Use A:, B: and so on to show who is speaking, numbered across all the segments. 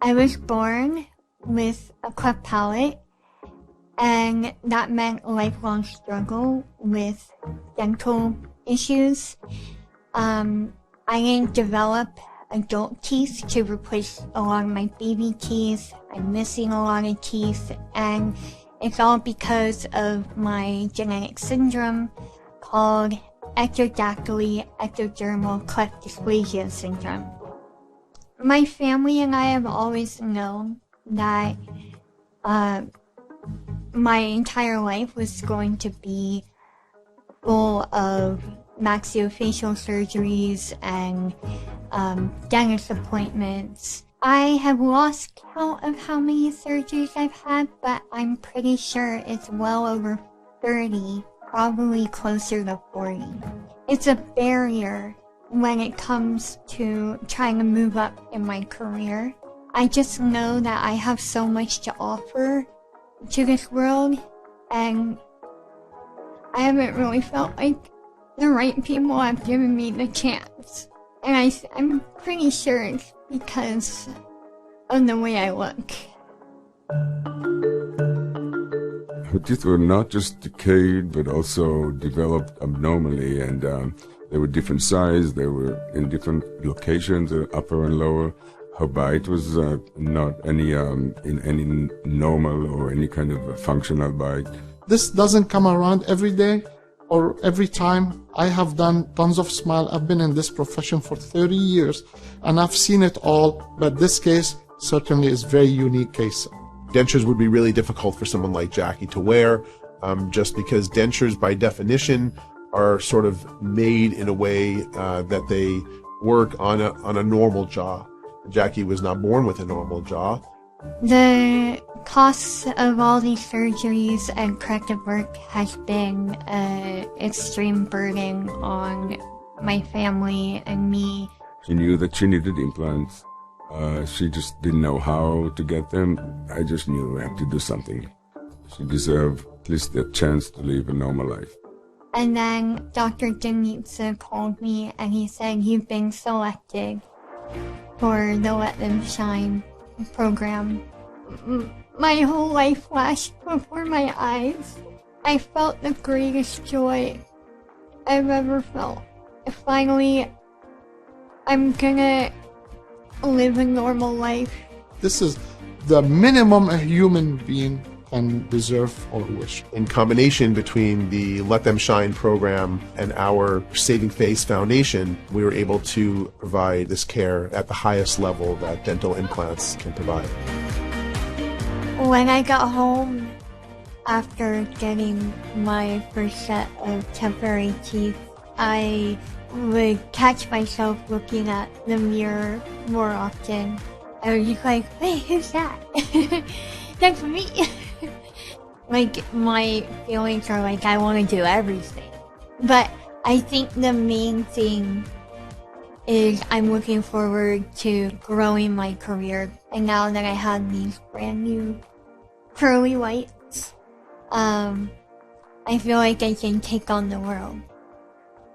A: I was born with a cleft palate, and that meant a lifelong struggle with dental issues. I didn't develop adult teeth to replace a lot of my baby teeth. I'm missing a lot of teeth, and it's all because of my genetic syndrome called ectrodactyly ectodermal cleft dysplasia syndrome. My family and I have always known that my entire life was going to be full of maxillofacial surgeries and dentist appointments. I have lost count of how many surgeries I've had, but I'm pretty sure it's well over 30, probably closer to 40. It's a barrier when it comes to trying to move up in my career. I just know that I have so much to offer to this world, and I haven't really felt like the right people have given me the chance. And I'm pretty sure it's because of the way I look.
B: Her teeth were not just decayed, but also developed abnormally, and they were different size, they were in different locations, upper and lower. Her bite was not any in any normal or any kind of a functional bite.
C: This doesn't come around every day or every time. I have done tons of smile. I've been in this profession for 30 years and I've seen it all, but this case certainly is a very unique case.
D: Dentures would be really difficult for someone like Jackie to wear, just because dentures by definition are sort of made in a way that they work on a normal jaw. Jackie was not born with a normal jaw.
A: The costs of all these surgeries and corrective work has been an extreme burden on my family and me.
B: She knew that she needed implants. She just didn't know how to get them. I just knew I had to do something. She deserved at least a chance to live a normal life.
A: And then Dr. Denitsa called me and he said, "You've been selected for the Let Them Shine program." My whole life flashed before my eyes. I felt the greatest joy I've ever felt. Finally, I'm gonna live a normal life.
C: This is the minimum a human being can deserve or wish.
D: In combination between the Let Them Shine program and our Saving Face Foundation, we were able to provide this care at the highest level that dental implants can provide.
A: When I got home after getting my first set of temporary teeth, I would catch myself looking at the mirror more often. I was just like, "Hey, who's that?" That's me. Like, my feelings are like, I want to do everything. But I think the main thing is I'm looking forward to growing my career. And now that I have these brand new pearly whites, I feel like I can take on the world.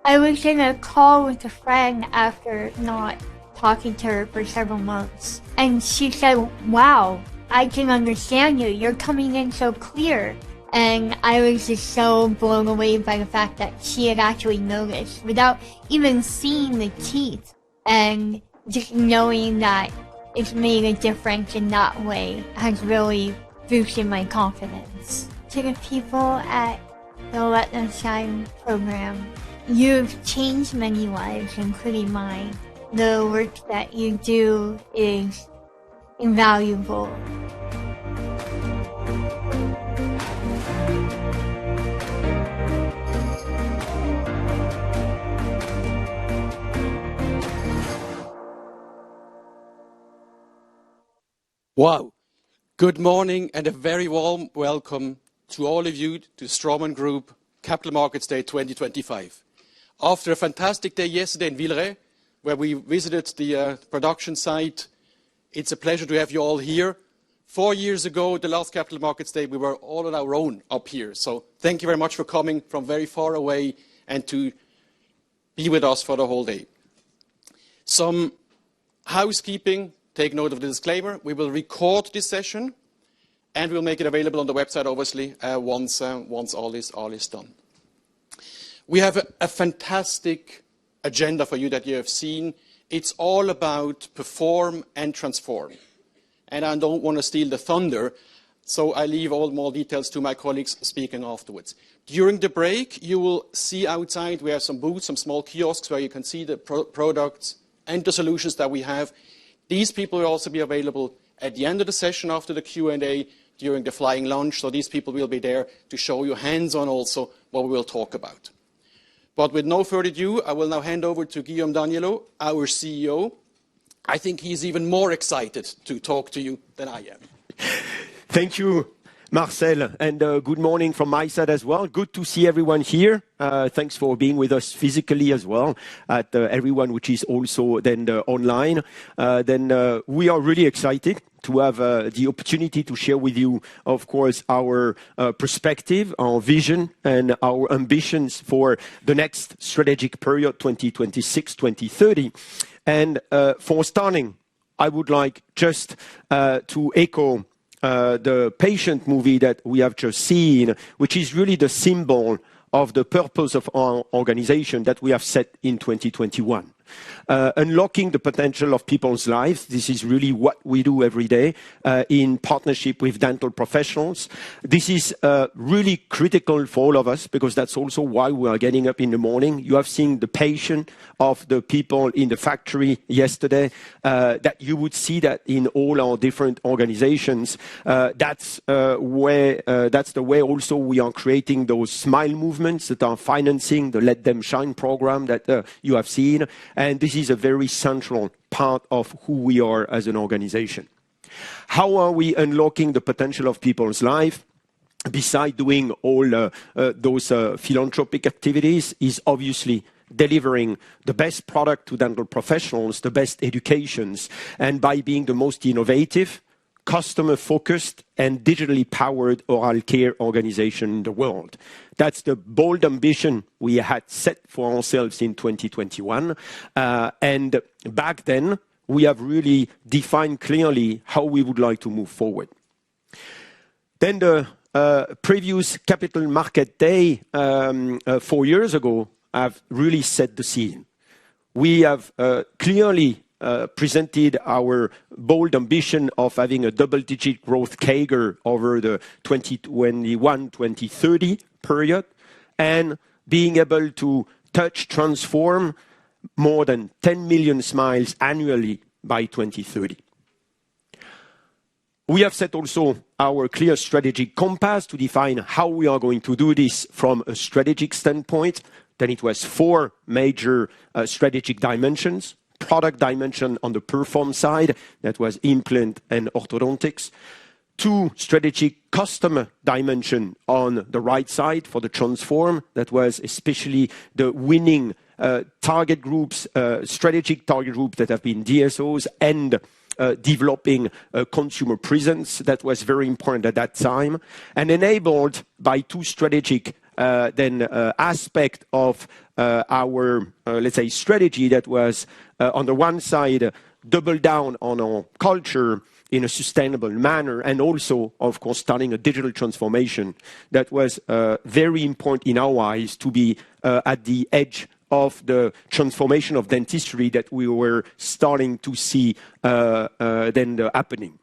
A: I was in a call with a friend after not talking to her for several months. And she said, "Wow, I can understand you. You're coming in so clear." And I was just so blown away by the fact that she had actually noticed without even seeing the teeth. And just knowing that it's made a difference in that way has really boosted my confidence. To the people at the Let Them Shine program, you've changed many lives, including mine. The work that you do is invaluable.
E: Wow. Good morning and a very warm welcome to all of you to Straumann Group Capital Markets Day 2025. After a fantastic day yesterday in Villeray, where we visited the production site, it's a pleasure to have you all here. 4 years ago, the last Capital Markets Day, we were all on our own up here. So thank you very much for coming from very far away and to be with us for the whole day. Some housekeeping take note of the disclaimer. We will record this session, and we'll make it available on the website, obviously, once all is done. We have a fantastic agenda for you that you have seen. It's all about perform and transform. And I don't want to steal the thunder, so I leave all more details to my colleagues speaking afterwards. During the break, you will see outside, we have some booths, some small kiosks where you can see the products and the solutions that we have. These people will also be available at the end of the session after the Q&A during the flying lunch. So these people will be there to show you hands-on also what we will talk about. But with no further ado, I will now hand over to Guillaume Danielot, our CEO. I think he's even more excited to talk to you than I am.
F: Thank you, Marcel, and good morning from my side as well. Good to see everyone here. Thanks for being with us physically as well, at everyone which is also then online. We are really excited to have the opportunity to share with you, of course, our perspective, our vision, and our ambitions for the next strategic period, 2026-2030. And for starting, I would like just to echo the patient movie that we have just seen, which is really the symbol of the purpose of our organization that we have set in 2021. Unlocking the potential of people's lives. This is really what we do every day in partnership with dental professionals. This is really critical for all of us because that's also why we are getting up in the morning. You have seen the patient of the people in the factory yesterday, that you would see that in all our different organizations. That's the way also we are creating those smile movements that are financing the Let Them Shine program that you have seen. And this is a very central part of who we are as an organization. How are we unlocking the potential of people's life? Besides doing all those philanthropic activities, is obviously delivering the best product to dental professionals, the best educations, and by being the most innovative, customer-focused, and digitally powered oral care organization in the world. That's the bold ambition we had set for ourselves in 2021. And back then, we have really defined clearly how we would like to move forward. Then the previous Capital Market Day 4 years ago have really set the scene. We have clearly presented our bold ambition of having a double-digit growth CAGR over the 2021-2030 period and being able to transform more than 10 million smiles annually by 2030. We have set also our clear strategic compass to define how we are going to do this from a strategic standpoint. Then it was 4 major strategic dimensions. Product dimension on the perform side, that was implant and orthodontics. 2 strategic customer dimension on the right side for the transform, that was especially the winning target groups, strategic target groups that have been DSOs and developing consumer presence. That was very important at that time, and enabled by 2 strategic aspect of our, let's say, strategy that was, on the one side, double down on our culture in a sustainable manner, and also, of course, starting a digital transformation that was very important in our eyes to be at the edge of the transformation of dentistry that we were starting to see happening.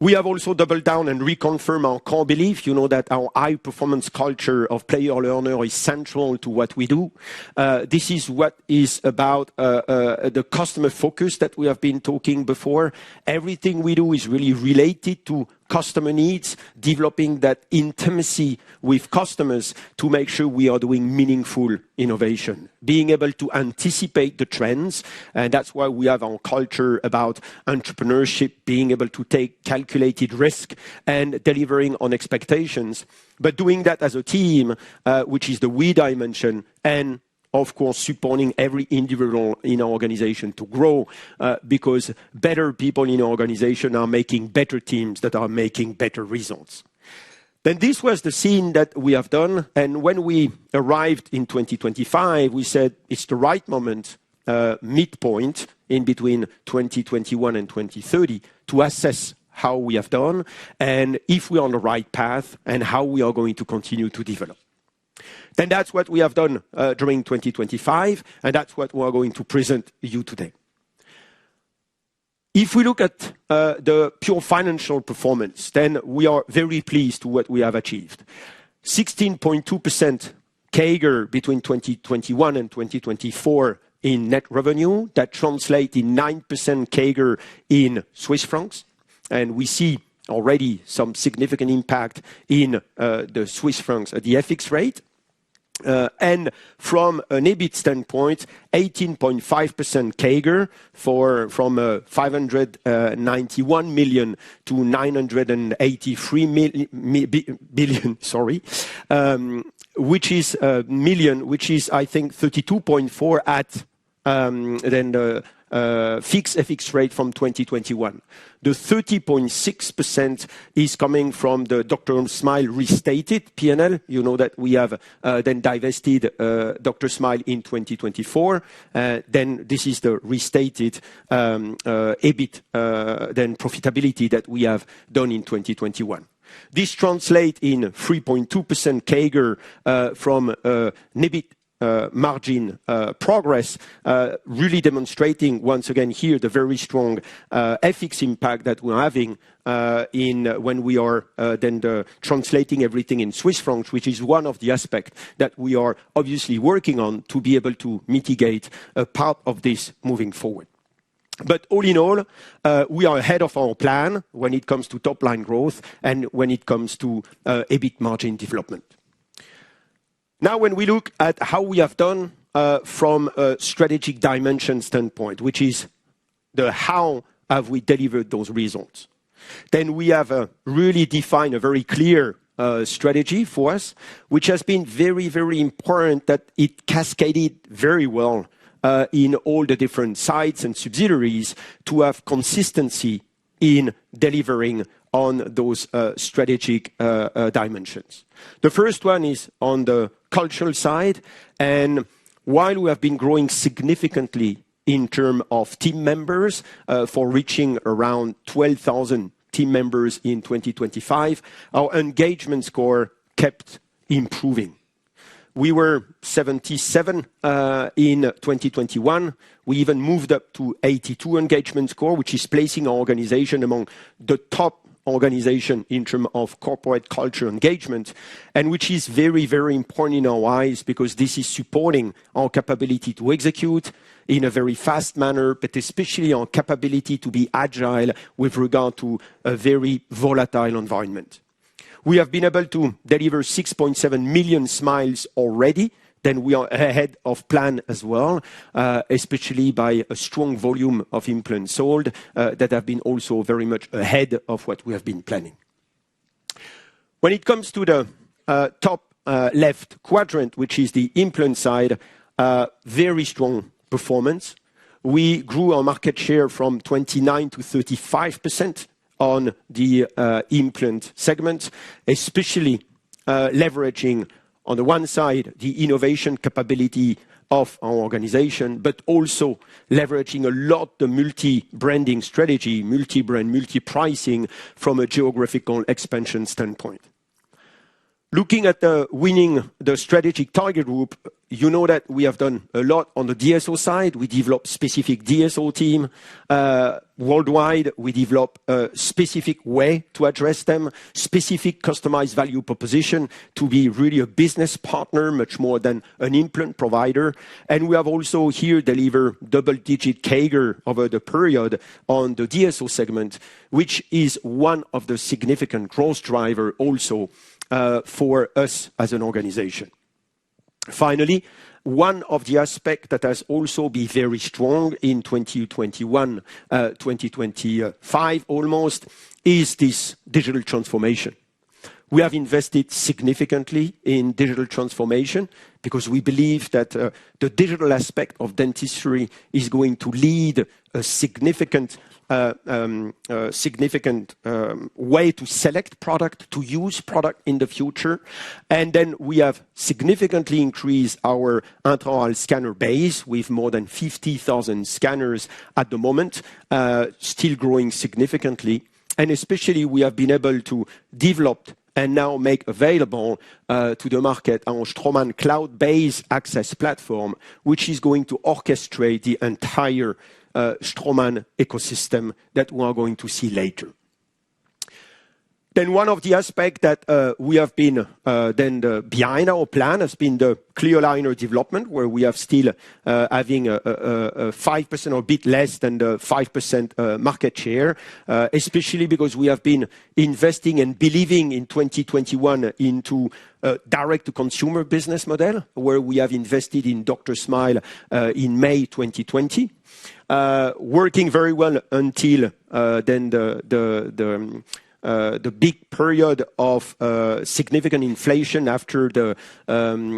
F: We have also doubled down and reconfirmed our core belief. You know that our high-performance culture of player-learner is central to what we do. This is what is about the customer focus that we have been talking before. Everything we do is really related to customer needs, developing that intimacy with customers to make sure we are doing meaningful innovation, being able to anticipate the trends. And that's why we have our culture about entrepreneurship, being able to take calculated risk and delivering on expectations, but doing that as a team, which is the we dimension, and of course, supporting every individual in our organization to grow, because better people in our organization are making better teams that are making better results. Then this was the scene that we have done. And when we arrived in 2025, we said it's the right moment, midpoint, in between 2021 and 2030 to assess how we have done and if we are on the right path and how we are going to continue to develop. Then that's what we have done during 2025, and that's what we are going to present you today. If we look at the pure financial performance, then we are very pleased to what we have achieved. 16.2% CAGR between 2021 and 2024 in net revenue. That translates in 9% CAGR in Swiss francs. And we see already some significant impact in the Swiss francs at the FX rate. And from an EBIT standpoint, 18.5% CAGR from 591 million to 983 billion, which is I think 32.4 at then the fixed FX rate from 2021. The 30.6% is coming from the Dr. Smile restated P&L. You know that we have then divested Dr. Smile in 2024. Then this is the restated EBIT then profitability that we have done in 2021. This translates in 3.2% CAGR from EBIT margin progress, really demonstrating once again here the very strong FX impact that we're having when we are then translating everything in Swiss francs, which is one of the aspects that we are obviously working on to be able to mitigate a part of this moving forward. But all in all, we are ahead of our plan when it comes to top line growth and when it comes to EBIT margin development. Now, when we look at how we have done from a strategic dimension standpoint, which is the how have we delivered those results, then we have really defined a very clear strategy for us, which has been very, very important that it cascaded very well in all the different sites and subsidiaries to have consistency in delivering on those strategic dimensions. The first one is on the cultural side, and while we have been growing significantly in terms of team members for reaching around 12,000 team members in 2025, our engagement score kept improving. We were 77 in 2021. We even moved up to 82 engagement score, which is placing our organization among the top organization in terms of corporate culture engagement, and which is very, very important in our eyes because this is supporting our capability to execute in a very fast manner, but especially our capability to be agile with regard to a very volatile environment. We have been able to deliver 6.7 million smiles already. Then we are ahead of plan as well, especially by a strong volume of implants sold that have been also very much ahead of what we have been planning. When it comes to the top left quadrant, which is the implant side, very strong performance. We grew our market share from 29 to 35% on the implant segment, especially leveraging on the one side, the innovation capability of our organization, but also leveraging a lot the multi-branding strategy, multi-brand, multi-pricing from a geographical expansion standpoint. Looking at winning the strategic target group, you know that we have done a lot on the DSO side. We developed specific DSO team worldwide. We develop a specific way to address them, specific customized value proposition to be really a business partner, much more than an implant provider. And we have also here delivered double-digit CAGR over the period on the DSO segment, which is one of the significant growth driver also for us as an organization. Finally, one of the aspects that has also been very strong in 2021, 2025 almost, is this digital transformation. We have invested significantly in digital transformation because we believe that the digital aspect of dentistry is going to lead a significant way to select product, to use product in the future. And then we have significantly increased our intraoral scanner base with more than 50,000 scanners at the moment, still growing significantly. And especially we have been able to develop and now make available to the market our Straumann cloud-based access platform, which is going to orchestrate the entire Straumann ecosystem that we are going to see later. Then one of the aspects that we have been behind our plan has been the clear aligner development, where we have still having a 5% or a bit less than the 5% market share, especially because we have been investing and believing in 2021 into a direct-to-consumer business model, where we have invested in Dr. Smile in May 2020. Working very well until then the big period of significant inflation after the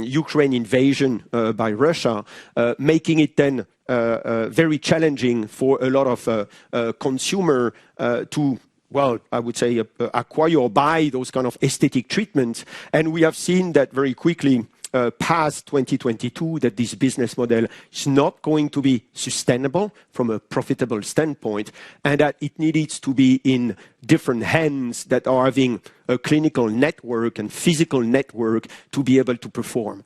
F: Ukraine invasion by Russia, making it then very challenging for a lot of consumer to, well, I would say acquire or buy those kind of aesthetic treatments. And we have seen that very quickly past 2022 that this business model is not going to be sustainable from a profitable standpoint, and that it needs to be in different hands that are having a clinical network and physical network to be able to perform.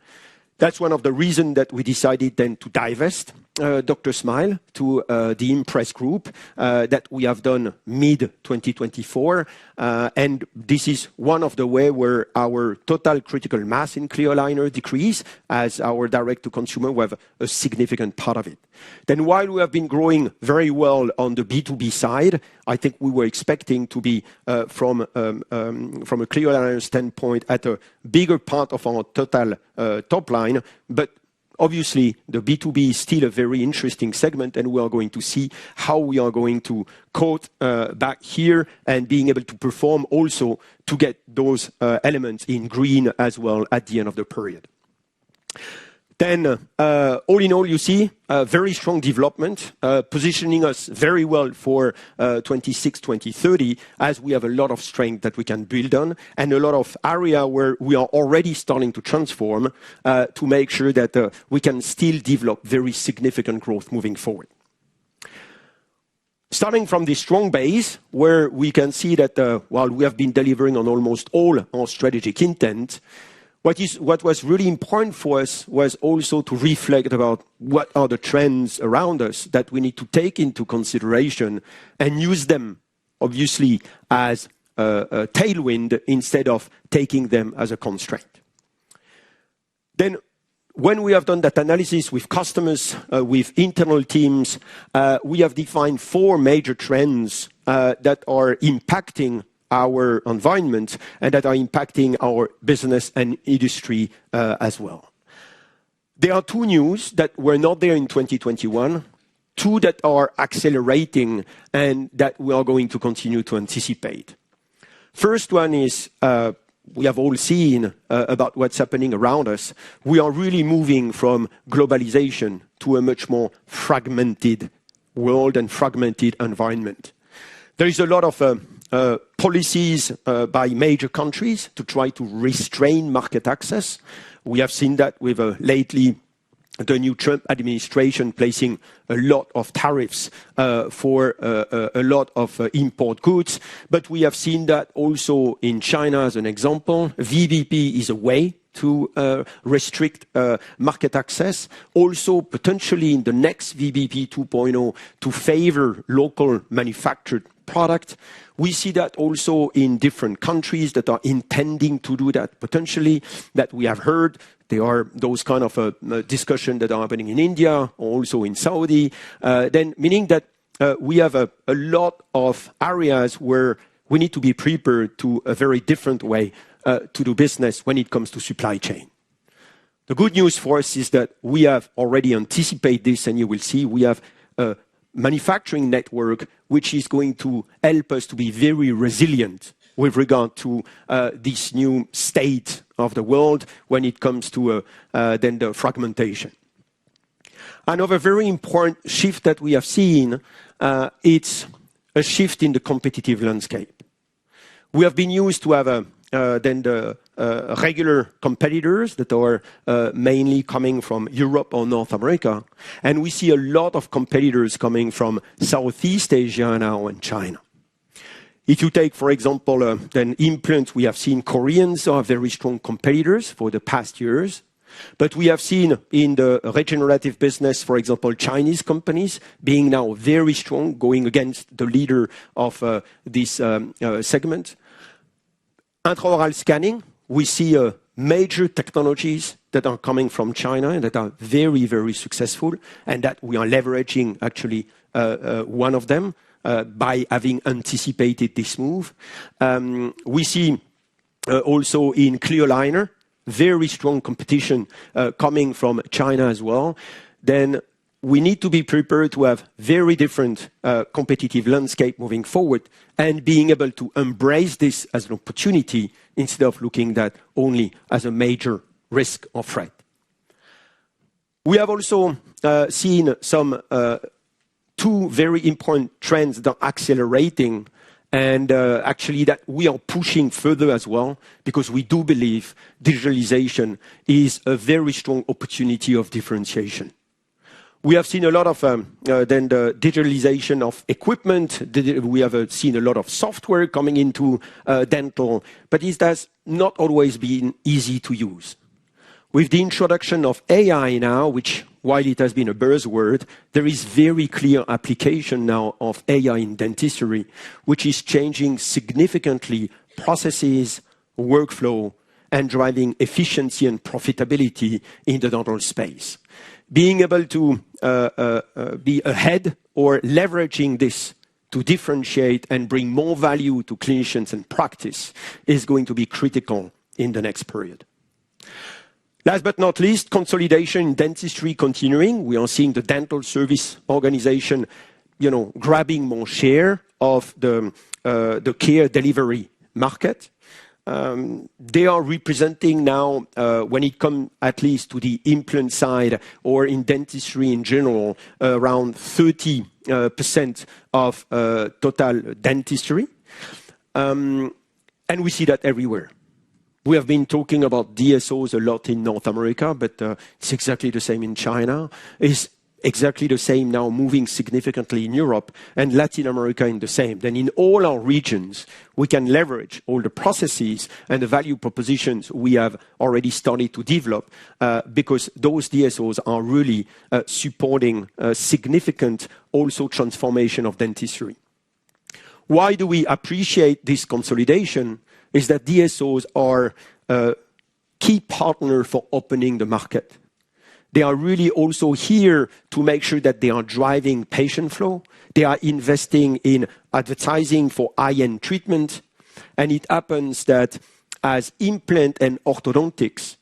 F: That's one of the reasons that we decided then to divest Dr. Smile to the Impress Group that we have done mid-2024. And this is one of the ways where our total critical mass in clear aligner decrease as our direct-to-consumer will have a significant part of it. Then while we have been growing very well on the B2B side, I think we were expecting to be from a clear aligner standpoint at a bigger part of our total top line, but obviously, the B2B is still a very interesting segment, and we are going to see how we are going to coat back here and being able to perform also to get those elements in green as well at the end of the period. Then, all in all, you see a very strong development, positioning us very well for 26, 2030, as we have a lot of strength that we can build on, and a lot of area where we are already starting to transform to make sure that we can still develop very significant growth moving forward. Starting from this strong base, where we can see that while we have been delivering on almost all our strategic intent, what was really important for us was also to reflect about what are the trends around us that we need to take into consideration and use them, obviously, as a tailwind instead of taking them as a constraint. Then, when we have done that analysis with customers, with internal teams, we have defined 4 major trends that are impacting our environment and that are impacting our business and industry as well. There are 2 news that were not there in 2021, 2 that are accelerating and that we are going to continue to anticipate. First one is we have all seen about what's happening around us. We are really moving from globalization to a much more fragmented world and fragmented environment. There is a lot of policies by major countries to try to restrain market access. We have seen that with lately the new Trump administration placing a lot of tariffs for a lot of import goods. But we have seen that also in China as an example. VBP is a way to restrict market access. Also, potentially in the next VBP 2.0 to favor local manufactured product. We see that also in different countries that are intending to do that potentially, that we have heard. There are those kind of discussions that are happening in India, also in Saudi. Then meaning that we have a lot of areas where we need to be prepared to a very different way to do business when it comes to supply chain. The good news for us is that we have already anticipated this, and you will see we have a manufacturing network which is going to help us to be very resilient with regard to this new state of the world when it comes to then the fragmentation. Another very important shift that we have seen, it's a shift in the competitive landscape. We have been used to have then the regular competitors that are mainly coming from Europe or North America. And we see a lot of competitors coming from Southeast Asia now and China. If you take, for example, then implants, we have seen Koreans are very strong competitors for the past years. But we have seen in the regenerative business, for example, Chinese companies being now very strong, going against the leader of this segment. Intraoral scanning, we see major technologies that are coming from China and that are very, very successful, and that we are leveraging actually one of them by having anticipated this move. We see also in clear aligner, very strong competition coming from China as well. Then we need to be prepared to have very different competitive landscape moving forward and being able to embrace this as an opportunity instead of looking at only as a major risk or threat. We have also seen some two very important trends that are accelerating and actually that we are pushing further as well, because we do believe digitalization is a very strong opportunity of differentiation. We have seen a lot of then the digitalization of equipment. We have seen a lot of software coming into dental, but it has not always been easy to use. With the introduction of AI now, which while it has been a buzzword, there is very clear application now of AI in dentistry, which is changing significantly processes, workflow, and driving efficiency and profitability in the dental space. Being able to be ahead or leveraging this to differentiate and bring more value to clinicians and practice is going to be critical in the next period. Last but not least, consolidation in dentistry continuing. We are seeing the dental service organization, grabbing more share of the care delivery market. They are representing now, when it comes at least to the implant side or in dentistry in general, around 30% of total dentistry. And we see that everywhere. We have been talking about DSOs a lot in North America, but it's exactly the same in China. It's exactly the same now, moving significantly in Europe, and Latin America in the same. Then in all our regions, we can leverage all the processes and the value propositions we have already started to develop, because those DSOs are really supporting significant also transformation of dentistry. Why do we appreciate this consolidation? Is that DSOs are a key partner for opening the market. They are really also here to make sure that they are driving patient flow. They are investing in advertising for high-end treatment. And it happens that as implant and orthodontics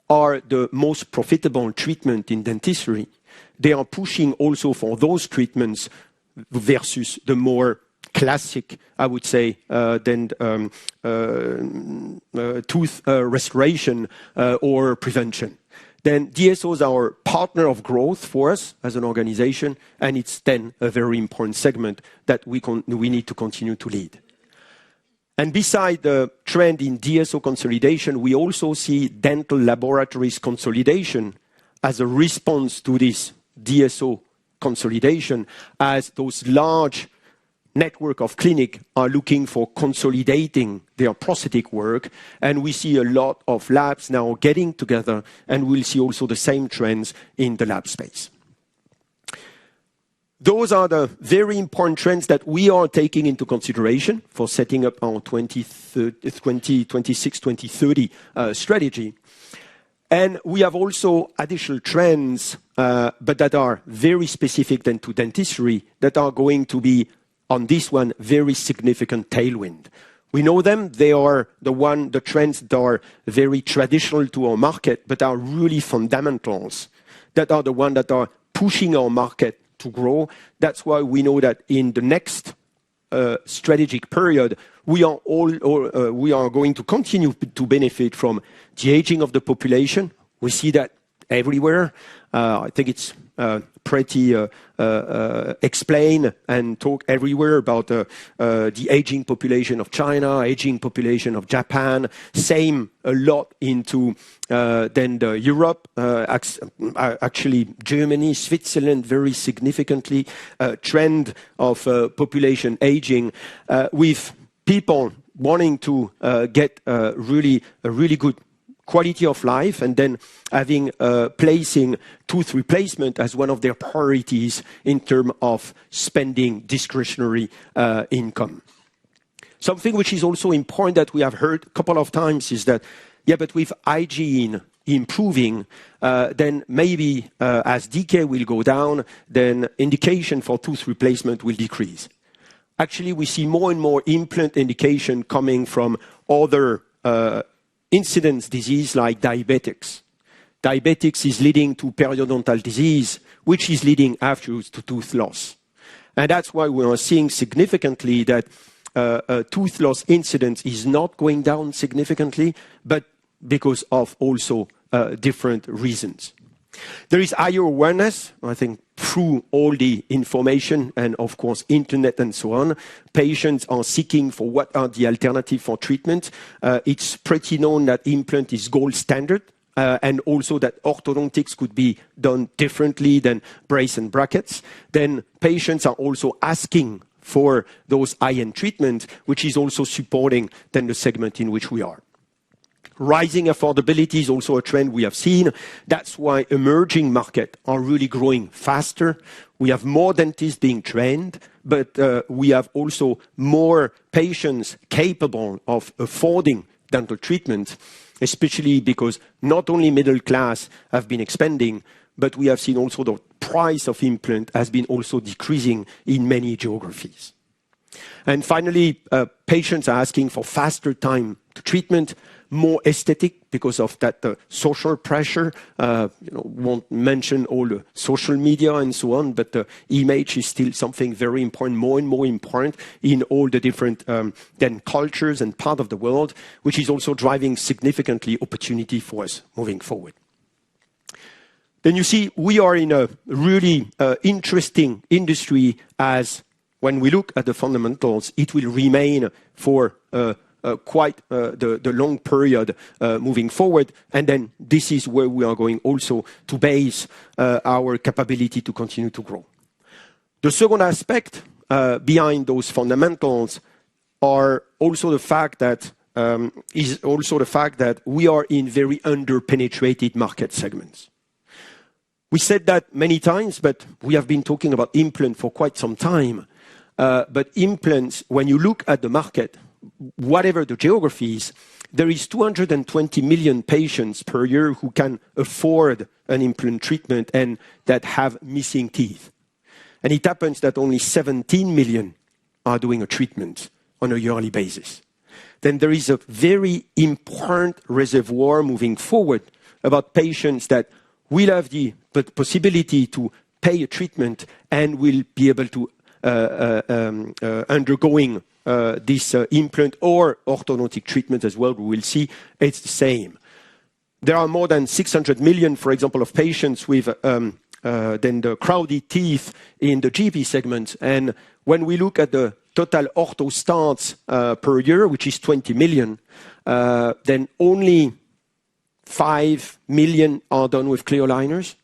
F: are the most profitable treatment in dentistry, they are pushing also for those treatments versus the more classic, I would say, than tooth restoration or prevention. Then DSOs are a partner of growth for us as an organization, and it's then a very important segment that we need to continue to lead. And beside the trend in DSO consolidation, we also see dental laboratories consolidation as a response to this DSO consolidation, as those large network of clinic are looking for consolidating their prosthetic work, and we see a lot of labs now getting together, and we'll see also the same trends in the lab space. Those are the very important trends that we are taking into consideration for setting up our 2026-2030 strategy. And we have also additional trends, but that are very specific then to dentistry, that are going to be on this one, very significant tailwind. We know them. They are the trends that are very traditional to our market, but are really fundamentals, that are the ones that are pushing our market to grow. That's why we know that in the next strategic period, we are going to continue to benefit from the aging of the population. We see that everywhere. I think it's pretty explained and talk everywhere about the aging population of China, aging population of Japan. Same a lot into then Europe, actually Germany, Switzerland, very significantly trend of population aging with people wanting to get a really good quality of life, and then having placing tooth replacement as one of their priorities in terms of spending discretionary income. Something which is also important that we have heard a couple of times is that, yeah, but with hygiene improving, then maybe as decay will go down, then indication for tooth replacement will decrease. Actually, we see more and more implant indication coming from other incidence disease like diabetics. Diabetics is leading to periodontal disease, which is leading afterwards to tooth loss. And that's why we are seeing significantly that tooth loss incidence is not going down significantly, but because of also different reasons. There is higher awareness, I think, through all the information and, of course, internet and so on. Patients are seeking for what are the alternatives for treatment. It's pretty known that implant is gold standard, and also that orthodontics could be done differently than brace and brackets. Then patients are also asking for those high-end treatment, which is also supporting then the segment in which we are. Rising affordability is also a trend we have seen. That's why emerging markets are really growing faster. We have more dentists being trained, but we have also more patients capable of affording dental treatment, especially because not only middle class have been expanding, but we have seen also the price of implant has been also decreasing in many geographies. And finally, patients are asking for faster time to treatment, more aesthetic because of that social pressure. Won't mention all the social media and so on, but the image is still something very important, more and more important in all the different then cultures and part of the world, which is also driving significantly opportunity for us moving forward. Then you see, we are in a really interesting industry as when we look at the fundamentals, it will remain for quite the long period moving forward. And then this is where we are going also to base our capability to continue to grow. The second aspect behind those fundamentals are also the fact that we are in very under-penetrated market segments. We said that many times, but we have been talking about implant for quite some time. But implants, when you look at the market, whatever the geographies, there is 220 million patients per year who can afford an implant treatment and that have missing teeth. And it happens that only 17 million are doing a treatment on a yearly basis. Then there is a very important reservoir moving forward about patients that will have the possibility to pay a treatment and will be able to undergoing this implant or orthodontic treatment as well. We will see it's the same. There are more than 600 million, for example, of patients with then the crowded teeth in the GP segment. And when we look at the total ortho starts per year, which is 20 million, then only 5 million are done with clear aligners.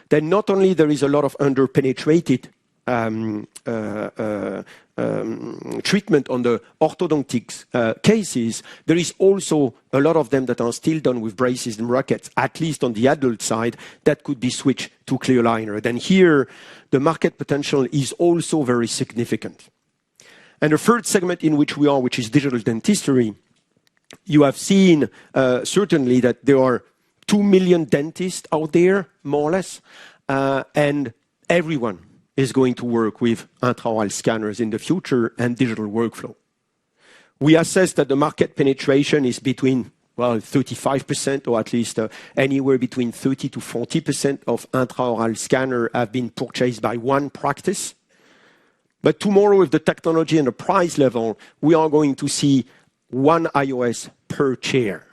F: Then not only there is a lot of under-penetrated treatment on the orthodontics cases, there is also a lot of them that are still done with braces and brackets, at least on the adult side, that could be switched to clear aligner. Then here, the market potential is also very significant. And the third segment in which we are, which is digital dentistry, you have seen certainly that there are 2 million dentists out there, more or less, and everyone is going to work with intraoral scanners in the future and digital workflow. We assess that the market penetration is between, 35%, or at least anywhere between 30 to 40% of intraoral scanner have been purchased by one practice. But tomorrow, with the technology and the price level, we are going to see 1 iOS per chair.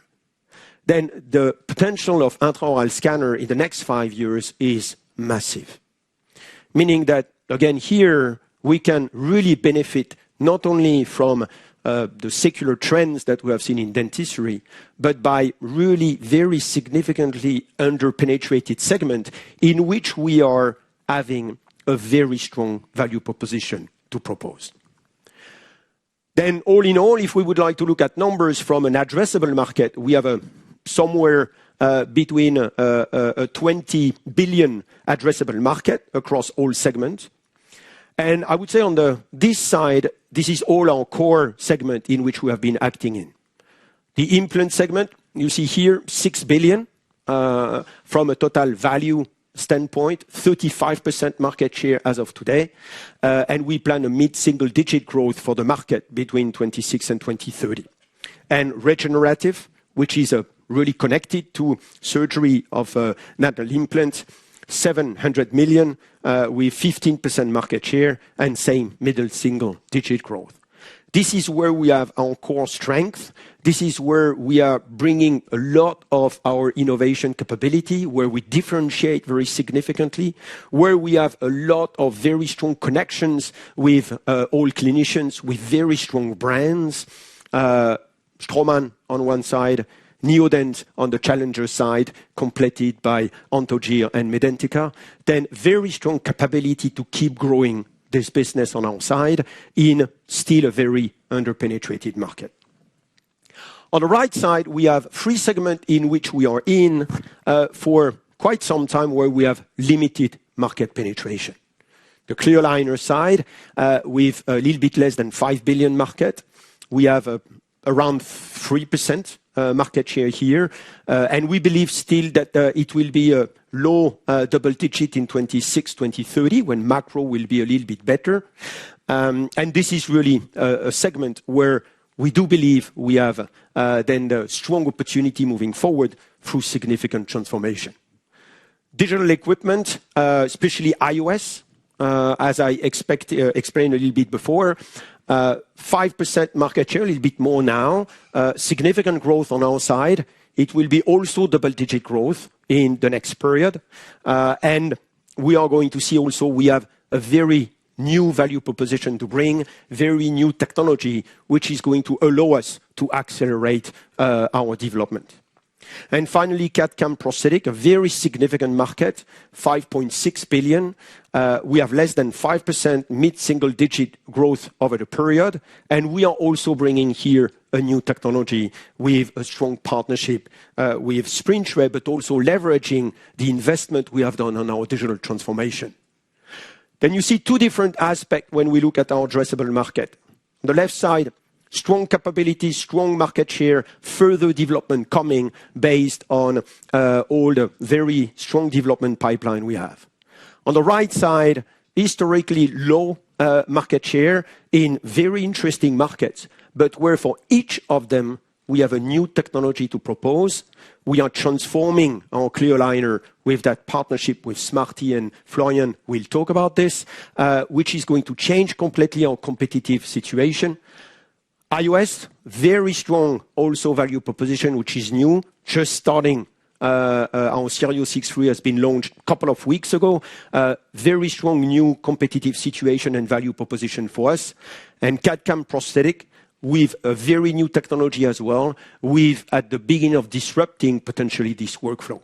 F: Then the potential of intraoral scanner in the next 5 years is massive. Meaning that, again, here we can really benefit not only from the secular trends that we have seen in dentistry, but by really very significantly under-penetrated segment in which we are having a very strong value proposition to propose. Then all in all, if we would like to look at numbers from an addressable market, we have somewhere between a 20 billion addressable market across all segments. And I would say on this side, this is all our core segment in which we have been acting in. The implant segment, you see here, 6 billion from a total value standpoint, 35% market share as of today. And we plan a mid-single-digit growth for the market between 26 and 2030. And regenerative, which is really connected to surgery of natal implants, 700 million with 15% market share and same middle single-digit growth. This is where we have our core strength. This is where we are bringing a lot of our innovation capability, where we differentiate very significantly, where we have a lot of very strong connections with all clinicians, with very strong brands. Straumann on one side, Neodent on the challenger side, completed by Anthogyr and Medentika. Then very strong capability to keep growing this business on our side in still a very under-penetrated market. On the right side, we have 3 segments in which we are in for quite some time where we have limited market penetration. The clear aligner side, with a little bit less than 5 billion market, we have around 3% market share here. And we believe still that it will be a low double digit in 26, 2030, when macro will be a little bit better. And this is really a segment where we do believe we have then the strong opportunity moving forward through significant transformation. Digital equipment, especially iOS, as I explained a little bit before, 5% market share, a little bit more now, significant growth on our side. It will be also double-digit growth in the next period. And we are going to see also we have a very new value proposition to bring, very new technology, which is going to allow us to accelerate our development. And finally, CAD/CAM prosthetic, a very significant market, 5.6 billion. We have less than 5% mid-single-digit growth over the period. And we are also bringing here a new technology with a strong partnership with SprintRay, but also leveraging the investment we have done on our digital transformation. Then you see 2 different aspects when we look at our addressable market. On the left side, strong capability, strong market share, further development coming based on all the very strong development pipeline we have. On the right side, historically low market share in very interesting markets, but where for each of them we have a new technology to propose. We are transforming our clear aligner with that partnership with Smarty, and Florian will talk about this, which is going to change completely our competitive situation. iOS, very strong also value proposition, which is new, just starting. Our Stereo 6.3 has been launched a couple of weeks ago. Very strong new competitive situation and value proposition for us. And CAD/CAM prosthetic with a very new technology as well, with at the beginning of disrupting potentially this workflow.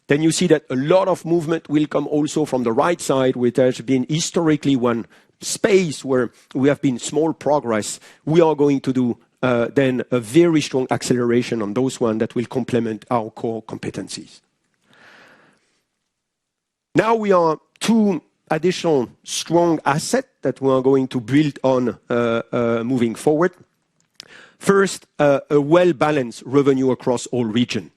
F: Then you see that a lot of movement will come also from the right side, which has been historically one space where we have been small progress. We are going to do then a very strong acceleration on those ones that will complement our core competencies. Now we are 2 additional strong assets that we are going to build on moving forward. First, a well-balanced revenue across all regions.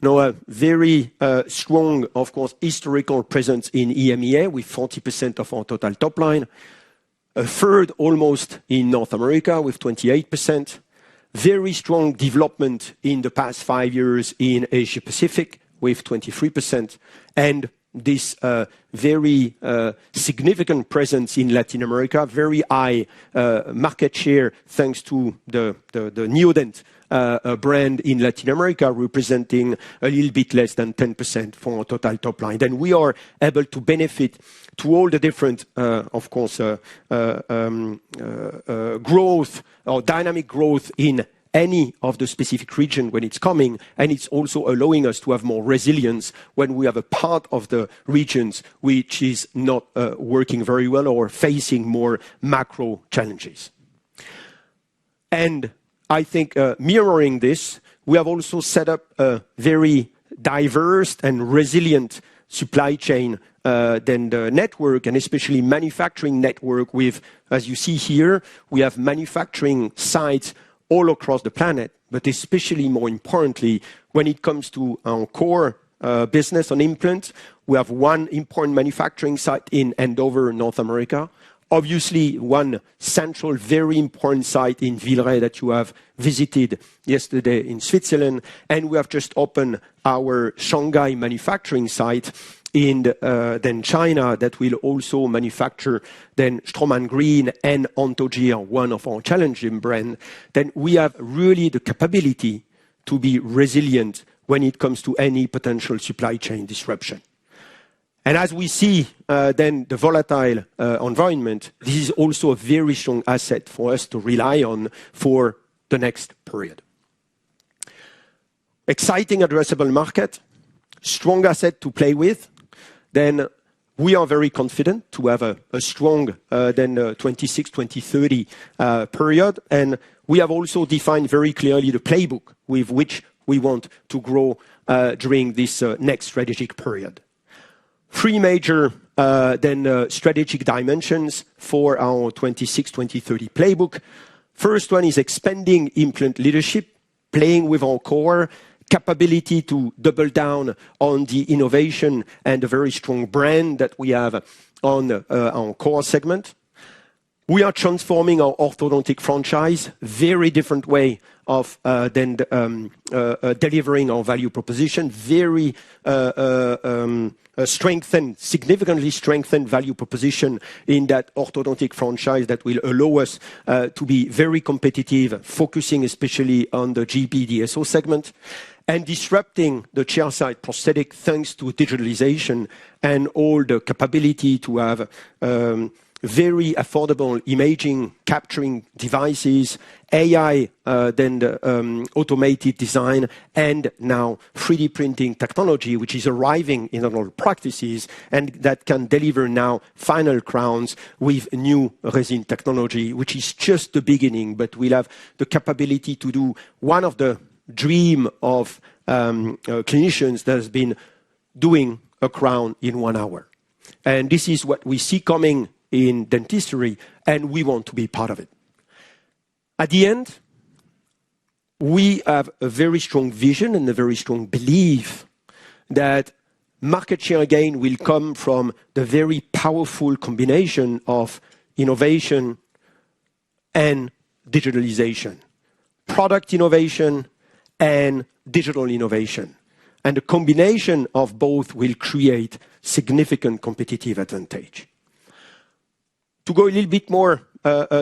F: Now, a very strong, of course, historical presence in EMEA with 40% of our total top line. A third almost in North America with 28%. Very strong development in the past 5 years in Asia Pacific with 23%. And this very significant presence in Latin America, very high market share thanks to the Neodent brand in Latin America, representing a little bit less than 10% for our total top line. Then we are able to benefit to all the different, of course, growth or dynamic growth in any of the specific region when it's coming, and it's also allowing us to have more resilience when we have a part of the regions which is not working very well or facing more macro challenges. And I think mirroring this, we have also set up a very diverse and resilient supply chain network, and especially manufacturing network with, as you see here, we have manufacturing sites all across the planet, but especially more importantly, when it comes to our core business on implants, we have one important manufacturing site in Andover, North America. Obviously, one central, very important site in Villeray that you have visited yesterday in Switzerland. And we have just opened our Shanghai manufacturing site in then China that will also manufacture then Straumann Green and Ontogea, one of our challenging brand. Then we have really the capability to be resilient when it comes to any potential supply chain disruption. And as we see then the volatile environment, this is also a very strong asset for us to rely on for the next period. Exciting addressable market, strong asset to play with. Then we are very confident to have a strong 26-2030 period. And we have also defined very clearly the playbook with which we want to grow during this next strategic period. Three major strategic dimensions for our 26-2030 playbook. First one is expanding implant leadership, playing with our core, capability to double down on the innovation and a very strong brand that we have on our core segment. We are transforming our orthodontic franchise, very different way of delivering our value proposition, very significantly strengthened value proposition in that orthodontic franchise that will allow us to be very competitive, focusing especially on the GP DSO segment, and disrupting the chairside prosthetic thanks to digitalization and all the capability to have very affordable imaging capturing devices, AI, automated design, and now 3D printing technology, which is arriving in our practices and that can deliver now final crowns with new resin technology, which is just the beginning, but we'll have the capability to do one of the dream of clinicians that has been doing a crown in 1 hour. And this is what we see coming in dentistry, and we want to be part of it. At the end, we have a very strong vision and a very strong belief that market share gain will come from the very powerful combination of innovation and digitalization, product innovation and digital innovation. And the combination of both will create significant competitive advantage. To go a little bit more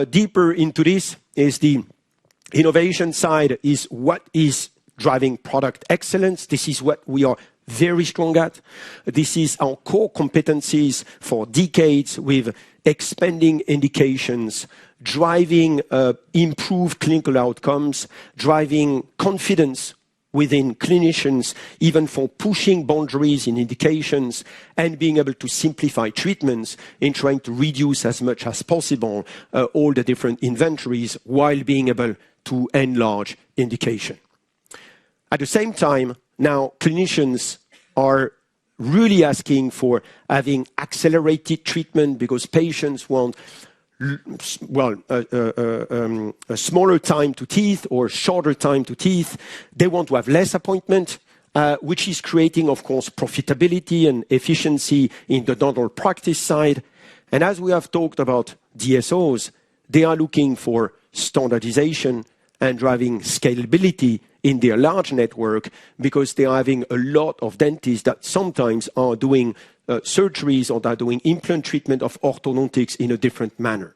F: deeper into this is the innovation side is what is driving product excellence. This is what we are very strong at. This is our core competencies for decades with expanding indications, driving improved clinical outcomes, driving confidence within clinicians, even for pushing boundaries in indications and being able to simplify treatments in trying to reduce as much as possible all the different inventories while being able to enlarge indication. At the same time, now clinicians are really asking for having accelerated treatment because patients want a smaller time to teeth or shorter time to teeth. They want to have less appointment, which is creating, of course, profitability and efficiency in the dental practice side. And as we have talked about DSOs, they are looking for standardization and driving scalability in their large network, because they are having a lot of dentists that sometimes are doing surgeries or are doing implant treatment of orthodontics in a different manner.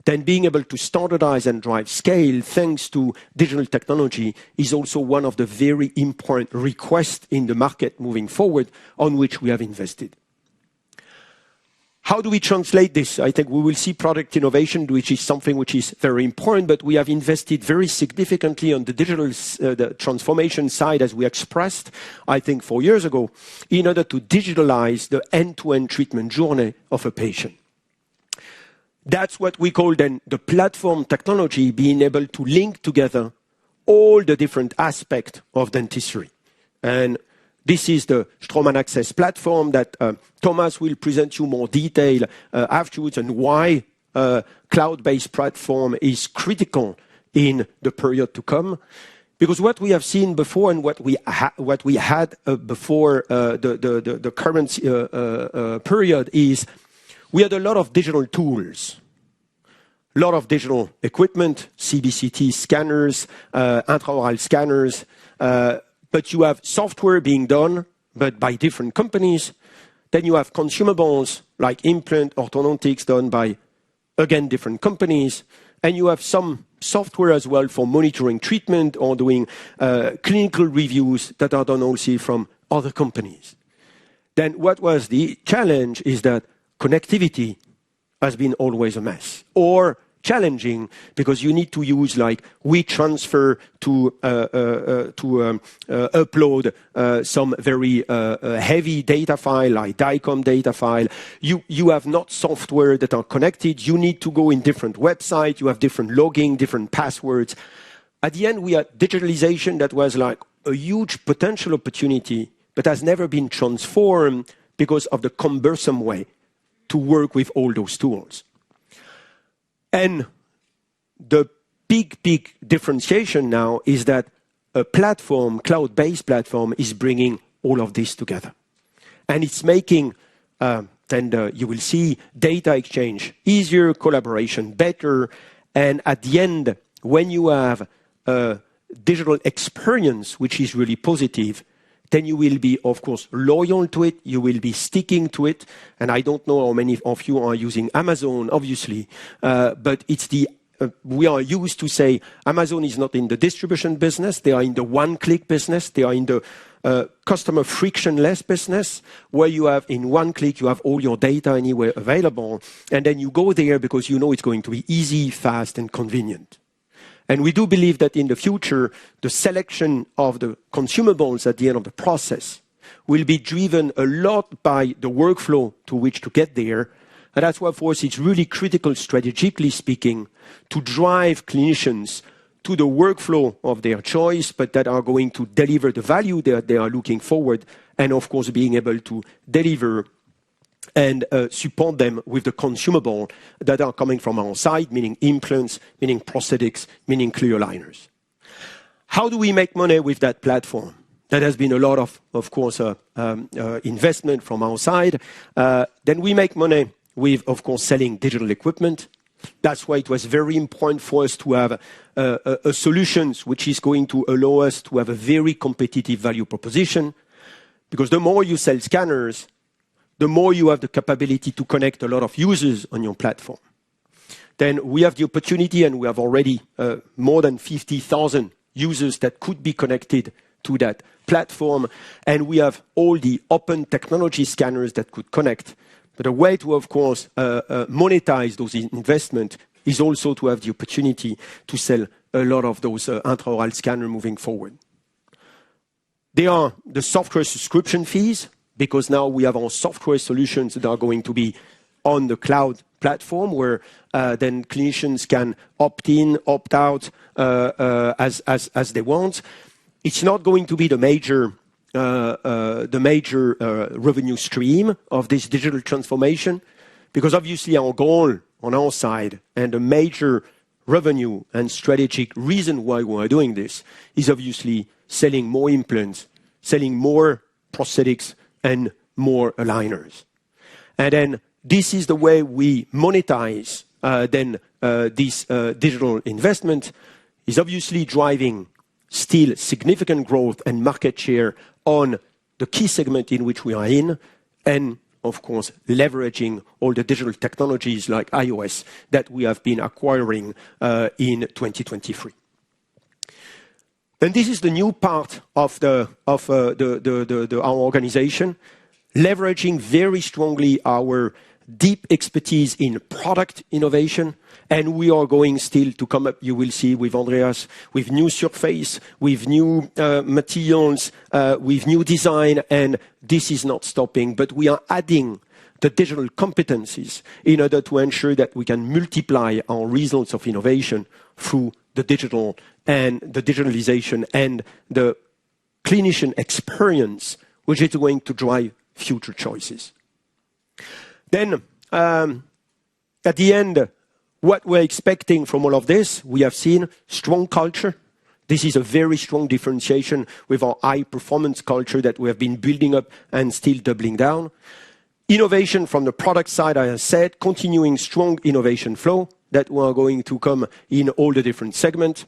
F: Then being able to standardize and drive scale thanks to digital technology is also one of the very important requests in the market moving forward, on which we have invested. How do we translate this? I think we will see product innovation, which is something which is very important, but we have invested very significantly on the digital the transformation side, as we expressed, I think 4 years ago, in order to digitalize the end-to-end treatment journey of a patient. That's what we call then the platform technology, being able to link together all the different aspects of dentistry. And this is the Straumann Access platform that Thomas will present you more detail afterwards, and why cloud-based platform is critical in the period to come. Because what we have seen before and what we had before the current period is we had a lot of digital tools, a lot of digital equipment, CBCT scanners, intraoral scanners, but you have software being done, but by different companies. Then you have consumables like implant, orthodontics done by, again, different companies. And you have some software as well for monitoring treatment or doing clinical reviews that are done also from other companies. Then what was the challenge is that connectivity has been always a mess, or challenging, because you need to use like WeTransfer to upload some very heavy data file, like DICOM data file. You have not software that are connected. You need to go in different websites. You have different logging, different passwords. At the end, we had digitalization that was like a huge potential opportunity, but has never been transformed because of the cumbersome way to work with all those tools. And the big differentiation now is that a platform, cloud-based platform, is bringing all of this together. And it's making, you will see, data exchange easier, collaboration better. And at the end, when you have a digital experience, which is really positive, then you will be, of course, loyal to it. You will be sticking to it. And I don't know how many of you are using Amazon, obviously, but it's we are used to say Amazon is not in the distribution business. They are in the one-click business. They are in the customer frictionless business, where you have in one click, you have all your data anywhere available. And then you go there because you know it's going to be easy, fast, and convenient. And we do believe that in the future, the selection of the consumables at the end of the process will be driven a lot by the workflow to which to get there. And that's why, for us, it's really critical, strategically speaking, to drive clinicians to the workflow of their choice, but that are going to deliver the value that they are looking forward, and of course, being able to deliver and support them with the consumable that are coming from our side, meaning implants, meaning prosthetics, meaning clear aligners. How do we make money with that platform? That has been a lot of course, investment from our side. Then we make money with, of course, selling digital equipment. That's why it was very important for us to have a solutions which is going to allow us to have a very competitive value proposition. Because the more you sell scanners, the more you have the capability to connect a lot of users on your platform. Then we have the opportunity, and we have already more than 50,000 users that could be connected to that platform. And we have all the open technology scanners that could connect. But a way to, of course, monetize those investments is also to have the opportunity to sell a lot of those intraoral scanners moving forward. There are the software subscription fees, because now we have our software solutions that are going to be on the cloud platform, where then clinicians can opt in, opt out as they want. It's not going to be the major revenue stream of this digital transformation, because obviously our goal on our side and the major revenue and strategic reason why we are doing this is obviously selling more implants, selling more prosthetics, and more aligners. And then this is the way we monetize this digital investment. is obviously driving still significant growth and market share on the key segment in which we are in, and of course, leveraging all the digital technologies like iOS that we have been acquiring in 2023. And this is the new part of our organization, leveraging very strongly our deep expertise in product innovation. And we are going still to come up, you will see with Andreas, with new surface, with new materials, with new design. And this is not stopping, but we are adding the digital competencies in order to ensure that we can multiply our results of innovation through the digital and the digitalization and the clinician experience, which is going to drive future choices. Then, at the end, what we're expecting from all of this, we have seen strong culture. This is a very strong differentiation with our high-performance culture that we have been building up and still doubling down. Innovation from the product side, I have said, continuing strong innovation flow that we are going to come in all the different segments.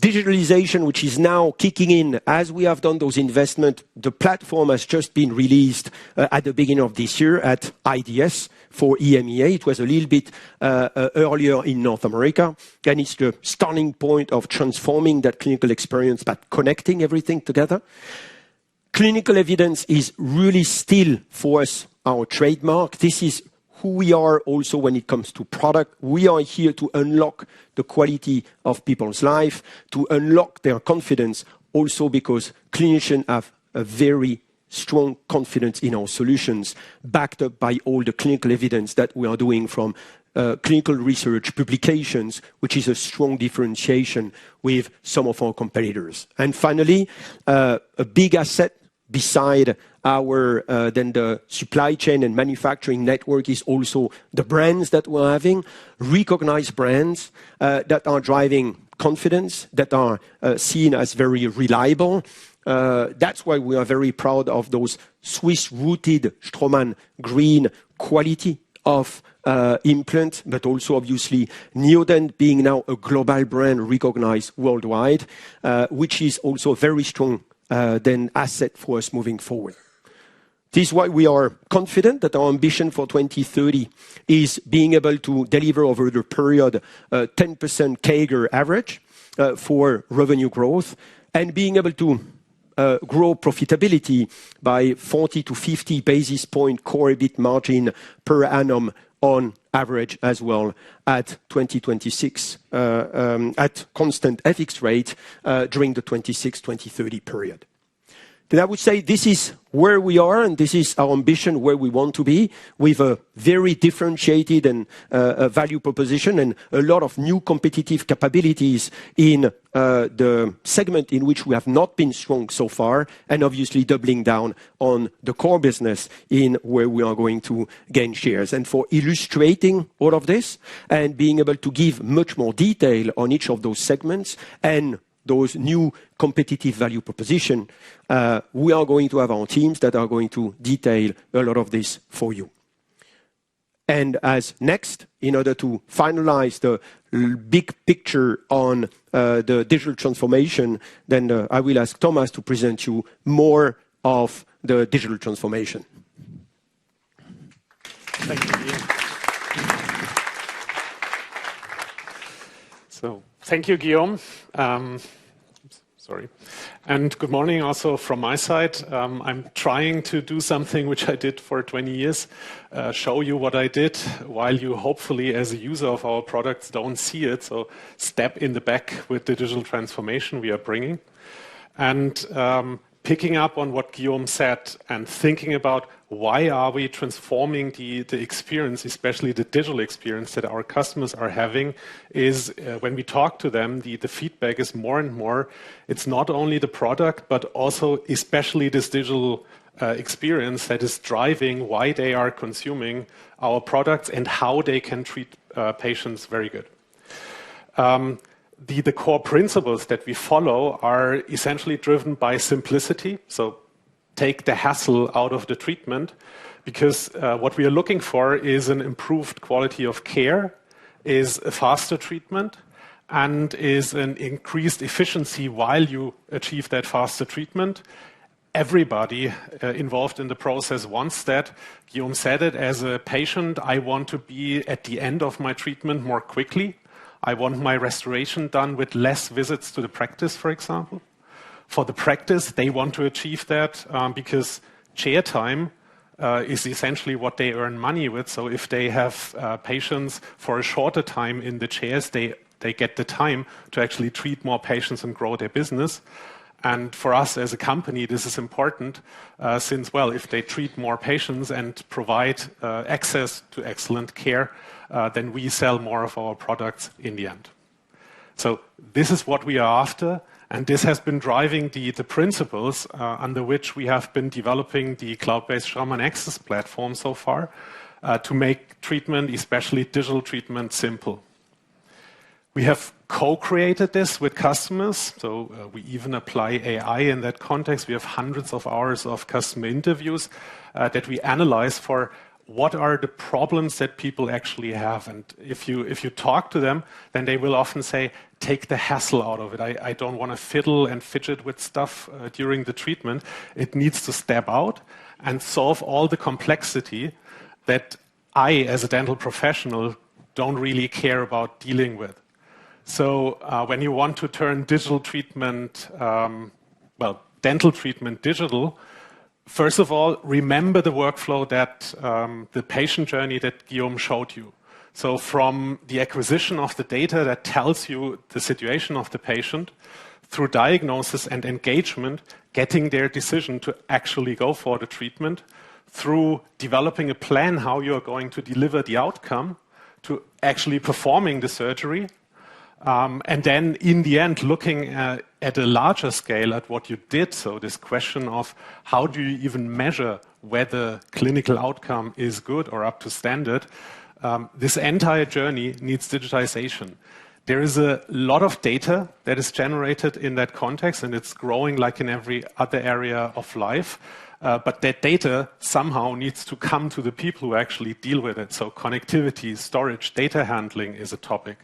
F: Digitalization, which is now kicking in as we have done those investments. The platform has just been released at the beginning of this year at IDS for EMEA. It was a little bit earlier in North America. And it's the starting point of transforming that clinical experience, but connecting everything together. Clinical evidence is really still, for us, our trademark. This is who we are also when it comes to product. We are here to unlock the quality of people's life, to unlock their confidence, also because clinicians have a very strong confidence in our solutions, backed up by all the clinical evidence that we are doing from clinical research publications, which is a strong differentiation with some of our competitors. And finally, a big asset beside our then the supply chain and manufacturing network is also the brands that we're having, recognized brands that are driving confidence, that are seen as very reliable. That's why we are very proud of those Swiss-rooted Straumann green quality of implant, but also obviously Neodent being now a global brand recognized worldwide, which is also a very strong then asset for us moving forward. This is why we are confident that our ambition for 2030 is being able to deliver over the period 10% CAGR average for revenue growth, and being able to grow profitability by 40 to 50 basis point core EBIT margin per annum on average as well at 2026 at constant FX rate during the 26-2030 period. Then I would say this is where we are, and this is our ambition, where we want to be, with a very differentiated and a value proposition and a lot of new competitive capabilities in the segment in which we have not been strong so far, and obviously doubling down on the core business in where we are going to gain shares. And for illustrating all of this and being able to give much more detail on each of those segments and those new competitive value proposition, we are going to have our teams that are going to detail a lot of this for you. And as next, in order to finalize the big picture on the digital transformation, then I will ask Thomas to present you more of the digital transformation.
G: Thank you, Guillaume. So, thank you, Guillaume. Sorry. And good morning also from my side. I'm trying to do something which I did for 20 years, show you what I did, while you hopefully as a user of our products don't see it. So step in the back with the digital transformation we are bringing. And picking up on what Guillaume said and thinking about why are we transforming the experience, especially the digital experience that our customers are having, is when we talk to them, the feedback is more and more, it's not only the product, but also especially this digital experience that is driving why they are consuming our products and how they can treat patients very good. The core principles that we follow are essentially driven by simplicity. So take the hassle out of the treatment, because what we are looking for is an improved quality of care, is a faster treatment, and is an increased efficiency while you achieve that faster treatment. Everybody involved in the process wants that. Guillaume said it, as a patient, I want to be at the end of my treatment more quickly. I want my restoration done with less visits to the practice, for example. For the practice, they want to achieve that because chair time is essentially what they earn money with. So if they have patients for a shorter time in the chairs, they get the time to actually treat more patients and grow their business. And for us as a company, this is important since, well, if they treat more patients and provide access to excellent care, then we sell more of our products in the end. So this is what we are after, and this has been driving the principles under which we have been developing the cloud-based Straumann Access platform so far to make treatment, especially digital treatment, simple. We have co-created this with customers, so we even apply AI in that context. We have hundreds of hours of customer interviews that we analyze for what are the problems that people actually have. And if you talk to them, then they will often say, take the hassle out of it. I don't want to fiddle and fidget with stuff during the treatment. It needs to step out and solve all the complexity that I, as a dental professional, don't really care about dealing with. So when you want to turn digital treatment, dental treatment digital, first of all, remember the workflow that the patient journey that Guillaume showed you. So from the acquisition of the data that tells you the situation of the patient, through diagnosis and engagement, getting their decision to actually go for the treatment, through developing a plan how you are going to deliver the outcome, to actually performing the surgery, and then in the end, looking at a larger scale at what you did. So this question of how do you even measure whether clinical outcome is good or up to standard, this entire journey needs digitization. There is a lot of data that is generated in that context, and it's growing like in every other area of life. But that data somehow needs to come to the people who actually deal with it. So connectivity, storage, data handling is a topic.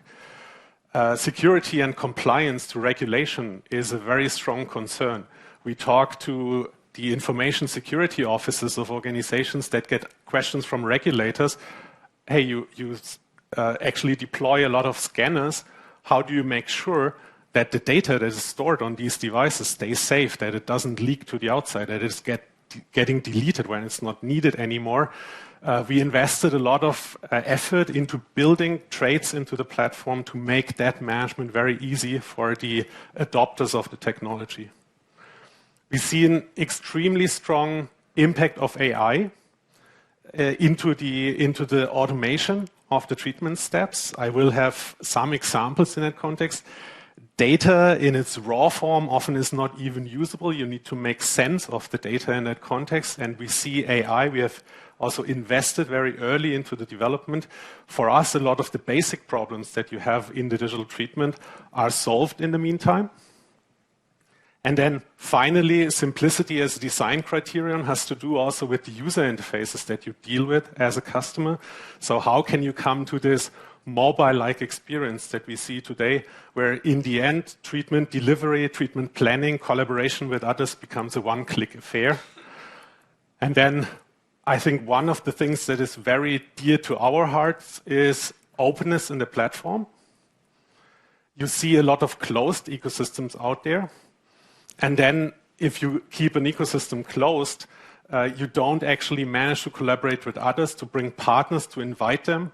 G: Security and compliance to regulation is a very strong concern. We talk to the information security offices of organizations that get questions from regulators. Hey, you actually deploy a lot of scanners. How do you make sure that the data that is stored on these devices stays safe, that it doesn't leak to the outside, that it's getting deleted when it's not needed anymore? We invested a lot of effort into building traits into the platform to make that management very easy for the adopters of the technology. We see an extremely strong impact of AI into the automation of the treatment steps. I will have some examples in that context. Data in its raw form often is not even usable. You need to make sense of the data in that context. And we see AI, we have also invested very early into the development. For us, a lot of the basic problems that you have in the digital treatment are solved in the meantime. And then finally, simplicity as a design criterion has to do also with the user interfaces that you deal with as a customer. So how can you come to this mobile-like experience that we see today, where in the end, treatment delivery, treatment planning, collaboration with others becomes a one-click affair. And then I think one of the things that is very dear to our hearts is openness in the platform. You see a lot of closed ecosystems out there. And then if you keep an ecosystem closed, you don't actually manage to collaborate with others, to bring partners, to invite them,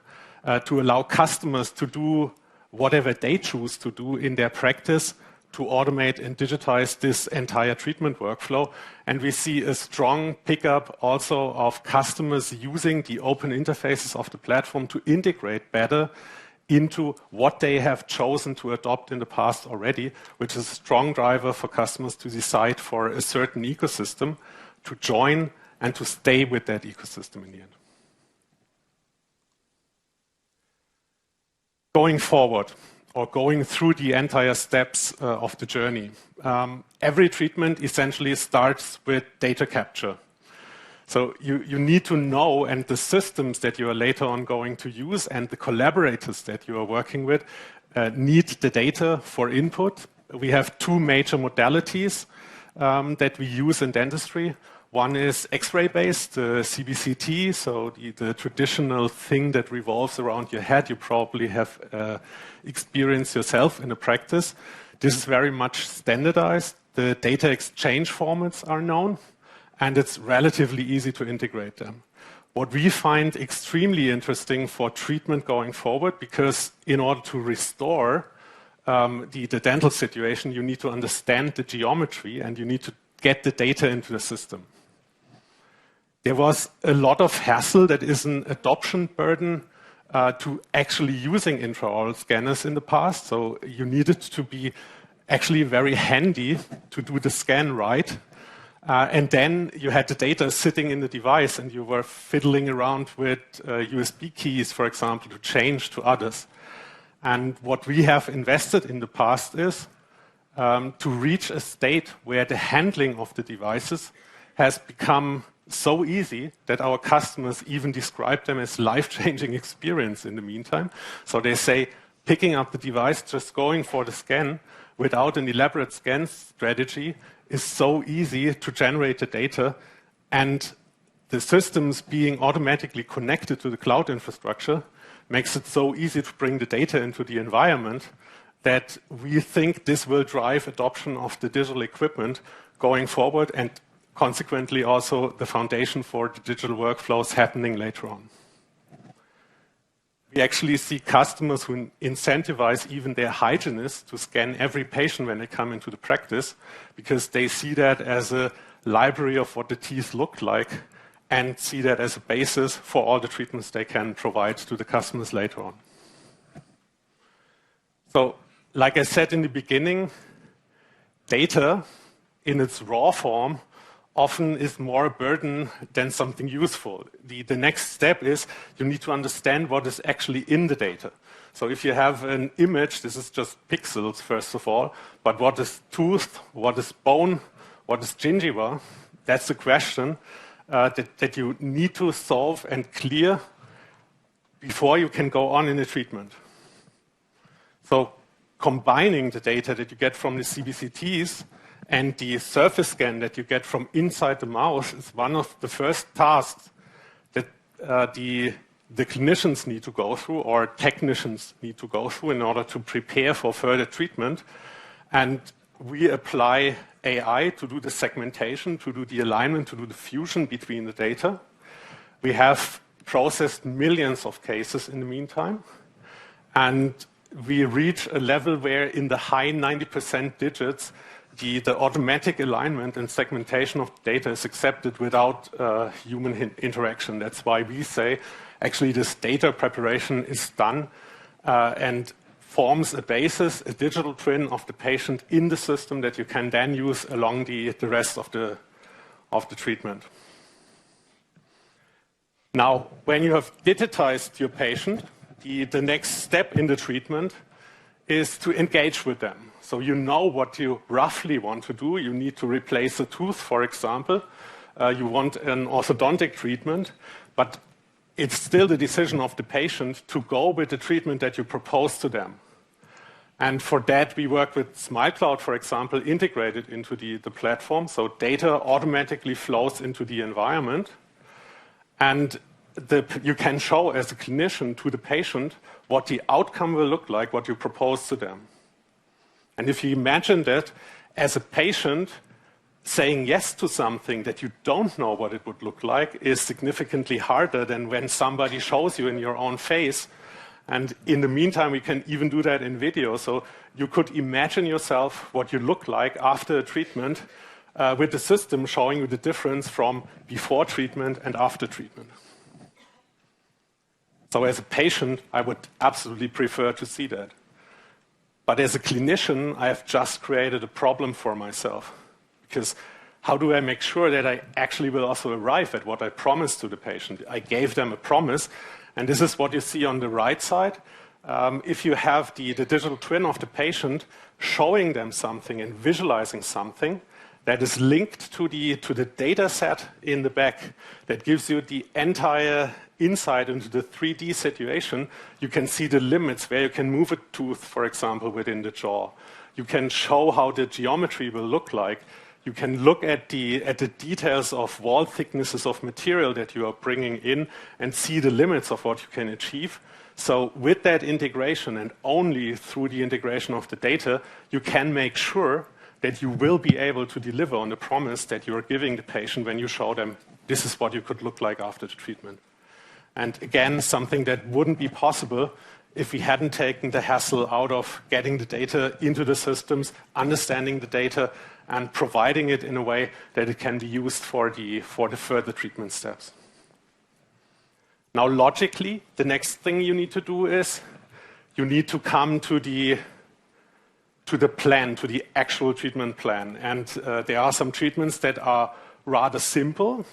G: to allow customers to do whatever they choose to do in their practice, to automate and digitize this entire treatment workflow. And we see a strong pickup also of customers using the open interfaces of the platform to integrate better into what they have chosen to adopt in the past already, which is a strong driver for customers to decide for a certain ecosystem, to join and to stay with that ecosystem in the end. Going forward, or going through the entire steps of the journey, every treatment essentially starts with data capture. So you need to know, and the systems that you are later on going to use and the collaborators that you are working with need the data for input. We have two major modalities that we use in dentistry. One is X-ray based, CBCT, so the traditional thing that revolves around your head. You probably have experienced yourself in a practice. This is very much standardized. The data exchange formats are known, and it's relatively easy to integrate them. What we find extremely interesting for treatment going forward, because in order to restore the dental situation, you need to understand the geometry and you need to get the data into the system. There was a lot of hassle, that is an adoption burden to actually using intraoral scanners in the past. So you needed to be actually very handy to do the scan right. And then you had the data sitting in the device and you were fiddling around with USB keys, for example, to change to others. And what we have invested in the past is to reach a state where the handling of the devices has become so easy that our customers even describe them as life-changing experience in the meantime. So they say picking up the device, just going for the scan without an elaborate scan strategy is so easy to generate the data, and the systems being automatically connected to the cloud infrastructure makes it so easy to bring the data into the environment that we think this will drive adoption of the digital equipment going forward, and consequently also the foundation for the digital workflows happening later on. We actually see customers who incentivize even their hygienists to scan every patient when they come into the practice, because they see that as a library of what the teeth look like and see that as a basis for all the treatments they can provide to the customers later on. So, like I said in the beginning, data in its raw form often is more a burden than something useful. The next step is you need to understand what is actually in the data. So if you have an image, this is just pixels first of all, but what is tooth, what is bone, what is gingiva, that's the question that you need to solve and clear before you can go on in the treatment. So combining the data that you get from the CBCTs and the surface scan that you get from inside the mouth is one of the first tasks that the clinicians need to go through, or technicians need to go through, in order to prepare for further treatment. And we apply AI to do the segmentation, to do the alignment, to do the fusion between the data. We have processed millions of cases in the meantime, and we reach a level where in the high 90% digits, the automatic alignment and segmentation of data is accepted without human interaction. That's why we say actually this data preparation is done and forms a basis, a digital twin of the patient in the system that you can then use along the rest of the treatment. Now, when you have digitized your patient, the next step in the treatment is to engage with them. So you know what you roughly want to do. You need to replace a tooth, for example. You want an orthodontic treatment, but it's still the decision of the patient to go with the treatment that you propose to them. And for that, we work with SmileCloud, for example, integrated into the platform. So data automatically flows into the environment. And you can show as a clinician to the patient what the outcome will look like, what you propose to them. And if you imagine that as a patient, saying yes to something that you don't know what it would look like is significantly harder than when somebody shows you in your own face. And in the meantime, we can even do that in video. So you could imagine yourself what you look like after a treatment with the system showing you the difference from before treatment and after treatment. So as a patient, I would absolutely prefer to see that. But as a clinician, I have just created a problem for myself. Because how do I make sure that I actually will also arrive at what I promised to the patient? I gave them a promise, and this is what you see on the right side. If you have the digital twin of the patient showing them something and visualizing something that is linked to the data set in the back, that gives you the entire insight into the 3D situation, you can see the limits where you can move a tooth, for example, within the jaw. You can show how the geometry will look like. You can look at the details of wall thicknesses of material that you are bringing in and see the limits of what you can achieve. So with that integration, and only through the integration of the data, you can make sure that you will be able to deliver on the promise that you are giving the patient when you show them this is what you could look like after the treatment. And again, something that wouldn't be possible if we hadn't taken the hassle out of getting the data into the systems, understanding the data, and providing it in a way that it can be used for the further treatment steps. Now, logically, the next thing you need to do is you need to come to the plan, to the actual treatment plan. And there are some treatments that are rather simple,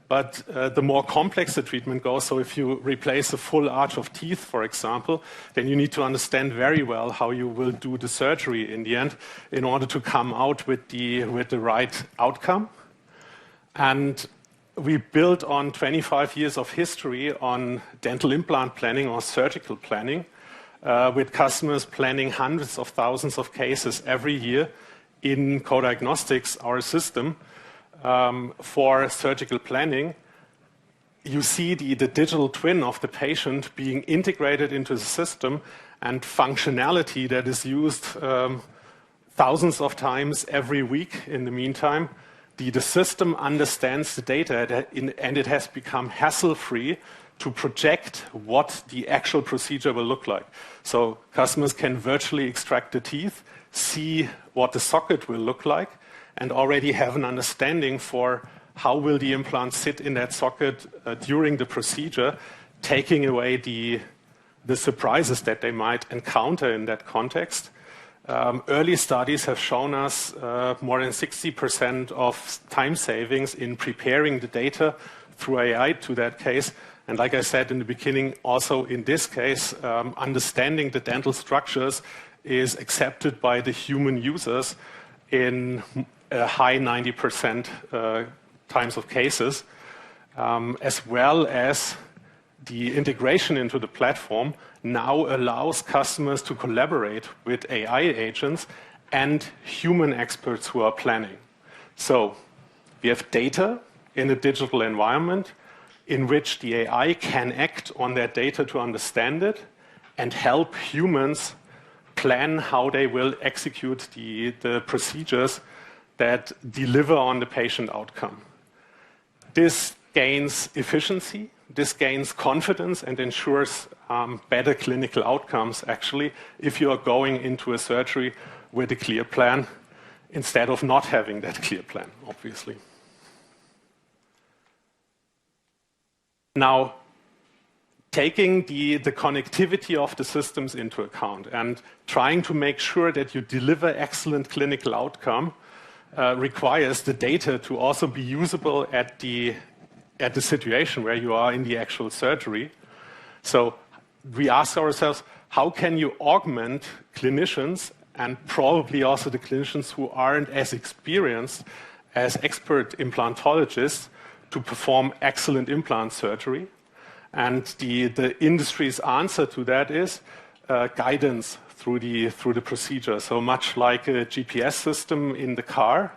G: but the more complex the treatment goes, so if you replace a full arch of teeth, for example, then you need to understand very well how you will do the surgery in the end in order to come out with the right outcome. And we built on 25 years of history on dental implant planning or surgical planning, with customers planning hundreds of thousands of cases every year in co-diagnostics, our system. For surgical planning, you see the digital twin of the patient being integrated into the system, and functionality that is used thousands of times every week in the meantime. The system understands the data and it has become hassle-free to project what the actual procedure will look like. So customers can virtually extract the teeth, see what the socket will look like, and already have an understanding for how will the implant sit in that socket during the procedure, taking away the surprises that they might encounter in that context. Early studies have shown us more than 60% of time savings in preparing the data through AI to that case. And like I said in the beginning, also in this case, understanding the dental structures is accepted by the human users in a high 90% times of cases, as well as the integration into the platform now allows customers to collaborate with AI agents and human experts who are planning. So we have data in a digital environment in which the AI can act on that data to understand it and help humans plan how they will execute the procedures that deliver on the patient outcome. This gains efficiency, this gains confidence, and ensures better clinical outcomes, actually, if you are going into a surgery with a clear plan instead of not having that clear plan, obviously. Now, taking the connectivity of the systems into account and trying to make sure that you deliver excellent clinical outcome requires the data to also be usable at the situation where you are in the actual surgery. So we ask ourselves, how can you augment clinicians and probably also the clinicians who aren't as experienced as expert implantologists to perform excellent implant surgery? And the industry's answer to that is guidance through the procedure. So much like a GPS system in the car,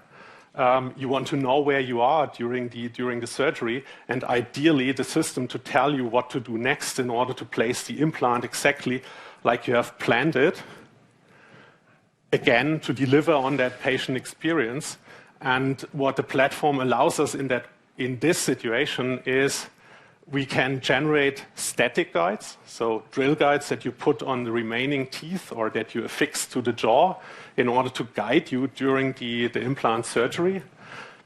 G: you want to know where you are during the surgery, and ideally the system to tell you what to do next in order to place the implant exactly like you have planned it. Again, to deliver on that patient experience. And what the platform allows us in this situation is we can generate static guides, so drill guides that you put on the remaining teeth or that you affix to the jaw in order to guide you during the implant surgery.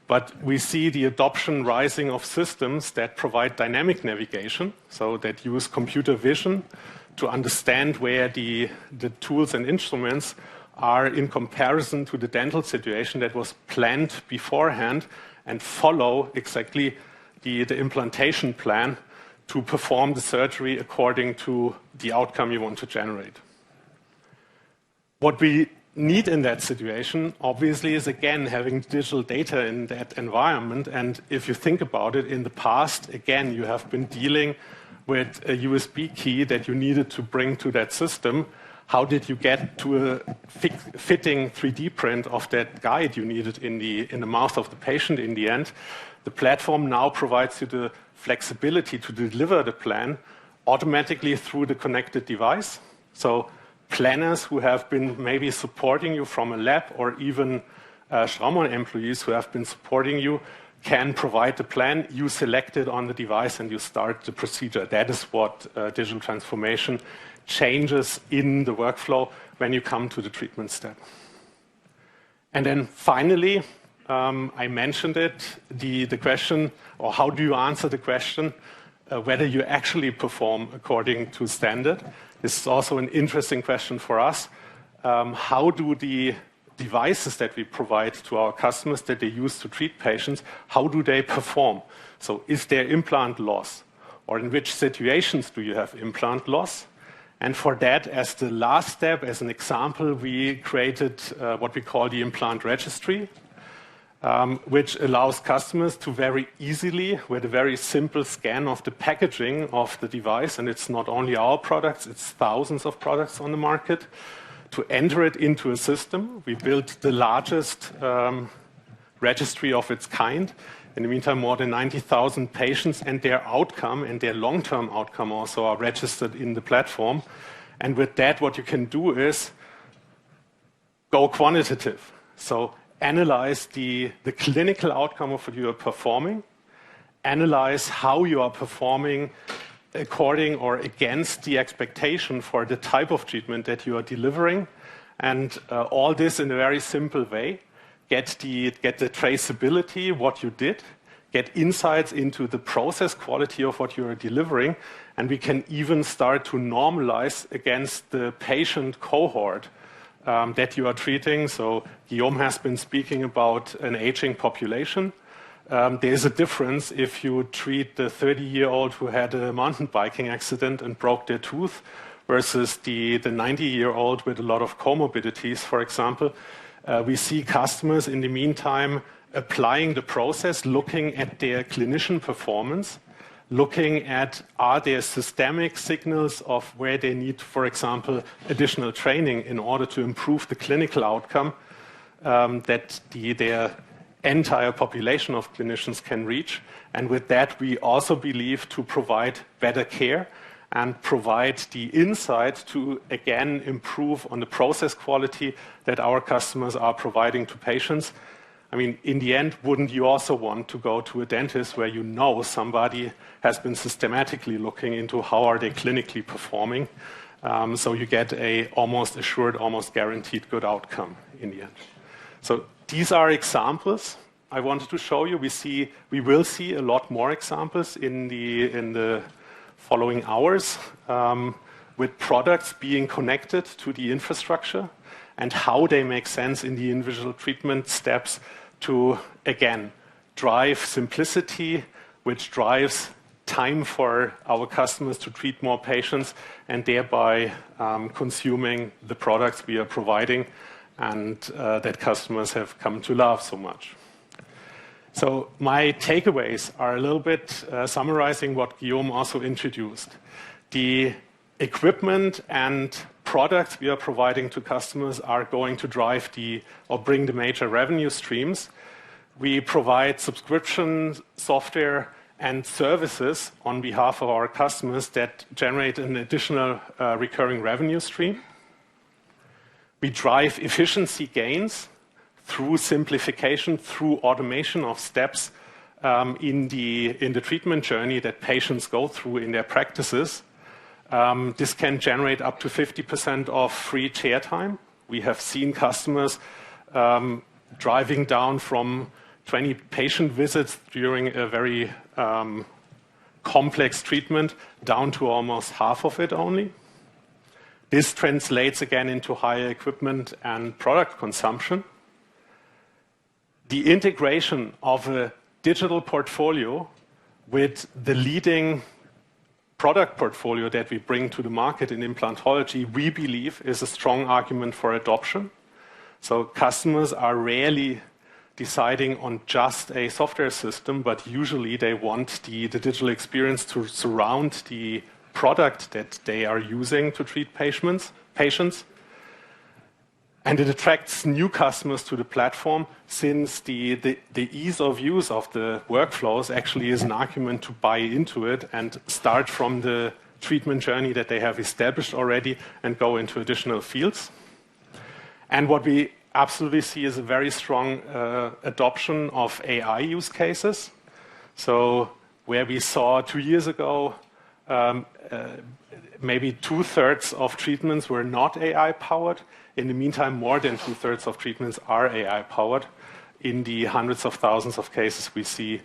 G: But we see the adoption rising of systems that provide dynamic navigation, so that use computer vision to understand where the tools and instruments are in comparison to the dental situation that was planned beforehand, and follow exactly the implantation plan to perform the surgery according to the outcome you want to generate. What we need in that situation, obviously, is again having digital data in that environment. And if you think about it, in the past, again, you have been dealing with a USB key that you needed to bring to that system. How did you get to a fitting 3D print of that guide you needed in the mouth of the patient in the end? The platform now provides you the flexibility to deliver the plan automatically through the connected device. So planners who have been maybe supporting you from a lab, or even Straumann employees who have been supporting you, can provide the plan, you select it on the device, and you start the procedure. That is what digital transformation changes in the workflow when you come to the treatment step. And then finally, I mentioned it, the question, or how do you answer the question, whether you actually perform according to standard. This is also an interesting question for us. How do the devices that we provide to our customers that they use to treat patients, how do they perform? So is there implant loss? Or in which situations do you have implant loss? And for that, as the last step, as an example, we created what we call the implant registry, which allows customers to very easily, with a very simple scan of the packaging of the device, and it's not only our products, it's thousands of products on the market, to enter it into a system. We built the largest registry of its kind. In the meantime, more than 90,000 patients and their outcome and their long-term outcome also are registered in the platform. And with that, what you can do is go quantitative. So analyze the clinical outcome of what you are performing, analyze how you are performing according or against the expectation for the type of treatment that you are delivering, and all this in a very simple way. Get the traceability, what you did, get insights into the process quality of what you are delivering, and we can even start to normalize against the patient cohort that you are treating. So Guillaume has been speaking about an aging population. There's a difference if you treat the 30-year-old who had a mountain biking accident and broke their tooth versus the 90-year-old with a lot of comorbidities, for example. We see customers in the meantime applying the process, looking at their clinician performance, looking at are there systemic signals of where they need, for example, additional training in order to improve the clinical outcome that their entire population of clinicians can reach. And with that, we also believe to provide better care and provide the insight to, again, improve on the process quality that our customers are providing to patients. I mean, in the end, wouldn't you also want to go to a dentist where you know somebody has been systematically looking into how are they clinically performing, so you get a almost assured, almost guaranteed good outcome in the end. So these are examples I wanted to show you. We will see a lot more examples in the following hours with products being connected to the infrastructure and how they make sense in the individual treatment steps to, again, drive simplicity, which drives time for our customers to treat more patients and thereby consuming the products we are providing and that customers have come to love so much. So my takeaways are a little bit summarizing what Guillaume also introduced. The equipment and products we are providing to customers are going to drive or bring the major revenue streams. We provide subscription software and services on behalf of our customers that generate an additional recurring revenue stream. We drive efficiency gains through simplification, through automation of steps in the treatment journey that patients go through in their practices. This can generate up to 50% of free chair time. We have seen customers driving down from 20 patient visits during a very complex treatment down to almost half of it only. This translates again into higher equipment and product consumption. The integration of a digital portfolio with the leading product portfolio that we bring to the market in implantology, we believe is a strong argument for adoption. So customers are rarely deciding on just a software system, but usually they want the digital experience to surround the product that they are using to treat patients. And it attracts new customers to the platform, since the ease of use of the workflows actually is an argument to buy into it and start from the treatment journey that they have established already and go into additional fields. And what we absolutely see is a very strong adoption of AI use cases. So where we saw 2 years ago, maybe 2/3 of treatments were not AI powered. In the meantime, more than 2/3 of treatments are AI powered in the hundreds of thousands of cases we see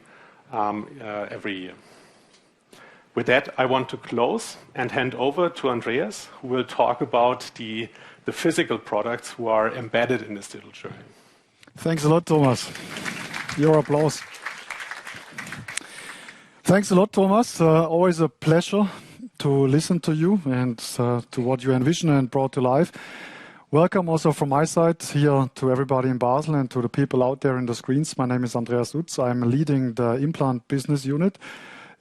G: every year. With that, I want to close and hand over to Andreas, who will talk about the physical products who are embedded in this digital journey.
H: Thanks a lot, Thomas. Your applause. Thanks a lot, Thomas. Always a pleasure to listen to you and to what you envision and brought to life. Welcome also from my side here to everybody in Basel and to the people out there in the screens. My name is Andreas Utz. I'm leading the implant business unit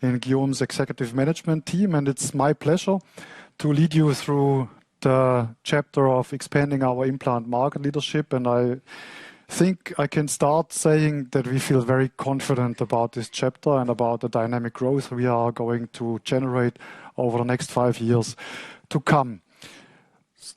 H: in Guillaume's executive management team, and it's my pleasure to lead you through the chapter of expanding our implant market leadership. And I think I can start saying that we feel very confident about this chapter and about the dynamic growth we are going to generate over the next 5 years to come.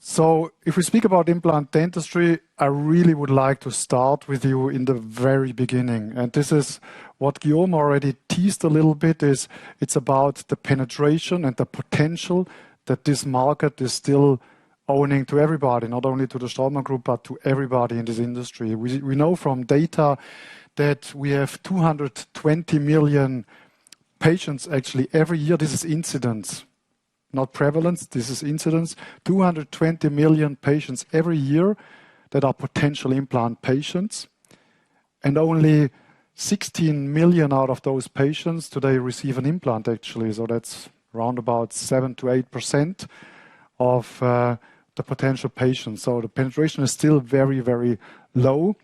H: So if we speak about implant dentistry, I really would like to start with you in the very beginning. And this is what Guillaume already teased a little bit, is it's about the penetration and the potential that this market is still owning to everybody, not only to the Straumann Group, but to everybody in this industry. We know from data that we have 220 million patients actually every year. This is incidence, not prevalence. This is incidence. 220 million patients every year that are potential implant patients. And only 16 million out of those patients today receive an implant actually. So that's around about 7 to 8% of the potential patients. So the penetration is still very, very low.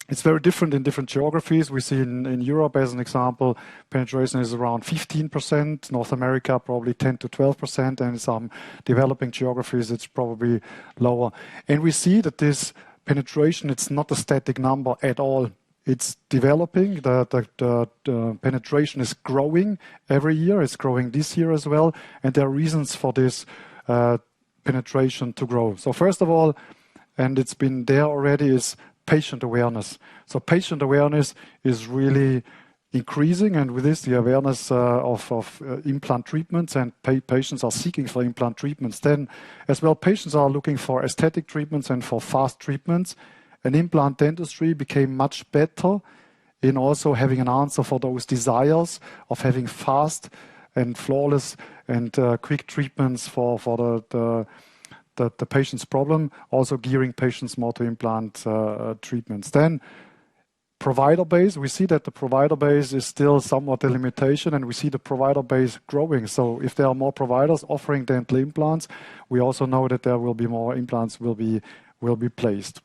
H: It's very different in different geographies. We see in Europe, as an example, penetration is around 15%, North America probably 10 to 12%, and in some developing geographies it's probably lower. And we see that this penetration, it's not a static number at all. It's developing. The penetration is growing every year. It's growing this year as well. And there are reasons for this penetration to grow. So first of all, and it's been there already, is patient awareness. So patient awareness is really increasing, and with this, the awareness of implant treatments, and patients are seeking for implant treatments. Then, as well, patients are looking for aesthetic treatments and for fast treatments. And implant dentistry became much better in also having an answer for those desires of having fast and flawless and quick treatments for the patient's problem, also gearing patients more to implant treatments. Then provider base, we see that the provider base is still somewhat a limitation, and we see the provider base growing. So if there are more providers offering dental implants, we also know that there will be more implants will be placed.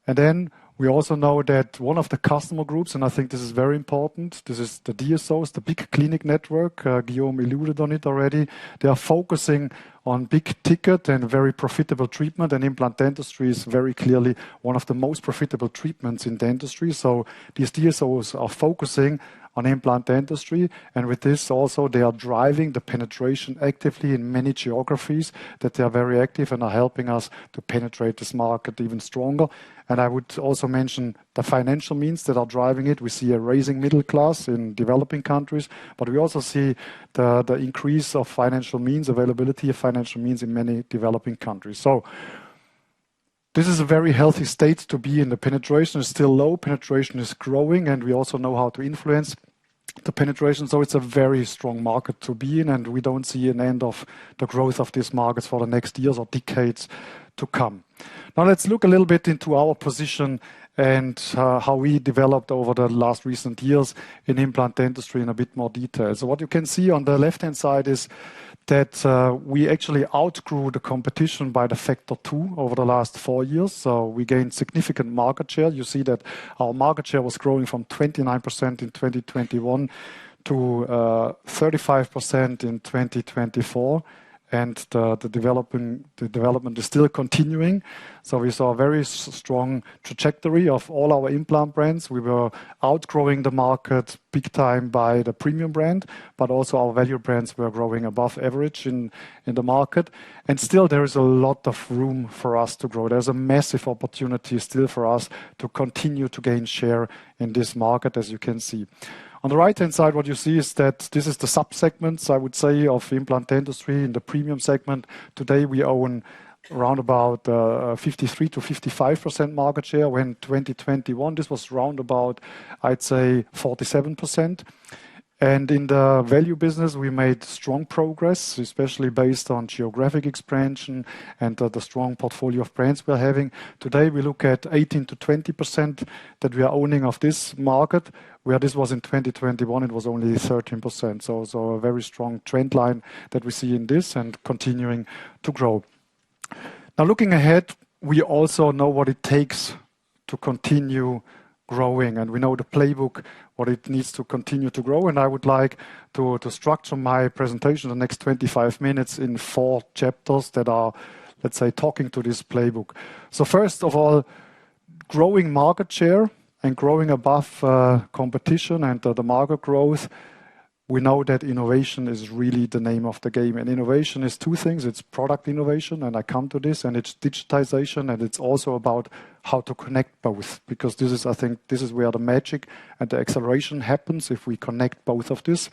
H: And then we also know that one of the customer groups, and I think this is very important, this is the DSOs, the big clinic network. Guillaume alluded on it already. They are focusing on big ticket and very profitable treatment, and implant dentistry is very clearly one of the most profitable treatments in dentistry. So these DSOs are focusing on implant dentistry, and with this also they are driving the penetration actively in many geographies, that they are very active and are helping us to penetrate this market even stronger. And I would also mention the financial means that are driving it. We see a rising middle class in developing countries, but we also see the increase of financial means, availability of financial means in many developing countries. So this is a very healthy state to be in. The penetration is still low, penetration is growing, and we also know how to influence the penetration. So it's a very strong market to be in, and we don't see an end of the growth of these markets for the next years or decades to come. Now let's look a little bit into our position and how we developed over the last recent years in implant dentistry in a bit more detail. So what you can see on the left-hand side is that we actually outgrew the competition by the factor 2 over the last 4 years. So we gained significant market share. You see that our market share was growing from 29% in 2021 to 35% in 2024. And the development is still continuing. So we saw a very strong trajectory of all our implant brands. We were outgrowing the market big time by the premium brand, but also our value brands were growing above average in the market. And still there is a lot of room for us to grow. There's a massive opportunity still for us to continue to gain share in this market, as you can see. On the right-hand side, what you see is that this is the sub-segments, I would say, of implant dentistry in the premium segment. Today, we own around about 53 to 55% market share. When 2021, this was round about, I'd say, 47%. And in the value business, we made strong progress, especially based on geographic expansion and the strong portfolio of brands we're having. Today, we look at 18 to 20% that we are owning of this market, where this was in 2021, it was only 13%. So a very strong trend line that we see in this and continuing to grow. Now, looking ahead, we also know what it takes to continue growing, and we know the playbook, what it needs to continue to grow. And I would like to structure my presentation the next 25 minutes in 4 chapters that are, let's say, talking to this playbook. So first of all, growing market share and growing above competition and the market growth. We know that innovation is really the name of the game. And innovation is 2 things. It's product innovation, and I come to this, and it's digitization, and it's also about how to connect both. Because this is, I think, this is where the magic and the acceleration happens if we connect both of this.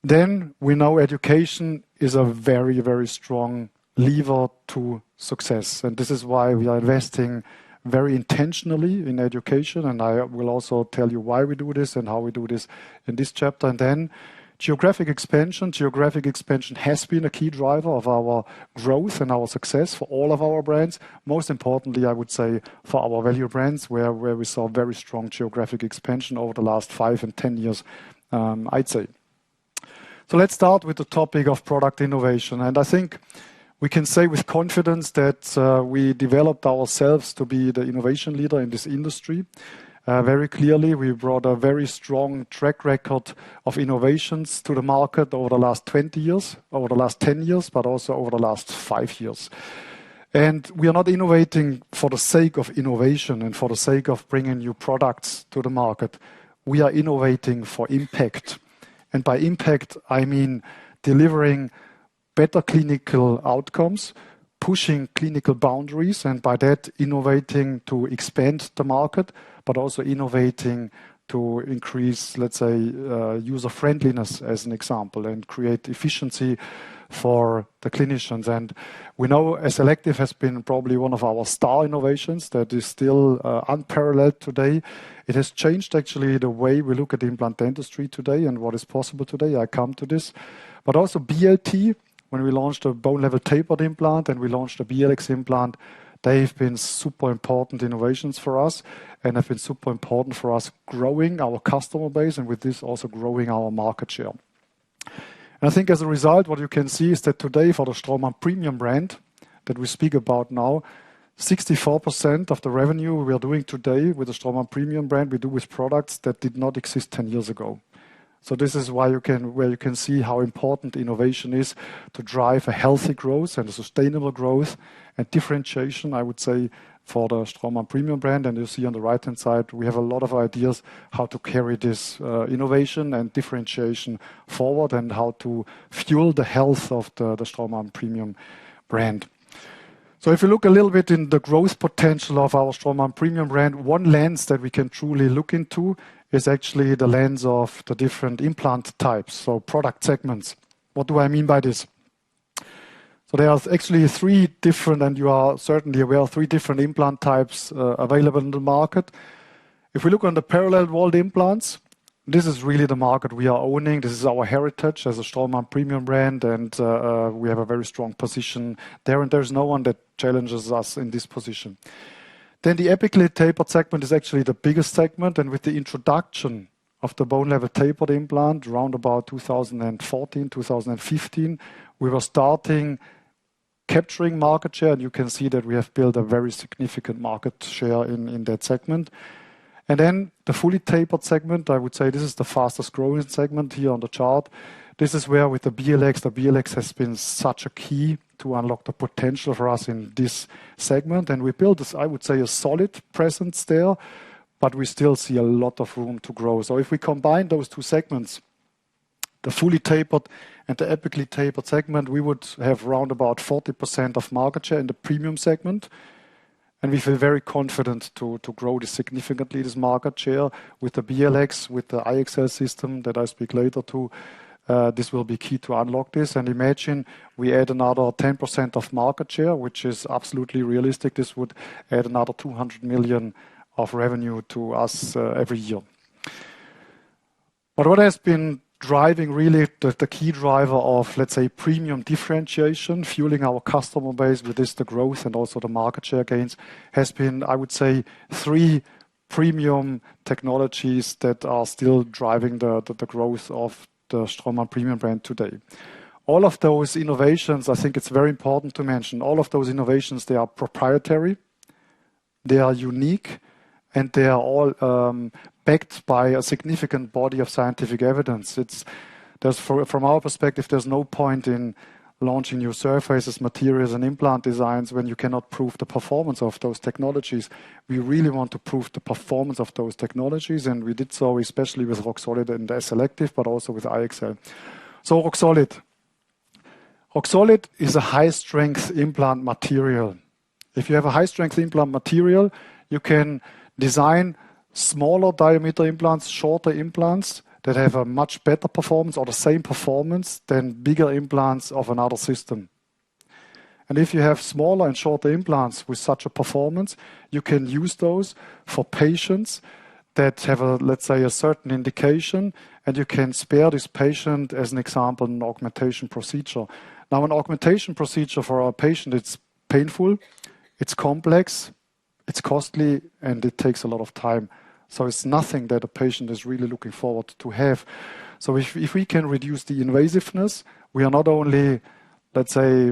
H: Then we know education is a very, very strong lever to success. And this is why we are investing very intentionally in education, and I will also tell you why we do this and how we do this in this chapter. And then geographic expansion. Geographic expansion has been a key driver of our growth and our success for all of our brands. Most importantly, I would say for our value brands, where we saw very strong geographic expansion over the last 5 and 10 years, I'd say. So let's start with the topic of product innovation. And I think we can say with confidence that we developed ourselves to be the innovation leader in this industry. Very clearly, we brought a very strong track record of innovations to the market over the last 20 years, over the last 10 years, but also over the last 5 years. And we are not innovating for the sake of innovation and for the sake of bringing new products to the market. We are innovating for impact. And by impact, I mean delivering better clinical outcomes, pushing clinical boundaries, and by that innovating to expand the market, but also innovating to increase, let's say, user friendliness as an example, and create efficiency for the clinicians. And we know SLActive has been probably one of our star innovations that is still unparalleled today. It has changed actually the way we look at implant dentistry today and what is possible today. I come to this. But also BLT, when we launched a bone level tapered implant and we launched a BLX implant, they've been super important innovations for us and have been super important for us growing our customer base and with this also growing our market share. And I think as a result, what you can see is that today for the Straumann premium brand that we speak about now, 64% of the revenue we are doing today with the Straumann premium brand, we do with products that did not exist 10 years ago. So this is where you can see how important innovation is to drive a healthy growth and a sustainable growth and differentiation, I would say, for the Straumann premium brand. And you see on the right-hand side, we have a lot of ideas how to carry this innovation and differentiation forward and how to fuel the health of the Straumann premium brand. So if you look a little bit in the growth potential of our Straumann premium brand, one lens that we can truly look into is actually the lens of the different implant types, so product segments. What do I mean by this? So there are actually 3 different, and you are certainly aware, 3 different implant types available in the market. If we look on the parallel walled implants, this is really the market we are owning. This is our heritage as a Straumann premium brand, and we have a very strong position there, and there's no one that challenges us in this position. Then the apically tapered segment is actually the biggest segment, and with the introduction of the bone level tapered implant around about 2014, 2015. We were starting capturing market share, and you can see that we have built a very significant market share in that segment. And then the fully tapered segment, I would say this is the fastest growing segment here on the chart. This is where with the BLX has been such a key to unlock the potential for us in this segment. And we built this, I would say, a solid presence there, but we still see a lot of room to grow. So if we combine those two segments, the fully tapered and the epically tapered segment, we would have around about 40% of market share in the premium segment. And we feel very confident to grow this significantly, this market share with the BLX, with the IXL system that I speak later to. This will be key to unlock this. And imagine we add another 10% of market share, which is absolutely realistic. This would add another 200 million of revenue to us every year. But what has been driving really the key driver of, let's say, premium differentiation, fueling our customer base with this, the growth and also the market share gains, has been, I would say, 3 premium technologies that are still driving the growth of the Straumann premium brand today. All of those innovations, I think it's very important to mention, all of those innovations, they are proprietary, they are unique, and they are all backed by a significant body of scientific evidence. From our perspective, there's no point in launching new surfaces, materials, and implant designs when you cannot prove the performance of those technologies. We really want to prove the performance of those technologies, and we did so especially with Roxolid and SLActive, but also with IXL. So Roxolid. Roxolid is a high-strength implant material. If you have a high-strength implant material, you can design smaller diameter implants, shorter implants that have a much better performance or the same performance than bigger implants of another system. And if you have smaller and shorter implants with such a performance, you can use those for patients that have let's say, a certain indication, and you can spare this patient, as an example, an augmentation procedure. Now, an augmentation procedure for our patient, it's painful, it's complex, it's costly, and it takes a lot of time. So it's nothing that a patient is really looking forward to have. So if we can reduce the invasiveness, we are not only, let's say,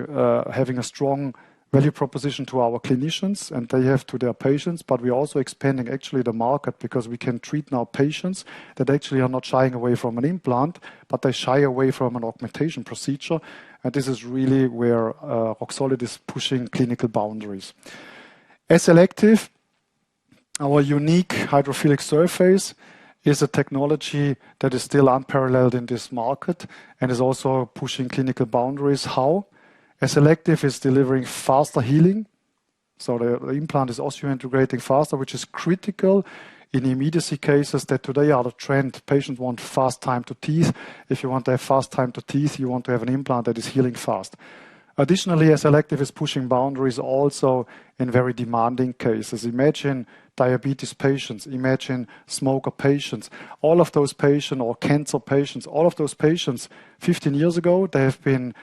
H: having a strong value proposition to our clinicians and they have to their patients, but we're also expanding actually the market because we can treat now patients that actually are not shying away from an implant, but they shy away from an augmentation procedure. And this is really where Roxolid is pushing clinical boundaries. SLActive, our unique hydrophilic surface, is a technology that is still unparalleled in this market and is also pushing clinical boundaries. How? SLActive is delivering faster healing. So the implant is osseointegrating faster, which is critical in immediacy cases that today are the trend. Patients want fast time to teeth. If you want to have fast time to teeth, you want to have an implant that is healing fast. Additionally, SLActive is pushing boundaries also in very demanding cases. Imagine diabetes patients, imagine smoker patients, all of those patients, or cancer patients, all of those patients 15 years ago, they have been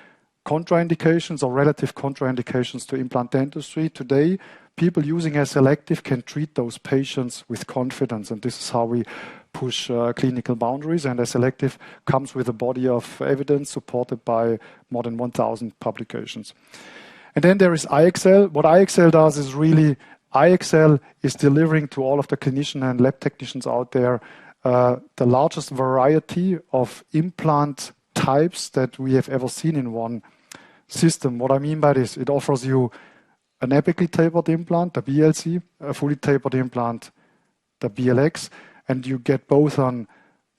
H: contraindications or relative contraindications to implant dentistry. Today, people using SLActive can treat those patients with confidence, and this is how we push clinical boundaries. And SLActive comes with a body of evidence supported by more than 1,000 publications. And then there is IXL. What IXL does is really, IXL is delivering to all of the clinicians and lab technicians out there the largest variety of implant types that we have ever seen in one system. What I mean by this, it offers you an apically tapered implant, the BLC, a fully tapered implant, the BLX, and you get both on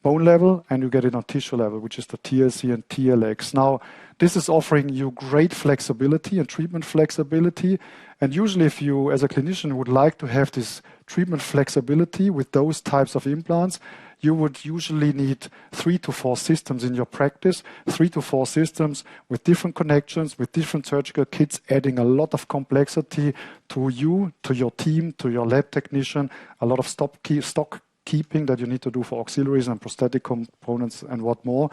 H: bone level and you get it on tissue level, which is the TLC and TLX. Now, this is offering you great flexibility and treatment flexibility. And usually if you, as a clinician, would like to have this treatment flexibility with those types of implants, you would usually need 3 to 4 systems in your practice, 3 to 4 systems with different connections, with different surgical kits, adding a lot of complexity to you, to your team, to your lab technician, a lot of stock keeping that you need to do for auxiliaries and prosthetic components and what more.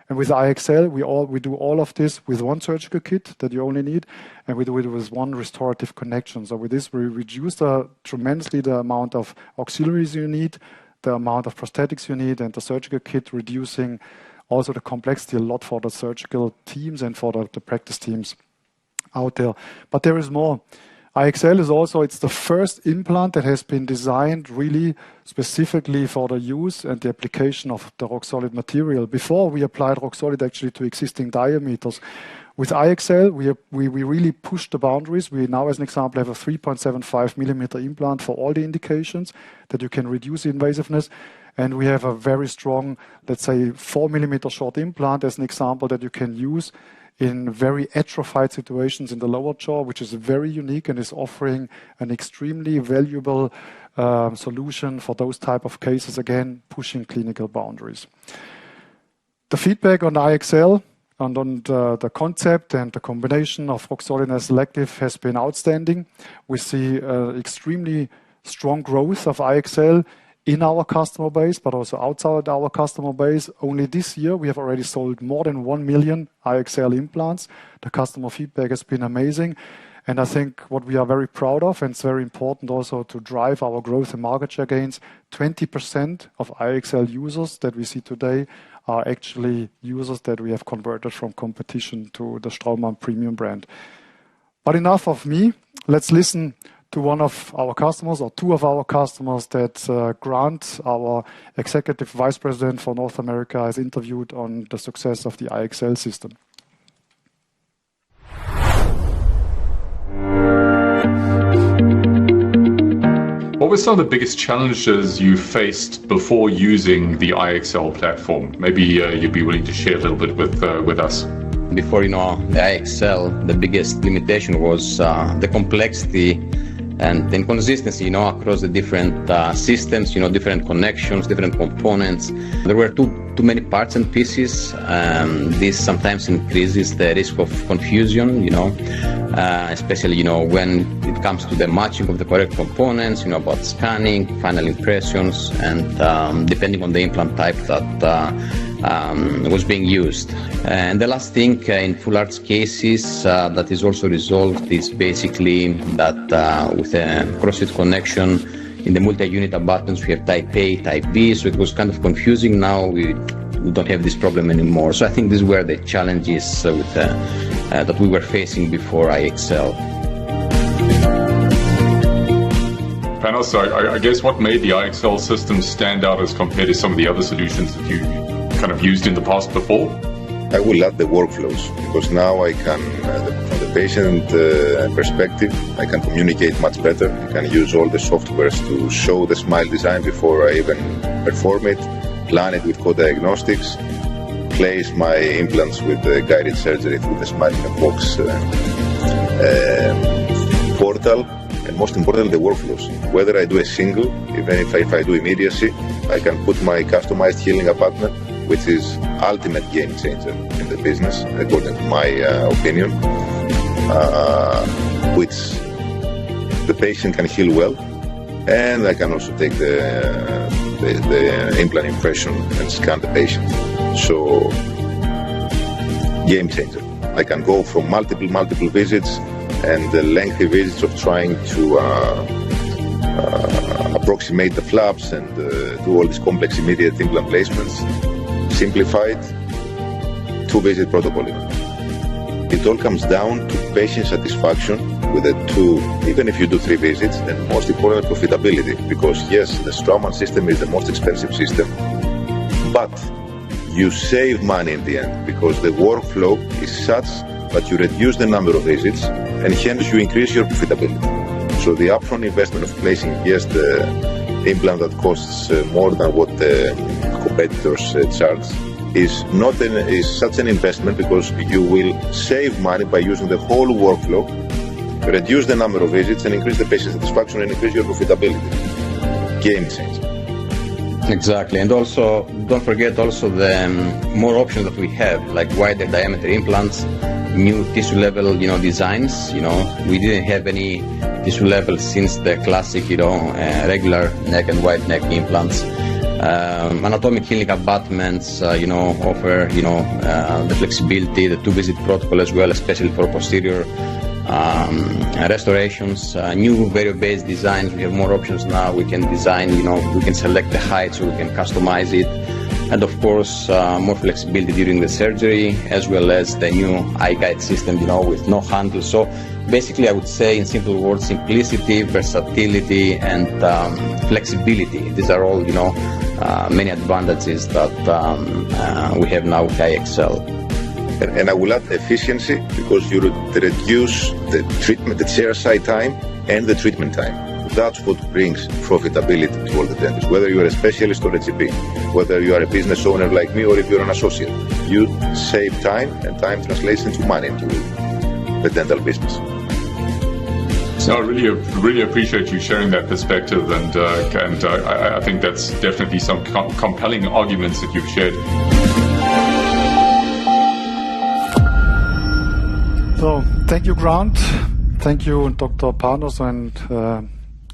H: And with IXL, we do all of this with one surgical kit that you only need, and we do it with one restorative connection. So with this, we reduce tremendously the amount of auxiliaries you need, the amount of prosthetics you need and the surgical kit, reducing also the complexity a lot for the surgical teams and for the practice teams out there. But there is more. IXL is also, it's the first implant that has been designed really specifically for the use and the application of the rock-solid material. Before, we applied rock-solid actually to existing diameters. With IXL, we really pushed the boundaries. We now, as an example, have a 3.75 millimeter implant for all the indications that you can reduce the invasiveness. And we have a very strong, let's say, 4 millimeter short implant as an example that you can use in very atrophied situations in the lower jaw, which is very unique and is offering an extremely valuable solution for those type of cases, again, pushing clinical boundaries. The feedback on IXL and on the concept and the combination of rock-solid and selective has been outstanding. We see extremely strong growth of IXL in our customer base, but also outside our customer base. Only this year, we have already sold more than 1 million IXL implants. The customer feedback has been amazing. And I think what we are very proud of, and it's very important also to drive our growth and market share gains, 20% of IXL users that we see today are actually users that we have converted from competition to the Straumann premium brand. But enough of me. Let's listen to one of our customers or two of our customers that Grant, our Executive Vice President for North America, has interviewed on the success of the IXL system.
I: What were some of the biggest challenges you faced before using the IXL platform? Maybe you'd be willing to share a little bit with us.
J: Before, the IXL, the biggest limitation was the complexity and the inconsistency, across the different systems, different connections, different components. There were too many parts and pieces. This sometimes increases the risk of confusion, especially, when it comes to the matching of the correct components, about scanning, final impressions, and depending on the implant type that was being used. And the last thing in full arch cases that is also resolved is basically that with a crossfit connection in the multi-unit abutments we have type A, type B, so it was kind of confusing. Now we don't have this problem anymore. So I think these were the challenges that we were facing before IXL.
I: Panos, so I guess what made the IXL system stand out as compared to some of the other solutions that you kind of used in the past before?
K: I will add the workflows, because now I can, from the patient perspective, I can communicate much better. I can use all the softwares to show the smile design before I even perform it, plan it with co-diagnostics, place my implants with guided surgery through the Smile in a Box portal, and most importantly, the workflows. Whether I do a single, even if I do immediacy, I can put my customized healing abutment, which is ultimate game changer in the business, according to my opinion, which the patient can heal well, and I can also take the implant impression and scan the patient. So, game changer. I can go from multiple visits and the lengthy visits of trying to approximate the flaps and do all these complex immediate implant placements. Simplified, 2-visit protocol. It all comes down to patient satisfaction with the 2, even if you do 3 visits, and most important, profitability. Because yes, the Straumann system is the most expensive system, but you save money in the end, because the workflow is such that you reduce the number of visits, and hence you increase your profitability. So the upfront investment of placing, yes, the implant that costs more than what the competitors charge is such an investment, because you will save money by using the whole workflow, reduce the number of visits, and increase the patient satisfaction and increase your profitability. Game changer.
J: Exactly, and also don't forget also the more options that we have, like wider diameter implants, new tissue level, designs. We didn't have any tissue level since the classic, regular neck and wide neck implants. Anatomic healing abutments, offer, the flexibility, the 2-visit protocol as well, especially for posterior restorations, new value-based designs. We have more options now. We can design, we can select the height so we can customize it. And of course, more flexibility during the surgery, as well as the new eye guide system, with no handle. So basically, I would say in simple words, simplicity, versatility, and flexibility. These are all, many advantages that we have now with IXL.
K: And I will add efficiency, because you reduce the treatment, the chair-side time and the treatment time. That's what brings profitability to all the dentists, whether you are a specialist or a GP, whether you are a business owner like me or if you're an associate. You save time, and time translates into money into the dental business.
I: So I really appreciate you sharing that perspective, and I think that's definitely some compelling arguments that you've shared.
H: So thank you, Grant. Thank you, Dr. Panos and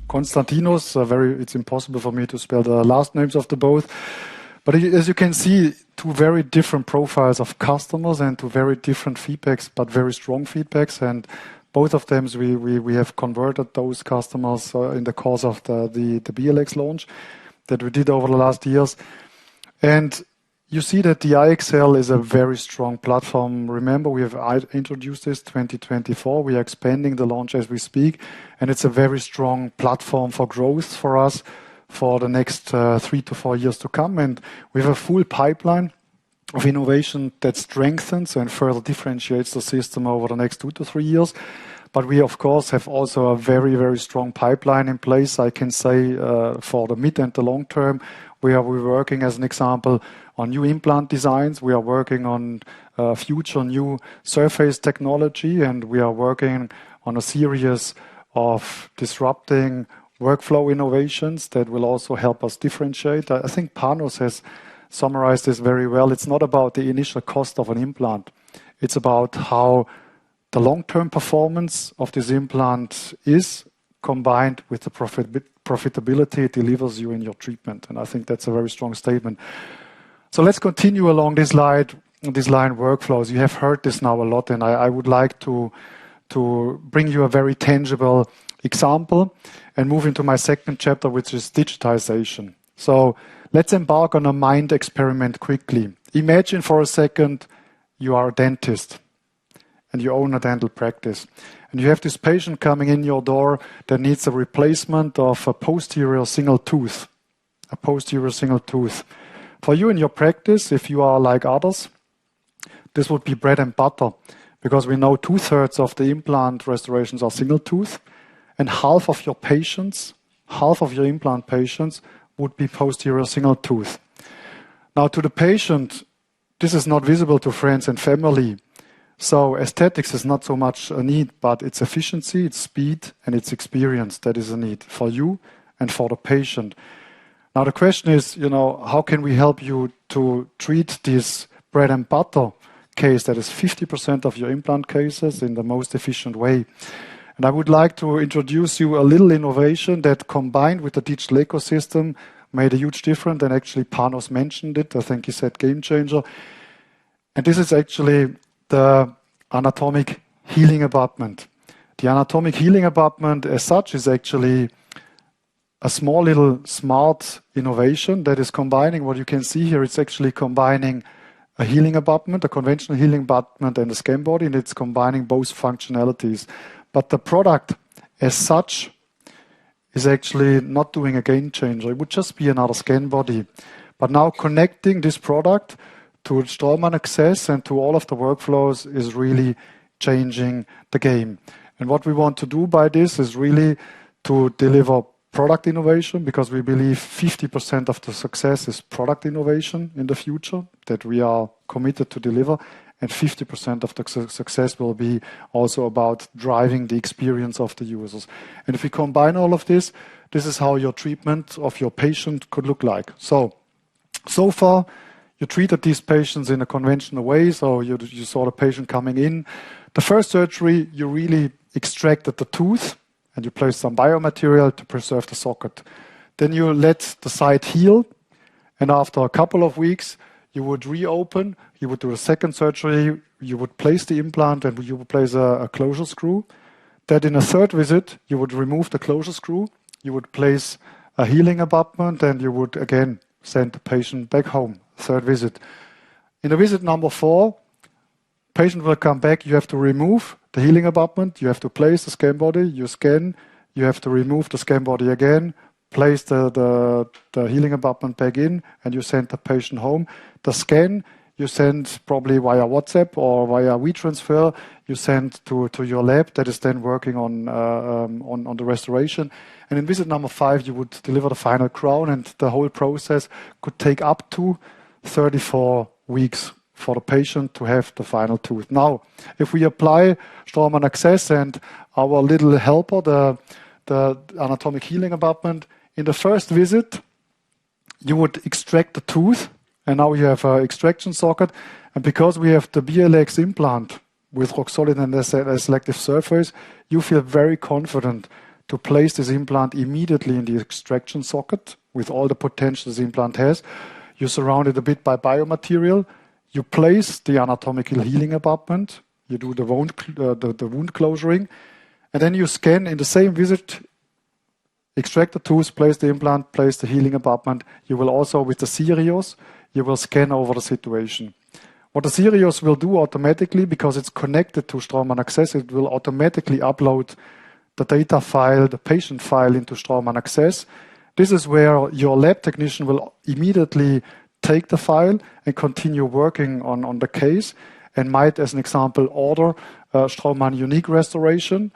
H: Konstantinos. It's impossible for me to spell the last names of the both. But as you can see, two very different profiles of customers and two very different feedbacks, but very strong feedbacks. And both of them, we have converted those customers in the course of the BLX launch that we did over the last years. And you see that the IXL is a very strong platform. Remember, we have introduced this 2024. We are expanding the launch as we speak. And it's a very strong platform for growth for us for the next 3 to 4 years to come. And we have a full pipeline of innovation that strengthens and further differentiates the system over the next 2 to 3 years. But we, of course, have also a very, very strong pipeline in place. I can say for the mid and the long term, we're working, as an example, on new implant designs. We are working on future new surface technology, and we are working on a series of disrupting workflow innovations that will also help us differentiate. I think Panos has summarized this very well. It's not about the initial cost of an implant. It's about how the long-term performance of this implant is combined with the profitability it delivers you in your treatment. And I think that's a very strong statement. So let's continue along this line workflows. You have heard this now a lot, and I would like to bring you a very tangible example and move into my second chapter, which is digitization. So let's embark on a mind experiment quickly. Imagine for a second you are a dentist and you own a dental practice. And you have this patient coming in your door that needs a replacement of a posterior single tooth. A posterior single tooth. For you in your practice, if you are like others, this would be bread and butter, because we know 2/3 of the implant restorations are single tooth, and half of your implant patients would be posterior single tooth. Now, to the patient, this is not visible to friends and family. So aesthetics is not so much a need, but it's efficiency, it's speed, and it's experience that is a need for you and for the patient. Now the question is, how can we help you to treat this bread and butter case that is 50% of your implant cases in the most efficient way? And I would like to introduce you a little innovation that, combined with the digital ecosystem, made a huge difference. And actually Panos mentioned it. I think he said game changer. And this is actually the anatomic healing abutment. The anatomic healing abutment as such is actually a small little smart innovation that is combining what you can see here. It's actually combining a healing abutment, a conventional healing abutment, and a scan body, and it's combining both functionalities. But the product as such is actually not doing a game changer. It would just be another scan body. But now connecting this product to Straumann Access and to all of the workflows is really changing the game. And what we want to do by this is really to deliver product innovation, because we believe 50% of the success is product innovation in the future that we are committed to deliver, and 50% of the success will be also about driving the experience of the users. And if we combine all of this, this is how your treatment of your patient could look like. So far, you treated these patients in a conventional way. So you saw the patient coming in. The first surgery, you really extracted the tooth and you placed some biomaterial to preserve the socket. Then you let the site heal. And after a couple of weeks, you would reopen, you would do a second surgery, you would place the implant and you would place a closure screw. That in a third visit, you would remove the closure screw, you would place a healing abutment, and you would again send the patient back home, third visit. In the visit number 4, patient will come back, you have to remove the healing abutment, you have to place the scan body, you scan, you have to remove the scan body again, place the healing abutment back in, and you send the patient home. The scan you send probably via WhatsApp or via WeTransfer, you send to your lab that is then working on the restoration. And in visit number 5, you would deliver the final crown, and the whole process could take up to 34 weeks for the patient to have the final tooth. Now, if we apply Straumann Access and our little helper, the anatomic healing abutment, in the first visit, you would extract the tooth, and now you have an extraction socket. And because we have the BLX implant with rock solid and a selective surface, you feel very confident to place this implant immediately in the extraction socket with all the potential this implant has. You surround it a bit by biomaterial. You place the anatomical healing abutment. You do the wound closuring. And then you scan in the same visit, extract the tooth, place the implant, place the healing abutment. You will also, with the Sirius, you will scan over the situation. What the Sirius will do automatically, because it's connected to Straumann Access, it will automatically upload the data file, the patient file into Straumann Access. This is where your lab technician will immediately take the file and continue working on the case, and might, as an example, order Straumann Unique Restoration.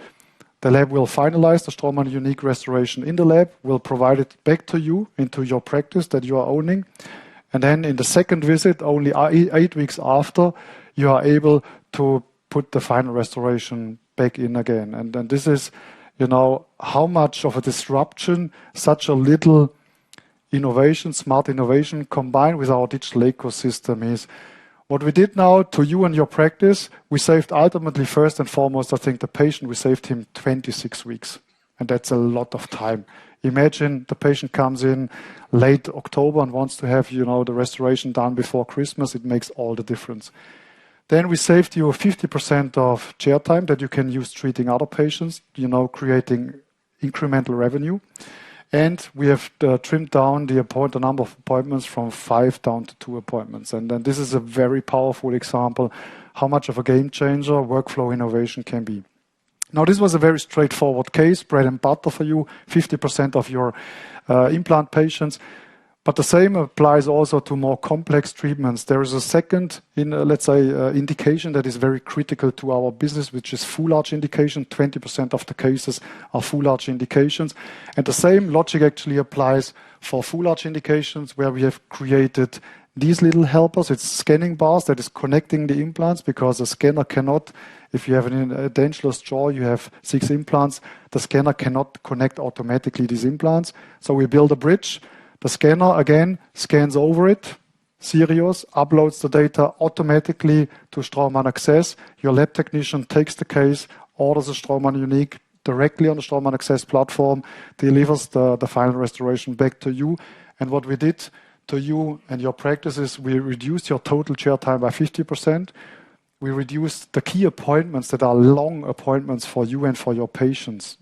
H: The lab will finalize the Straumann Unique Restoration in the lab, will provide it back to you into your practice that you are owning. And then in the second visit, only 8 weeks after, you are able to put the final restoration back in again. And this is, how much of a disruption such a little innovation, smart innovation, combined with our digital ecosystem is. What we did now to you and your practice, we saved ultimately, first and foremost, I think the patient, we saved him 26 weeks. And that's a lot of time. Imagine the patient comes in late October and wants to have, the restoration done before Christmas. It makes all the difference. Then we saved you 50% of chair time that you can use treating other patients, creating incremental revenue. And we have trimmed down the number of appointments from 5 down to 2 appointments. And then this is a very powerful example how much of a game changer workflow innovation can be. Now, this was a very straightforward case, bread and butter for you, 50% of your implant patients. But the same applies also to more complex treatments. There is a second, indication that is very critical to our business, which is full arch indication. 20% of the cases are full arch indications. And the same logic actually applies for full arch indications, where we have created these little helpers. It's scanning bars that is connecting the implants, because the scanner cannot, if you have a dentulous jaw, you have 6 implants, the scanner cannot connect automatically these implants. So we build a bridge. The scanner, again, scans over it. Sirius uploads the data automatically to Straumann Access. Your lab technician takes the case, orders a Straumann Unique directly on the Straumann Access platform, delivers the final restoration back to you. And what we did to you and your practices, we reduced your total chair time by 50%. We reduced the key appointments that are long appointments for you and for your patients,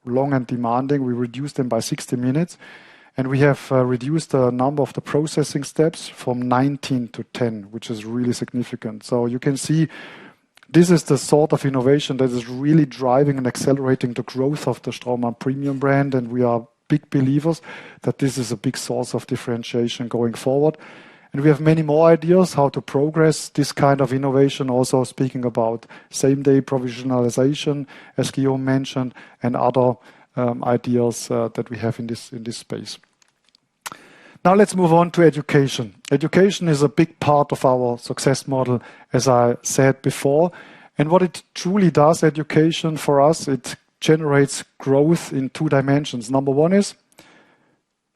H: long and demanding. We reduced them by 60 minutes. And we have reduced the number of the processing steps from 19 to 10, which is really significant. So you can see this is the sort of innovation that is really driving and accelerating the growth of the Straumann premium brand. And we are big believers that this is a big source of differentiation going forward. And we have many more ideas how to progress this kind of innovation, also speaking about same-day provisionalization, as Guillaume mentioned, and other ideas that we have in this space. Now let's move on to education. Education is a big part of our success model, as I said before. And what it truly does, education for us, it generates growth in 2 dimensions. Number 1 is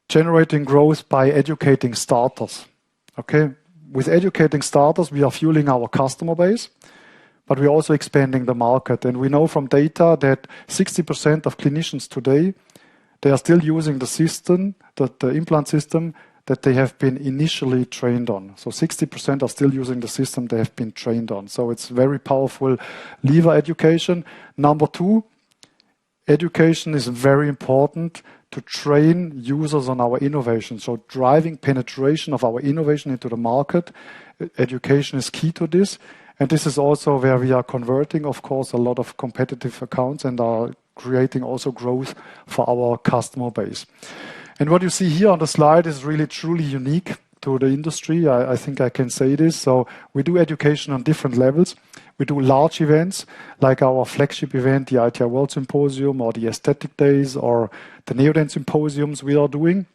H: generating growth by educating starters. Okay, with educating starters, we are fueling our customer base, but we're also expanding the market. And we know from data that 60% of clinicians today, they are still using the system, the implant system, that they have been initially trained on. So 60% are still using the system they have been trained on. So it's very powerful lever education. Number two, education is very important to train users on our innovation. So driving penetration of our innovation into the market, education is key to this. And this is also where we are converting, of course, a lot of competitive accounts and are creating also growth for our customer base. And what you see here on the slide is really truly unique to the industry. I think I can say this. So we do education on different levels. We do large events like our flagship event, the ITI World Symposium or the Aesthetic Days or the Neodent Symposiums we are doing.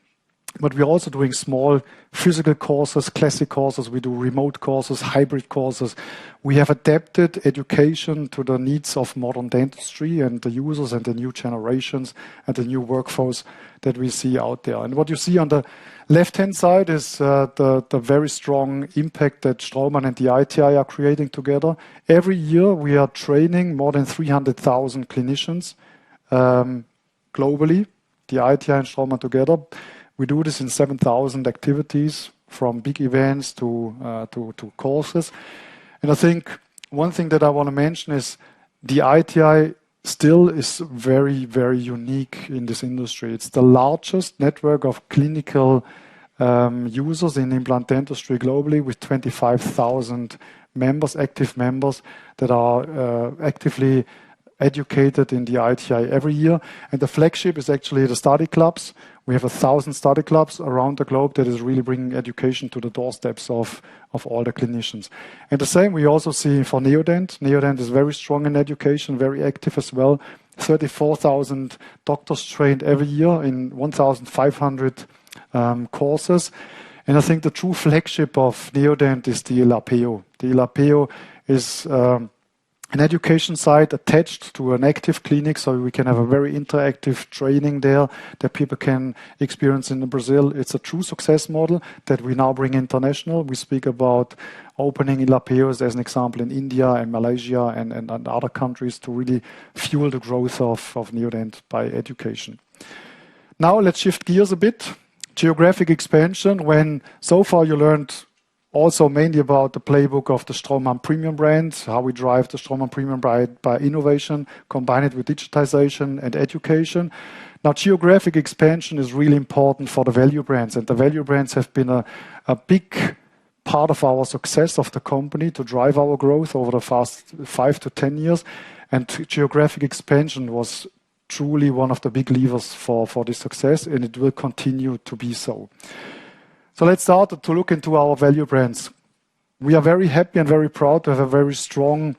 H: But we're also doing small physical courses, classic courses. We do remote courses, hybrid courses. We have adapted education to the needs of modern dentistry and the users and the new generations and the new workforce that we see out there. And what you see on the left-hand side is the very strong impact that Straumann and the ITI are creating together. Every year we are training more than 300,000 clinicians globally, the ITI and Straumann together. We do this in 7,000 activities, from big events to courses. And I think one thing that I want to mention is the ITI still is very, very unique in this industry. It's the largest network of clinical users in implant dentistry globally, with 25,000 members, active members that are actively educated in the ITI every year. And the flagship is actually the study clubs. We have 1,000 study clubs around the globe that is really bringing education to the doorsteps of all the clinicians. And the same we also see for Neodent. Neodent is very strong in education, very active as well. 34,000 doctors trained every year in 1,500 courses. And I think the true flagship of Neodent is the LAPEO. The LAPEO is an education site attached to an active clinic, so we can have a very interactive training there that people can experience in Brazil. It's a true success model that we now bring international. We speak about opening LAPEOs as an example in India and Malaysia and other countries to really fuel the growth of Neodent by education. Now let's shift gears a bit. Geographic expansion, when so far you learned also mainly about the playbook of the Straumann premium brand, how we drive the Straumann premium brand by innovation, combine it with digitization and education. Now, geographic expansion is really important for the value brands, and the value brands have been a big part of our success of the company to drive our growth over the past 5 to 10 years. And geographic expansion was truly one of the big levers for this success, and it will continue to be so. So let's start to look into our value brands. We are very happy and very proud to have a very strong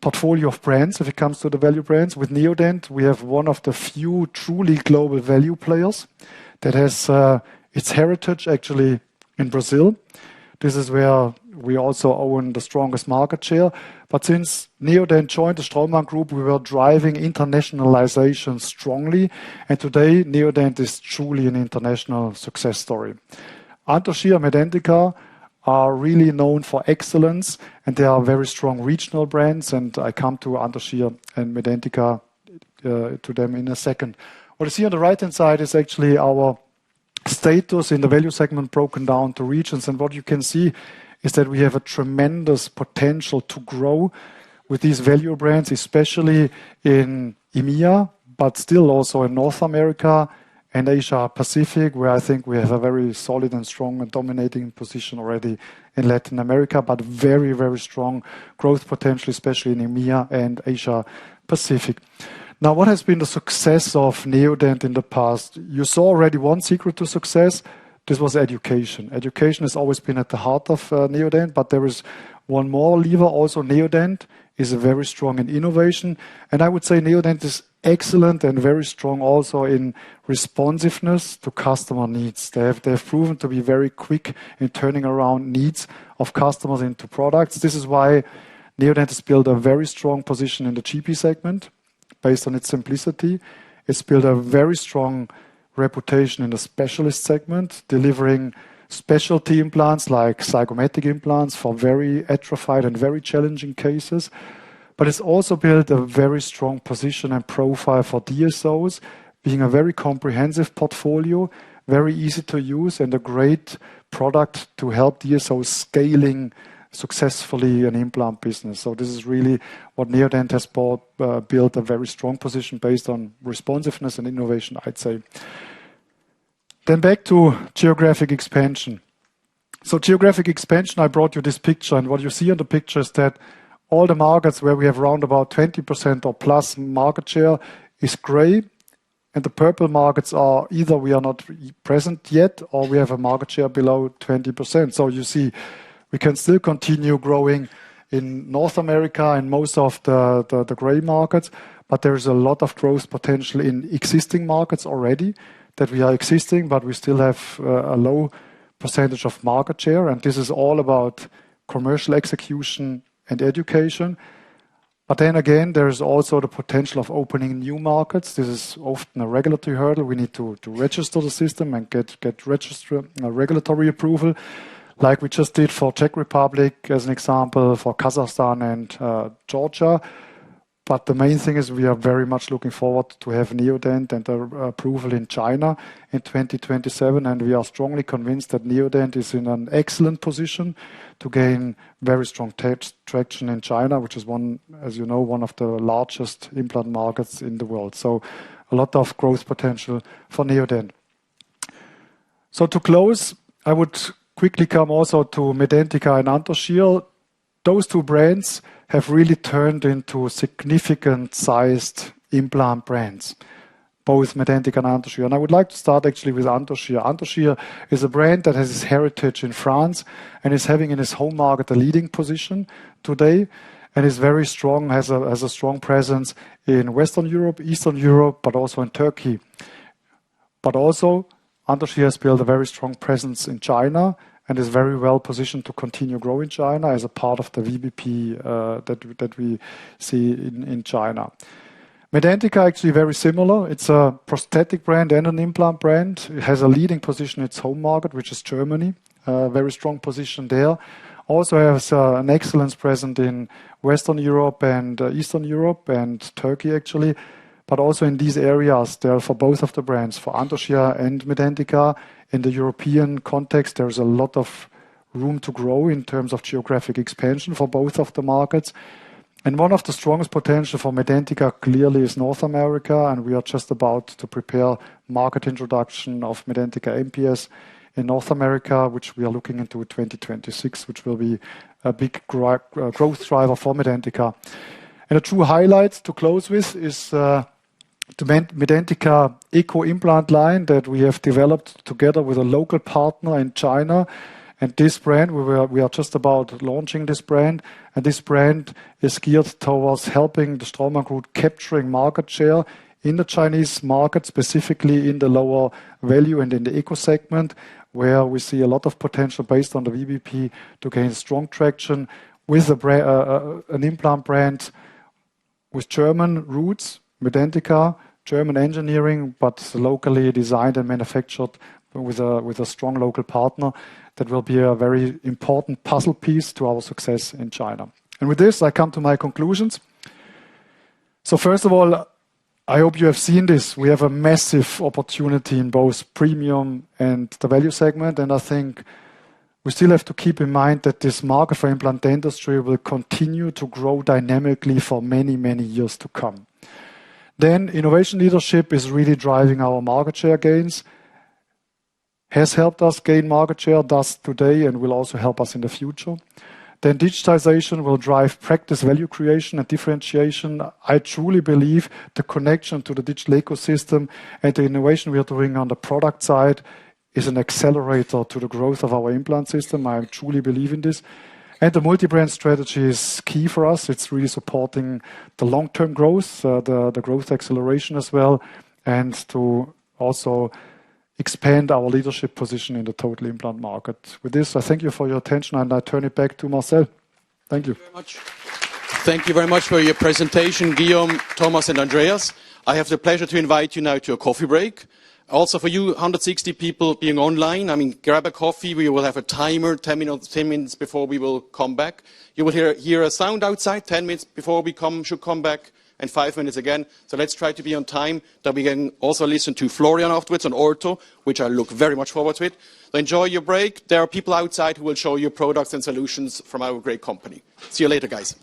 H: portfolio of brands if it comes to the value brands. With Neodent, we have one of the few truly global value players that has its heritage actually in Brazil. This is where we also own the strongest market share. But since Neodent joined the Straumann Group, we were driving internationalization strongly. And today, Neodent is truly an international success story. Anthogyr, Medentika are really known for excellence, and they are very strong regional brands. And I come to Anthogyr and Medentika to them in a second. What you see on the right-hand side is actually our status in the value segment broken down to regions. And what you can see is that we have a tremendous potential to grow with these value brands, especially in EMEA, but still also in North America and Asia Pacific, where I think we have a very solid and strong and dominating position already in Latin America, but very, very strong growth potential, especially in EMEA and Asia Pacific. Now, what has been the success of Neodent in the past? You saw already one secret to success. This was education. Education has always been at the heart of Neodent, but there is one more lever. Also, Neodent is very strong in innovation. And I would say Neodent is excellent and very strong also in responsiveness to customer needs. They have proven to be very quick in turning around needs of customers into products. This is why Neodent has built a very strong position in the GP segment based on its simplicity. It's built a very strong reputation in the specialist segment, delivering specialty implants like zygomatic implants for very atrophied and very challenging cases. But it's also built a very strong position and profile for DSOs, being a very comprehensive portfolio very easy to use, and a great product to help DSOs scaling successfully an implant business. So this is really what Neodent has built a very strong position based on responsiveness and innovation, I'd say. Then back to geographic expansion. So geographic expansion, I brought you this picture, and what you see on the picture is that all the markets where we have around about 20% or plus market share is gray, and the purple markets are either we are not present yet or we have a market share below 20%. So you see we can still continue growing in North America and most of the gray markets, but there is a lot of growth potential in existing markets already that we are existing, but we still have a low percentage of market share, and this is all about commercial execution and education. But then again, there is also the potential of opening new markets. This is often a regulatory hurdle. We need to register the system and get regulatory approval, like we just did for Czech Republic as an example, for Kazakhstan and Georgia. But the main thing is we are very much looking forward to have Neodent and the approval in China in 2027. And we are strongly convinced that Neodent is in an excellent position to gain very strong traction in China, which is one, as you know, one of the largest implant markets in the world. So a lot of growth potential for Neodent. So to close, I would quickly come also to Medentika and Anthogyr. Those two brands have really turned into significant sized implant brands, both Medentika and Anthogyr. And I would like to start actually with Anthogyr. Anthogyr is a brand that has its heritage in France and is having in its home market a leading position today and is very strong, has a strong presence in Western Europe, Eastern Europe, but also in Turkey. But also Anthogyr has built a very strong presence in China and is very well positioned to continue growing China as a part of the VBP that we see in China. Medentika actually very similar. It's a prosthetic brand and an implant brand. It has a leading position in its home market, which is Germany. Very strong position there. Also has an excellence present in Western Europe and Eastern Europe and Turkey actually. But also in these areas, there for both of the brands, for Anthogyr and Medentika, in the European context, there's a lot of room to grow in terms of geographic expansion for both of the markets. And one of the strongest potential for Medentika clearly is North America, and we are just about to prepare market introduction of Medentika MPS in North America, which we are looking into 2026, which will be a big growth driver for Medentika. And a true highlight to close with is the Medentika Eco implant line that we have developed together with a local partner in China. And this brand, we are just about launching this brand. And this brand is geared towards helping the Straumann Group capturing market share in the Chinese market, specifically in the lower value and in the eco segment, where we see a lot of potential based on the VBP to gain strong traction with an implant brand with German roots, Medentika, German engineering, but locally designed and manufactured with a strong local partner that will be a very important puzzle piece to our success in China. And with this, I come to my conclusions. So first of all, I hope you have seen this. We have a massive opportunity in both premium and the value segment. And I think we still have to keep in mind that this market for implant dentistry will continue to grow dynamically for many, many years to come. Then innovation leadership is really driving our market share gains, has helped us gain market share, does today, and will also help us in the future. Then digitization will drive practice value creation and differentiation. I truly believe the connection to the digital ecosystem and the innovation we are doing on the product side is an accelerator to the growth of our implant system. I truly believe in this. And the multi-brand strategy is key for us. It's really supporting the long-term growth, the growth acceleration as well, and to also expand our leadership position in the total implant market. With this, I thank you for your attention, and I turn it back to Marcel. Thank you.
E: Thank you very much for your presentation, Guillaume, Thomas, and Andreas. I have the pleasure to invite you now to a coffee break. Also for you 160 people being online, grab a coffee. We will have a timer, 10 minutes before we will come back. You will hear a sound outside, 10 minutes before we should come back. and 5 minutes again. So let's try to be on time, that we can also listen to Florian afterwards on ortho, which I look very much forward to it. So enjoy your break. There are people outside who will show you products and solutions from our great company. See you later, guys.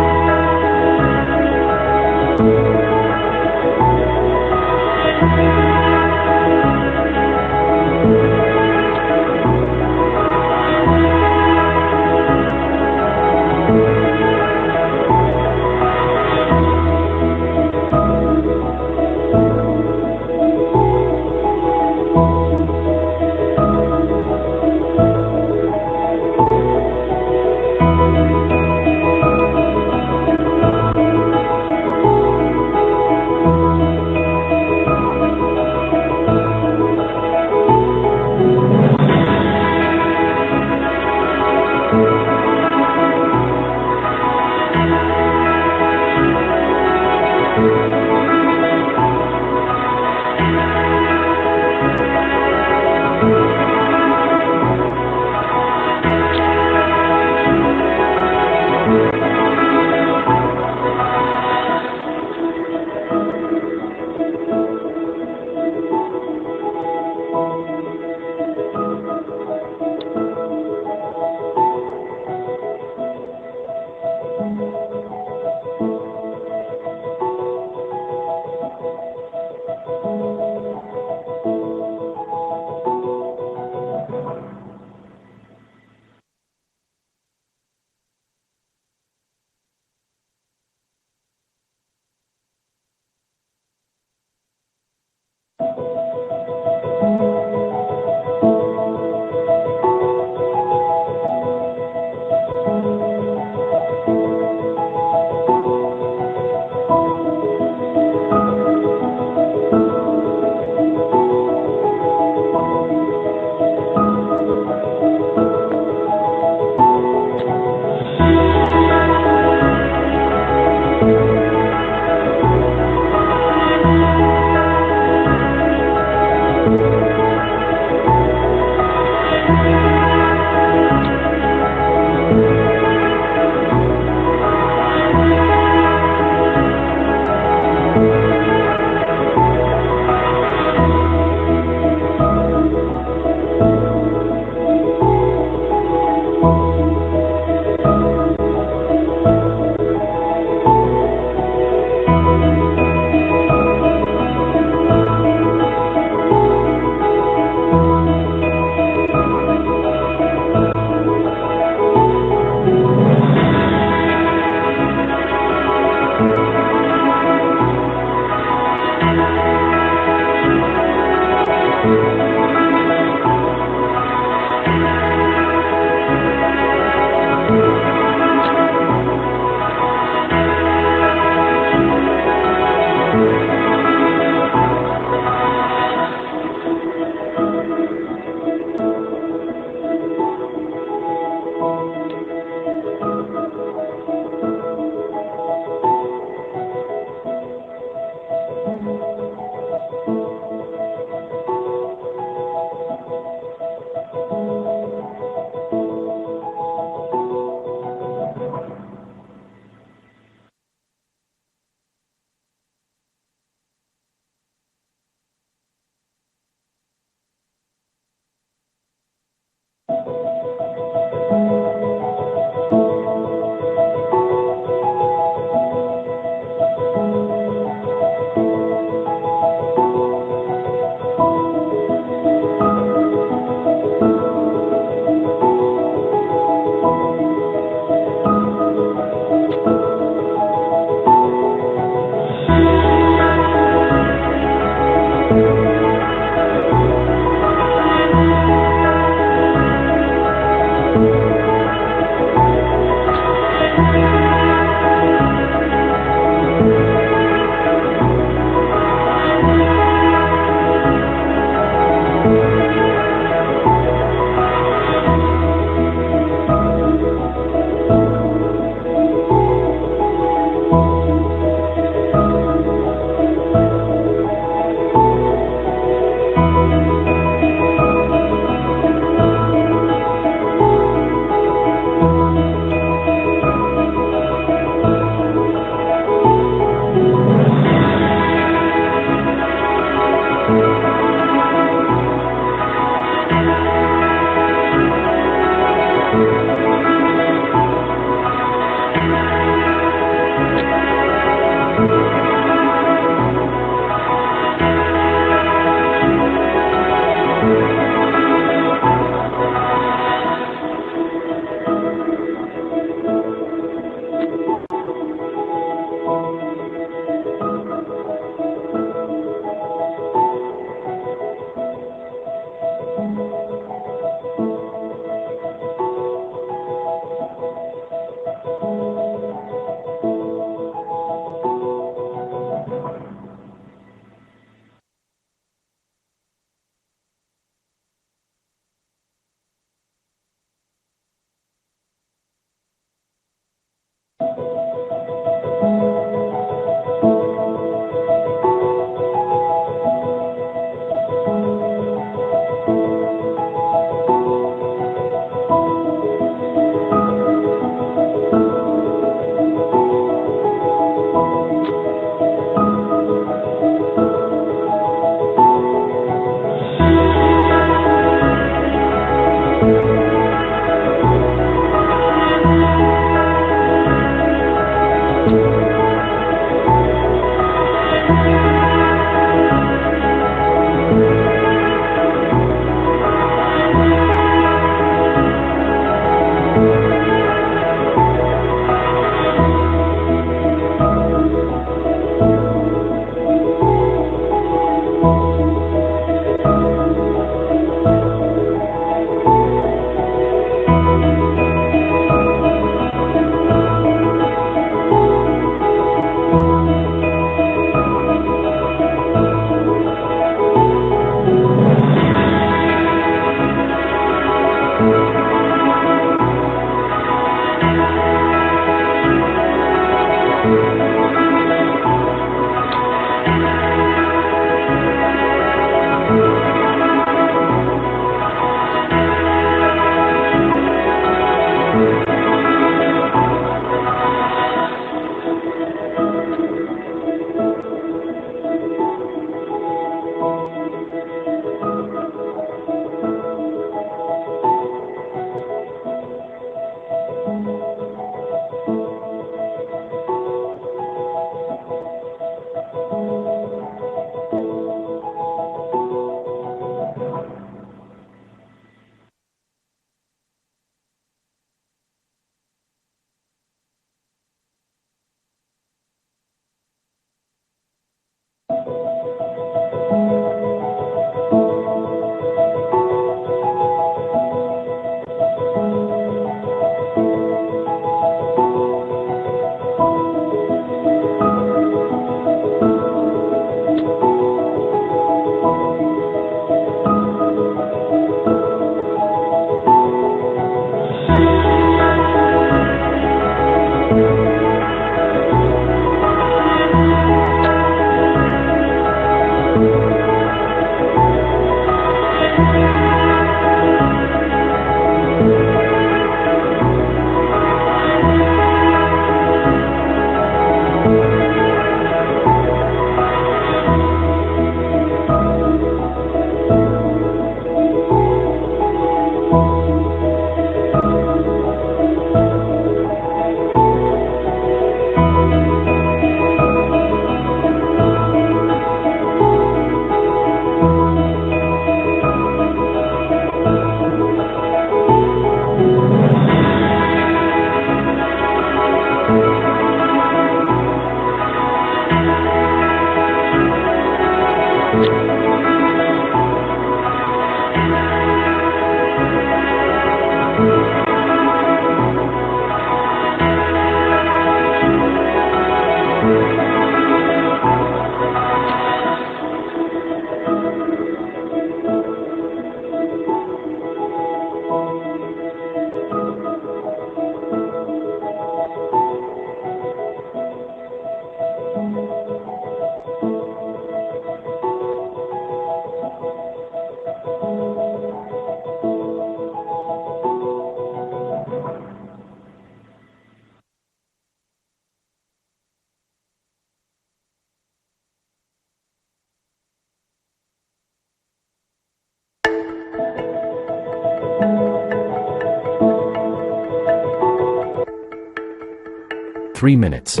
L: 3 minutes.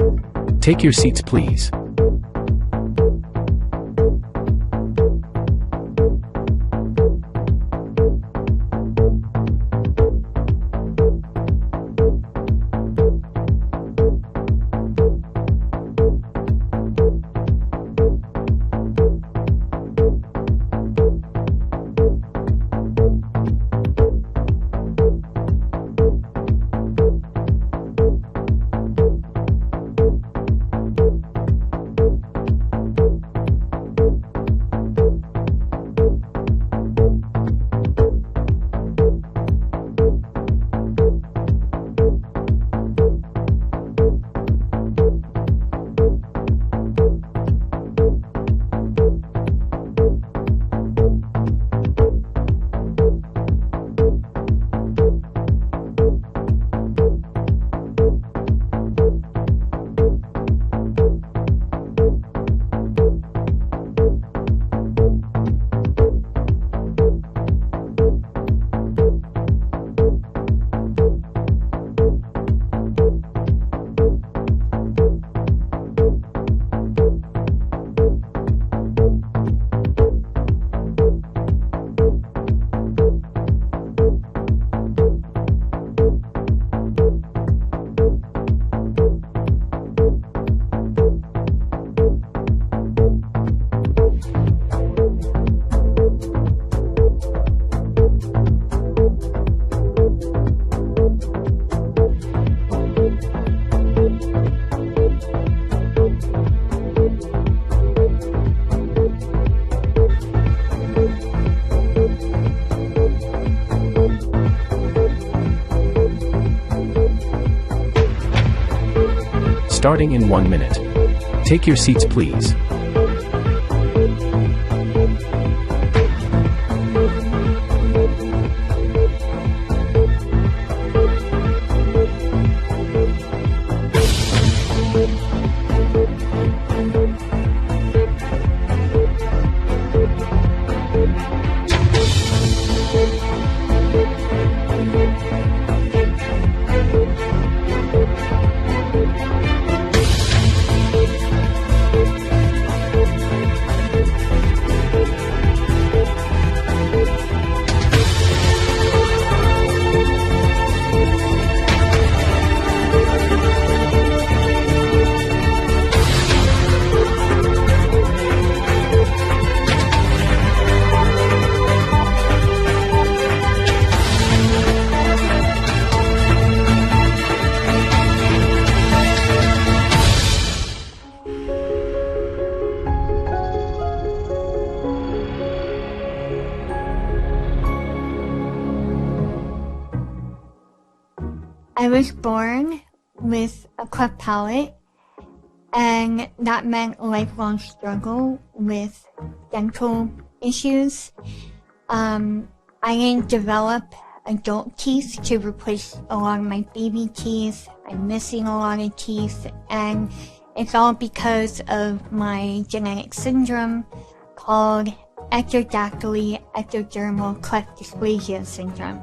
L: Take your seats, please. Starting in 1 minute. Take your seats, please.
A: I was born with a cleft palate, and that meant a lifelong struggle with dental issues. I didn't develop adult teeth to replace a lot of my baby teeth. I'm missing a lot of teeth, and it's all because of my genetic syndrome called ectrodactyly ectodermal cleft dysplasia syndrome.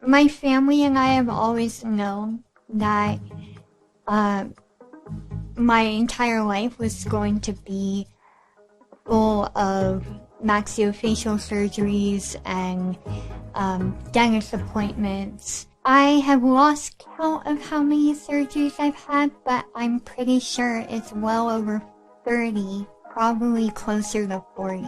A: My family and I have always known that my entire life was going to be full of maxillofacial surgeries and dentist appointments. I have lost count of how many surgeries I've had, but I'm pretty sure it's well over 30, probably closer to 40.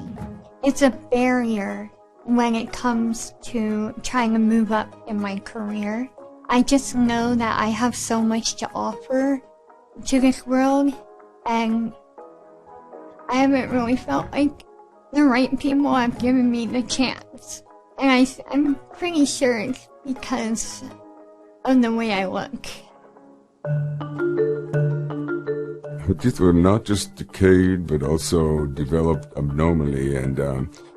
A: It's a barrier when it comes to trying to move up in my career. I just know that I have so much to offer to this world, and I haven't really felt like the right people have given me the chance. And I'm pretty sure it's because of the way I look.
B: Her teeth were not just decayed, but also developed abnormally, and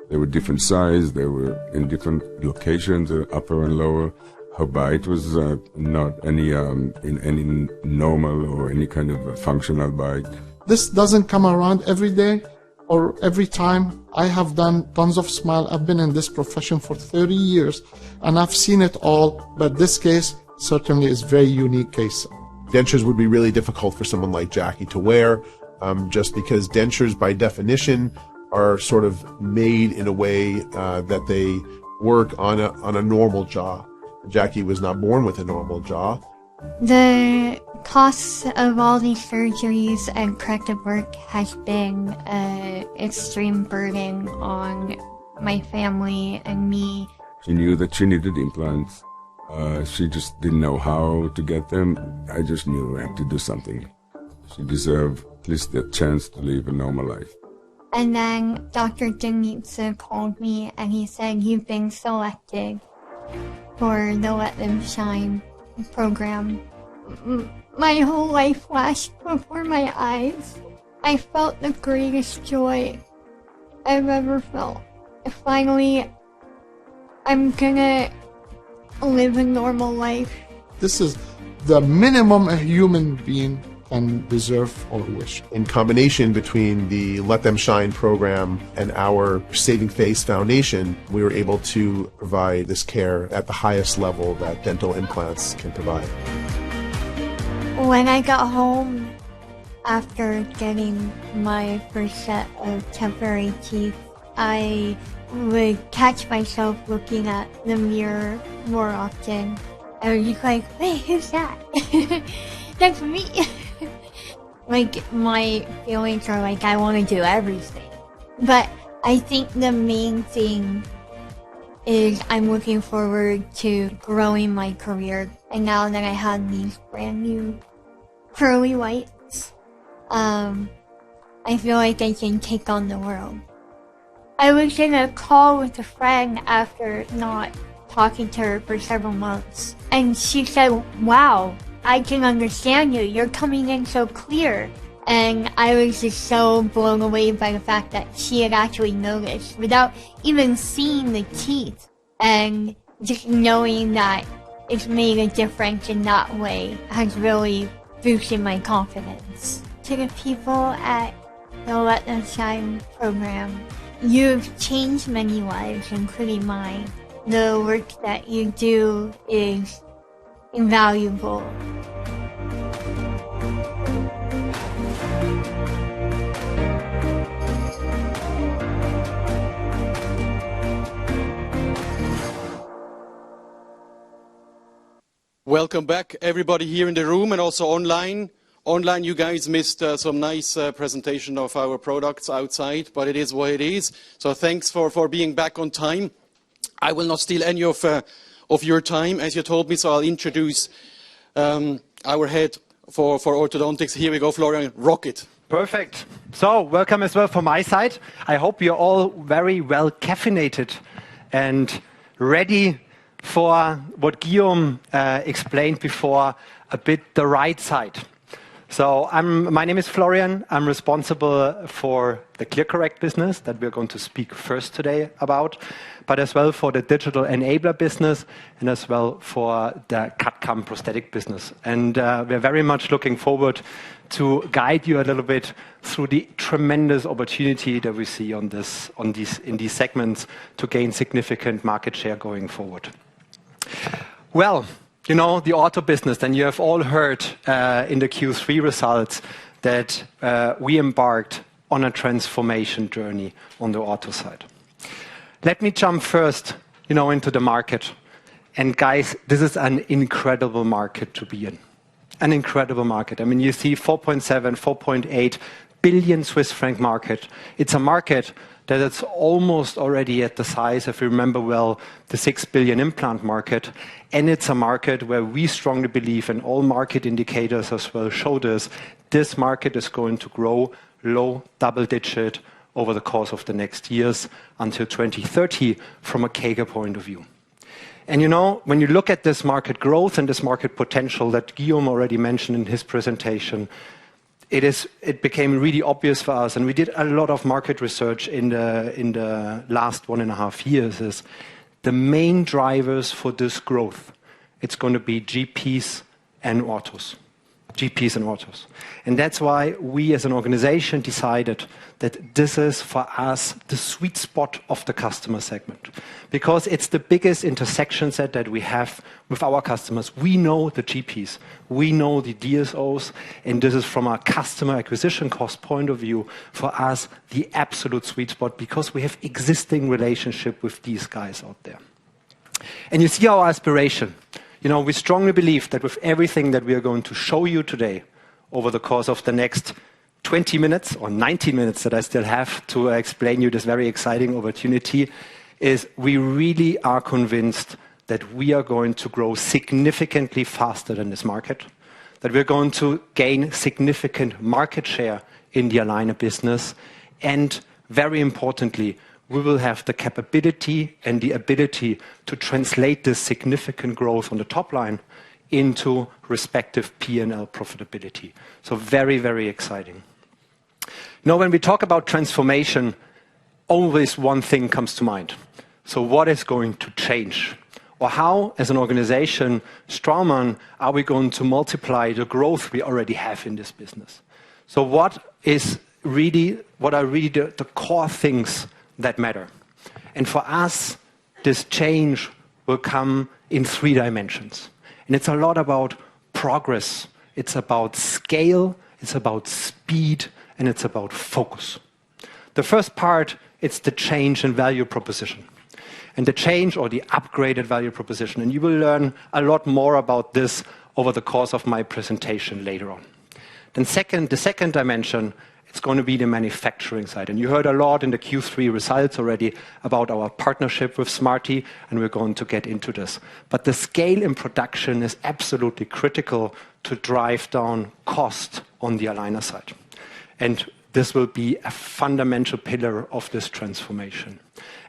B: they were different size. They were in different locations, upper and lower. Her bite was not any in any normal or any kind of functional bite.
C: This doesn't come around every day or every time. I have done tons of smile. I've been in this profession for 30 years, and I've seen it all, but this case certainly is a very unique case.
D: Dentures would be really difficult for someone like Jackie to wear, just because dentures by definition are sort of made in a way that they work on a normal jaw. Jackie was not born with a normal jaw.
A: The costs of all these surgeries and corrective work has been an extreme burden on my family and me.
B: She knew that she needed implants. She just didn't know how to get them. I just knew I had to do something. She deserved at least the chance to live a normal life.
A: And then Dr. Denitsa called me and he said, "You've been selected for the Let Them Shine program." My whole life flashed before my eyes. I felt the greatest joy I've ever felt. Finally, I'm gonna live a normal life.
C: This is the minimum a human being can deserve or wish.
D: In combination between the Let Them Shine program and our Saving Face Foundation, we were able to provide this care at the highest level that dental implants can provide.
A: When I got home after getting my first set of temporary teeth, I would catch myself looking at the mirror more often. I would just like, "Hey, who's that?" That's me. Like, my feelings are like, I want to do everything. But I think the main thing is I'm looking forward to growing my career. And now that I have these brand new pearly whites, I feel like I can take on the world. I was in a call with a friend after not talking to her for several months. And she said, "Wow, I can understand you. You're coming in so clear." And I was just so blown away by the fact that she had actually noticed without even seeing the teeth. And just knowing that it's made a difference in that way has really boosted my confidence. To the people at the Let Them Shine program, you've changed many lives, including mine. The work that you do is invaluable.
E: Welcome back, everybody here in the room and also online. Online, you guys missed some nice presentation of our products outside, but it is what it is. So thanks for being back on time. I will not steal any of your time, as you told me, so I'll introduce our head for orthodontics. Here we go, Florian, rock it.
M: Perfect. So, welcome as well from my side. I hope you're all very well caffeinated and ready for what Guillaume explained before, a bit the right side. So my name is Florian. I'm responsible for the ClearCorrect business that we're going to speak first today about, but as well for the digital enabler business and as well for the CAD/CAM prosthetic business. And we're very much looking forward to guide you a little bit through the tremendous opportunity that we see in these segments to gain significant market share going forward. Well, you know, the auto business, and you have all heard in the Q3 results that we embarked on a transformation journey on the auto side. Let me jump first, into the market. And guys, this is an incredible market to be in. An incredible market. I mean, you see 4.7, 4.8 billion Swiss franc market. It's a market that it's almost already at the size, if you remember well, the 6 billion implant market. And it's a market where we strongly believe, and all market indicators as well show this market is going to grow low double-digit over the course of the next years until 2030 from a CAGR point of view. And when you look at this market growth and this market potential that Guillaume already mentioned in his presentation, it became really obvious for us, and we did a lot of market research in the last 1.5 years, is the main drivers for this growth. It's going to be GPs and orthos. GPs and orthos. And that's why we as an organization decided that this is for us the sweet spot of the customer segment, because it's the biggest intersection set that we have with our customers. We know the GPs, we know the DSOs, and this is from a customer acquisition cost point of view for us the absolute sweet spot, because we have existing relationship with these guys out there. And you see our aspiration. You know, we strongly believe that with everything that we are going to show you today over the course of the next 20 minutes or 19 minutes that I still have to explain you this very exciting opportunity, is we really are convinced that we are going to grow significantly faster than this market, that we're going to gain significant market share in the aligner business, and very importantly, we will have the capability and the ability to translate this significant growth on the top line into respective P&L profitability. So very, very exciting. Now, when we talk about transformation, always one thing comes to mind. So what is going to change? Or how, as an organization, Straumann, are we going to multiply the growth we already have in this business? So what are really the core things that matter? And for us, this change will come in 3 dimensions. And it's a lot about progress, it's about scale, it's about speed, and it's about focus. The first part, it's the change in value proposition. And the change or the upgraded value proposition. And you will learn a lot more about this over the course of my presentation later on. Then the second dimension, it's going to be the manufacturing side. And you heard a lot in the Q3 results already about our partnership with Smarty, and we're going to get into this. But the scale in production is absolutely critical to drive down cost on the aligner side. And this will be a fundamental pillar of this transformation.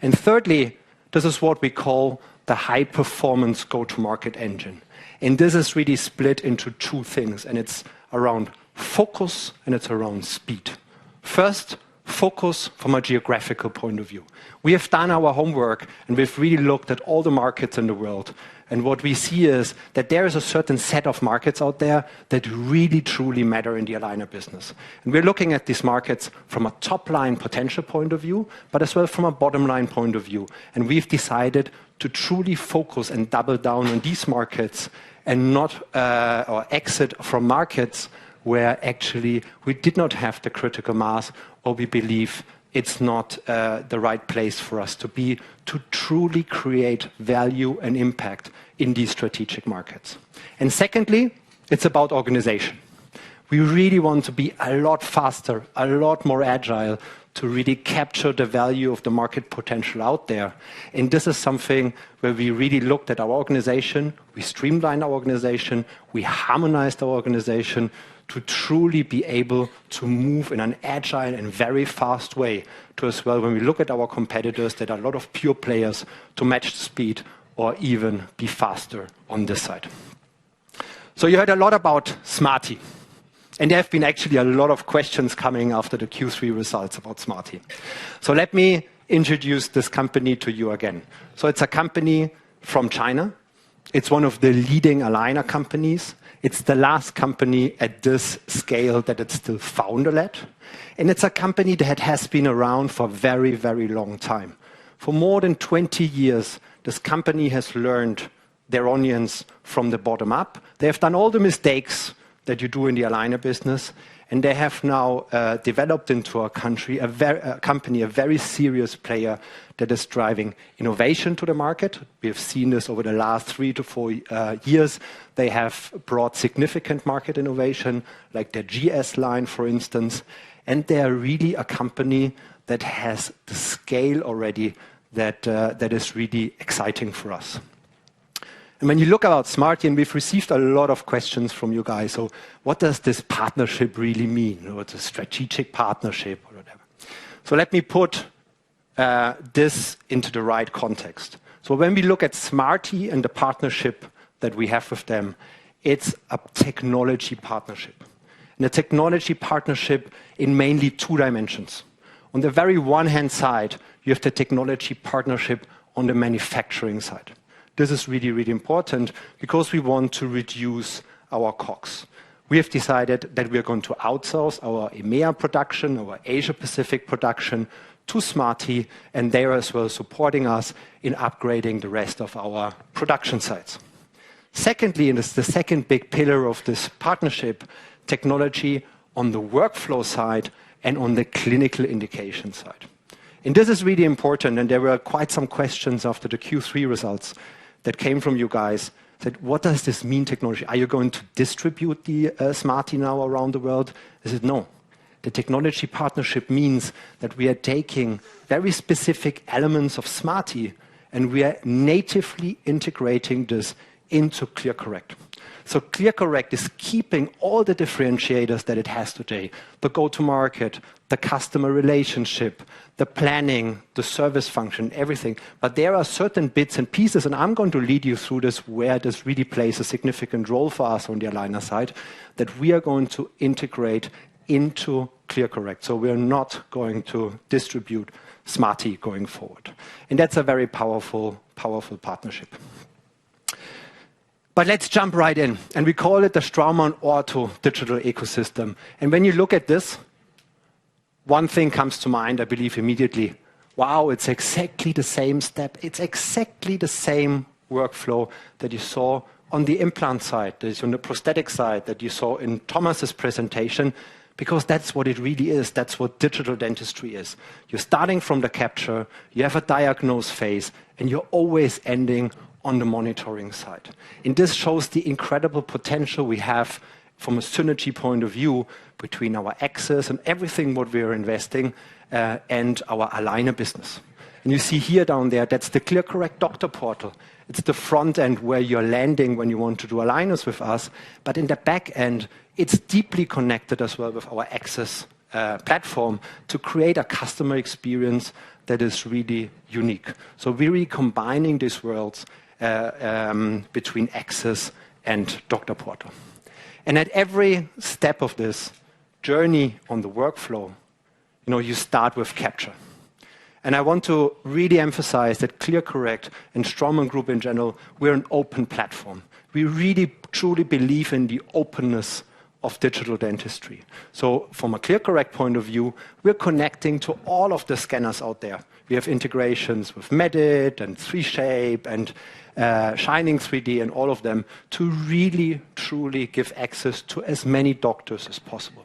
M: And thirdly, this is what we call the high-performance go-to-market engine. And this is really split into 2 things, and it's around focus and it's around speed. First, focus from a geographical point of view. We have done our homework and we've really looked at all the markets in the world. And what we see is that there is a certain set of markets out there that really truly matter in the aligner business. And we're looking at these markets from a top-line potential point of view, but as well from a bottom-line point of view. And we've decided to truly focus and double down on these markets and not or exit from markets where actually we did not have the critical mass, or we believe it's not the right place for us to be to truly create value and impact in these strategic markets. And secondly, it's about organization. We really want to be a lot faster, a lot more agile to really capture the value of the market potential out there. And this is something where we really looked at our organization, we streamlined our organization, we harmonized our organization to truly be able to move in an agile and very fast way to as well when we look at our competitors that are a lot of pure players to match the speed or even be faster on this side. So you heard a lot about Smarty. And there have been actually a lot of questions coming after the Q3 results about Smarty. So let me introduce this company to you again. So it's a company from China. It's one of the leading aligner companies. It's the last company at this scale that it's still founder-led. And it's a company that has been around for a very, very long time. For more than 20 years, this company has learned their onions from the bottom up. They have done all the mistakes that you do in the aligner business, and they have now developed into a company, a very serious player that is driving innovation to the market. We have seen this over the last 3 to 4 years. They have brought significant market innovation, like their GS line, for instance, and they are really a company that has the scale already that is really exciting for us. And when you look about Smarty, and we've received a lot of questions from you guys, so what does this partnership really mean? Or it's a strategic partnership or whatever. So let me put this into the right context. So when we look at Smarty and the partnership that we have with them, it's a technology partnership. and a technology partnership in mainly two dimensions. On the very one hand side, you have the technology partnership on the manufacturing side. This is really, really important because we want to reduce our COGS. We have decided that we are going to outsource our EMEA production, our Asia Pacific production to Smarty, and they are as well supporting us in upgrading the rest of our production sites. Secondly, and it's the second big pillar of this partnership, technology on the workflow side and on the clinical indication side. And this is really important, and there were quite some questions after the Q3 results that came from you guys. Said, what does this mean, technology? Are you going to distribute the Smarty now around the world? I said, no. The technology partnership means that we are taking very specific elements of Smarty and we are natively integrating this into ClearCorrect. So ClearCorrect is keeping all the differentiators that it has today, the go-to-market, the customer relationship, the planning, the service function, everything. But there are certain bits and pieces, and I'm going to lead you through this, where this really plays a significant role for us on the aligner side, that we are going to integrate into ClearCorrect. So we're not going to distribute Smarty going forward. And that's a very powerful partnership. But let's jump right in. And we call it the Straumann Ortho Digital Ecosystem. And when you look at this, one thing comes to mind, I believe, immediately. Wow, it's exactly the same step. It's exactly the same workflow that you saw on the implant side, that is on the prosthetic side, that you saw in Thomas's presentation, because that's what it really is. That's what digital dentistry is. You're starting from the capture, you have a diagnose phase, and you're always ending on the monitoring side. And this shows the incredible potential we have from a synergy point of view between our access and everything what we are investing and our aligner business. And you see here down there, that's the ClearCorrect Doctor Portal. It's the front end where you're landing when you want to do aligners with us. But in the back end, it's deeply connected as well with our access platform to create a customer experience that is really unique. So we're really combining these worlds between access and Doctor Portal. And at every step of this journey on the workflow, you start with capture. And I want to really emphasize that ClearCorrect and Straumann Group in general, we're an open platform. We really truly believe in the openness of digital dentistry. So from a ClearCorrect point of view, we're connecting to all of the scanners out there. We have integrations with Medit and 3Shape and Shining 3D and all of them to really, truly give access to as many doctors as possible.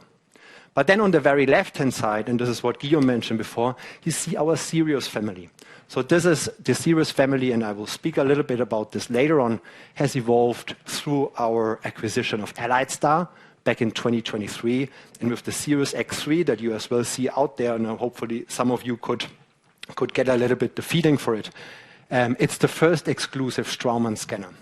M: But then on the very left-hand side, and this is what Guillaume mentioned before, you see our Sirius family. So this is the Sirius family, and I will speak a little bit about this later on, has evolved through our acquisition of AlliedStar back in 2023, and with the Sirius X3 that you as well see out there, and hopefully some of you could get a little bit the feeling for it. It's the first exclusive Straumann scanner.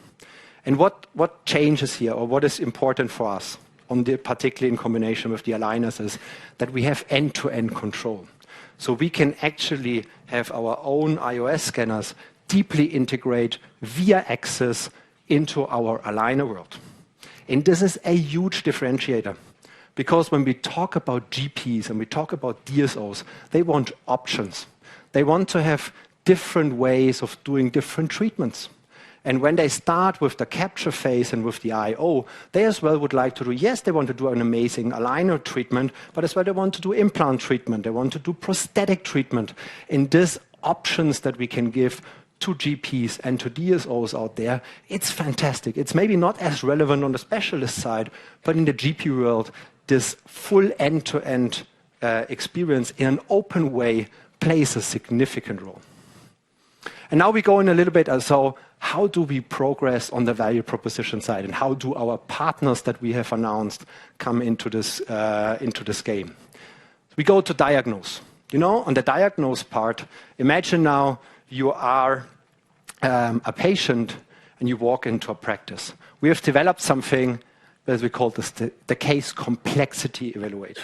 M: And what changes here, or what is important for us, particularly in combination with the aligners, is that we have end-to-end control. So we can actually have our own iOS scanners deeply integrate via access into our aligner world. And this is a huge differentiator, because when we talk about GPs and we talk about DSOs, they want options. They want to have different ways of doing different treatments. And when they start with the capture phase and with the IO, they as well would like to do, yes, they want to do an amazing aligner treatment, but as well they want to do implant treatment, they want to do prosthetic treatment. And these options that we can give to GPs and to DSOs out there, it's fantastic. It's maybe not as relevant on the specialist side, but in the GP world, this full end-to-end experience in an open way plays a significant role. And now we go in a little bit, so how do we progress on the value proposition side, and how do our partners that we have announced come into this game? We go to diagnose. On the diagnose part, imagine now you are a patient and you walk into a practice. We have developed something that we call the case complexity evaluator.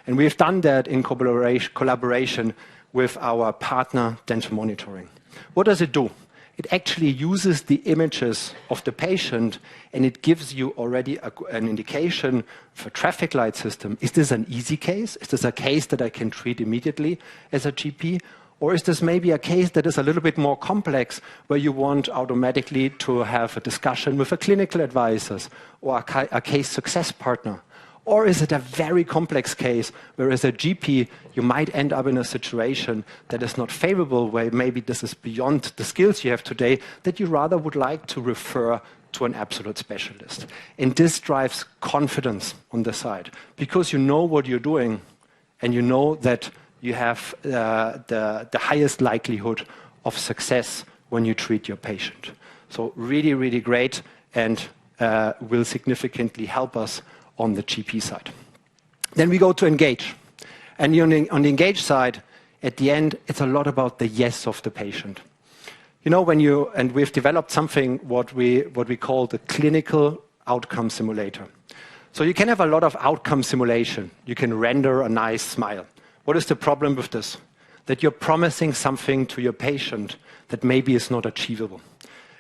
M: And we have done that in collaboration with our partner, Dental Monitoring. What does it do? it actually uses the images of the patient and it gives you already an indication for traffic light system. Is this an easy case? Is this a case that I can treat immediately as a GP? Or is this maybe a case that is a little bit more complex, where you want automatically to have a discussion with a clinical advisor or a case success partner? Or is it a very complex case where as a GP you might end up in a situation that is not favorable, where maybe this is beyond the skills you have today, that you rather would like to refer to an absolute specialist? And this drives confidence on the side, because you know what you're doing and you know that you have the highest likelihood of success when you treat your patient. So really, really great, and will significantly help us on the GP side. Then we go to Engage. And on the Engage side, at the end, it's a lot about the yes of the patient. You know, and we've developed something what we call the clinical outcome simulator. So you can have a lot of outcome simulation. You can render a nice smile. What is the problem with this? That you're promising something to your patient that maybe is not achievable.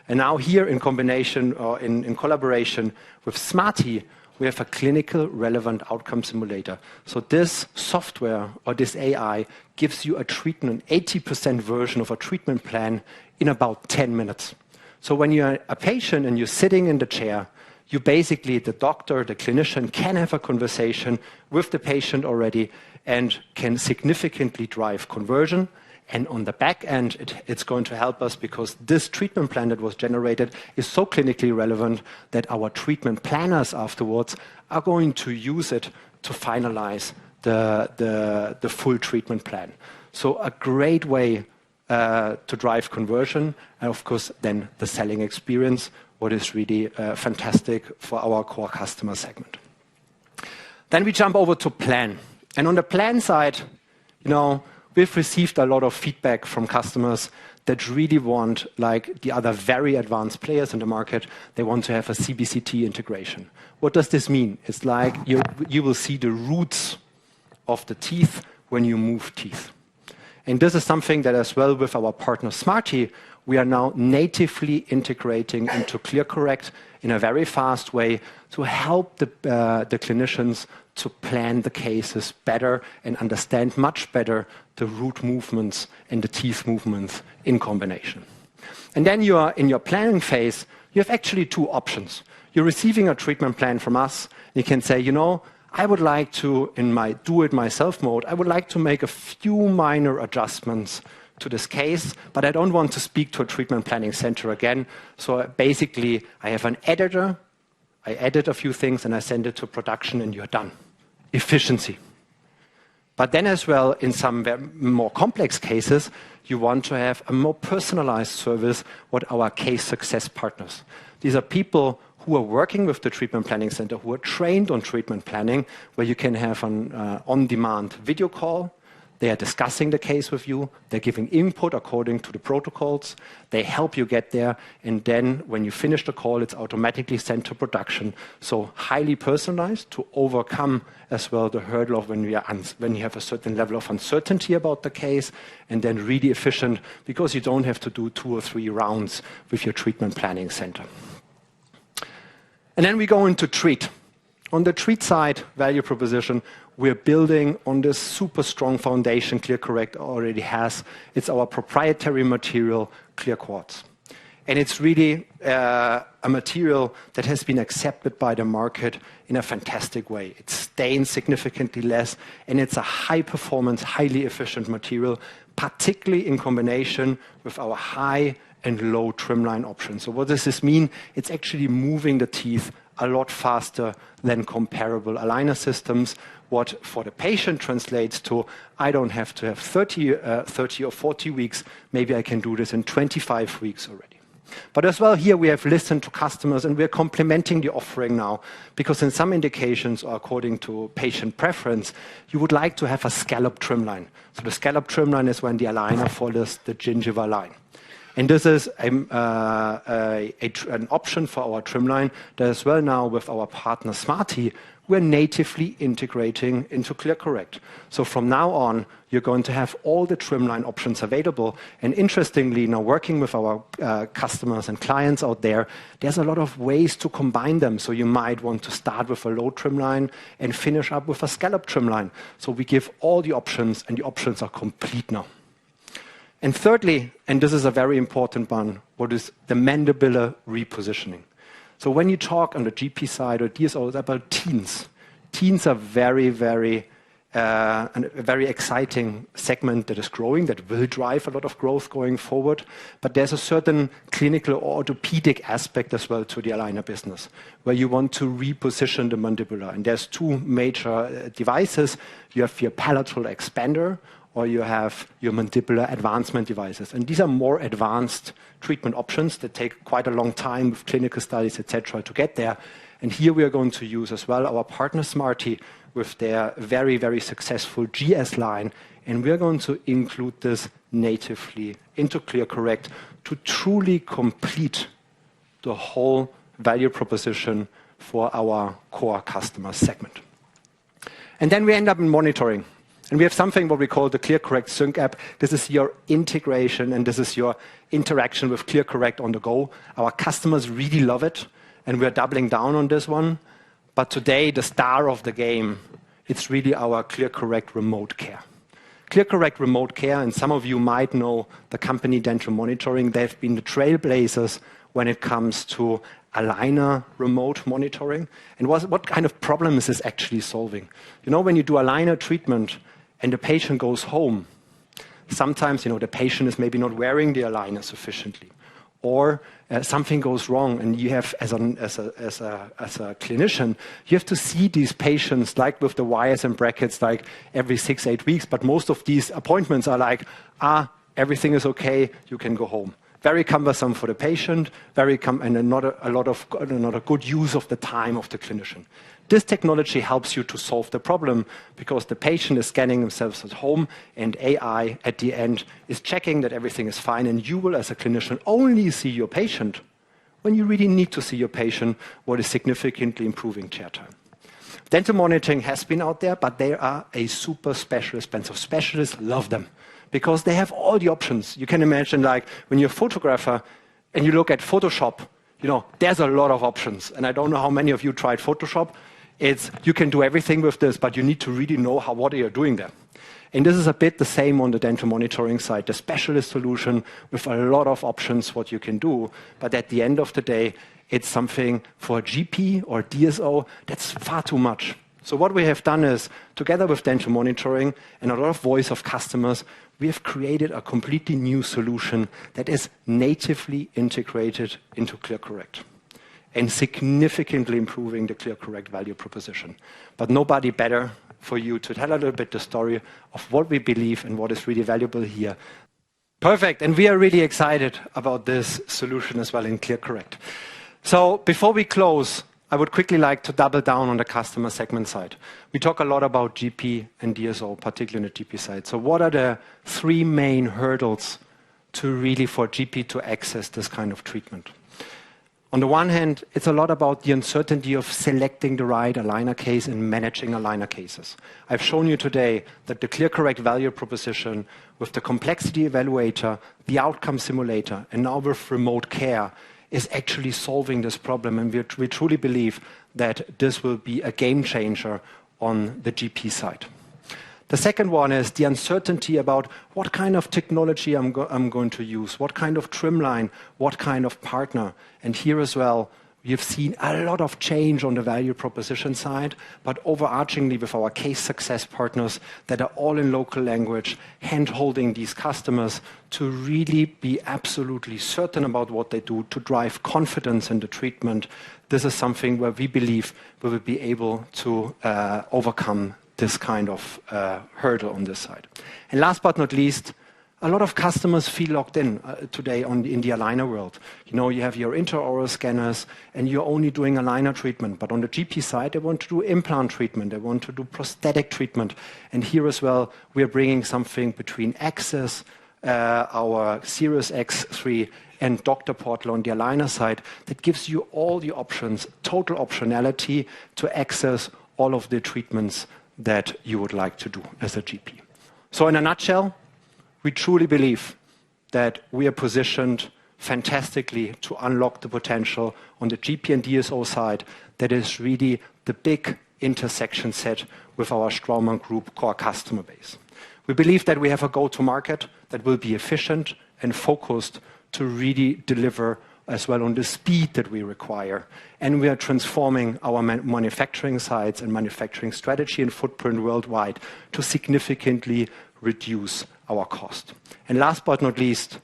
M: And now here, in combination or in collaboration with Smarty, we have a clinical relevant outcome simulator. So this software or this AI gives you a treatment, 80% version of a treatment plan in about 10 minutes. So when you're a patient and you're sitting in the chair, you basically, the doctor, the clinician, can have a conversation with the patient already and can significantly drive conversion. And on the back end, it's going to help us, because this treatment plan that was generated is so clinically relevant that our treatment planners afterwards are going to use it to finalize the full treatment plan. So a great way to drive conversion, and of course then the selling experience, what is really fantastic for our core customer segment. Then we jump over to plan. And on the plan side, you know, we've received a lot of feedback from customers that really want, like the other very advanced players in the market, they want to have a CBCT integration. What does this mean? It's like you will see the roots of the teeth when you move teeth. And this is something that, as well with our partner Smarty, we are now natively integrating into ClearCorrect in a very fast way to help the clinicians to plan the cases better and understand much better the root movements and the teeth movements in combination. And then you are in your planning phase, you have actually two options. You're receiving a treatment plan from us. You can say, you know, I would like to, in my do-it-myself mode, I would like to make a few minor adjustments to this case, but I don't want to speak to a treatment planning center again. So basically, I have an editor, I edit a few things, and I send it to production, and you're done. Efficiency. But then as well, in some more complex cases, you want to have a more personalized service with our case success partners. These are people who are working with the treatment planning center, who are trained on treatment planning, where you can have an on-demand video call. They are discussing the case with you. They're giving input according to the protocols. They help you get there. And then when you finish the call, it's automatically sent to production. So highly personalized to overcome as well the hurdle of when you have a certain level of uncertainty about the case, and then really efficient, because you don't have to do 2 or 3 rounds with your treatment planning center. And then we go into treat. On the treat side, value proposition, we're building on this super strong foundation ClearCorrect already has. It's our proprietary material, Clear Quartz. And it's really a material that has been accepted by the market in a fantastic way. It stains significantly less, and it's a high-performance, highly efficient material, particularly in combination with our high and low trimline options. So what does this mean? It's actually moving the teeth a lot faster than comparable aligner systems, what for the patient translates to, I don't have to have 30 or 40 weeks, maybe I can do this in 25 weeks already. But as well here we have listened to customers, and we're complementing the offering now, because in some indications, or according to patient preference, you would like to have a scallop trimline. So the scallop trimline is when the aligner follows the gingiva line. And this is an option for our trimline that as well now with our partner Smarty, we're natively integrating into ClearCorrect. So from now on, you're going to have all the trimline options available. And interestingly, now working with our customers and clients out there, there's a lot of ways to combine them. So you might want to start with a low trimline and finish up with a scallop trimline. So we give all the options, and the options are complete now. And thirdly, and this is a very important one, what is the mandibular repositioning. So when you talk on the GP side or DSO, it's about teens. Teens are very, very a very exciting segment that is growing, that will drive a lot of growth going forward. But there's a certain clinical or orthopedic aspect as well to the aligner business, where you want to reposition the mandibular. And there's two major devices. You have your palatal expander, or you have your mandibular advancement devices. And these are more advanced treatment options that take quite a long time with clinical studies, etc., to get there. And here we are going to use as well our partner Smarty with their very, very successful GS line. And we're going to include this natively into ClearCorrect to truly complete the whole value proposition for our core customer segment. And then we end up in monitoring. And we have something what we call the ClearCorrect Sync app. This is your integration, and this is your interaction with ClearCorrect on the go. Our customers really love it, and we're doubling down on this one. But today, the star of the game, it's really our ClearCorrect Remote Care. ClearCorrect Remote Care, and some of you might know the company Dental Monitoring. They've been the trailblazers when it comes to aligner remote monitoring. And what kind of problem is this actually solving? You know, when you do aligner treatment and the patient goes home, sometimes, the patient is maybe not wearing the aligner sufficiently, or something goes wrong, and you have, as a clinician, you have to see these patients, like with the wires and brackets, like every 6-8 weeks. But most of these appointments are like, everything is okay, you can go home. Very cumbersome for the patient, and not a good use of the time of the clinician. This technology helps you to solve the problem because the patient is scanning themselves at home, and AI at the end is checking that everything is fine, and you will, as a clinician, only see your patient when you really need to see your patient, what is significantly improving chair time. Dental monitoring has been out there, but they are a super specialist brand. So specialists love them because they have all the options. You can imagine, like, when you're a photographer and you look at Photoshop, there's a lot of options. And I don't know how many of you tried Photoshop. You can do everything with this, but you need to really know what you're doing there. And this is a bit the same on the dental monitoring side, the specialist solution with a lot of options what you can do. But at the end of the day, it's something for a GP or DSO that's far too much. So what we have done is, together with dental monitoring and a lot of voice of customers, we have created a completely new solution that is natively integrated into ClearCorrect and significantly improving the ClearCorrect value proposition. But nobody better for you to tell a little bit the story of what we believe and what is really valuable here. Perfect, and we are really excited about this solution as well in ClearCorrect. So before we close, I would quickly like to double down on the customer segment side. We talk a lot about GP and DSO, particularly on the GP side. So what are the 3 main hurdles for GP to access this kind of treatment? On the one hand, it's a lot about the uncertainty of selecting the right aligner case and managing aligner cases. I've shown you today that the ClearCorrect value proposition with the complexity evaluator, the outcome simulator, and now with remote care is actually solving this problem. And we truly believe that this will be a game changer on the GP side. The second one is the uncertainty about what kind of technology I'm going to use, what kind of trimline, what kind of partner. And here as well, we've seen a lot of change on the value proposition side, but overarchingly with our case success partners that are all in local language, hand-holding these customers to really be absolutely certain about what they do, to drive confidence in the treatment. This is something where we believe we will be able to overcome this kind of hurdle on this side. And last but not least, a lot of customers feel locked in today in the aligner world. You have your intraoral scanners and you're only doing aligner treatment. But on the GP side, they want to do implant treatment. They want to do prosthetic treatment. And here as well, we're bringing something between Access, our Series X3, and Dr. Portal on the aligner side that gives you all the options, total optionality to access all of the treatments that you would like to do as a GP. So in a nutshell, we truly believe that we are positioned fantastically to unlock the potential on the GP and DSO side that is really the big intersection set with our Straumann Group core customer base. We believe that we have a go-to-market that will be efficient and focused to really deliver as well on the speed that we require. And we are transforming our manufacturing sites and manufacturing strategy and footprint worldwide to significantly reduce our cost. And last but not least,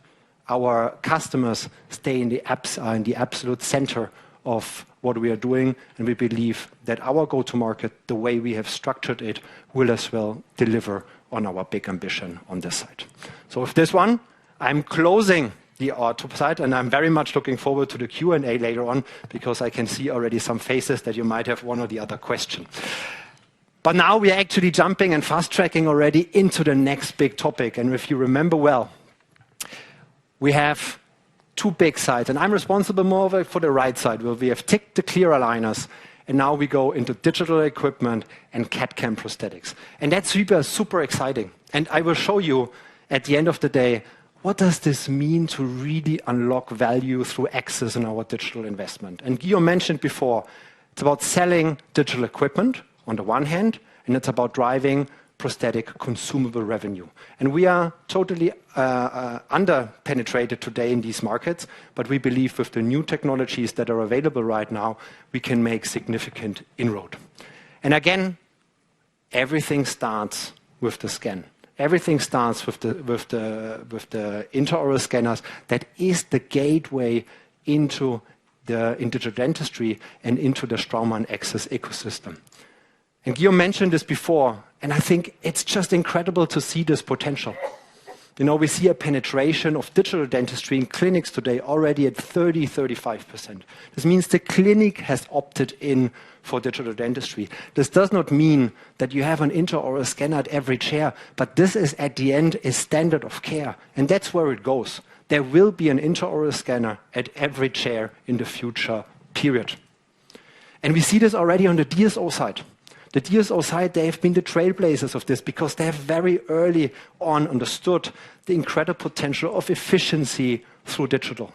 M: our customers stay in the absolute center of what we are doing, and we believe that our go-to-market, the way we have structured it, will as well deliver on our big ambition on this side. So with this one, I'm closing the ortho side, and I'm very much looking forward to the Q&A later on, because I can see already some faces that you might have one or the other question. But now we are actually jumping and fast-tracking already into the next big topic. And if you remember well, we have two big sides, and I'm responsible more for the right side, where we have ticked the clear aligners, and now we go into digital equipment and CAD/CAM prosthetics. And that's super exciting. And I will show you at the end of the day, what does this mean to really unlock value through access in our digital investment? And Guillaume mentioned before, it's about selling digital equipment on the one hand, and it's about driving prosthetic consumable revenue. And we are totally under-penetrated today in these markets, but we believe with the new technologies that are available right now, we can make significant inroad. And again, everything starts with the scan. Everything starts with the intraoral scanners. That is the gateway into digital dentistry and into the Straumann Access ecosystem. And Guillaume mentioned this before, and I think it's just incredible to see this potential. You know, we see a penetration of digital dentistry in clinics today already at 35%. This means the clinic has opted in for digital dentistry. This does not mean that you have an intraoral scanner at every chair, but this is at the end a standard of care, and that's where it goes. There will be an intraoral scanner at every chair in the future, period. And we see this already on the DSO side. The DSO side, they have been the trailblazers of this because they have very early on understood the incredible potential of efficiency through digital.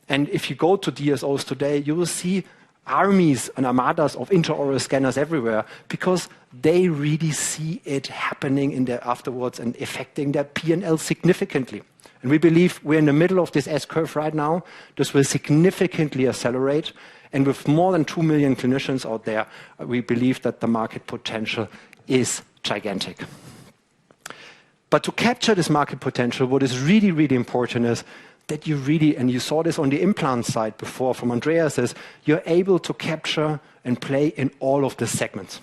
M: And if you go to DSOs today, you will see armies and armadas of intraoral scanners everywhere because they really see it happening in there afterwards and affecting their P&L significantly. And we believe we're in the middle of this S-curve right now. This will significantly accelerate. And with more than 2 million clinicians out there, we believe that the market potential is gigantic. But to capture this market potential, what is really, really important is that you really, and you saw this on the implant side before from Andreas, is you're able to capture and play in all of the segments.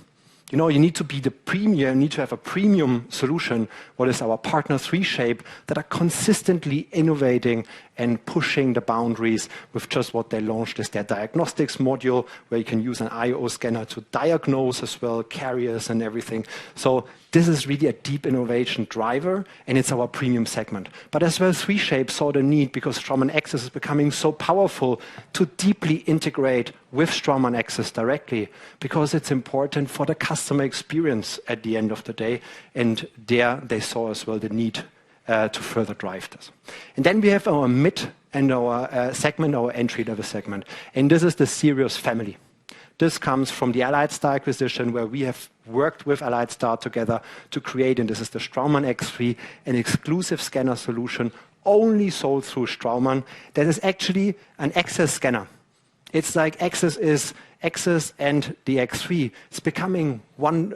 M: You know, you need to be the premium, you need to have a premium solution, what is our partner 3Shape, that are consistently innovating and pushing the boundaries with just what they launched as their diagnostics module, where you can use an IO scanner to diagnose as well carriers and everything. So this is really a deep innovation driver, and it's our premium segment. But as well, 3Shape saw the need, because Straumann Access is becoming so powerful, to deeply integrate with Straumann Access directly, because it's important for the customer experience at the end of the day. And there they saw as well the need to further drive this. And then we have our mid and our segment, our entry-level segment. And this is the Sirius family. This comes from the AlliedStar acquisition, where we have worked with AlliedStar together to create, and this is the Straumann X3, an exclusive scanner solution only sold through Straumann. That is actually an Access scanner. It's like Access is Access and the X3. It's becoming one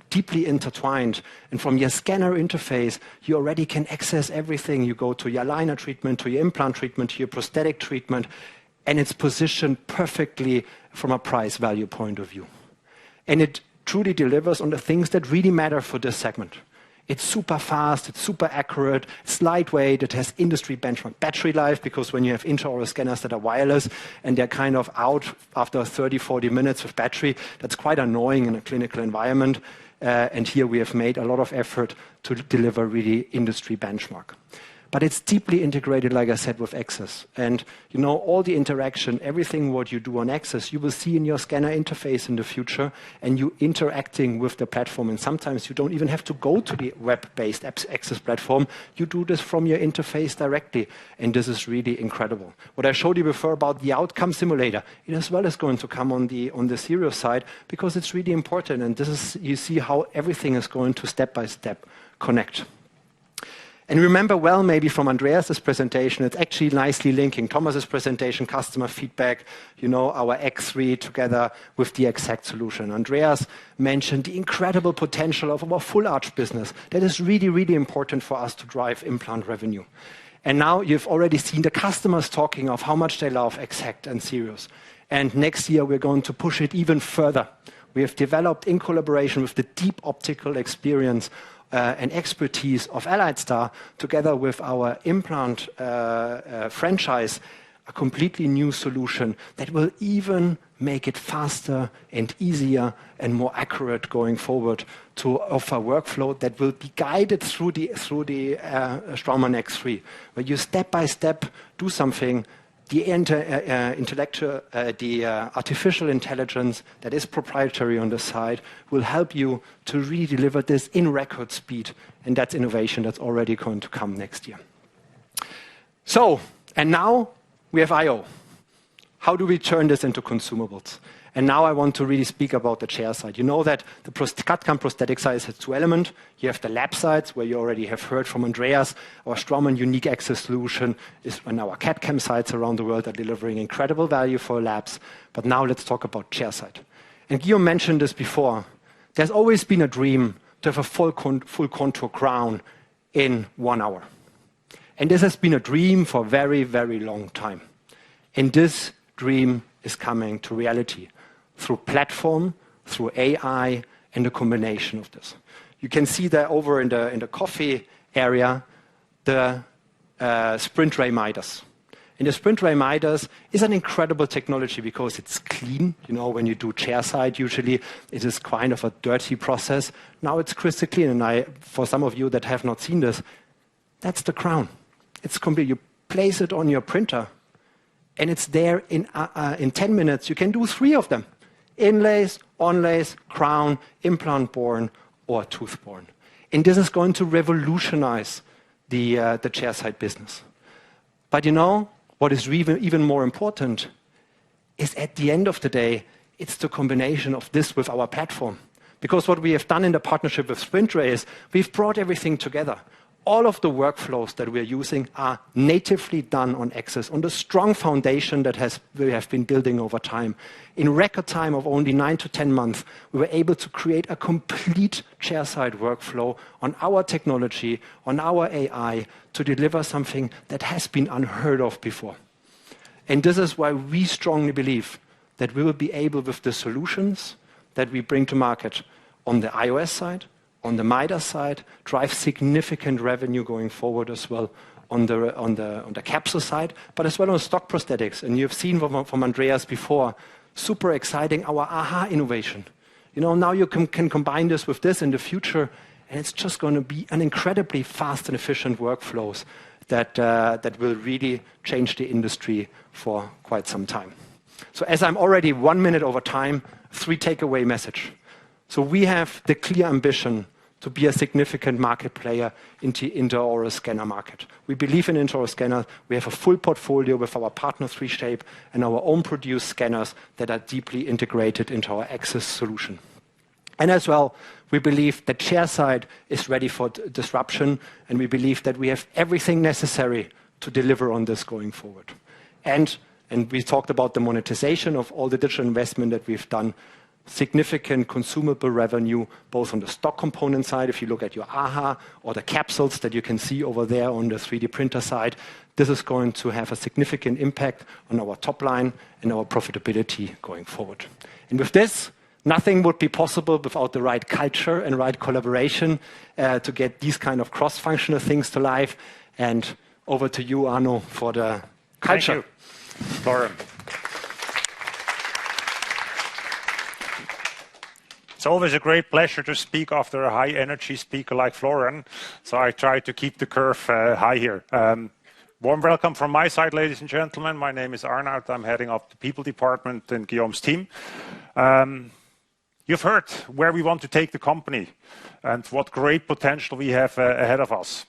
M: deeply intertwined. And from your scanner interface, you already can access everything. You go to your aligner treatment, to your implant treatment, to your prosthetic treatment, and it's positioned perfectly from a price value point of view. And it truly delivers on the things that really matter for this segment. It's super fast, it's super accurate, it's lightweight, it has industry benchmark battery life, because when you have intraoral scanners that are wireless and they're kind of out after 30, 40 minutes of battery, that's quite annoying in a clinical environment. And here we have made a lot of effort to deliver really industry benchmark. but it's deeply integrated, like I said, with Access. And all the interaction, everything what you do on Access, you will see in your scanner interface in the future, and you interacting with the platform. And sometimes you don't even have to go to the web-based Access platform. You do this from your interface directly, and this is really incredible. What I showed you before about the outcome simulator, it as well is going to come on the Sirius side, because it's really important. And this is, you see how everything is going to step by step connect. And remember well, maybe from Andreas's presentation, it's actually nicely linking Thomas's presentation, customer feedback, our X3 together with the exact solution. Andreas mentioned the incredible potential of our full arch business. That is really, really important for us to drive implant revenue. And now you've already seen the customers talking of how much they love Exact and Sirius. And next year, we're going to push it even further. We have developed, in collaboration with the deep optical experience and expertise of AlliedStar, together with our implant franchise, a completely new solution that will even make it faster and easier and more accurate going forward to offer workflow that will be guided through the Straumann X3, where you step by step do something. The artificial intelligence that is proprietary on the side will help you to really deliver this in record speed, and that's innovation that's already going to come next year. So, and now we have I/O. How do we turn this into consumables? And now I want to really speak about the chair side. You know that the CAD/CAM prosthetic side has two elements. You have the lab sides, where you already have heard from Andreas. Our Straumann unique access solution is on our CAD/CAM sites around the world are delivering incredible value for labs. But now let's talk about chair side. And Guillaume mentioned this before. There's always been a dream to have a full contour crown in 1 hour. And this has been a dream for a very, very long time. And this dream is coming to reality through platform, through AI, and a combination of this. You can see that over in the coffee area, the Sprint Ray Midas. And the Sprint Ray Midas is an incredible technology because it's clean. When you do chair side, usually it is kind of a dirty process. Now it's crystal clean. And for some of you that have not seen this, that's the crown. It's complete. You place it on your printer, and it's there in 10 minutes. You can do 3 of them: inlays, onlays, crown, implant-borne, or tooth-borne. And this is going to revolutionize the chairside business. But what is even more important is, at the end of the day, it's the combination of this with our platform. Because what we have done in the partnership with Sprint Ray is we've brought everything together. All of the workflows that we're using are natively done on Access, on the strong foundation that we have been building over time. In record time of only 9 to 10 months, we were able to create a complete chairside workflow on our technology, on our AI, to deliver something that has been unheard of before. And this is why we strongly believe that we will be able, with the solutions that we bring to market on the iOS side, on the Midas side, drive significant revenue going forward as well on the capsule side, but as well on stock prosthetics. And you've seen from Andreas before, super exciting, our AHA innovation. Now you can combine this with this in the future, and it's just going to be an incredibly fast and efficient workflows that will really change the industry for quite some time. So as I'm already 1 minute over time, 3 takeaway message. So we have the clear ambition to be a significant market player in the intraoral scanner market. We believe in intraoral scanners. We have a full portfolio with our partner 3Shape and our own produced scanners that are deeply integrated into our Access solution. And as well, we believe that chairside is ready for disruption, and we believe that we have everything necessary to deliver on this going forward. And we talked about the monetization of all the digital investment that we've done. Significant consumable revenue, both on the stock component side, if you look at your AHA, or the capsules that you can see over there on the 3D printer side. This is going to have a significant impact on our top line and our profitability going forward. And with this, nothing would be possible without the right culture and right collaboration to get these kind of cross-functional things to life. And over to you, Arno, for the culture.
N: Thank you, Lauren. It's always a great pleasure to speak after a high-energy speaker like Florian, so I try to keep the curve high here. Warm welcome from my side, ladies and gentlemen. My name is Arnoud. I'm heading up the people department in Guillaume's team. You've heard where we want to take the company and what great potential we have ahead of us.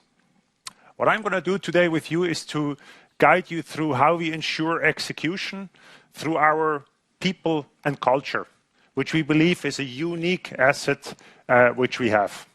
N: What I'm going to do today with you is to guide you through how we ensure execution through our people and culture, which we believe is a unique asset which we have.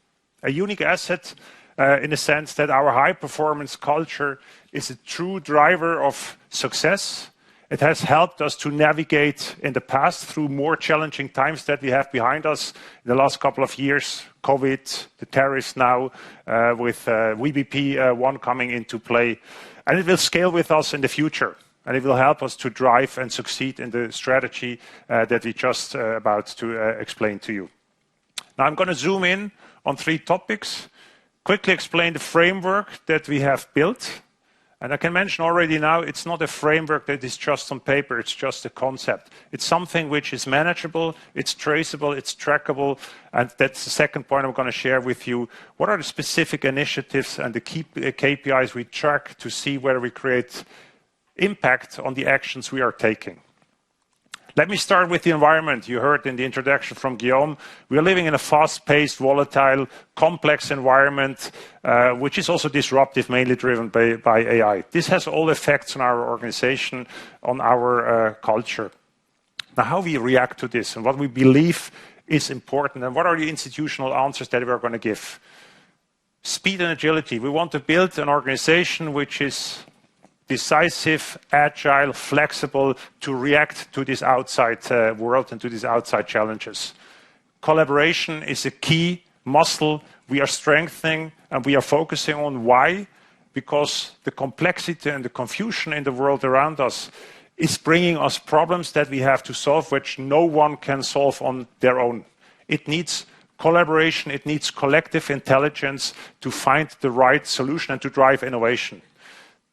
N: A unique asset in the sense that our high-performance culture is a true driver of success. It has helped us to navigate in the past through more challenging times that we have behind us in the last couple of years. COVID, the tariffs now, with VBP 1 coming into play. And it will scale with us in the future. And it will help us to drive and succeed in the strategy that we just about to explain to you. Now I'm going to zoom in on 3 topics, quickly explain the framework that we have built. And I can mention already now, it's not a framework that is just on paper, it's just a concept. It's something which is manageable, it's traceable, it's trackable, and that's the second point I'm going to share with you. What are the specific initiatives and the key KPIs we track to see where we create impact on the actions we are taking? Let me start with the environment. You heard in the introduction from Guillaume, we are living in a fast-paced, volatile, complex environment, which is also disruptive, mainly driven by AI. This has all effects on our organization, on our culture. Now, how we react to this and what we believe is important, and what are the institutional answers that we are going to give? Speed and agility. We want to build an organization which is decisive, agile, flexible to react to this outside world and to these outside challenges. Collaboration is a key muscle we are strengthening and we are focusing on. Why? Because the complexity and the confusion in the world around us is bringing us problems that we have to solve, which no one can solve on their own. It needs collaboration, it needs collective intelligence to find the right solution and to drive innovation.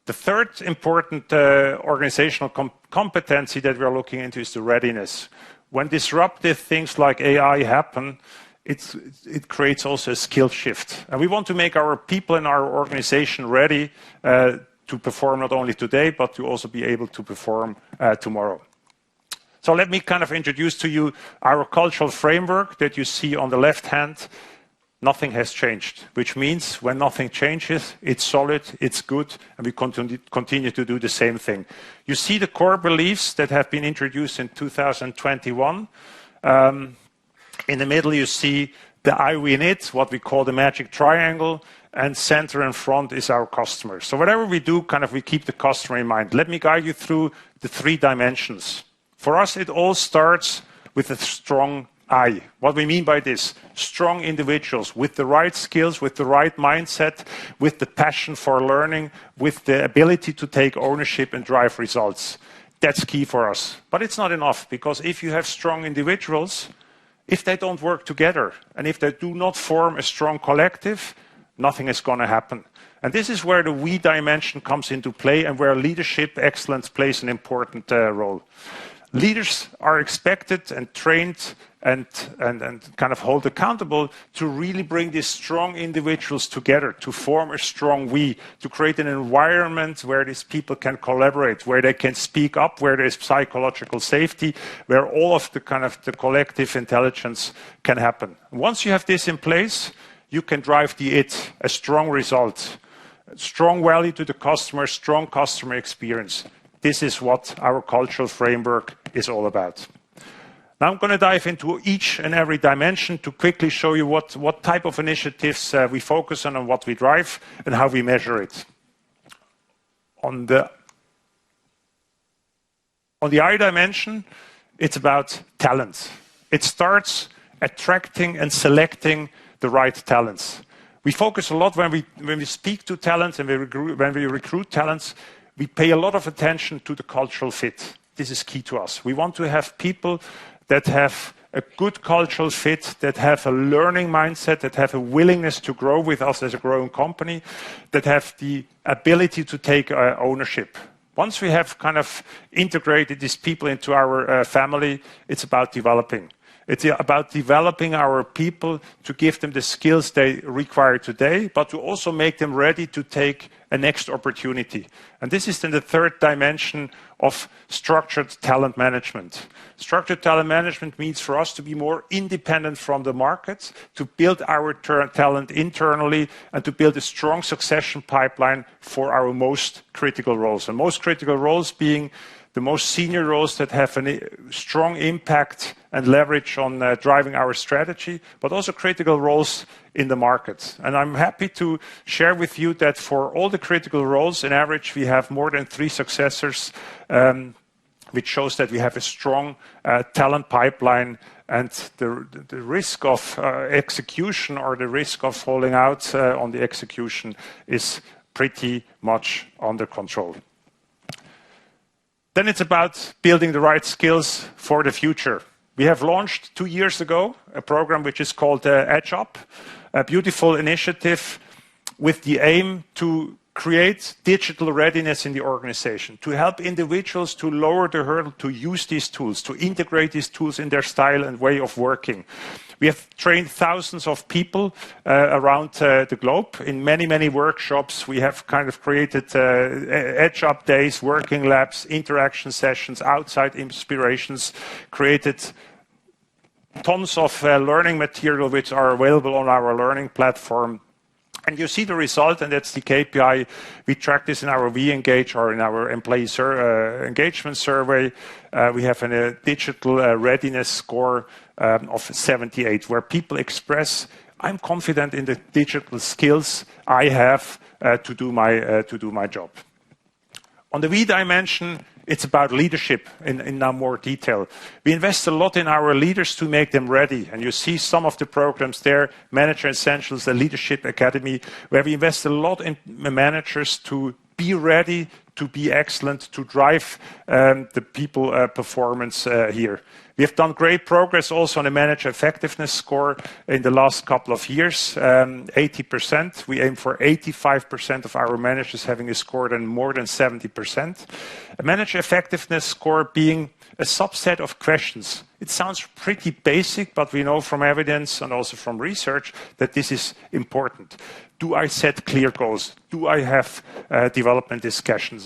N: The third important organizational competency that we are looking into is the readiness. When disruptive things like AI happen, it creates also a skill shift. And we want to make our people in our organization ready to perform not only today, but to also be able to perform tomorrow. So let me kind of introduce to you our cultural framework that you see on the left hand. Nothing has changed, which means when nothing changes, it's solid, it's good, and we continue to do the same thing. You see the core beliefs that have been introduced in 2021. In the middle, you see the I win it, what we call the magic triangle, and center and front is our customer. So whatever we do, kind of we keep the customer in mind. Let me guide you through the 3 dimensions. For us, it all starts with a strong I. What we mean by this, strong individuals with the right skills, with the right mindset, with the passion for learning, with the ability to take ownership and drive results. That's key for us. But it's not enough, because if you have strong individuals, if they don't work together and if they do not form a strong collective, nothing is going to happen. And this is where the we dimension comes into play and where leadership excellence plays an important role. Leaders are expected and trained and kind of hold accountable to really bring these strong individuals together, to form a strong we, to create an environment where these people can collaborate, where they can speak up, where there's psychological safety, where all of the kind of the collective intelligence can happen. Once you have this in place, you can drive a strong result, strong value to the customer, strong customer experience. This is what our cultural framework is all about. Now I'm going to dive into each and every dimension to quickly show you what type of initiatives we focus on and what we drive and how we measure it. On the I dimension, it's about talent. It starts attracting and selecting the right talents. We focus a lot when we speak to talents and when we recruit talents, we pay a lot of attention to the cultural fit. This is key to us. We want to have people that have a good cultural fit, that have a learning mindset, that have a willingness to grow with us as a growing company, that have the ability to take ownership. Once we have kind of integrated these people into our family, it's about developing. It's about developing our people to give them the skills they require today, but to also make them ready to take a next opportunity. And this is then the third dimension of structured talent management. Structured talent management means for us to be more independent from the market, to build our talent internally, and to build a strong succession pipeline for our most critical roles. And most critical roles being the most senior roles that have a strong impact and leverage on driving our strategy, but also critical roles in the market. And I'm happy to share with you that for all the critical roles, in average, we have more than 3 successors, which shows that we have a strong talent pipeline, and the risk of execution or the risk of falling out on the execution is pretty much under control. Then it's about building the right skills for the future. We have launched 2 years ago a program which is called Edge Up, a beautiful initiative with the aim to create digital readiness in the organization, to help individuals to lower the hurdle to use these tools, to integrate these tools in their style and way of working. We have trained thousands of people around the globe in many, many workshops. We have kind of created Edge Up days, working labs, interaction sessions, outside inspirations, created tons of learning material which are available on our learning platform. And you see the result, and that's the KPI. We track this in our V-Engage or in our employee engagement survey. We have a digital readiness score of 78, where people express, I'm confident in the digital skills I have to do my job. On the V dimension, it's about leadership in now more detail. We invest a lot in our leaders to make them ready. And you see some of the programs there, Manager Essentials, the Leadership Academy, where we invest a lot in managers to be ready, to be excellent, to drive the people performance here. We have done great progress also on the manager effectiveness score in the last couple of years, 80%. We aim for 85% of our managers having a score than more than 70%. A manager effectiveness score being a subset of questions. It sounds pretty basic, but we know from evidence and also from research that this is important. Do I set clear goals? Do I have development discussions?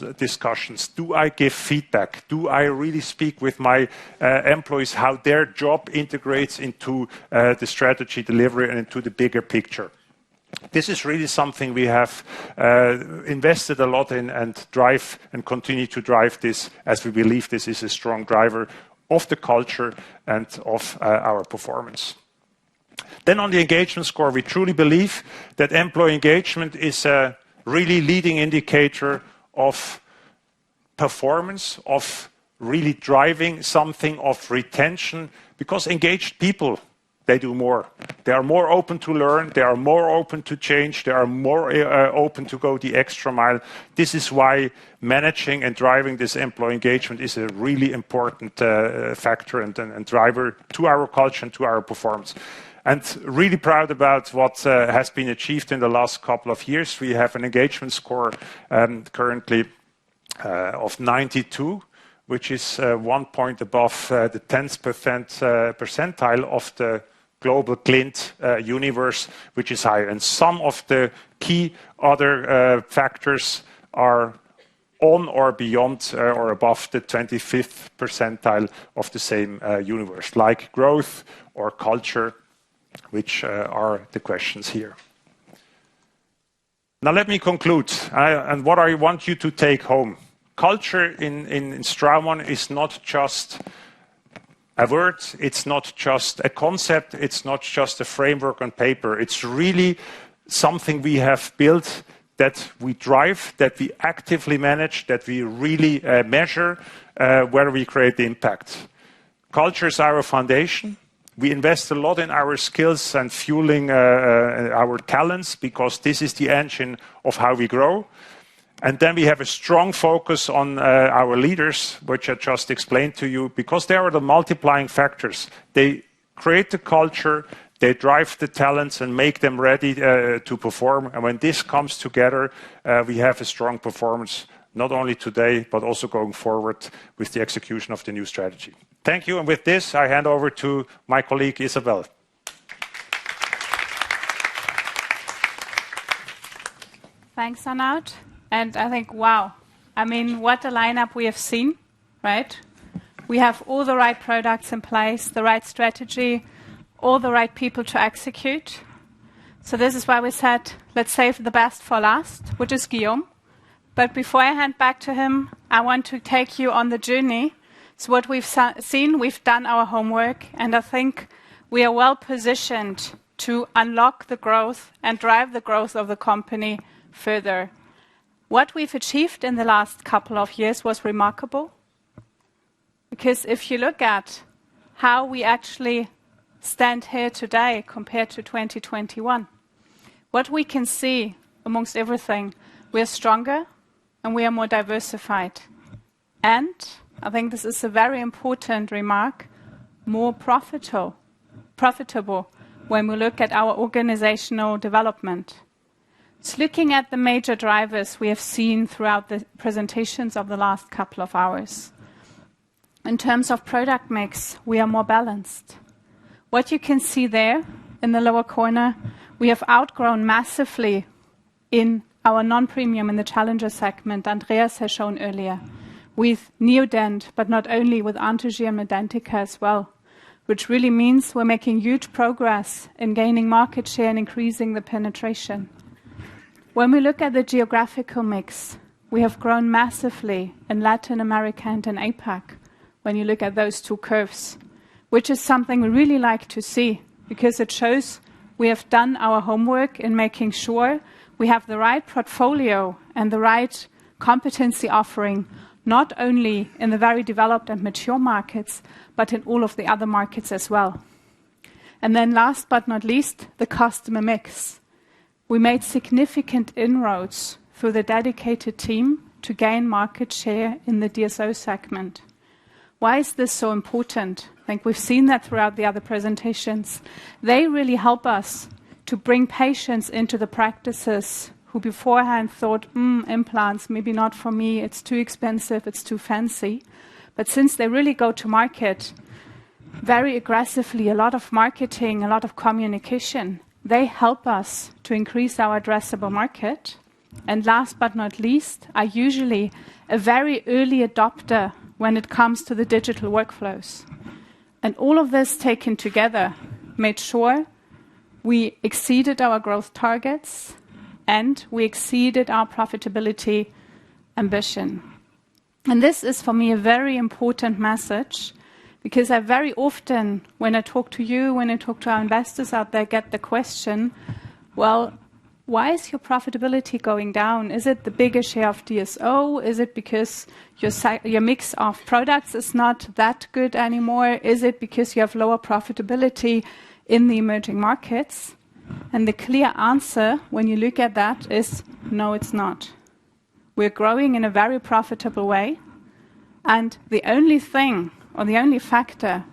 N: Do I give feedback? Do I really speak with my employees how their job integrates into the strategy delivery and into the bigger picture? This is really something we have invested a lot in and drive and continue to drive this, as we believe this is a strong driver of the culture and of our performance. Then on the engagement score, we truly believe that employee engagement is a really leading indicator of performance, of really driving something, of retention, because engaged people, they do more. They are more open to learn, they are more open to change, they are more open to go the extra mile. This is why managing and driving this employee engagement is a really important factor and driver to our culture and to our performance. And really proud about what has been achieved in the last couple of years. We have an engagement score currently of 92, which is 1 point above the 10th percentile of the global Clint universe, which is higher. And some of the key other factors are on or beyond or above the 25th percentile of the same universe, like growth or culture, which are the questions here. Now let me conclude, and what I want you to take home. Culture in Straumann is not just a word, it's not just a concept, it's not just a framework on paper. It's really something we have built that we drive, that we actively manage, that we really measure where we create the impact. Culture is our foundation. We invest a lot in our skills and fueling our talents because this is the engine of how we grow. And then we have a strong focus on our leaders, which I just explained to you, because they are the multiplying factors. They create the culture, they drive the talents and make them ready to perform. And when this comes together, we have a strong performance, not only today, but also going forward with the execution of the new strategy. Thank you. And with this, I hand over to my colleague, Isabel.
O: Thanks, Arnaud. And I think, wow, I mean, what a lineup we have seen, right? We have all the right products in place, the right strategy, all the right people to execute. So this is why we said, let's save the best for last, which is Guillaume. But before I hand back to him, I want to take you on the journey. So what we've seen, we've done our homework, and I think we are well positioned to unlock the growth and drive the growth of the company further. What we've achieved in the last couple of years was remarkable, because if you look at how we actually stand here today compared to 2021, what we can see amongst everything, we are stronger and we are more diversified. And I think this is a very important remark, more profitable when we look at our organizational development. So looking at the major drivers we have seen throughout the presentations of the last couple of hours. In terms of product mix, we are more balanced. What you can see there in the lower corner, we have outgrown massively in our non-premium in the challenger segment, Andreas has shown earlier, with Neodent, but not only with Anthogy and Medentika as well, which really means we're making huge progress in gaining market share and increasing the penetration. When we look at the geographical mix, we have grown massively in Latin America and in APAC, when you look at those two curves, which is something we really like to see, because it shows we have done our homework in making sure we have the right portfolio and the right competency offering, not only in the very developed and mature markets, but in all of the other markets as well. And then last but not least, the customer mix. We made significant inroads through the dedicated team to gain market share in the DSO segment. Why is this so important? I think we've seen that throughout the other presentations. They really help us to bring patients into the practices who beforehand thought, implants, maybe not for me, it's too expensive, it's too fancy. But since they really go to market very aggressively, a lot of marketing, a lot of communication, they help us to increase our addressable market. And last but not least, are usually a very early adopter when it comes to the digital workflows. And all of this taken together made sure we exceeded our growth targets and we exceeded our profitability ambition. And this is for me a very important message, because I very often, when I talk to you, when I talk to our investors out there, get the question, well, why is your profitability going down? Is it the bigger share of DSO? Is it because your mix of products is not that good anymore? Is it because you have lower profitability in the emerging markets? And the clear answer, when you look at that, is no, it's not. We're growing in a very profitable way. And the only thing, or the only factor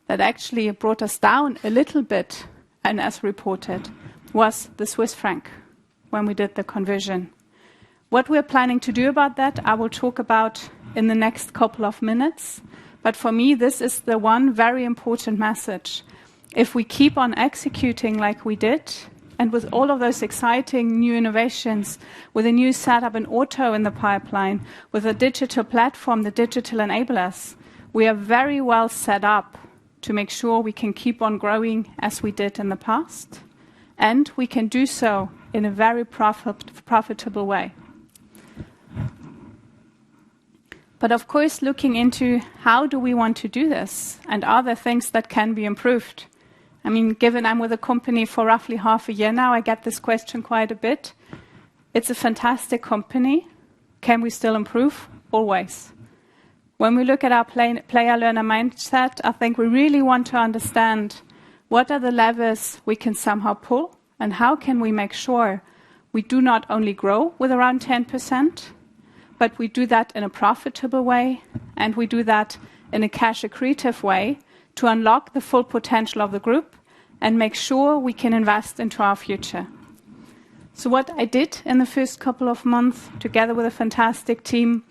O: that actually brought us down a little bit, and as reported, was the Swiss franc when we did the conversion. What we're planning to do about that, I will talk about in the next couple of minutes. But for me, this is the one very important message. If we keep on executing like we did, and with all of those exciting new innovations, with a new setup in auto in the pipeline, with a digital platform, the digital enablers, we are very well set up to make sure we can keep on growing as we did in the past. And we can do so in a very profitable way. But of course, looking into how do we want to do this, and are there things that can be improved? I mean, given I'm with the company for roughly half a year now, I get this question quite a bit. It's a fantastic company. Can we still improve? Always. When we look at our player-learner mindset, I think we really want to understand what are the levers we can somehow pull, and how can we make sure we do not only grow with around 10%, but we do that in a profitable way, and we do that in a cash accretive way to unlock the full potential of the group and make sure we can invest into our future. So what I did in the first couple of months, together with a fantastic team,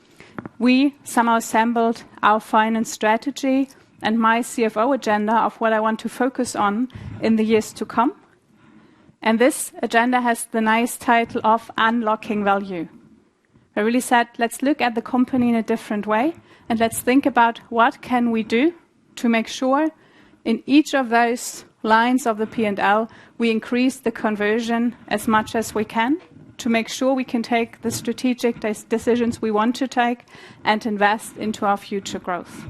O: we somehow assembled our finance strategy and my CFO agenda of what I want to focus on in the years to come. And this agenda has the nice title of Unlocking Value. I really said, let's look at the company in a different way, and let's think about what can we do to make sure in each of those lines of the P&L we increase the conversion as much as we can, to make sure we can take the strategic decisions we want to take and invest into our future growth.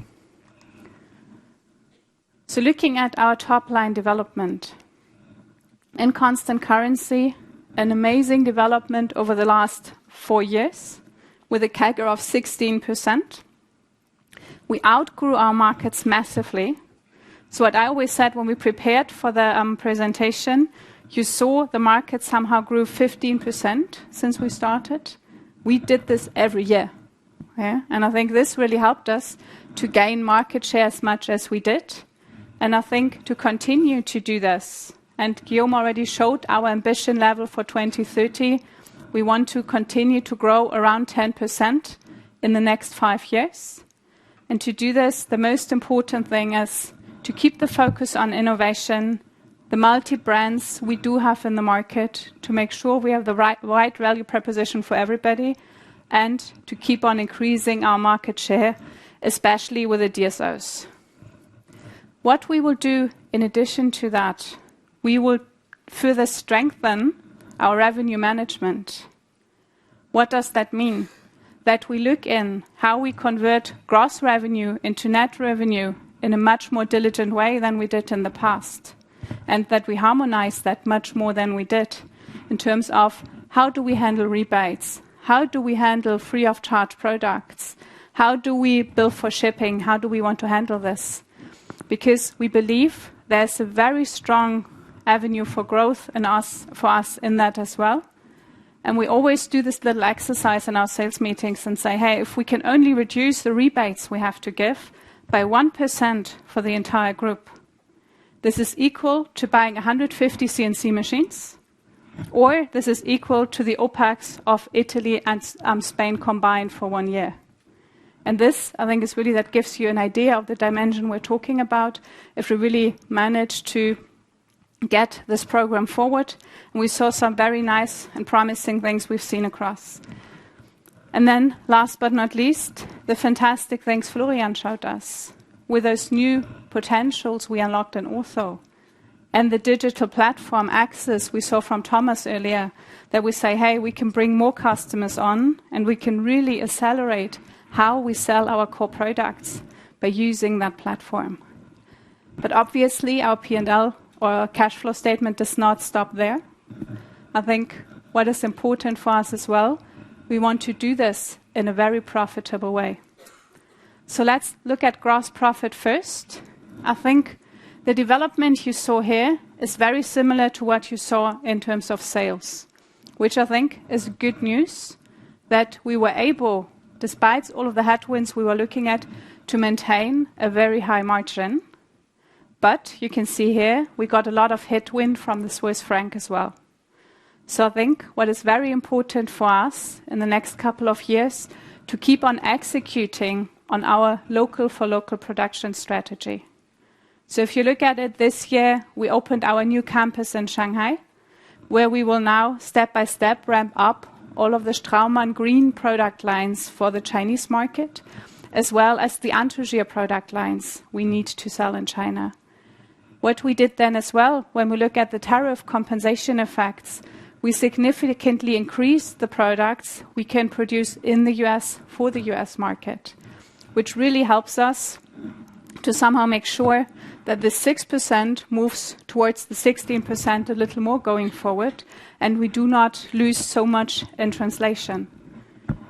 O: So looking at our top line development, in constant currency, an amazing development over the last 4 years with a CAGR of 16%. We outgrew our markets massively. So what I always said when we prepared for the presentation, you saw the market somehow grew 15% since we started. We did this every year. Yeah? And I think this really helped us to gain market share as much as we did. And I think to continue to do this, and Guillaume already showed our ambition level for 2030, we want to continue to grow around 10% in the next 5 years. And to do this, the most important thing is to keep the focus on innovation, the multi-brands we do have in the market, to make sure we have the right value proposition for everybody, and to keep on increasing our market share, especially with the DSOs. What we will do in addition to that, we will further strengthen our revenue management. What does that mean? That we look in how we convert gross revenue into net revenue in a much more diligent way than we did in the past. And that we harmonize that much more than we did in terms of how do we handle rebates? How do we handle free of charge products? How do we bill for shipping? How do we want to handle this? Because we believe there's a very strong avenue for growth for us in that as well. And we always do this little exercise in our sales meetings and say, hey, if we can only reduce the rebates we have to give by 1% for the entire group, this is equal to buying 150 CNC machines, or this is equal to the OPEX of Italy and Spain combined for 1 year. And this, I think, is really that gives you an idea of the dimension we're talking about if we really manage to get this program forward. And we saw some very nice and promising things we've seen across. And then, last but not least, the fantastic things Florian showed us with those new potentials we unlocked in Ortho. And the digital platform access we saw from Thomas earlier, that we say, hey, we can bring more customers on and we can really accelerate how we sell our core products by using that platform. But obviously our P&L or our cash flow statement does not stop there. I think what is important for us as well, we want to do this in a very profitable way. So let's look at gross profit first. I think the development you saw here is very similar to what you saw in terms of sales, which I think is good news, that we were able, despite all of the headwinds we were looking at, to maintain a very high margin. But you can see here, we got a lot of headwind from the Swiss franc as well. So I think what is very important for us in the next couple of years to keep on executing on our local for local production strategy. So if you look at it this year, we opened our new campus in Shanghai, where we will now step by step ramp up all of the Straumann green product lines for the Chinese market, as well as the Anthogyr product lines we need to sell in China. What we did then as well, when we look at the tariff compensation effects, we significantly increased the products we can produce in the US for the US market, which really helps us to somehow make sure that the 6% moves towards the 16% a little more going forward, and we do not lose so much in translation.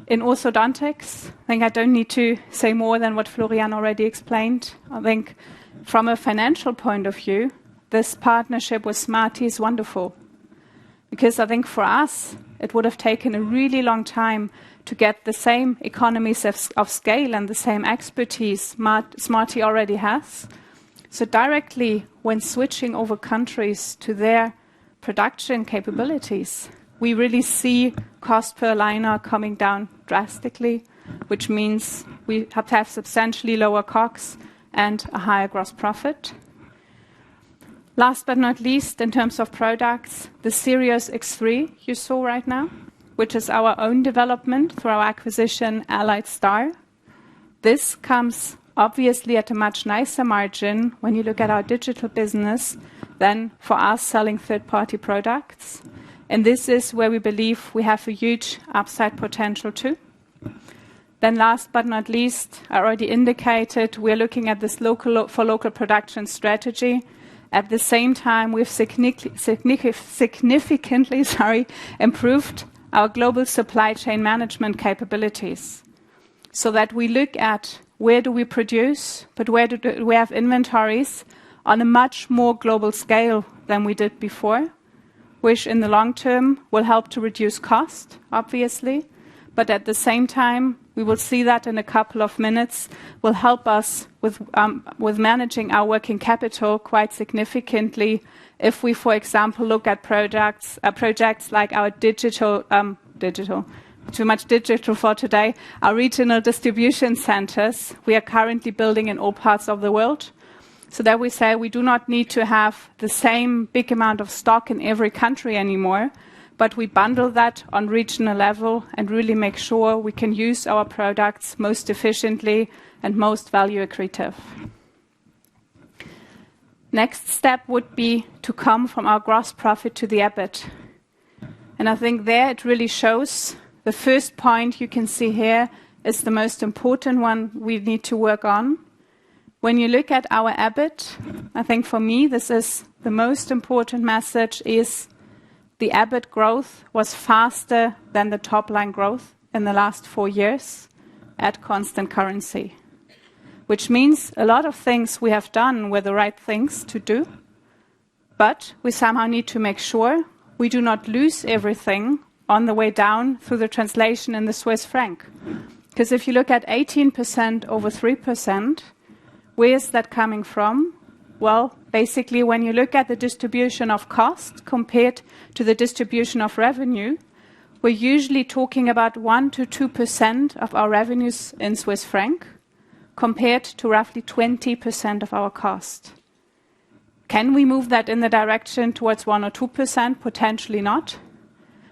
O: In orthodontics, I think I don't need to say more than what Florian already explained. I think from a financial point of view, this partnership with Smarty is wonderful. Because I think for us, it would have taken a really long time to get the same economies of scale and the same expertise Smarty already has. So directly, when switching over countries to their production capabilities, we really see cost per liner coming down drastically, which means we have to have substantially lower COGS and a higher gross profit. Last but not least, in terms of products, the Sirius X3 you saw right now, which is our own development through our acquisition Allied Star. This comes obviously at a much nicer margin when you look at our digital business than for us selling third-party products. And this is where we believe we have a huge upside potential too. Then last but not least, I already indicated we're looking at this local production strategy. At the same time, we've significantly improved our global supply chain management capabilities so that we look at where do we produce, but where do we have inventories on a much more global scale than we did before, which in the long term will help to reduce cost, obviously, but at the same time, we will see that in a couple of minutes, will help us with managing our working capital quite significantly if we, for example, look at projects like our digital, too much digital for today, our regional distribution centers we are currently building in all parts of the world. So that we say we do not need to have the same big amount of stock in every country anymore, but we bundle that on regional level and really make sure we can use our products most efficiently and most value accretive. Next step would be to come from our gross profit to the EBIT. And I think there it really shows the first point you can see here is the most important one we need to work on. When you look at our EBIT, I think for me this is the most important message is the EBIT growth was faster than the top line growth in the last 4 years at constant currency. Which means a lot of things we have done were the right things to do, but we somehow need to make sure we do not lose everything on the way down through the translation in the Swiss franc. Because if you look at 18% over 3%, where is that coming from? Well, basically when you look at the distribution of cost compared to the distribution of revenue, we're usually talking about 1 to 2% of our revenues in Swiss franc compared to roughly 20% of our cost. Can we move that in the direction towards 1 or 2%? Potentially not.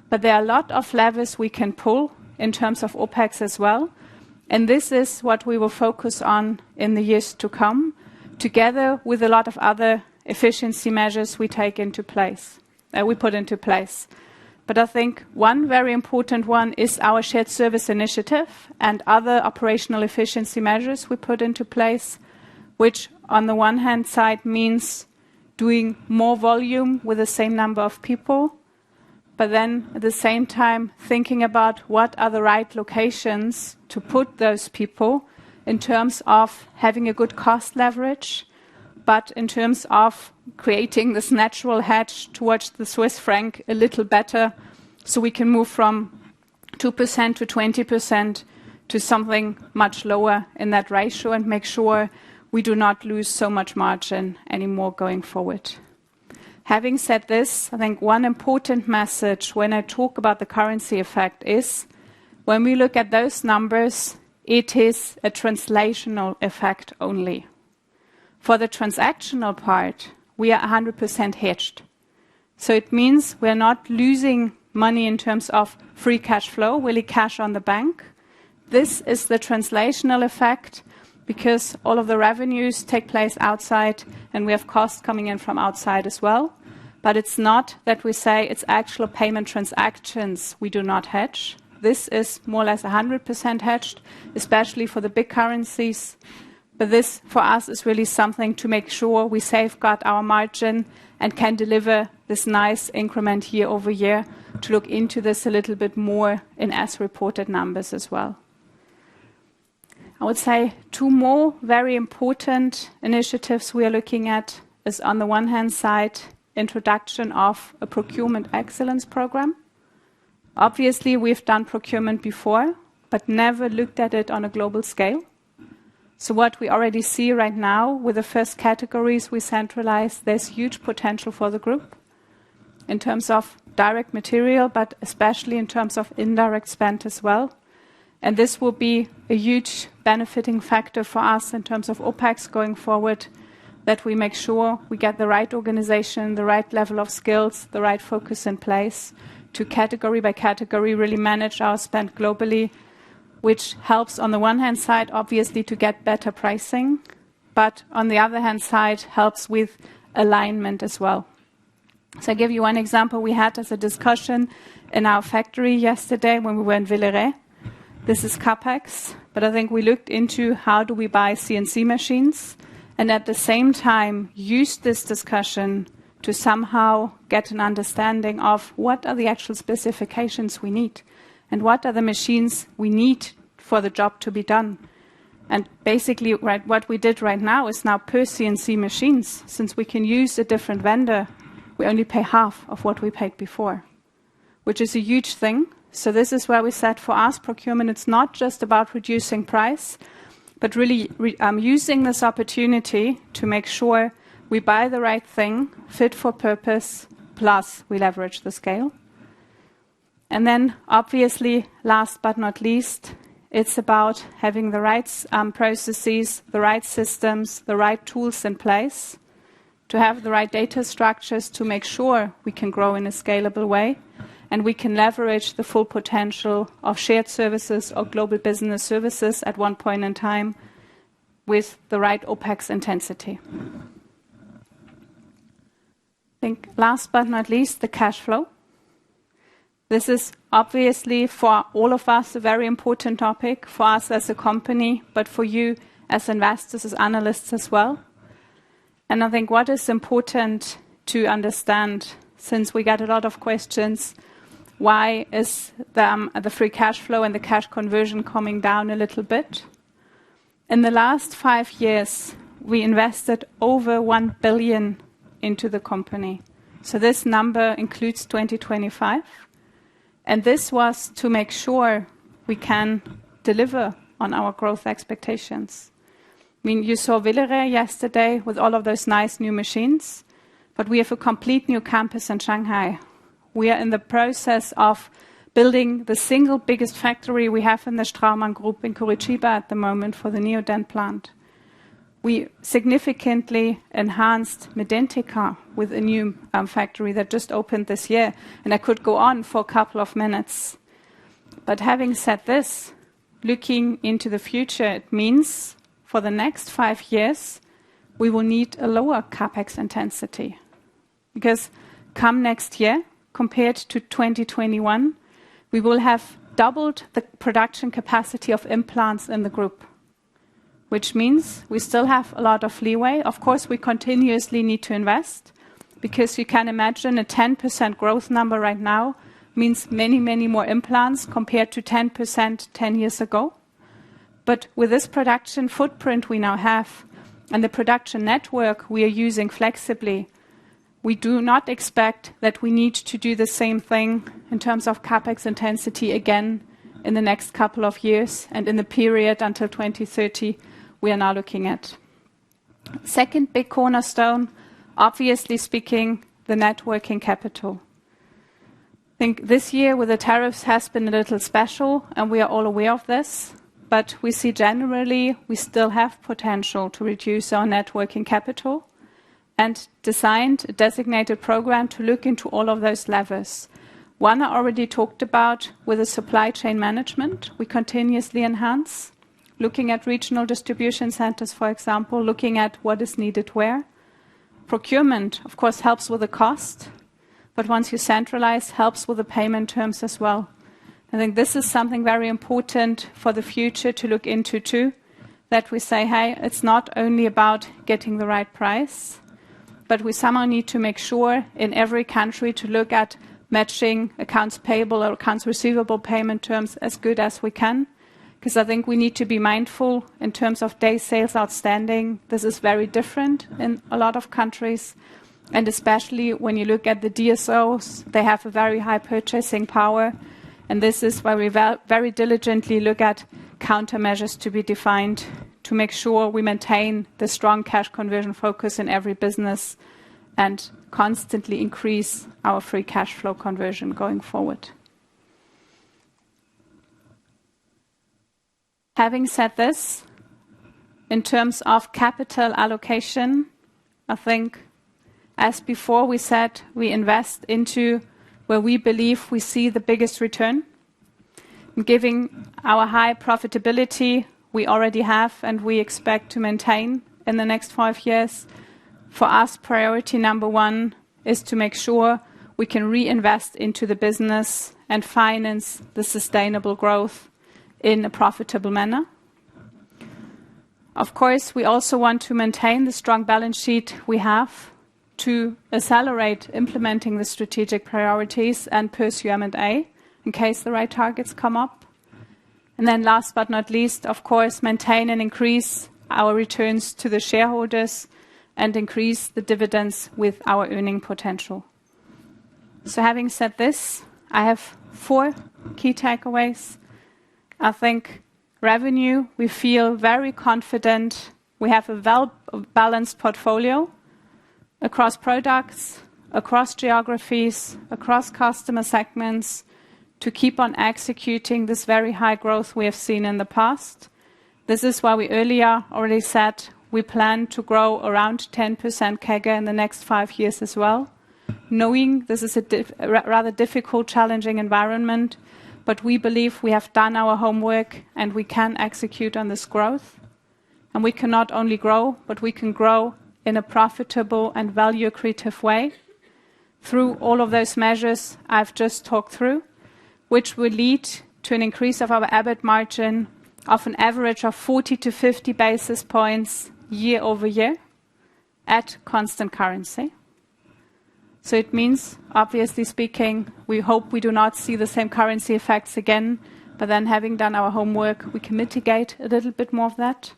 O: But there are a lot of levers we can pull in terms of OPEX as well. And this is what we will focus on in the years to come, together with a lot of other efficiency measures we put into place. But I think one very important one is our shared service initiative and other operational efficiency measures we put into place, which on the one hand side means doing more volume with the same number of people, but then at the same time thinking about what are the right locations to put those people in terms of having a good cost leverage, but in terms of creating this natural hedge towards the Swiss franc a little better so we can move from 2% to 20% to something much lower in that ratio and make sure we do not lose so much margin anymore going forward. Having said this, I think one important message when I talk about the currency effect is when we look at those numbers, it is a translational effect only. For the transactional part, we are 100% hedged. So it means we're not losing money in terms of free cash flow, really cash on the bank. This is the translational effect because all of the revenues take place outside and we have costs coming in from outside as well. But it's not that we say it's actual payment transactions we do not hedge. This is more or less 100% hedged, especially for the big currencies. But this, for us, is really something to make sure we safeguard our margin and can deliver this nice increment year over year to look into this a little bit more in as-reported numbers as well. I would say 2 more very important initiatives we are looking at is on the one hand side, introduction of a procurement excellence program. Obviously, we've done procurement before, but never looked at it on a global scale. So what we already see right now with the first categories we centralize, there's huge potential for the group. in terms of direct material, but especially in terms of indirect spend as well. And this will be a huge benefiting factor for us in terms of OPEX going forward, that we make sure we get the right organization, the right level of skills, the right focus in place to category by category really manage our spend globally, which helps on the one hand side, obviously, to get better pricing, but on the other hand side, helps with alignment as well. So I give you one example we had as a discussion in our factory yesterday when we were in Villeret. This is CapEx, but I think we looked into how do we buy CNC machines and at the same time use this discussion to somehow get an understanding of what are the actual specifications we need and what are the machines we need for the job to be done. And basically, right, what we did right now is now per CNC machines, since we can use a different vendor, we only pay half of what we paid before, which is a huge thing. So this is where we said for us, procurement, it's not just about reducing price, but really using this opportunity to make sure we buy the right thing, fit for purpose, plus we leverage the scale. And then, obviously, last but not least, it's about having the right processes, the right systems, the right tools in place, to have the right data structures to make sure we can grow in a scalable way and we can leverage the full potential of shared services or global business services at one point in time with the right OPEX intensity. I think last but not least, the cash flow. This is obviously for all of us a very important topic, for us as a company, but for you as investors, as analysts as well. And I think what is important to understand, since we get a lot of questions, why is the free cash flow and the cash conversion coming down a little bit? In the last 5 years, we invested over 1 billion into the company. So this number includes 2025. And this was to make sure we can deliver on our growth expectations. I mean, you saw Villeret yesterday with all of those nice new machines, but we have a complete new campus in Shanghai. We are in the process of building the single biggest factory we have in the Straumann group in Curitiba at the moment for the Neodent plant. We significantly enhanced Medentika with a new factory that just opened this year, and I could go on for a couple of minutes. But having said this, looking into the future, it means for the next 5 years, we will need a lower CapEx intensity. Because come next year, compared to 2021, we will have doubled the production capacity of implants in the group, which means we still have a lot of leeway. Of course, we continuously need to invest, because you can imagine a 10% growth number right now means many, many more implants compared to 10% 10 years ago. But with this production footprint we now have and the production network we are using flexibly, we do not expect that we need to do the same thing in terms of CapEx intensity again in the next couple of years and in the period until 2030 we are now looking at. Second big cornerstone, obviously speaking, the net working capital. I think this year with the tariffs has been a little special, and we are all aware of this, but we see generally we still have potential to reduce our net working capital and designed a designated program to look into all of those levers. One I already talked about with the supply chain management, we continuously enhance, looking at regional distribution centers, for example, looking at what is needed where. Procurement, of course, helps with the cost, but once you centralize, helps with the payment terms as well. I think this is something very important for the future to look into too, that we say, hey, it's not only about getting the right price, but we somehow need to make sure in every country to look at matching accounts payable or accounts receivable payment terms as good as we can. Because I think we need to be mindful in terms of day sales outstanding. This is very different in a lot of countries. And especially when you look at the DSOs, they have a very high purchasing power. And this is why we very diligently look at countermeasures to be defined to make sure we maintain the strong cash conversion focus in every business and constantly increase our free cash flow conversion going forward. Having said this, in terms of capital allocation, I think, as before we said, we invest into where we believe we see the biggest return. Given our high profitability we already have and we expect to maintain in the next 5 years, for us, priority number one is to make sure we can reinvest into the business and finance the sustainable growth in a profitable manner. Of course, we also want to maintain the strong balance sheet we have to accelerate implementing the strategic priorities and pursue M&A in case the right targets come up. And then last but not least, of course, maintain and increase our returns to the shareholders and increase the dividends with our earning potential. So having said this, I have 4 key takeaways. I think revenue, we feel very confident. We have a well-balanced portfolio across products, across geographies, across customer segments to keep on executing this very high growth we have seen in the past. This is why we earlier already said we plan to grow around 10% CAGR in the next 5 years as well, knowing this is a rather difficult, challenging environment, but we believe we have done our homework and we can execute on this growth. And we can not only grow, but we can grow in a profitable and value-accretive way through all of those measures I've just talked through, which will lead to an increase of our EBIT margin of an average of 40 to 50 basis points year over year at constant currency. So it means, obviously speaking, we hope we do not see the same currency effects again, but then having done our homework, we can mitigate a little bit more of that.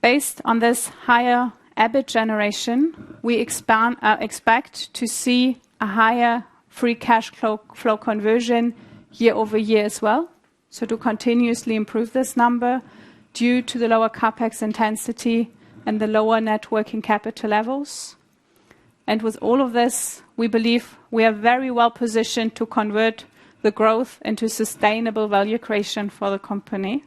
O: Based on this higher EBIT generation, we expect to see a higher free cash flow conversion year over year as well. So to continuously improve this number due to the lower CapEx intensity and the lower net working capital levels. And with all of this, we believe we are very well positioned to convert the growth into sustainable value creation for the company.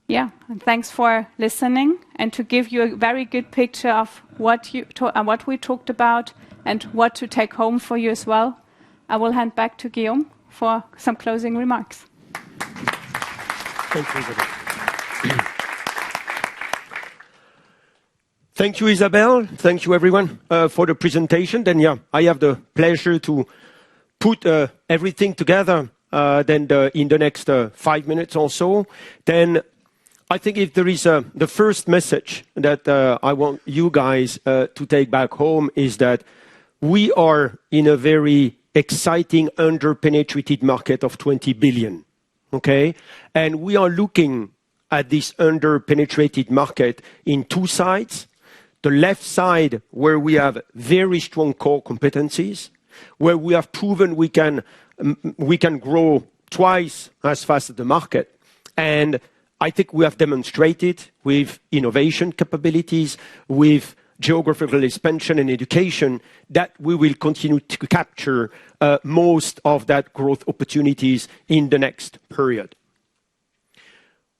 O: Yeah, and thanks for listening. And to give you a very good picture of what we talked about and what to take home for you as well, I will hand back to Guillaume for some closing remarks.
F: Thank you, Isabel. Thank you, Isabel. Thank you, everyone, for the presentation. Then, yeah, I have the pleasure to put everything together in the next 5 minutes or so. Then I think if there is the first message that I want you guys to take back home is that we are in a very exciting under-penetrated market of 20 billion, okay? And we are looking at this under-penetrated market in 2 sides. The left side, where we have very strong core competencies, where we have proven we can grow twice as fast as the market. And I think we have demonstrated with innovation capabilities, with geographical expansion and education, that we will continue to capture most of that growth opportunities in the next period.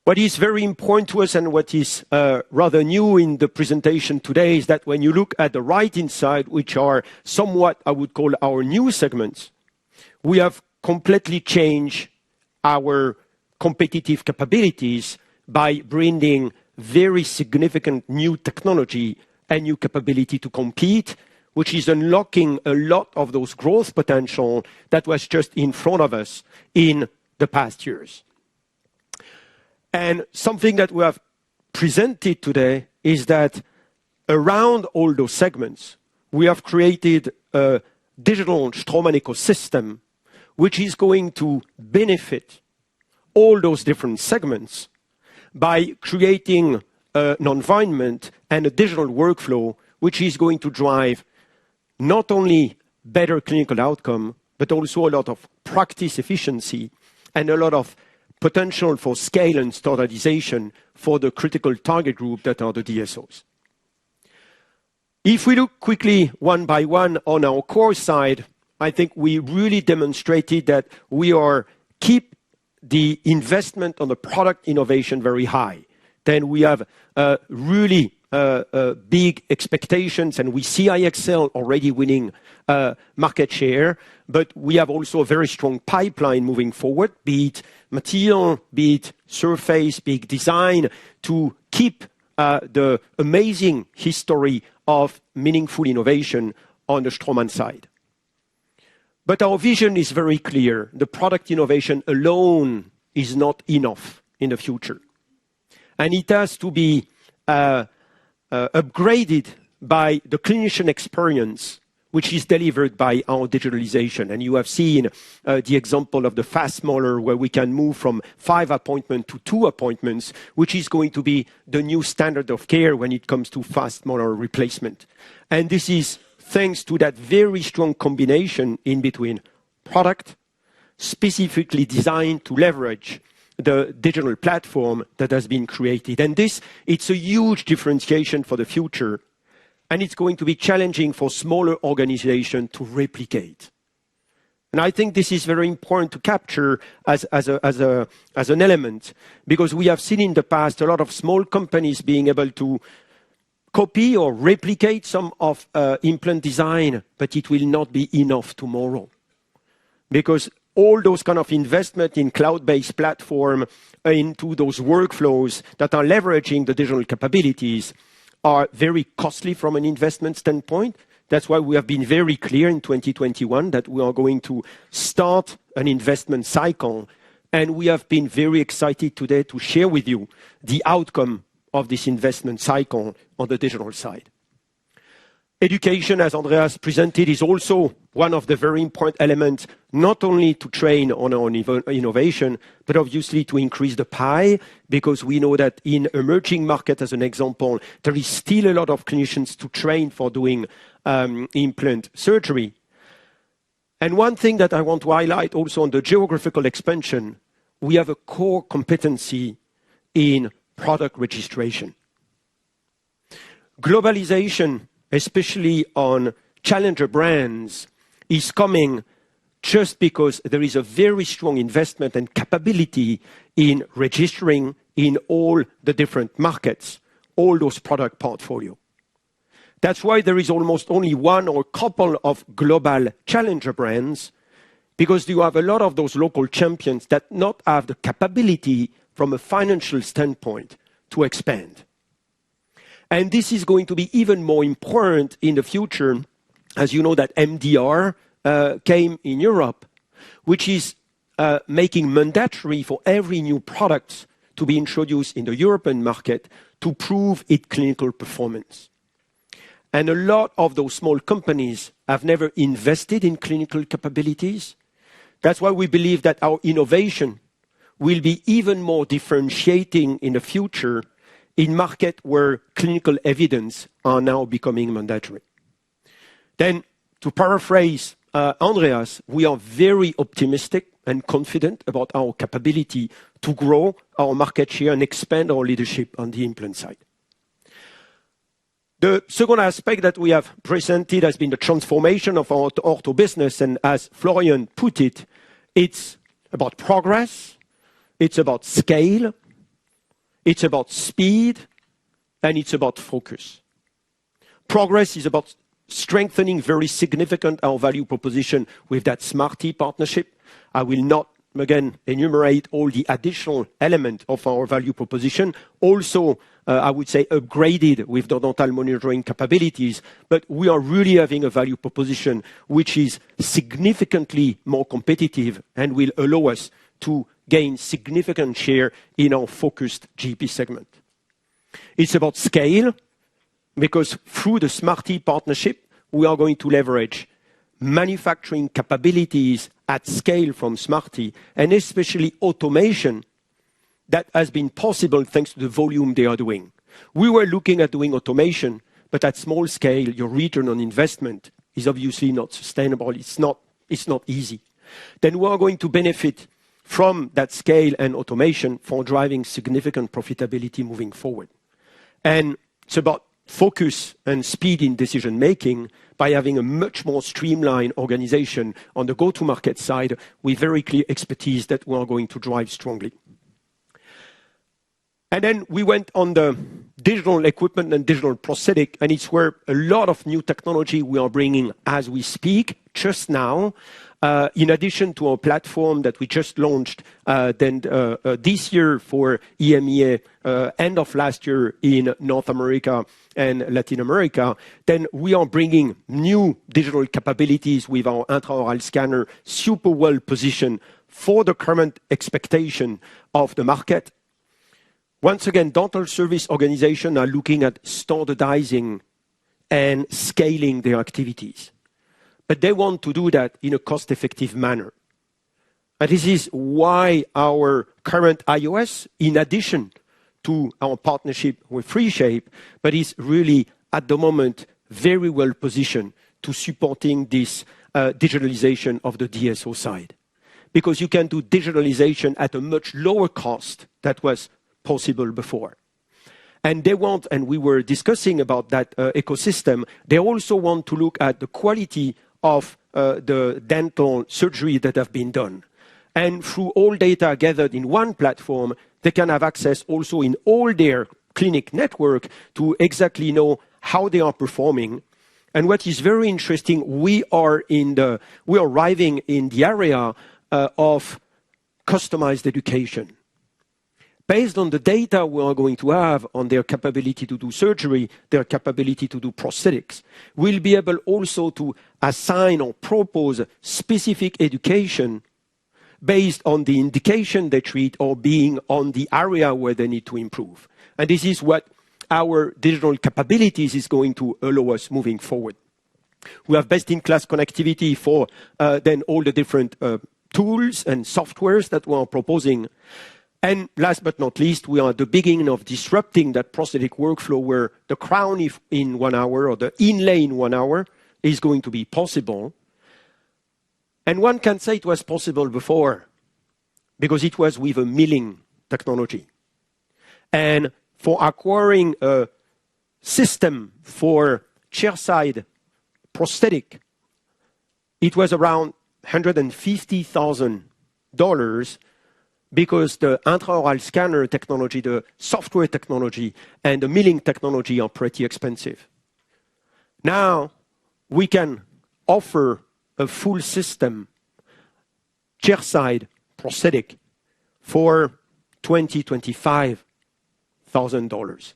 F: What is very important to us and what is rather new in the presentation today is that when you look at the right-hand side, which are somewhat, I would call our new segments, we have completely changed our competitive capabilities by bringing very significant new technology and new capability to compete, which is unlocking a lot of those growth potential that was just in front of us in the past years. And something that we have presented today is that around all those segments, we have created a digital Straumann ecosystem, which is going to benefit all those different segments by creating an environment and a digital workflow, which is going to drive not only better clinical outcome, but also a lot of practice efficiency and a lot of potential for scale and standardization for the critical target group that are the DSOs. If we look quickly one by one on our core side, I think we really demonstrated that we are keep the investment on the product innovation very high. Then we have really big expectations, and we see IXL already winning market share, but we have also a very strong pipeline moving forward, be it material, be it surface, be it design, to keep the amazing history of meaningful innovation on the Straumann side. But our vision is very clear. The product innovation alone is not enough in the future. And it has to be upgraded by the clinician experience, which is delivered by our digitalization. And you have seen the example of the fast molar, where we can move from 5 appointments to 2 appointments, which is going to be the new standard of care when it comes to fast molar replacement. And this is thanks to that very strong combination in between product, specifically designed to leverage the digital platform that has been created. And this, it's a huge differentiation for the future. And it's going to be challenging for smaller organizations to replicate. And I think this is very important to capture as an element, because we have seen in the past a lot of small companies being able to copy or replicate some of implant design, but it will not be enough tomorrow. Because all those kind of investment in cloud-based platform into those workflows that are leveraging the digital capabilities are very costly from an investment standpoint. That's why we have been very clear in 2021 that we are going to start an investment cycle. And we have been very excited today to share with you the outcome of this investment cycle on the digital side. Education, as Andreas presented, is also one of the very important elements, not only to train on our innovation, but obviously to increase the pie, because we know that in emerging markets, as an example, there is still a lot of clinicians to train for doing implant surgery. And one thing that I want to highlight also on the geographical expansion, we have a core competency in product registration. Globalization, especially on challenger brands, is coming just because there is a very strong investment and capability in registering in all the different markets, all those product portfolio. That's why there is almost only one or couple of global challenger brands, because you have a lot of those local champions that not have the capability from a financial standpoint to expand. And this is going to be even more important in the future, as you know that MDR came in Europe, which is making mandatory for every new product to be introduced in the European market to prove its clinical performance. And a lot of those small companies have never invested in clinical capabilities. That's why we believe that our innovation will be even more differentiating in the future in markets where clinical evidence are now becoming mandatory. Then, to paraphrase Andreas, we are very optimistic and confident about our capability to grow our market share and expand our leadership on the implant side. The second aspect that we have presented has been the transformation of our ortho business, and as Florian put it, it's about progress, it's about scale, it's about speed, and it's about focus. Progress is about strengthening very significant our value proposition with that Smarty partnership. I will not, again, enumerate all the additional elements of our value proposition. Also, I would say upgraded with the dental monitoring capabilities, but we are really having a value proposition which is significantly more competitive and will allow us to gain significant share in our focused GP segment. It's about scale, because through the Smarty partnership, we are going to leverage manufacturing capabilities at scale from Smarty, and especially automation that has been possible thanks to the volume they are doing. We were looking at doing automation, but at small scale, your return on investment is obviously not sustainable. It's not easy. Then we are going to benefit from that scale and automation for driving significant profitability moving forward. And it's about focus and speed in decision making by having a much more streamlined organization on the go-to-market side with very clear expertise that we are going to drive strongly. And then we went on the digital equipment and digital prosthetic, and it's where a lot of new technology we are bringing as we speak just now. In addition to our platform that we just launched this year for EMEA, end of last year in North America and Latin America, then we are bringing new digital capabilities with our intraoral scanner, super well positioned for the current expectation of the market. Once again, dental service organizations are looking at standardizing and scaling their activities. But they want to do that in a cost-effective manner. And this is why our current iOS, in addition to our partnership with FreeShape, but is really at the moment very well positioned to supporting this digitalization of the DSO side. Because you can do digitalization at a much lower cost that was possible before. And they want, and we were discussing about that ecosystem, they also want to look at the quality of the dental surgery that have been done. And through all data gathered in one platform, they can have access also in all their clinic network to exactly know how they are performing. And what is very interesting, we are arriving in the area of customized education. Based on the data we are going to have on their capability to do surgery, their capability to do prosthetics, we'll be able also to assign or propose specific education based on the indication they treat or being on the area where they need to improve. And this is what our digital capabilities is going to allow us moving forward. We have best-in-class connectivity for then all the different tools and softwares that we are proposing. And last but not least, we are at the beginning of disrupting that prosthetic workflow where the crown in 1 hour or the inlay in 1 hour is going to be possible. And one can say it was possible before because it was with a milling technology. And for acquiring a system for chairside prosthetic, it was around $150,000 because the intraoral scanner technology, the software technology, and the milling technology are pretty expensive. Now, we can offer a full system, chairside prosthetic, for $20,000 to $25,000.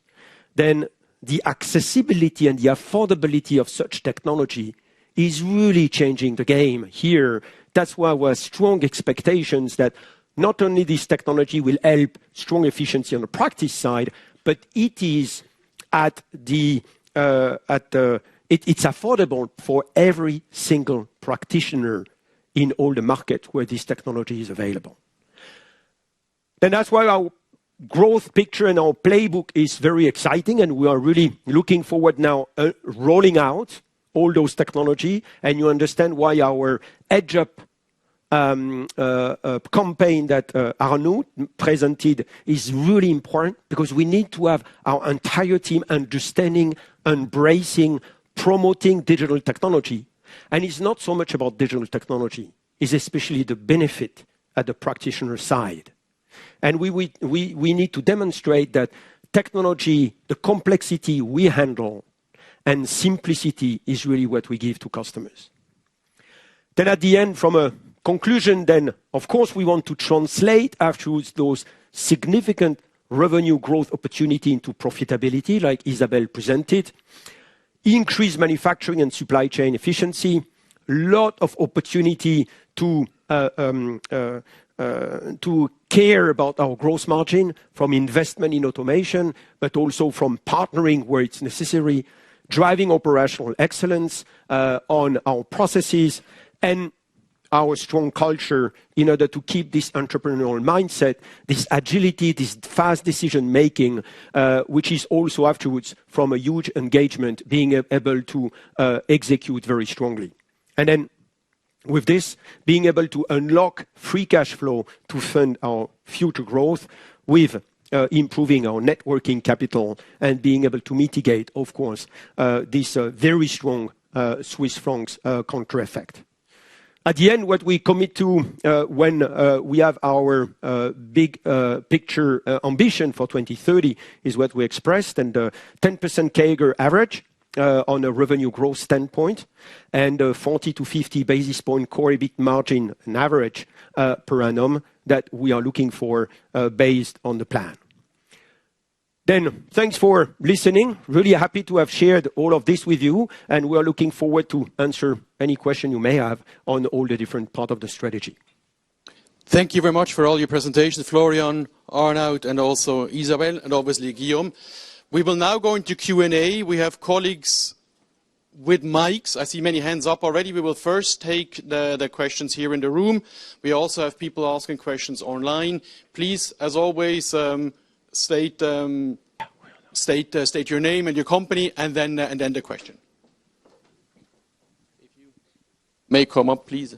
F: Then the accessibility and the affordability of such technology is really changing the game here. That's why we have strong expectations that not only this technology will help strong efficiency on the practice side, but it is it's affordable for every single practitioner in all the markets where this technology is available. Then that's why our growth picture and our playbook is very exciting, and we are really looking forward now rolling out all those technology, and you understand why our Edge Up campaign that Arnaud presented is really important, because we need to have our entire team understanding, embracing, promoting digital technology. And it's not so much about digital technology, it's especially the benefit at the practitioner side. And we need to demonstrate that technology, the complexity we handle, and simplicity is really what we give to customers. Then at the end, from a conclusion, then, of course, we want to translate afterwards those significant revenue growth opportunity into profitability, like Isabelle presented, increase manufacturing and supply chain efficiency, lot of opportunity to care about our gross margin from investment in automation, but also from partnering where it's necessary, driving operational excellence on our processes, and our strong culture in order to keep this entrepreneurial mindset, this agility, this fast decision making, which is also afterwards from a huge engagement, being able to execute very strongly. And then with this, being able to unlock free cash flow to fund our future growth with improving our net working capital and being able to mitigate, of course, this very strong Swiss francs counter effect. At the end, what we commit to when we have our big picture ambition for 2030 is what we expressed, and 10% CAGR average on a revenue growth standpoint, and 40 to 50 basis point core EBIT margin on average per annum that we are looking for based on the plan. Then, thanks for listening. Really happy to have shared all of this with you, and we are looking forward to answer any question you may have on all the different parts of the strategy.
E: Thank you very much for all your presentations, Florian, Arnaud, and also Isabel, and obviously Guillaume. We will now go into Q&A. We have colleagues with mics. I see many hands up already. We will first take the questions here in the room. We also have people asking questions online. Please, as always, state your name and your company, and then the question. If you may come up, please.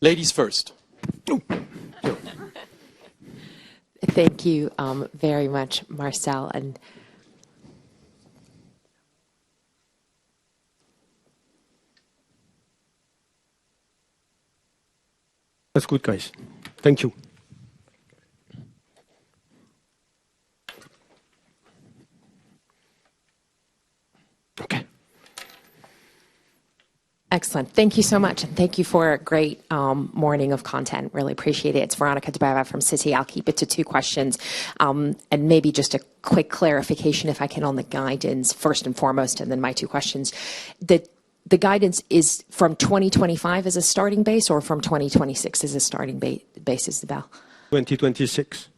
E: Ladies first.
P: Thank you very much, Marcel. And
F: that's good, guys. Thank you. Okay.
P: Excellent. Thank you so much. And thank you for a great morning of content. Really appreciate it. It's Veronica Dubeva from Citi. I'll keep it to 2 questions. And maybe just a quick clarification, if I can, on the guidance, first and foremost, and then my 2 questions. The guidance is from 2025 as a starting base or from 2026 as a starting base, Isabel?
F: 2026.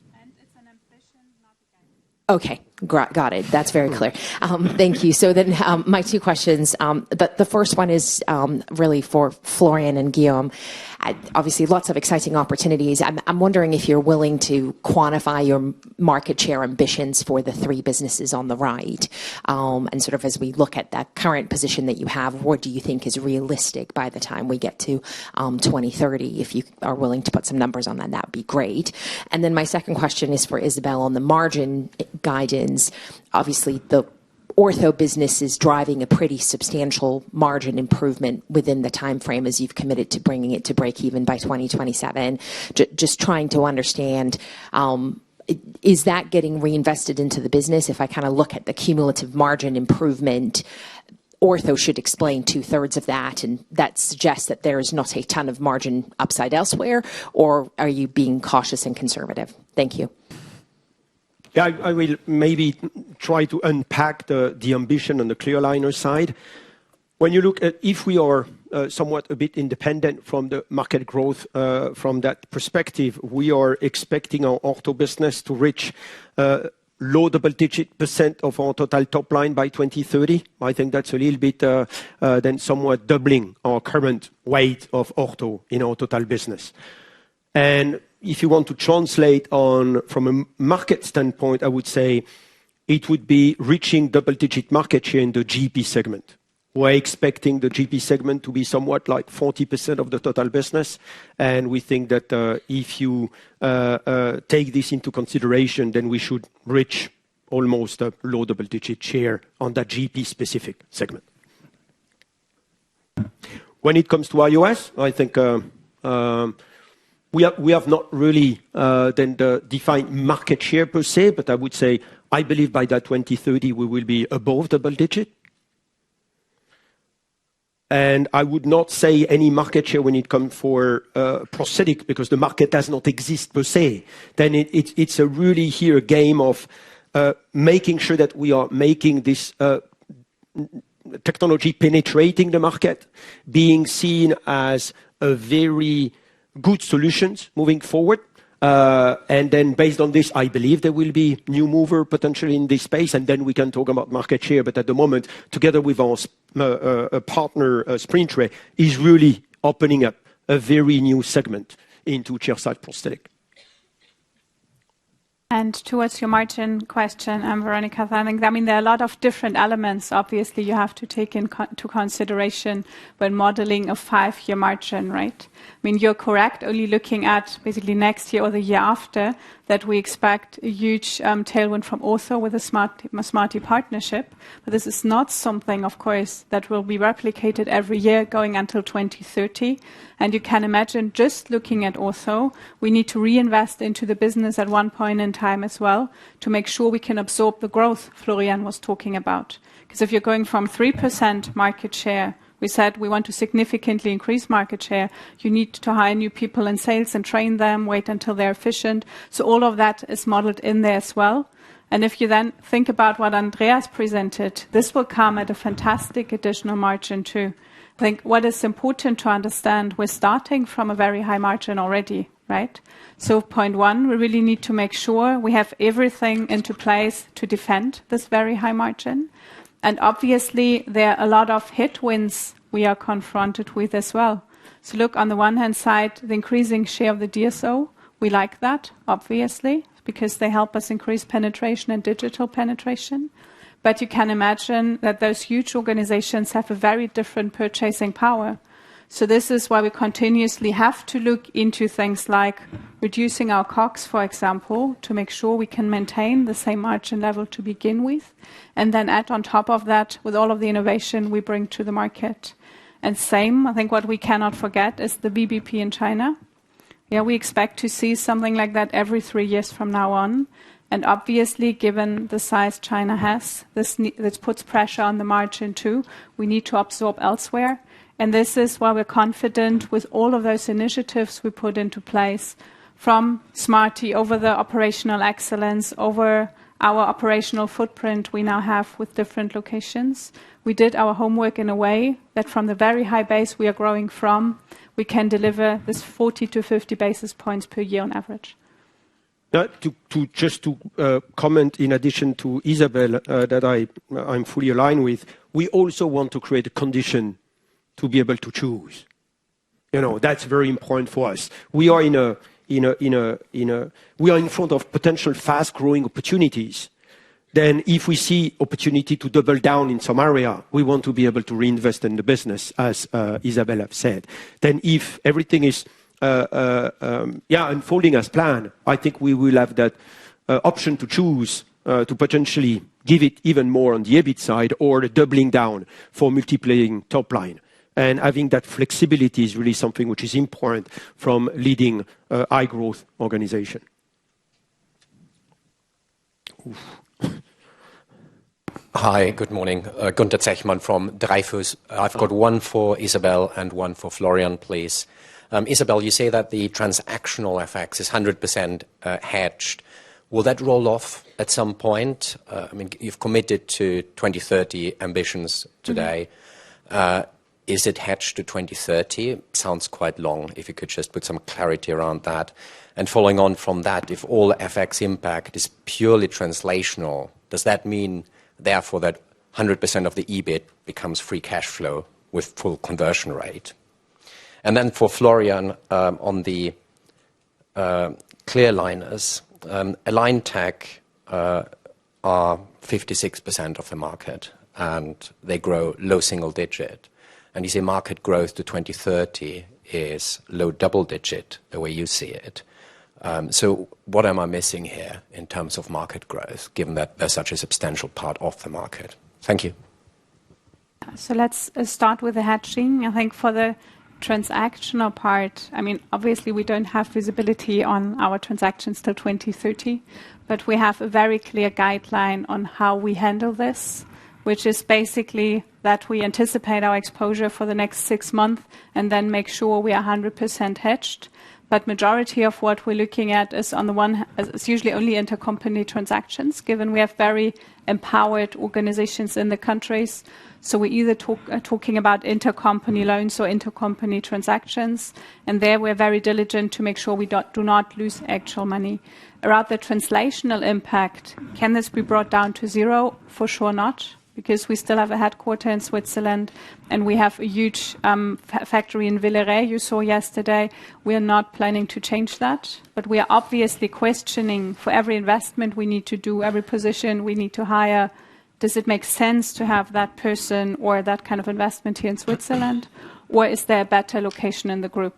P: Okay, got it. That's very clear. Thank you. So then my 2 questions. The first one is really for Florian and Guillaume. Obviously, lots of exciting opportunities. I'm wondering if you're willing to quantify your market share ambitions for the 3 businesses on the right. And sort of as we look at that current position that you have, what do you think is realistic by the time we get to 2030? If you are willing to put some numbers on that, that would be great. And then my second question is for Isabel on the margin guidance. Obviously, the ortho business is driving a pretty substantial margin improvement within the time frame as you've committed to bringing it to break even by 2027. Just trying to understand, is that getting reinvested into the business? If I kind of look at the cumulative margin improvement, ortho should explain 2/3 of that, and that suggests that there is not a ton of margin upside elsewhere, or are you being cautious and conservative? Thank you.
F: Yeah, I will maybe try to unpack the ambition on the clear aligner side. When you look at if we are somewhat a bit independent from the market growth from that perspective, we are expecting our ortho business to reach low double-digit % of our total top line by 2030. I think that's a little bit then somewhat doubling our current weight of ortho in our total business. And if you want to translate on from a market standpoint, I would say it would be reaching double-digit market share in the GP segment. We're expecting the GP segment to be somewhat like 40% of the total business. And we think that if you take this into consideration, then we should reach almost a low double-digit share on that GP-specific segment. When it comes to iOS, I think we have not really then defined market share per se, but I would say I believe by that 2030 we will be above double-digit. And I would not say any market share when it comes for prosthetic because the market does not exist per se. Then it's a really here game of making sure that we are making this technology penetrating the market, being seen as a very good solutions moving forward. And then based on this, I believe there will be new mover potentially in this space, and then we can talk about market share. But at the moment, together with our partner, Sprintray, is really opening up a very new segment into chairside prosthetic.
O: And towards your margin question, Veronica, I think, there are a lot of different elements, obviously, you have to take into consideration when modeling a 5-year margin, right? You're correct, only looking at basically next year or the year after, that we expect a huge tailwind from Ortho with a Smarty partnership. But this is not something, of course, that will be replicated every year going until 2030. And you can imagine, just looking at Ortho, we need to reinvest into the business at one point in time as well to make sure we can absorb the growth Florian was talking about. Because if you're going from 3% market share, we said we want to significantly increase market share, you need to hire new people in sales and train them, wait until they're efficient. So all of that is modeled in there as well. And if you then think about what Andreas presented, this will come at a fantastic additional margin too. I think what is important to understand, we're starting from a very high margin already, right? So point one, we really need to make sure we have everything into place to defend this very high margin. And obviously, there are a lot of headwinds we are confronted with as well. So look, on the one hand side, the increasing share of the DSO, we like that, obviously, because they help us increase penetration and digital penetration. But you can imagine that those huge organizations have a very different purchasing power. So this is why we continuously have to look into things like reducing our COGS, for example, to make sure we can maintain the same margin level to begin with, and then add on top of that with all of the innovation we bring to the market. And same, I think what we cannot forget is the VBP in China. Yeah, we expect to see something like that every 3 years from now on. And obviously, given the size China has, this puts pressure on the margin too. We need to absorb elsewhere. And this is why we're confident with all of those initiatives we put into place, from Smarty over the operational excellence, over our operational footprint we now have with different locations. We did our homework in a way that from the very high base we are growing from, we can deliver this 40 to 50 basis points per year on average.
F: To comment in addition to Isabel that I'm fully aligned with, we also want to create a condition to be able to choose. That's very important for us. We are we are in front of potential fast-growing opportunities. Then, if we see opportunity to double down in some area, we want to be able to reinvest in the business, as Isabella said. Then, if everything is unfolding as planned, I think we will have that option to choose to potentially give it even more on the EBIT side or doubling down for multiplying top line. And having that flexibility is really something which is important from leading a high growth organization.
Q: Hi, good morning. Gunther Zechmann from Dreyfus. I've got one for Isabel and one for Florian, please. Isabel, you say that the transactional FX is 100% hedged. Will that roll off at some point? You've committed to 2030 ambitions today. Is it hedged to 2030? Sounds quite long. If you could just put some clarity around that. And following on from that, if all FX impact is purely translational, does that mean, therefore, that 100% of the EBIT becomes free cash flow with full conversion rate? And then for Florian, on the clear liners, Align Tech are 56% of the market, and they grow low single digit. And you say market growth to 2030 is low double digit, the way you see it. So what am I missing here in terms of market growth, given that they're such a substantial part of the market? Thank you.
O: So let's start with the hedging. I think for the transactional part, obviously we don't have visibility on our transactions till 2030, but we have a very clear guideline on how we handle this, which is basically that we anticipate our exposure for the next 6 months and then make sure we are 100% hedged. But majority of what we're looking at is, on the one, it's usually only intercompany transactions, given we have very empowered organizations in the countries. So we're either talking about intercompany loans or intercompany transactions. And there we're very diligent to make sure we do not lose actual money. Around the translational impact, can this be brought down to zero? For sure not. because we still have a headquarter in Switzerland and we have a huge factory in Villeret you saw yesterday. We are not planning to change that, but we are obviously questioning for every investment we need to do, every position we need to hire, does it make sense to have that person or that kind of investment here in Switzerland, or is there a better location in the group?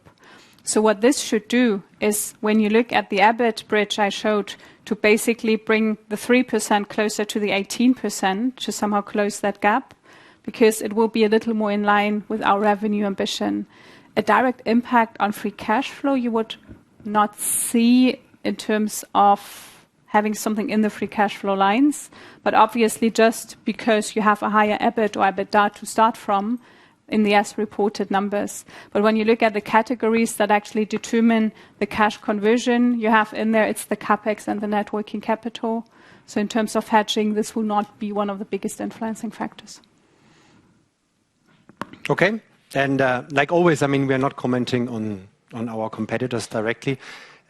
O: So what this should do is, when you look at the EBIT bridge I showed, to basically bring the 3% closer to the 18%, to somehow close that gap, because it will be a little more in line with our revenue ambition. A direct impact on free cash flow you would not see in terms of having something in the free cash flow lines, but obviously just because you have a higher EBIT or EBITDA to start from in the as reported numbers. But when you look at the categories that actually determine the cash conversion you have in there, it's the capex and the net working capital. So in terms of hedging, this will not be one of the biggest influencing factors.
M: Okay, and like always, I mean, we are not commenting on our competitors directly,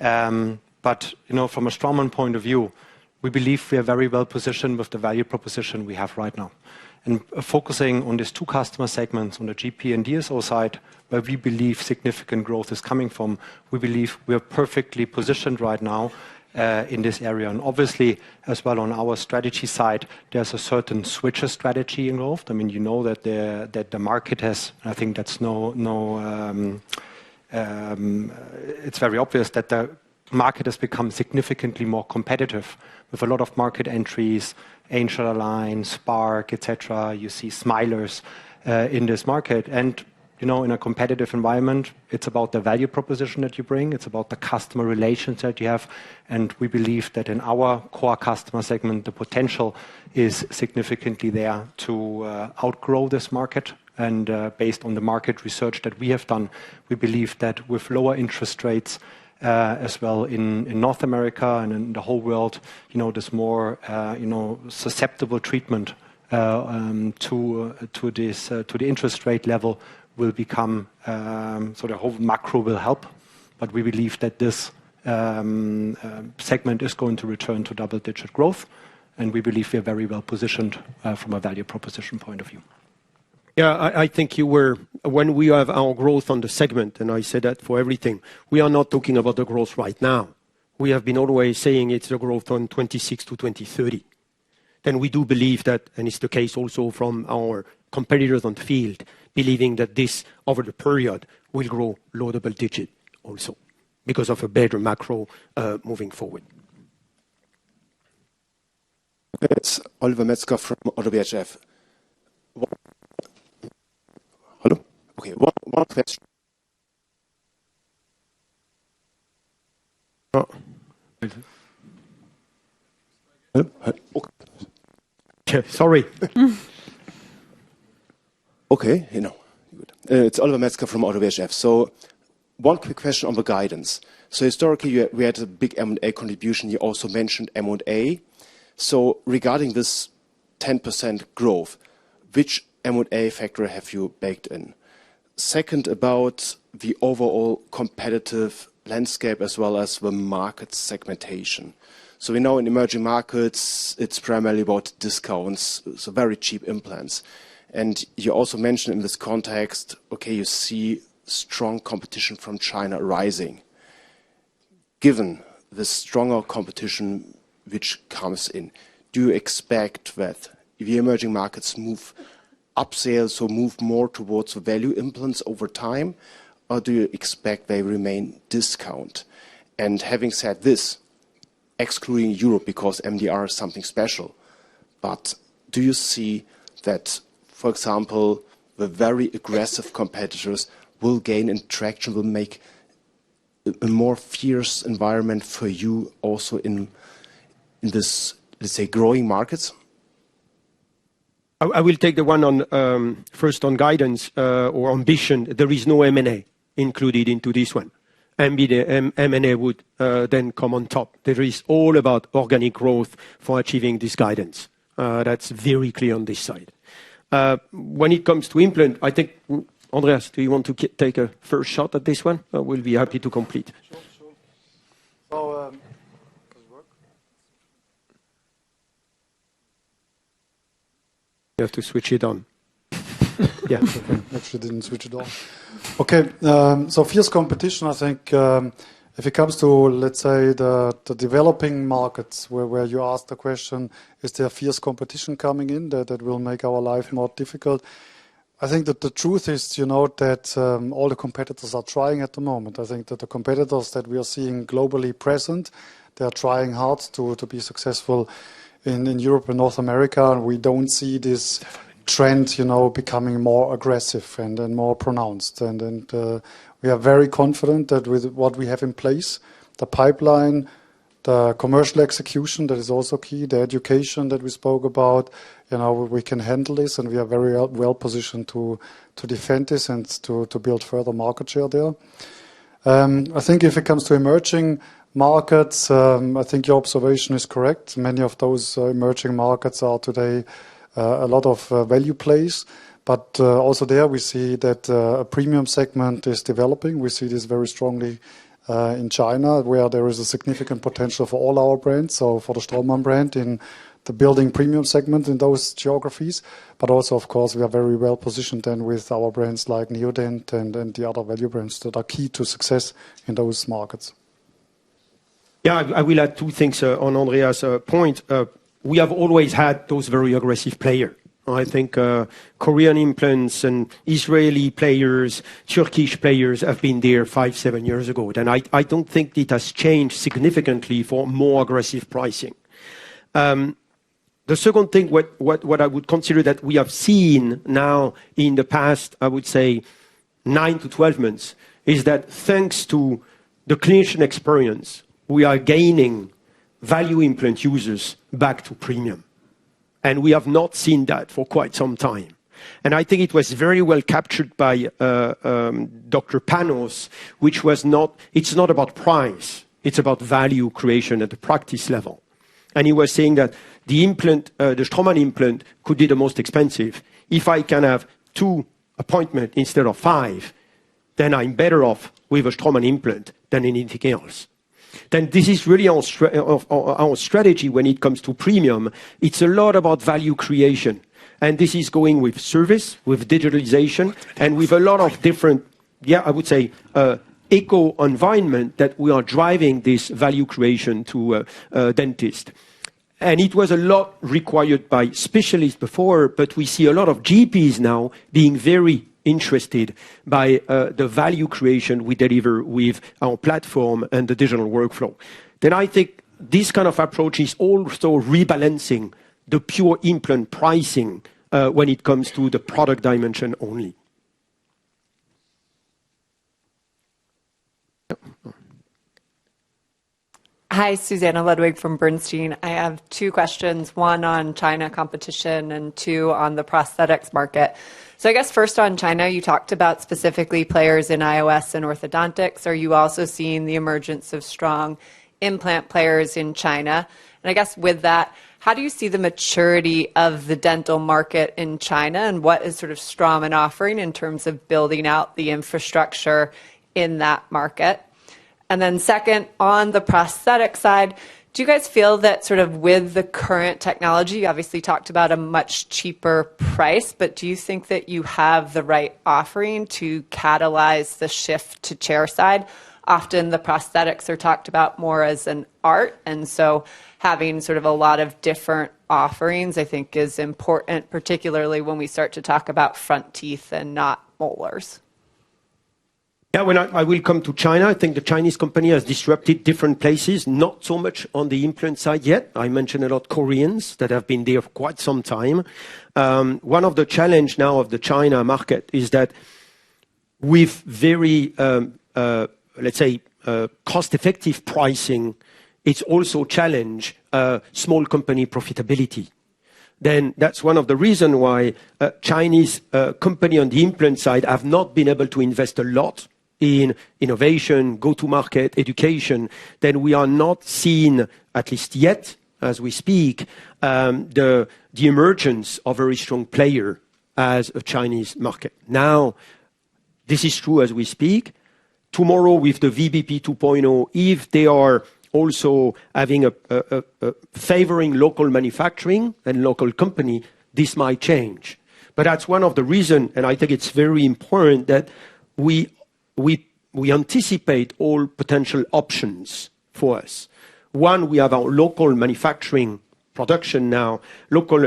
M: but you know, from a Straumann point of view, we believe we are very well positioned with the value proposition we have right now. And focusing on these two customer segments, on the GP and DSO side, where we believe significant growth is coming from, we believe we are perfectly positioned right now in this area. And obviously, as well on our strategy side, there's a certain switcher strategy involved. I mean, you know that the market has, I think that's it's very obvious that the market has become significantly more competitive with a lot of market entries, Angel Align, Spark, etc. You see Smilers in this market. And, you know, in a competitive environment, it's about the value proposition that you bring. It's about the customer relations that you have. And we believe that in our core customer segment, the potential is significantly there to outgrow this market. And based on the market research that we have done, we believe that with lower interest rates, as well in North America and in the whole world, you know, there's more, susceptible treatment to the interest rate level will become, so the whole macro will help. But we believe that this segment is going to return to double-digit growth, and we believe we are very well positioned from a value proposition point of view.
R: Yeah, I think when we have our growth on the segment, and I said that for everything, we are not talking about the growth right now. We have been always saying it's the growth on 26 to 2030. Then we do believe that, and it's the case also from our competitors on the field, believing that this, over the period, will grow low double digit also, because of a better macro moving forward.
S: It's Oliver Metzger from ODDO BHF. Hello? Okay, one question.
R: Okay. Sorry.
S: Okay, it's Oliver Metzger from ODDO BHF. So, one quick question on the guidance. So, historically, we had a big M&A contribution. You also mentioned M&A. So, regarding this 10% growth, which M&A factor have you baked in? Second, about the overall competitive landscape as well as the market segmentation. So we know in emerging markets, it's primarily about discounts, so very cheap implants. And you also mentioned in this context, okay, you see strong competition from China rising. Given the stronger competition which comes in, do you expect that the emerging markets move up sales or move more towards the value implants over time, or do you expect they remain discount? And having said this, excluding Europe because MDR is something special, but do you see that, for example, the very aggressive competitors will gain in traction, will make a more fierce environment for you also in this, let's say, growing markets?
R: I will take the one on first on guidance or ambition. There is no M&A included into this one. M&A would then come on top. There is all about organic growth for achieving this guidance. That's very clear on this side. When it comes to implant, I think, Andreas, do you want to take a first shot at this one? We'll be happy to complete.
H: Sure. So, does it work?
R: have to switch it on. Yeah.
H: Okay. Actually didn't switch it on. Okay. So fierce competition, I think, if it comes to, let's say, the developing markets where you asked the question, is there fierce competition coming in that will make our life more difficult? I think that the truth is, that all the competitors are trying at the moment. I think that the competitors that we are seeing globally present, they are trying hard to be successful in Europe and North America, and we don't see this trend, becoming more aggressive and more pronounced. And we are very confident that with what we have in place, the pipeline, the commercial execution, that is also key, the education that we spoke about, we can handle this, and we are very well positioned to defend this and to build further market share there. I think if it comes to emerging markets, I think your observation is correct. Many of those emerging markets are today a lot of value plays, but also there we see that a premium segment is developing. We see this very strongly in China, where there is a significant potential for all our brands, so for the Straumann brand in the building premium segment in those geographies, but also, of course, we are very well positioned then with our brands like Neodent and the other value brands that are key to success in those markets.
R: Yeah, I will add two things on Andreas' point. We have always had those very aggressive players. I think Korean implants and Israeli players, Turkish players have been there 5-7 years ago. And I don't think it has changed significantly for more aggressive pricing. The second thing, what I would consider that we have seen now in the past, I would say 9 to 12 months, is that thanks to the clinician experience, we are gaining value implant users back to premium. And we have not seen that for quite some time. And I think it was very well captured by Dr. Panos, which was it's not about price, it's about value creation at the practice level. And he was saying that the Straumann implant could be the most expensive. If I can have 2 appointments instead of 5, then I'm better off with a Straumann implant than anything else. Then this is really our strategy when it comes to premium. It's a lot about value creation. And this is going with service, with digitalization, and with a lot of different, I would say, eco-environment that we are driving this value creation to dentists. And it was a lot required by specialists before, but we see a lot of GPs now being very interested by the value creation we deliver with our platform and the digital workflow. Then I think this kind of approach is also rebalancing the pure implant pricing when it comes to the product dimension only.
T: Hi, Susanna Ludwig from Bernstein. I have 2 questions, one on China competition and 2 on the prosthetics market. So I guess first on China, you talked about specifically players in iOS and orthodontics. Are you also seeing the emergence of strong implant players in China? And I guess with that, how do you see the maturity of the dental market in China, and what is sort of Straumann offering in terms of building out the infrastructure in that market? And then second, on the prosthetic side, do you guys feel that sort of with the current technology, you obviously talked about a much cheaper price, but do you think that you have the right offering to catalyze the shift to chairside? Often the prosthetics are talked about more as an art, and so having sort of a lot of different offerings, I think, is important, particularly when we start to talk about front teeth and not molars.
R: Yeah, when I will come to China, I think the Chinese company has disrupted different places, not so much on the implant side yet. I mentioned a lot Koreans that have been there for quite some time. One of the challenge now of the China market is that with very, let's say, cost-effective pricing, it's also challenge small company profitability. Then that's one of the reasons why Chinese company on the implant side have not been able to invest a lot in innovation, go-to-market, education. Then we are not seeing, at least yet, as we speak, the emergence of a very strong player as a Chinese market. Now, this is true as we speak. Tomorrow with the VBP 2.0, if they are also having a favoring local manufacturing and local company, this might change. But that's one of the reasons, and I think it's very important that we anticipate all potential options for us. One, we have our local manufacturing production now, local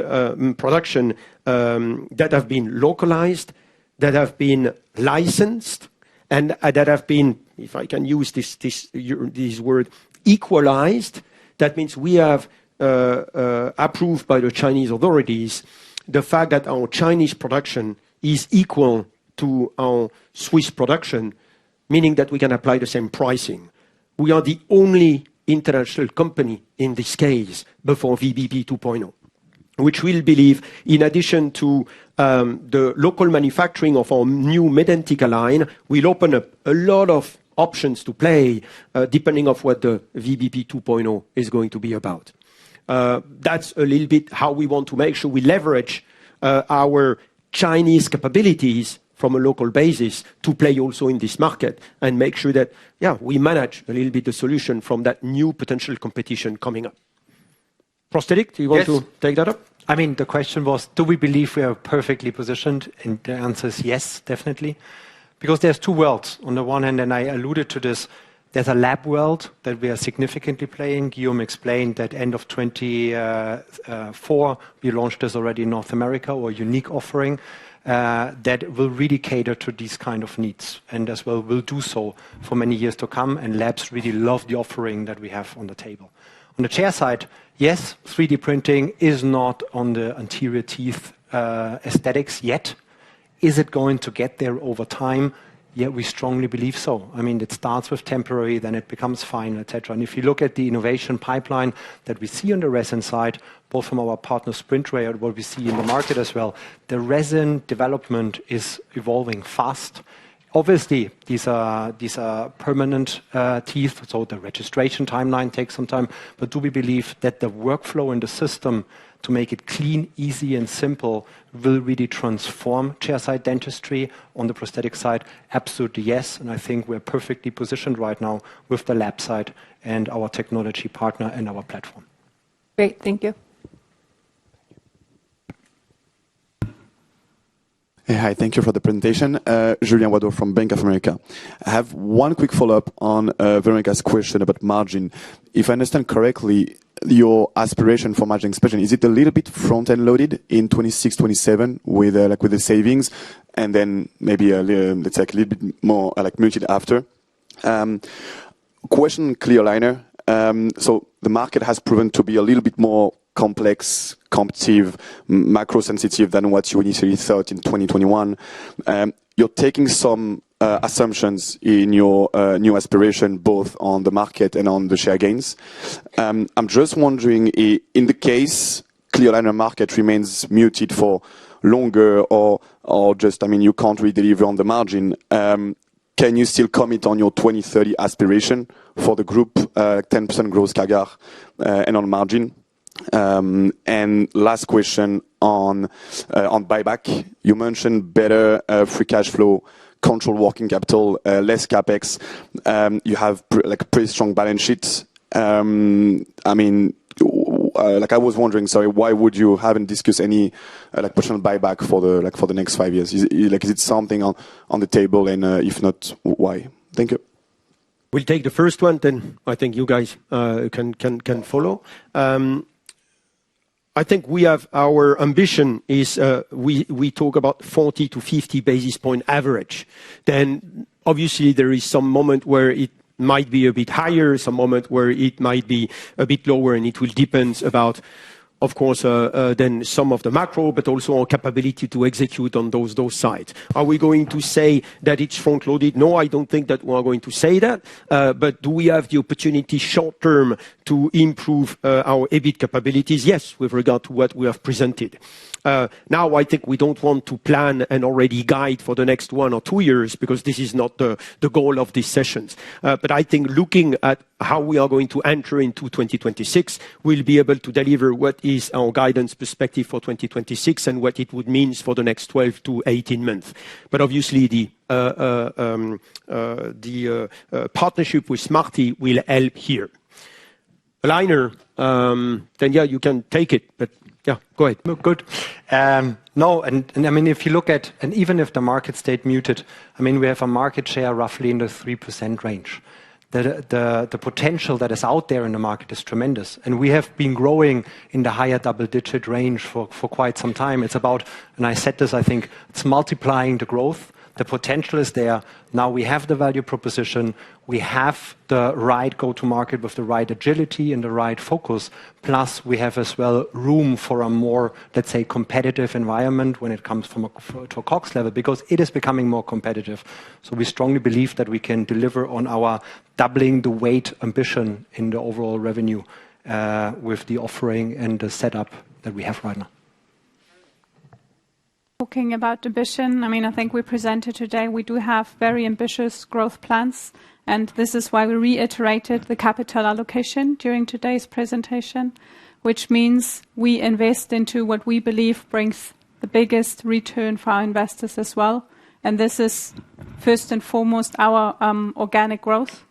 R: production that have been localized, that have been licensed, and that have been, if I can use this word, equalized. That means we have approved by the Chinese authorities the fact that our Chinese production is equal to our Swiss production, meaning that we can apply the same pricing. We are the only international company in this case before VBP 2.0, which will believe, in addition to the local manufacturing of our new Medentika line, will open up a lot of options to play depending on what the VBP 2.0 is going to be about. That's a little bit how we want to make sure we leverage our Chinese capabilities from a local basis to play also in this market and make sure that, we manage a little bit the solution from that new potential competition coming up. Prosthetic, do you want to take that up?
M: I mean, the question was, do we believe we are perfectly positioned? And the answer is yes, definitely. Because there's two worlds. On the one hand, and I alluded to this, there's a lab world that we are significantly playing. Guillaume explained that end of 2024, we launched this already in North America, or a unique offering that will really cater to these kind of needs, and as well will do so for many years to come. And labs really love the offering that we have on the table. On the chair side, yes, 3D printing is not on the anterior teeth aesthetics yet. Is it going to get there over time? Yeah, we strongly believe so. I mean, it starts with temporary, then it becomes final, etc. And if you look at the innovation pipeline that we see on the resin side, both from our partner SprintRay and what we see in the market as well, the resin development is evolving fast. Obviously, these are permanent teeth, so the registration timeline takes some time. But do we believe that the workflow in the system to make it clean, easy, and simple will really transform chairside dentistry on the prosthetic side? Absolutely yes. And I think we're perfectly positioned right now with the lab side and our technology partner and our platform.
T: Great, thank you.
U: Hey, hi, thank you for the presentation. Julien Wado from Bank of America. I have one quick follow-up on Veronica's question about margin. If I understand correctly, your aspiration for margin expansion, is it a little bit front-end loaded in 26, 27 with the savings, and then maybe a little bit more muted after? Question clear aligner. So the market has proven to be a little bit more complex, competitive, macro-sensitive than what you initially thought in 2021. You're taking some assumptions in your new aspiration, both on the market and on the share gains. I'm just wondering, in the case clear aligner market remains muted for longer, or just, you can't really deliver on the margin, can you still commit on your 2030 aspiration for the group, 10% growth CAGR, and on margin? And last question on buyback. You mentioned better free cash flow, control working capital, less capex. You have pretty strong balance sheets. I was wondering, sorry, why would you haven't discussed any potential buyback for the next 5 years? Is it something on the table, and if not, why? Thank you.
R: We'll take the first one, then I think you guys can follow. I think we have our ambition is we talk about 40 to 50 basis point average. Then obviously there is some moment where it might be a bit higher, some moment where it might be a bit lower, and it will depend about, of course, then some of the macro, but also our capability to execute on those sides. Are we going to say that it's front-loaded? No, I don't think that we're going to say that. But do we have the opportunity short-term to improve our EBIT capabilities? Yes, with regard to what we have presented. Now, I think we don't want to plan and already guide for the next 1 or 2 years, because this is not the goal of these sessions. But I think looking at how we are going to enter into 2026, we'll be able to deliver what is our guidance perspective for 2026 and what it would mean for the next 12 to 18 months. But obviously the partnership with Smarty will help here. Aligner, then you can take it, but Yeah, go ahead. No, good. No, and I mean, if you look at, and even if the market stayed muted, I mean, we have a market share roughly in the 3% range. The potential that is out there in the market is tremendous. And we have been growing in the higher double-digit range for quite some time. It's about, and I said this, I think, it's multiplying the growth. The potential is there. Now we have the value proposition. We have the right go-to-market with the right agility and the right focus. Plus, we have as well room for a more, let's say, competitive environment when it comes to a COGS level, because it is becoming more competitive. So we strongly believe that we can deliver on our doubling the weight ambition in the overall revenue with the offering and the setup that we have right now.
O: Talking about ambition, I mean, I think we presented today, we do have very ambitious growth plans. And this is why we reiterated the capital allocation during today's presentation, which means we invest into what we believe brings the biggest return for our investors as well. And this is first and foremost our organic growth.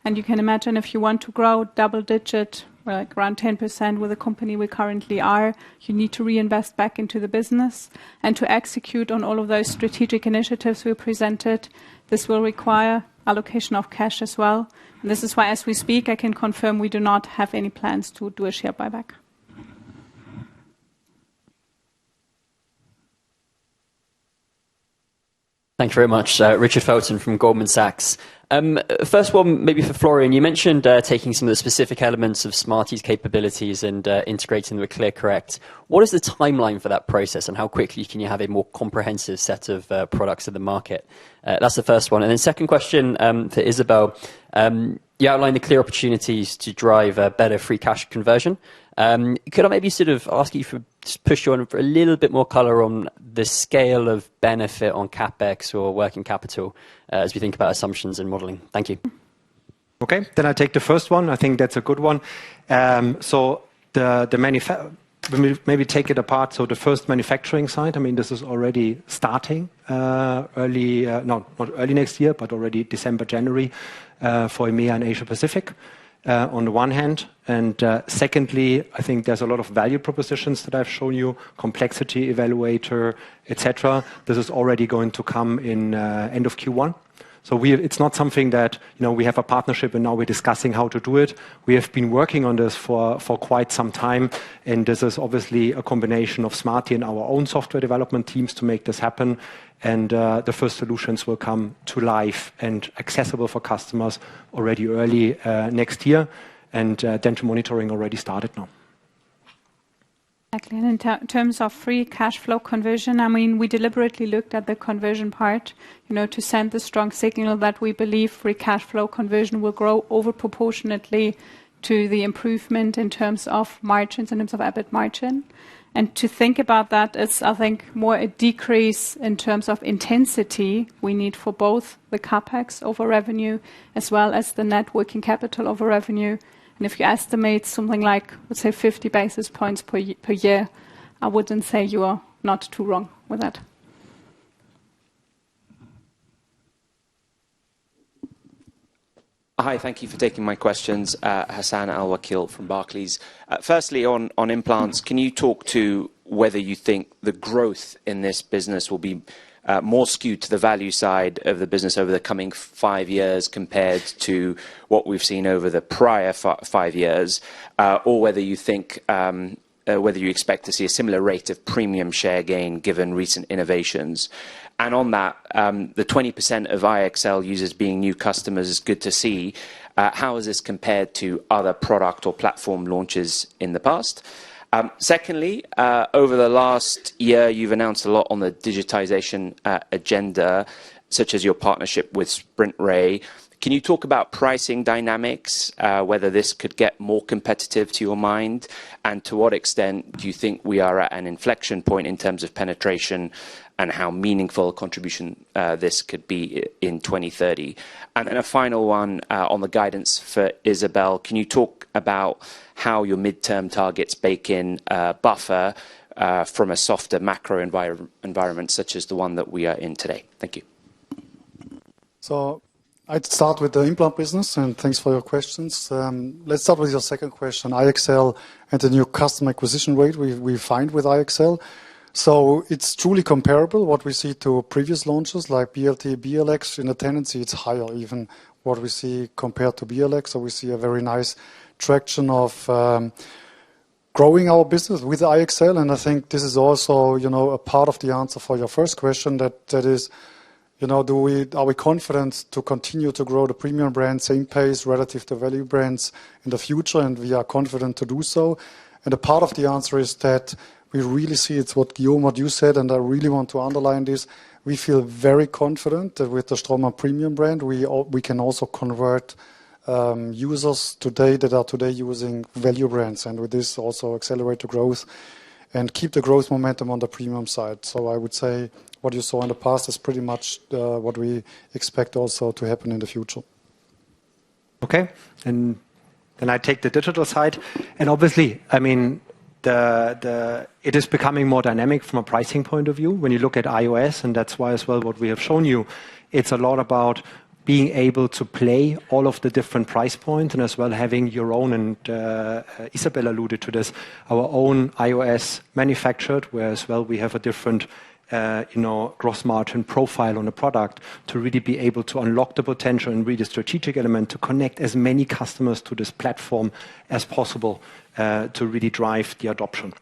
O: And you can imagine if you want to grow double-digit, like around 10% with the company we currently are, you need to reinvest back into the business. And to execute on all of those strategic initiatives we presented, this will require allocation of cash as well. And this is why, as we speak, I can confirm we do not have any plans to do a share buyback.
G: Thank you very much. Richard Felton from Goldman Sachs. First one, maybe for Florian. You mentioned taking some of the specific elements of Smarty's capabilities and integrating them with ClearCorrect. What is the timeline for that process, and how quickly can you have a more comprehensive set of products in the market? That's the first one. And then second question for Isabel. You outlined the clear opportunities to drive better free cash conversion. Could I maybe sort of ask you for push you on for a little bit more color on the scale of benefit on CapEx or working capital as we think about assumptions and modeling? Thank you.
R: Okay, then I take the first one. I think that's a good one. So maybe take it apart. So the first manufacturing side, I mean, this is already starting not early next year, but already December, January for EMEA and Asia Pacific. On the one hand, and secondly, I think there's a lot of value propositions that I've shown you, complexity evaluator, etc. This is already going to come in end of Q1. So it's not something that we have a partnership and now we're discussing how to do it. We have been working on this for quite some time, and this is obviously a combination of Smarty and our own software development teams to make this happen. And the first solutions will come to life and accessible for customers already early next year. And dental monitoring already started now.
O: Exactly. And in terms of free cash flow conversion, I mean, we deliberately looked at the conversion part, to send the strong signal that we believe free cash flow conversion will grow over proportionately to the improvement in terms of margins, in terms of EBIT margin. And to think about that is, I think, more a decrease in terms of intensity we need for both the CapEx over revenue as well as the net working capital over revenue. And if you estimate something like, let's say, 50 basis points per year, I wouldn't say you are not too wrong with that.
V: Hi, thank you for taking my questions. Hassan Al-Wakil from Barclays. Firstly, on implants, can you talk to whether you think the growth in this business will be more skewed to the value side of the business over the coming 5 years compared to what we've seen over the prior 5 years, or whether you think whether you expect to see a similar rate of premium share gain given recent innovations? And on that, the 20% of IXL users being new customers is good to see. How is this compared to other product or platform launches in the past? Secondly, over the last year, you've announced a lot on the digitization agenda, such as your partnership with SprintRay. Can you talk about pricing dynamics, whether this could get more competitive to your mind, and to what extent do you think we are at an inflection point in terms of penetration and how meaningful a contribution this could be in 2030? And then a final one on the guidance for Isabel. Can you talk about how your midterm targets bake in buffer from a softer macro environment such as the one that we are in today? Thank you.
H: So I'd start with the implant business, and thanks for your questions. Let's start with your second question, IXL and the new customer acquisition rate we find with IXL. So it's truly comparable what we see to previous launches like BLT, BLX. In a tendency, it's higher even what we see compared to BLX. So we see a very nice traction of growing our business with IXL, and I think this is also, a part of the answer for your first question. That is, are we confident to continue to grow the premium brand same pace relative to value brands in the future? And we are confident to do so. And a part of the answer is that we really see it's what Guillaume, what you said, and I really want to underline this. We feel very confident that with the Straumann premium brand, we can also convert users today that are today using value brands, and with this also accelerate the growth and keep the growth momentum on the premium side. So I would say what you saw in the past is pretty much what we expect also to happen in the future.
M: Okay, and then I take the digital side, and obviously, I mean, it is becoming more dynamic from a pricing point of view when you look at iOS, and that's why as well what we have shown you, it's a lot about being able to play all of the different price points and as well having your own, and Isabel alluded to this, our own iOS manufactured, where as well we have a different gross margin profile on the product to really be able to unlock the potential and really strategic element to connect as many customers to this platform as possible to really drive the adoption.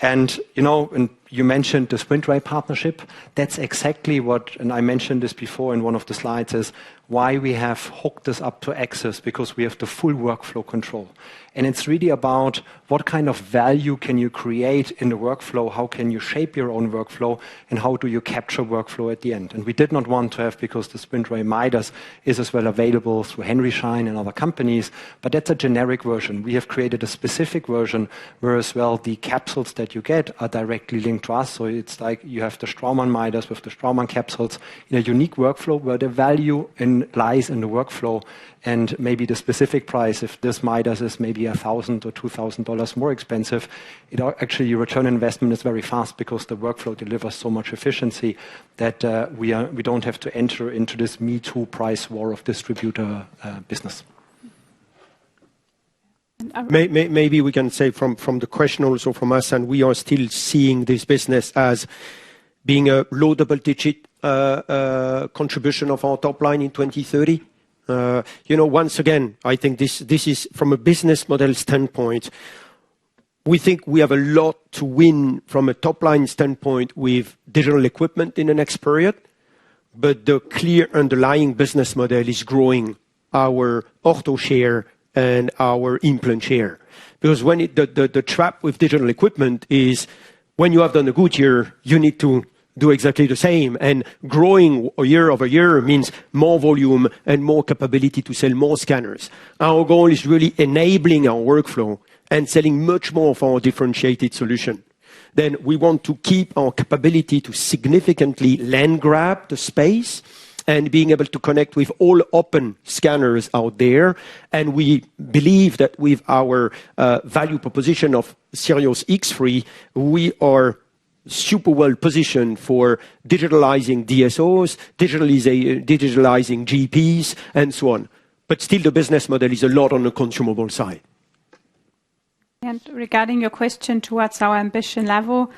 M: And, and you mentioned the SprintRay partnership. That's exactly what, and I mentioned this before in one of the slides, is why we have hooked this up to Access, because we have the full workflow control. And it's really about what kind of value can you create in the workflow, how can you shape your own workflow, and how do you capture workflow at the end. And we did not want to have, because the SprintRay Midas is as well available through Henry Schein and other companies, but that's a generic version. We have created a specific version where as well the capsules that you get are directly linked to us. So it's like you have the Straumann Midas with the Straumann capsules in a unique workflow where the value lies in the workflow, and maybe the specific price, if this Midas is maybe $1,000 or $2,000 more expensive, actually your return on investment is very fast because the workflow delivers so much efficiency that we don't have to enter into this Me Too price war of distributor business.
R: Maybe we can say from the question also from us, and we are still seeing this business as being a low double-digit contribution of our top line in 2030. Once again, I think this is from a business model standpoint. We think we have a lot to win from a top line standpoint with digital equipment in the next period, but the clear underlying business model is growing our ortho share and our implant share. Because when the trap with digital equipment is when you have done a good year, you need to do exactly the same. And growing year over year means more volume and more capability to sell more scanners. Our goal is really enabling our workflow and selling much more of our differentiated solution. Then we want to keep our capability to significantly land grab the space and being able to connect with all open scanners out there. And we believe that with our value proposition of Sirius X3, we are super well positioned for digitalizing DSOs, digitalizing GPs, and so on. But still the business model is a lot on the consumable side.
O: And regarding your question towards our ambition level,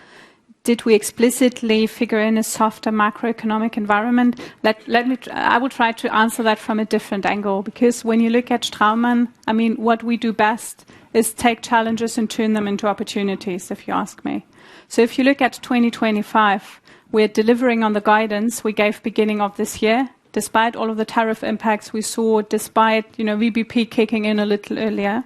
O: did we explicitly figure in a softer macroeconomic environment? I will try to answer that from a different angle, because when you look at Straumann, I mean, what we do best is take challenges and turn them into opportunities, if you ask me. So if you look at 2025, we're delivering on the guidance we gave beginning of this year, despite all of the tariff impacts we saw, despite, VBP kicking in a little earlier.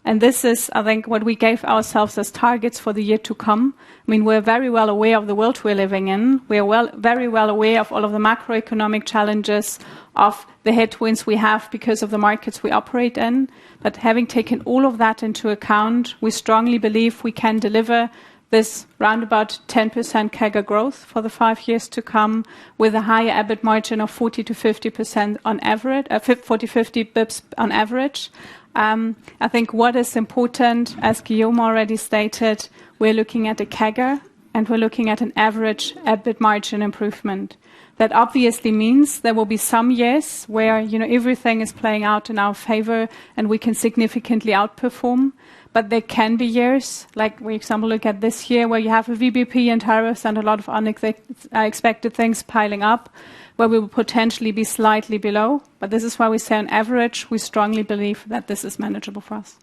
O: And this is, I think, what we gave ourselves as targets for the year to come. I mean, we're very well aware of the world we're living in. We're very well aware of all of the macroeconomic challenges, of the headwinds we have because of the markets we operate in. But having taken all of that into account, we strongly believe we can deliver this round about 10% CAGR growth for the 5 years to come, with a higher EBIT margin of 40 to 50% on average, 40-50 bips on average. I think what is important, as Guillaume already stated, we're looking at a CAGR and we're looking at an average EBIT margin improvement. That obviously means there will be some years where, everything is playing out in our favor and we can significantly outperform. But there can be years, like for example, look at this year where you have a VBP and tariffs and a lot of unexpected things piling up, where we will potentially be slightly below. But this is why we say on average, we strongly believe that this is manageable for us.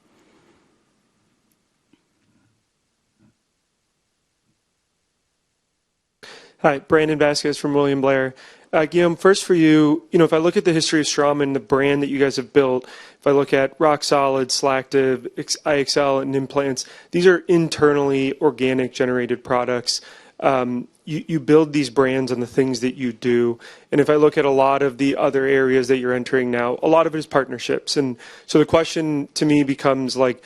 J: Hi, Brandon Vasquez from William Blair. Guillaume, first for you, if I look at the history of Straumann, the brand that you guys have built, if I look at Rock Solid, Slactive, IXL, and implants, these are internally organic generated products. You build these brands on the things that you do. And if I look at a lot of the other areas that you're entering now, a lot of it is partnerships. And so the question to me becomes like,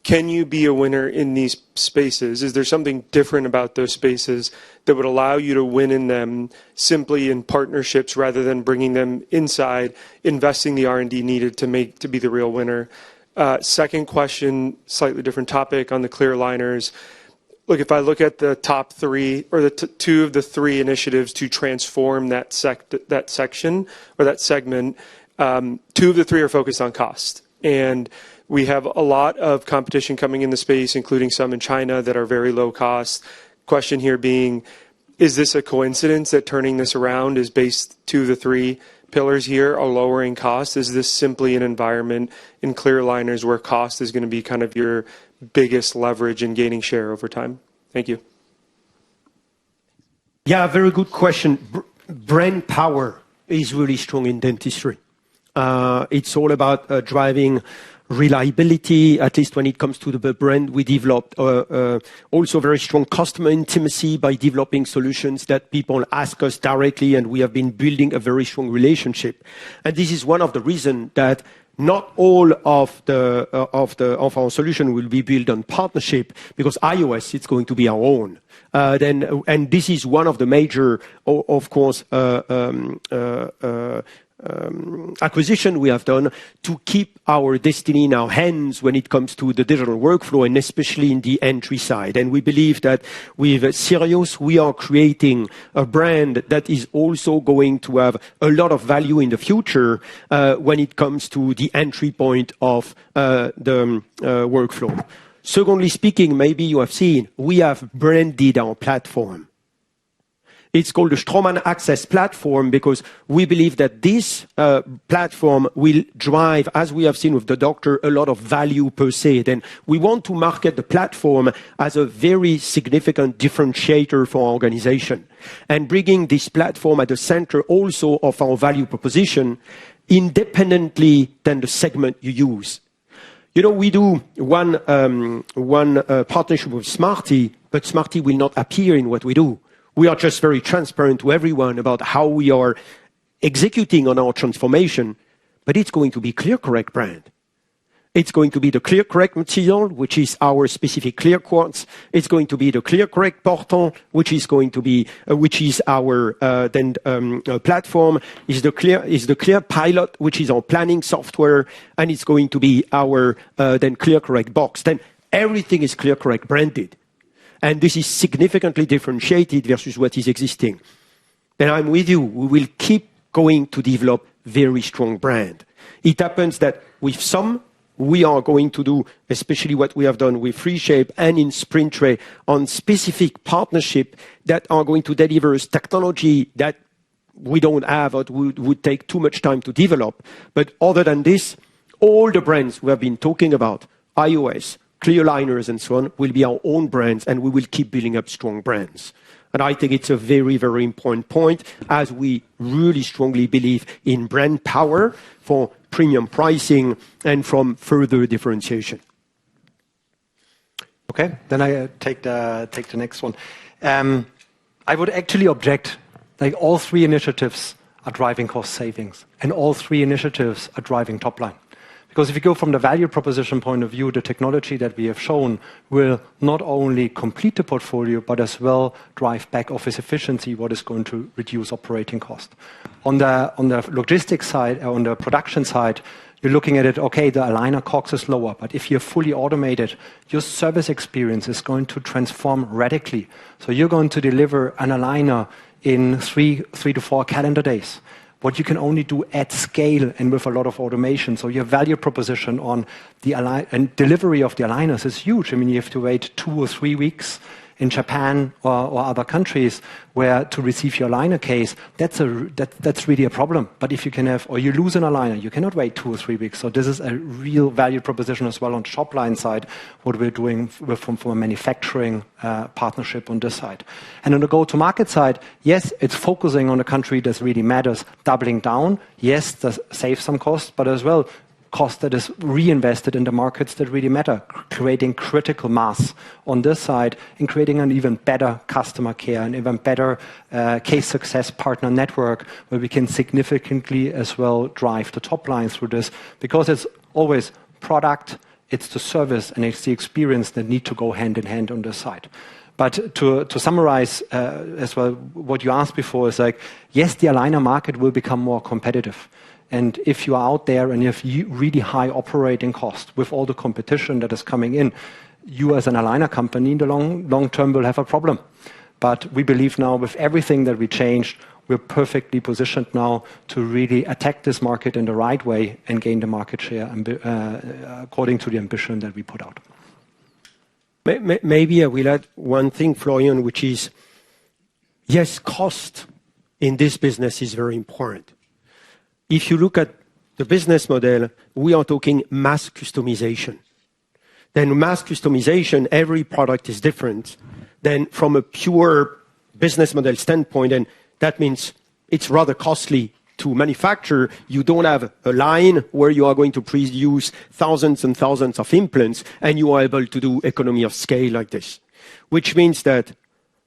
J: can you be a winner in these spaces? Is there something different about those spaces that would allow you to win in them simply in partnerships rather than bringing them inside, investing the R&D needed to be the real winner? Second question, slightly different topic on the clear aligners. Look, if I look at the top three or the two of the three initiatives to transform that section or that segment, two of the three are focused on cost. And we have a lot of competition coming in the space, including some in China that are very low cost. Question here being, is this a coincidence that turning this around is based two of the three pillars here are lowering costs? Is this simply an environment in clear aligners where cost is going to be kind of your biggest leverage in gaining share over time? Thank you.
R: Yeah, very good question. Brand power is really strong in dentistry. It's all about driving reliability, at least when it comes to the brand. We developed also very strong customer intimacy by developing solutions that people ask us directly, and we have been building a very strong relationship. And this is one of the reasons that not all of our solution will be built on partnership, because iOS it's going to be our own. And this is one of the major, of course, acquisition we have done to keep our destiny in our hands when it comes to the digital workflow, and especially in the entry side. And we believe that with Sirius, we are creating a brand that is also going to have a lot of value in the future when it comes to the entry point of the workflow. Secondly speaking, maybe you have seen, we have branded our platform. It's called the Straumann Access Platform because we believe that this platform will drive, as we have seen with the doctor, a lot of value per se. Then we want to market the platform as a very significant differentiator for our organization, and bringing this platform at the center also of our value proposition, independently than the segment you use. We do one partnership with Smarty, but Smarty will not appear in what we do. We are just very transparent to everyone about how we are executing on our transformation, but it's going to be ClearCorrect brand. It's going to be the ClearCorrect material, which is our specific clear quartz. It's going to be the ClearCorrect Portant, which is our platform. Is the ClearPilot, which is our planning software, and it's going to be our ClearCorrect box. Then everything is ClearCorrect branded. And this is significantly differentiated versus what is existing. And I'm with you. We will keep going to develop very strong brand. It happens that with some, we are going to do, especially what we have done with FreeShape and in SprintRay, on specific partnership that are going to deliver us technology that we don't have or would take too much time to develop. But other than this, all the brands we have been talking about, iOS, clear aligners and so on, will be our own brands, and we will keep building up strong brands. And I think it's a very, very important point, as we really strongly believe in brand power for premium pricing and from further differentiation.
M: Okay, then I take the next one. I would actually object, like all three initiatives are driving cost savings, and all three initiatives are driving top line. Because if you go from the value proposition point of view, the technology that we have shown will not only complete the portfolio, but as well drive back office efficiency, what is going to reduce operating cost. On the logistics side, on the production side, you're looking at it, okay, the aligner COGS is lower, but if you're fully automated, your service experience is going to transform radically. So you're going to deliver an aligner in three to 4 calendar days. What you can only do at scale and with a lot of automation. So your value proposition on the and delivery of the aligners is huge. I mean, you have to wait 2 or 3 weeks in Japan or other countries where to receive your aligner case, that's really a problem. But if you can have, or you lose an aligner, you cannot wait 2 or 3 weeks. So this is a real value proposition as well on top line side, what we're doing from a manufacturing partnership on this side. And on the go-to-market side, yes, it's focusing on a country that really matters, doubling down. Yes, that saves some costs, but as well, cost that is reinvested in the markets that really matter, creating critical mass on this side and creating an even better customer care, an even better case success partner network where we can significantly as well drive the top line through this, because it's always product, it's the service, and it's the experience that need to go hand in hand on this side. But to summarize as well, what you asked before is like, yes, the aligner market will become more competitive. And if you are out there and you have really high operating costs with all the competition that is coming in, you as an aligner company in the long term will have a problem. But we believe now with everything that we changed, we're perfectly positioned now to really attack this market in the right way and gain the market share according to the ambition that we put out.
R: Maybe I will add one thing, Florian, which is, yes, cost in this business is very important. If you look at the business model, we are talking mass customization. Then mass customization, every product is different. Then from a pure business model standpoint, and that means it's rather costly to manufacture. You don't have a line where you are going to produce thousands and thousands of implants, and you are able to do economy of scale like this, which means that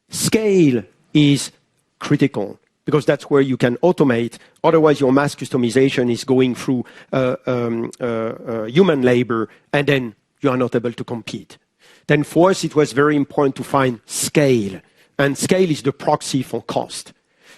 R: scale is critical, because that's where you can automate. Otherwise, your mass customization is going through human labor, and then you are not able to compete. Then for us, it was very important to find scale, and scale is the proxy for cost.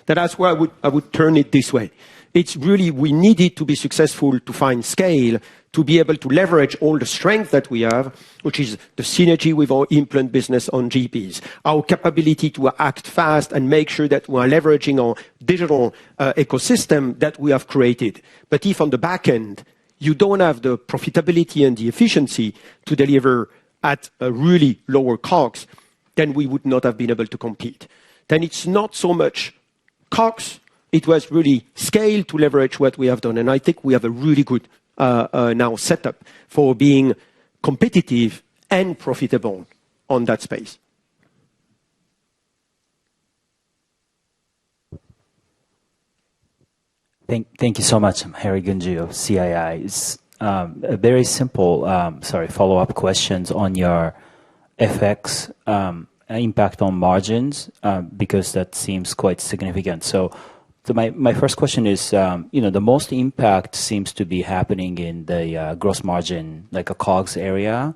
R: That's why I would turn it this way. It's really, we needed to be successful to find scale, to be able to leverage all the strength that we have, which is the synergy with our implant business on GPs, our capability to act fast and make sure that we are leveraging our digital ecosystem that we have created. But if on the back end, you don't have the profitability and the efficiency to deliver at a really lower COGS, then we would not have been able to compete. Then it's not so much COGS, it was really scale to leverage what we have done. And I think we have a really good now setup for being competitive and profitable on that space.
I: Thank you so much. I'm Harry Gunji of CII. It's a very simple, follow-up questions on your FX impact on margins, because that seems quite significant. So my first question is, the most impact seems to be happening in the gross margin, like a COGS area.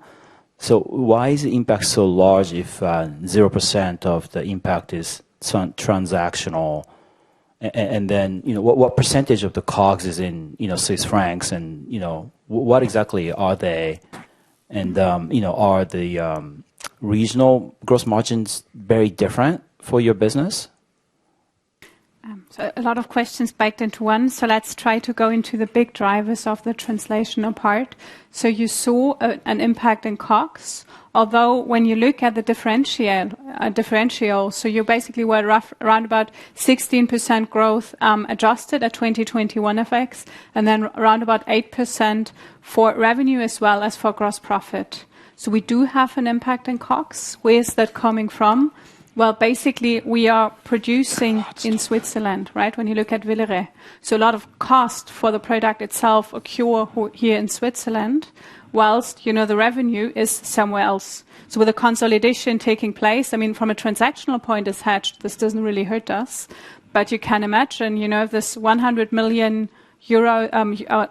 I: So why is the impact so large if 0% of the impact is transactional? And then, what percentage of the COGS is in, Swiss francs, and, what exactly are they? And, are the regional gross margins very different for your business?
O: So a lot of questions baked into one. So let's try to go into the big drivers of the translational part. So you saw an impact in COGS, although when you look at the differential, so you basically were around about 16% growth adjusted at 2021 FX, and then around about 8% for revenue as well as for gross profit. So we do have an impact in COGS. Where is that coming from? Well, basically, we are producing in Switzerland, right? When you look at Villeret. So a lot of cost for the product itself occur here in Switzerland, whilst, the revenue is somewhere else. So with the consolidation taking place, I mean, from a transactional point as hedged, this doesn't really hurt us. But you can imagine, this 100 million euro,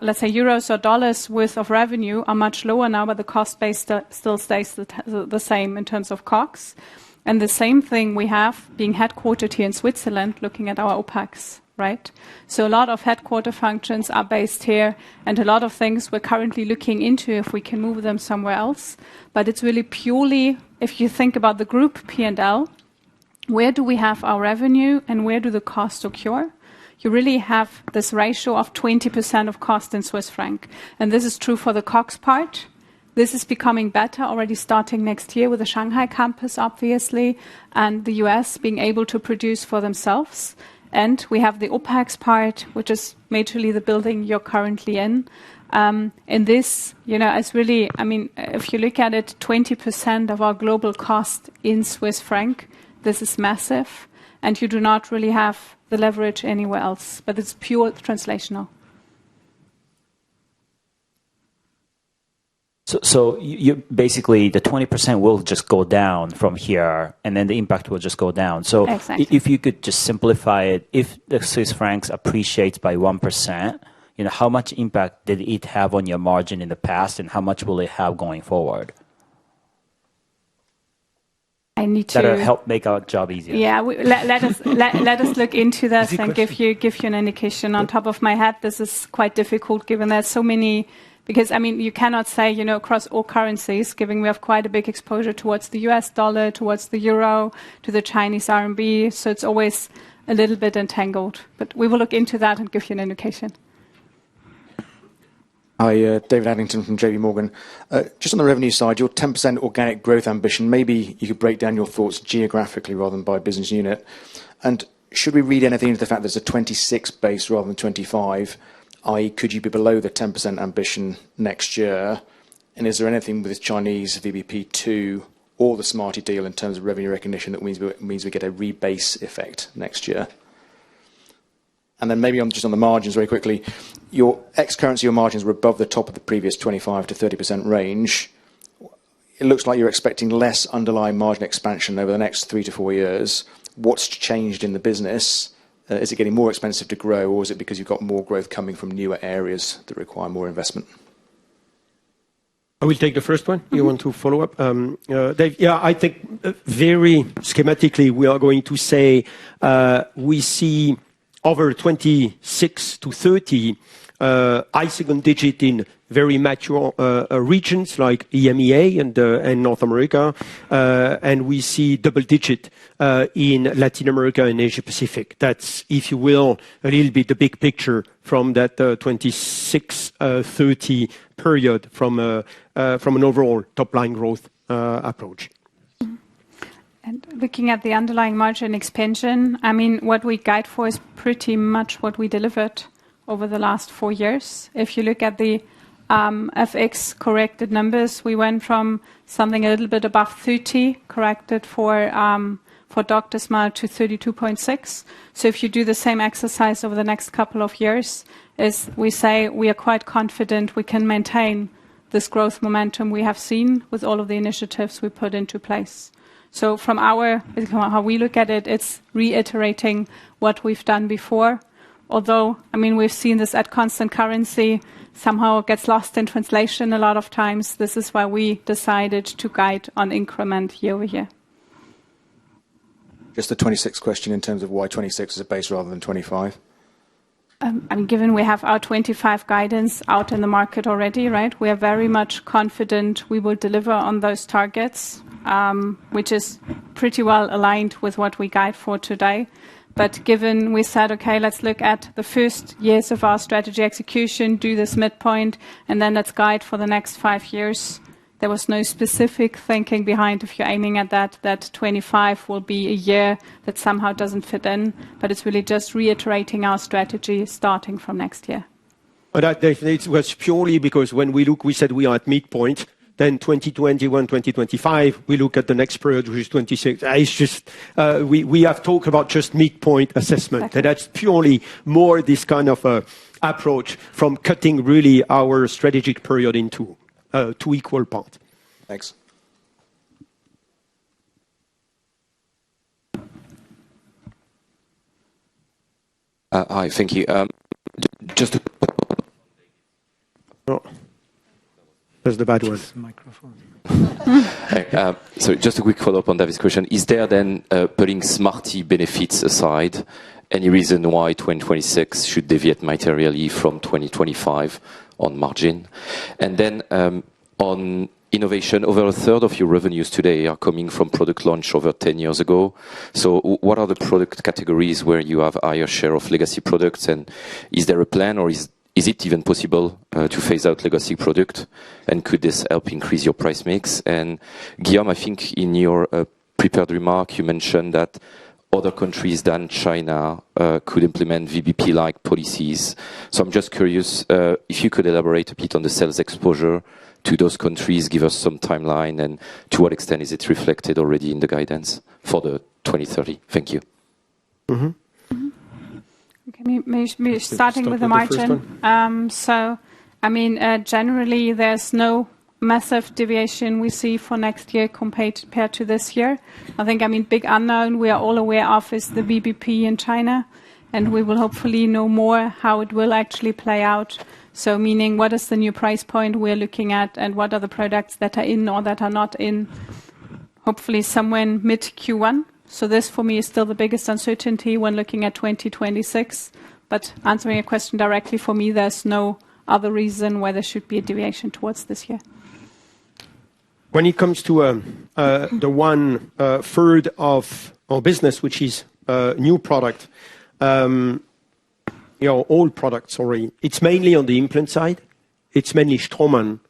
O: let's say euros or dollars worth of revenue are much lower now, but the cost base still stays the same in terms of COGS. And the same thing we have being headquartered here in Switzerland, looking at our OPEX, right? So a lot of headquarter functions are based here, and a lot of things we're currently looking into if we can move them somewhere else. But it's really purely, if you think about the group P&L, where do we have our revenue and where do the costs occur? You really have this ratio of 20% of cost in Swiss franc. And this is true for the COGS part. This is becoming better already starting next year with the Shanghai campus, obviously, and the US being able to produce for themselves. And we have the OPEX part, which is majorly the building you're currently in. And this, is really, if you look at it, 20% of our global cost in Swiss franc, this is massive. And you do not really have the leverage anywhere else, but it's pure translational.
I: So you basically, the 20% will just go down from here, and then the impact will just go down. So
O: exactly.
I: If you could just simplify it, if the Swiss francs appreciates by 1%, how much impact did it have on your margin in the past, and how much will it have going forward?
O: I need to
I: that'll help make our job easier.
O: Yeah, let us look into this and give you an indication. On top of my head, this is quite difficult given there's so many. Because, you cannot say, across all currencies, given we have quite a big exposure towards the US dollar, towards the euro, to the Chinese RMB. So it's always a little bit entangled. But we will look into that and give you an indication.
K: Hi, David Addington from JP Morgan. Just on the revenue side, your 10% organic growth ambition, maybe you could break down your thoughts geographically rather than by business unit. And should we read anything into the fact there's a 26 base rather than 25? I.e., could you be below the 10% ambition next year? And is there anything with Chinese VBP2 or the Smarty deal in terms of revenue recognition that means we get a rebase effect next year? And then maybe just on the margins very quickly, your ex-currency, your margins were above the top of the previous 25 to 30% range. It looks like you're expecting less underlying margin expansion over the next 3 to 4 years. What's changed in the business? Is it getting more expensive to grow, or is it because you've got more growth coming from newer areas that require more investment?
R: I will take the first one. You want to follow up? Dave, yeah, I think very schematically we are going to say we see over 26 to 30 high single digit in very mature regions like EMEA and North America, and we see double digit in Latin America and Asia Pacific. That's, if you will, a little bit the big picture from that 26-30 period from an overall top line growth approach.
O: And looking at the underlying margin expansion, what we guide for is pretty much what we delivered over the last 4 years. If you look at the FX corrected numbers, we went from something a little bit above 30 corrected for Dr. Smile to 32.6. So if you do the same exercise over the next couple of years, as we say, we are quite confident we can maintain this growth momentum we have seen with all of the initiatives we put into place. So from how we look at it, it's reiterating what we've done before. Although, we've seen this at constant currency, somehow it gets lost in translation a lot of times. This is why we decided to guide on increment year over year.
K: Just the 26 question in terms of why 26 is a base rather than 25.
O: Given we have our 25 guidance out in the market already, right? We are very much confident we will deliver on those targets, which is pretty well aligned with what we guide for today. But given we said, okay, let's look at the first years of our strategy execution, do this midpoint, and then let's guide for the next 5 years. There was no specific thinking behind if you're aiming at that 25 will be a year that somehow doesn't fit in, but it's really just reiterating our strategy starting from next year.
R: But it was purely because when we said we are at midpoint, then 2021, 2025, we look at the next period, which is 26. It's just, we have talked about just midpoint assessment. Exactly. And that's purely more this kind of approach from cutting really our strategic period into 2 equal parts.
K: Thanks.
L: Hi, thank you. Just a...
R: Oh. That's the bad one.
L: Microphone. So just a quick follow-up on David's question. Is there then, putting Smarty benefits aside, any reason why 2026 should deviate materially from 2025 on margin? And then on innovation. Over a third of your revenues today are coming from product launch over 10 years ago. So what are the product categories where you have a higher share of legacy products? And is there a plan, or is it even possible to phase out legacy product? And could this help increase your price mix? And Guillaume, I think in your prepared remark, you mentioned that other countries than China could implement VBP-like policies. So I'm just curious if you could elaborate a bit on the sales exposure to those countries, give us some timeline, and to what extent is it reflected already in the guidance for the 2030? Thank you.
O: Mm-hmm. Okay, maybe starting with the margin. So, I mean, generally, there's no massive deviation we see for next year compared to this year. I think, big unknown we are all aware of is the VBP in China, and we will hopefully know more how it will actually play out. So meaning what is the new price point we're looking at, and what are the products that are in or that are not in, hopefully somewhere in mid Q1. So this for me is still the biggest uncertainty when looking at 2026. But answering a question directly, for me, there's no other reason why there should be a deviation towards this year.
R: When it comes to the 1/3 of our business, which is new product, old products, it's mainly on the implant side, it's mainly Straumann,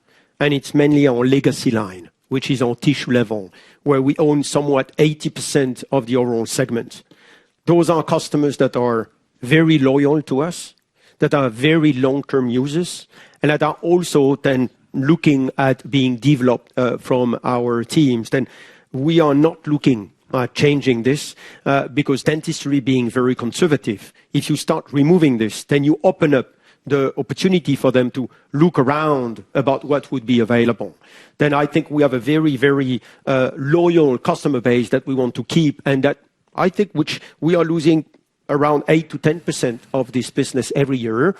R: and it's mainly our legacy line, which is on tissue level, where we own somewhat 80% of the overall segment. Those are customers that are very loyal to us, that are very long-term users, and that are also then looking at being developed from our teams. Then we are not looking at changing this because dentistry being very conservative, if you start removing this, then you open up the opportunity for them to look around about what would be available. Then I think we have a very, very loyal customer base that we want to keep, and that I think which we are losing around 8 to 10% of this business every year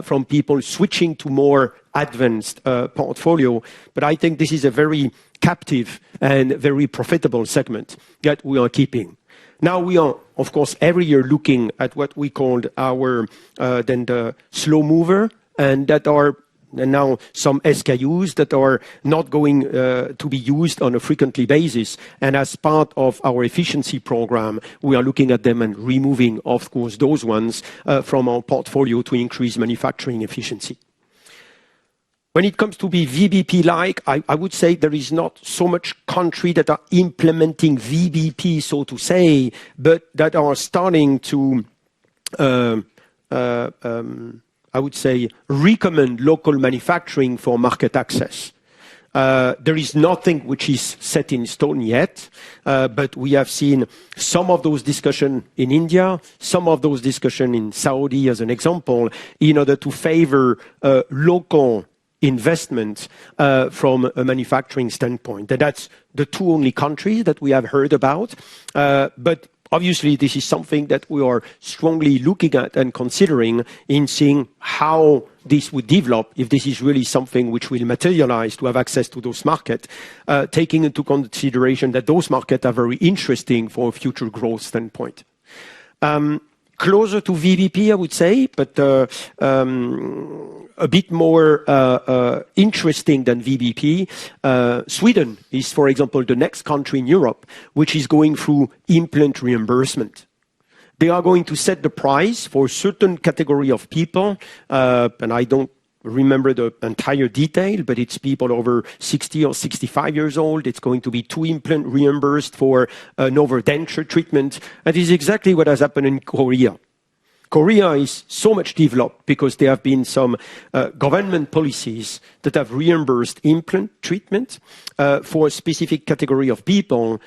R: from people switching to more advanced portfolio. But I think this is a very captive and very profitable segment that we are keeping. Now we are, of course, every year looking at what we called our then the slow mover, and that are now some SKUs that are not going to be used on a frequently basis. And as part of our efficiency program, we are looking at them and removing, of course, those ones from our portfolio to increase manufacturing efficiency. When it comes to be VBP-like, I would say there is not so much country that are implementing VBP, so to say, but that are starting to I would say, recommend local manufacturing for market access. There is nothing which is set in stone yet, but we have seen some of those discussions in India, some of those discussions in Saudi, as an example, in order to favor local investment from a manufacturing standpoint. And that's the two only countries that we have heard about. But obviously, this is something that we are strongly looking at and considering in seeing how this would develop, if this is really something which will materialize to have access to those markets, taking into consideration that those markets are very interesting for a future growth standpoint. Closer to VBP, I would say, but a bit more interesting than VBP. Sweden is, for example, the next country in Europe which is going through implant reimbursement. They are going to set the price for a certain category of people, and I don't remember the entire detail, but it's people over 60 or 65 years old. It's going to be 2 implant reimbursed for an overdenture treatment. That is exactly what has happened in Korea. Korea is so much developed because there have been some government policies that have reimbursed implant treatment for a specific category of people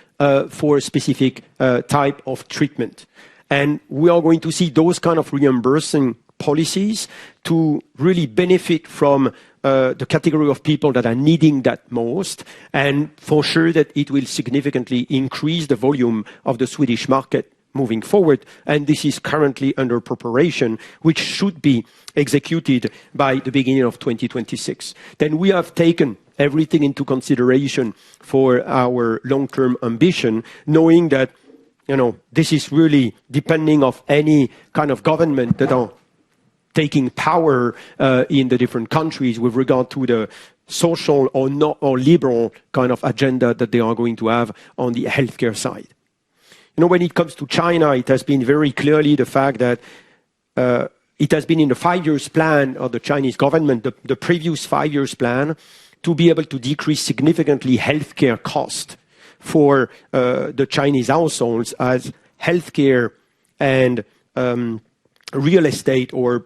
R: for a specific type of treatment. And we are going to see those kind of reimbursing policies to really benefit from the category of people that are needing that most, and for sure that it will significantly increase the volume of the Swedish market moving forward. And this is currently under preparation, which should be executed by the beginning of 2026. Then we have taken everything into consideration for our long-term ambition, knowing that, this is really depending on any kind of government that are taking power in the different countries with regard to the social or not or liberal kind of agenda that they are going to have on the healthcare side. You know, when it comes to China, it has been very clearly the fact that it has been in the 5 years plan of the Chinese government, the previous 5 years plan, to be able to decrease significantly healthcare cost for the Chinese households, as healthcare and real estate or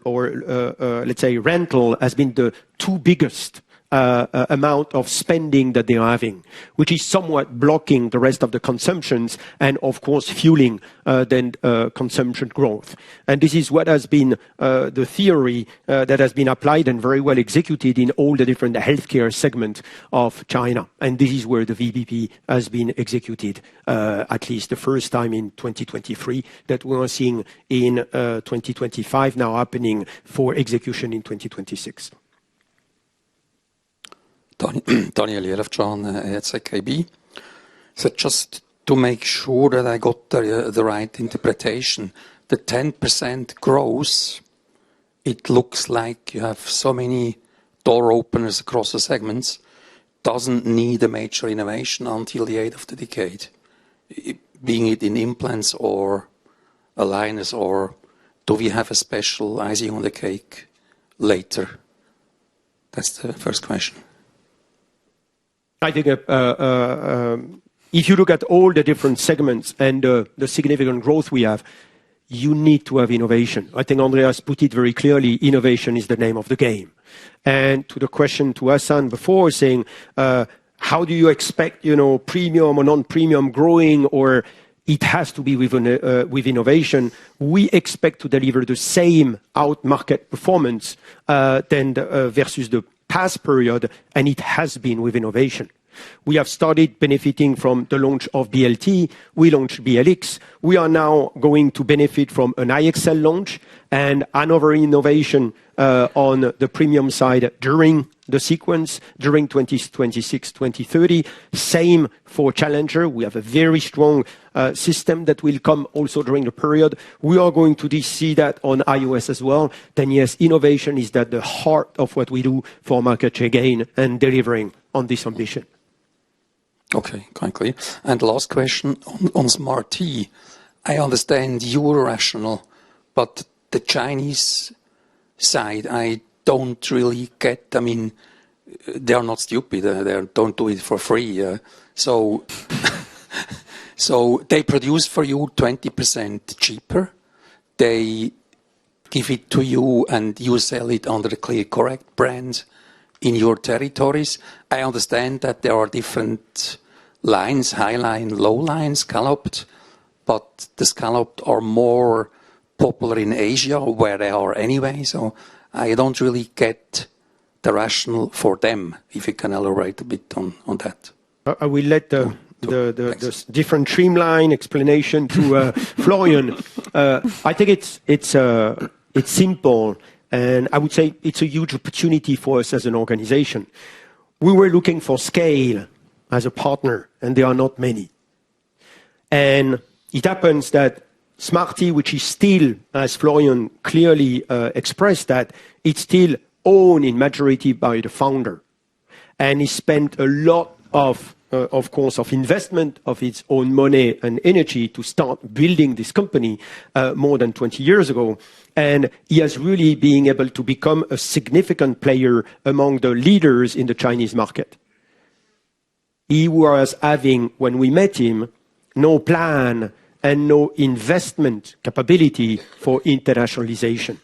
R: let's say rental has been the two biggest amount of spending that they are having, which is somewhat blocking the rest of the consumptions and, of course, fueling then consumption growth. And this is what has been the theory that has been applied and very well executed in all the different healthcare segments of China. And this is where the VBP has been executed, at least the first time in 2023, that we are seeing in 2025, now happening for execution in 2026.
B: Daniel Jelefjan at ZKB. So just to make sure that I got the right interpretation, the 10% growth, it looks like you have so many door openers across the segments, doesn't need a major innovation until the end of the decade, being it in implants or aligners, or do we have a special icing on the cake later? That's the first question.
R: I think if you look at all the different segments and the significant growth we have, you need to have innovation. I think Andreas put it very clearly, innovation is the name of the game. And to the question to Hassan before, saying, how do you expect, premium or non-premium growing, or it has to be with innovation? We expect to deliver the same out-market performance versus the past period, and it has been with innovation. We have started benefiting from the launch of BLT. We launched BLX. We are now going to benefit from an IXL launch and another innovation on the premium side during the sequence, during 2026, 2030. Same for Challenger. We have a very strong system that will come also during the period. We are going to see that on iOS as well. Then yes, innovation is at the heart of what we do for market share gain and delivering on this ambition.
B: Okay, quite clear. And last question on Smart T. I understand your rationale, but the Chinese side, I don't really get. I mean, they are not stupid. They don't do it for free. So they produce for you 20% cheaper. They give it to you and you sell it under the ClearCorrect brand in your territories. I understand that there are different lines, high line, low line, scalloped, but the scalloped are more popular in Asia, where they are anyway. So I don't really get the rationale for them, if you can elaborate a bit on that.
R: I will let the different streamline explanation to Florian. I think it's simple, and I would say it's a huge opportunity for us as an organization. We were looking for scale as a partner, and there are not many. And it happens that Smarty, which is still, as Florian clearly expressed, that it's still owned in majority by the founder. And he spent a lot of course, of investment of its own money and energy to start building this company more than 20 years ago. And he has really been able to become a significant player among the leaders in the Chinese market. He was having, when we met him, no plan and no investment capability for internationalization.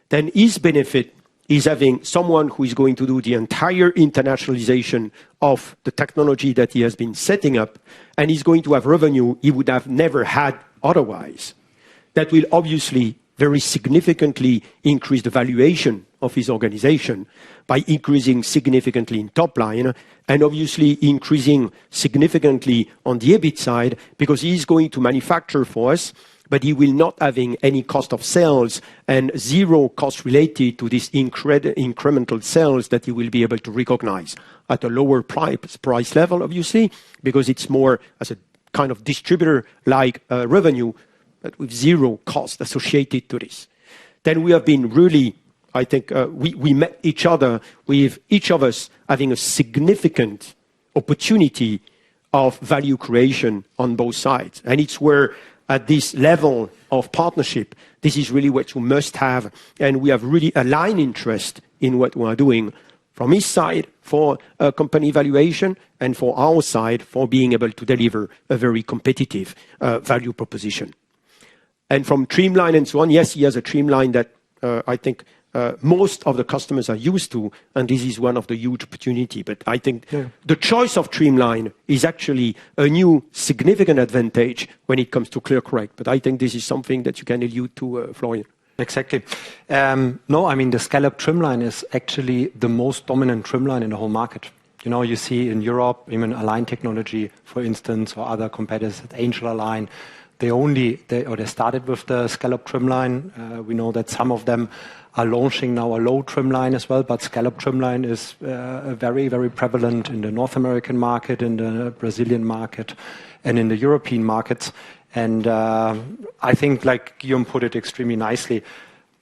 R: Then his benefit is having someone who is going to do the entire internationalization of the technology that he has been setting up, and he's going to have revenue he would have never had otherwise. That will obviously very significantly increase the valuation of his organization by increasing significantly in top line, and obviously increasing significantly on the EBIT side, because he's going to manufacture for us, but he will not having any cost of sales and zero cost related to this incremental sales that he will be able to recognize at a lower price level, obviously, because it's more as a kind of distributor-like revenue, but with zero cost associated to this. Then we have been really I think we met each other with each of us having a significant opportunity of value creation on both sides. And it's where at this level of partnership, this is really what you must have. And we have really aligned interest in what we are doing from his side for company valuation and for our side for being able to deliver a very competitive value proposition. And from Streamline and so on, yes, he has a Streamline that I think most of the customers are used to, and this is one of the huge opportunity. But I think the choice of Streamline is actually a new significant advantage when it comes to ClearCorrect. But I think this is something that you can allude to, Florian.
M: Exactly. No, I mean, the scallop trimline is actually the most dominant trimline in the whole market. You know, you see in Europe, even Align Technology, for instance, or other competitors at Angel Align, they started with the scallop trimline. We know that some of them are launching now a low trimline as well, but scallop trimline is very, very prevalent in the North American market, in the Brazilian market, and in the European markets. And I think, like Guillaume put it extremely nicely,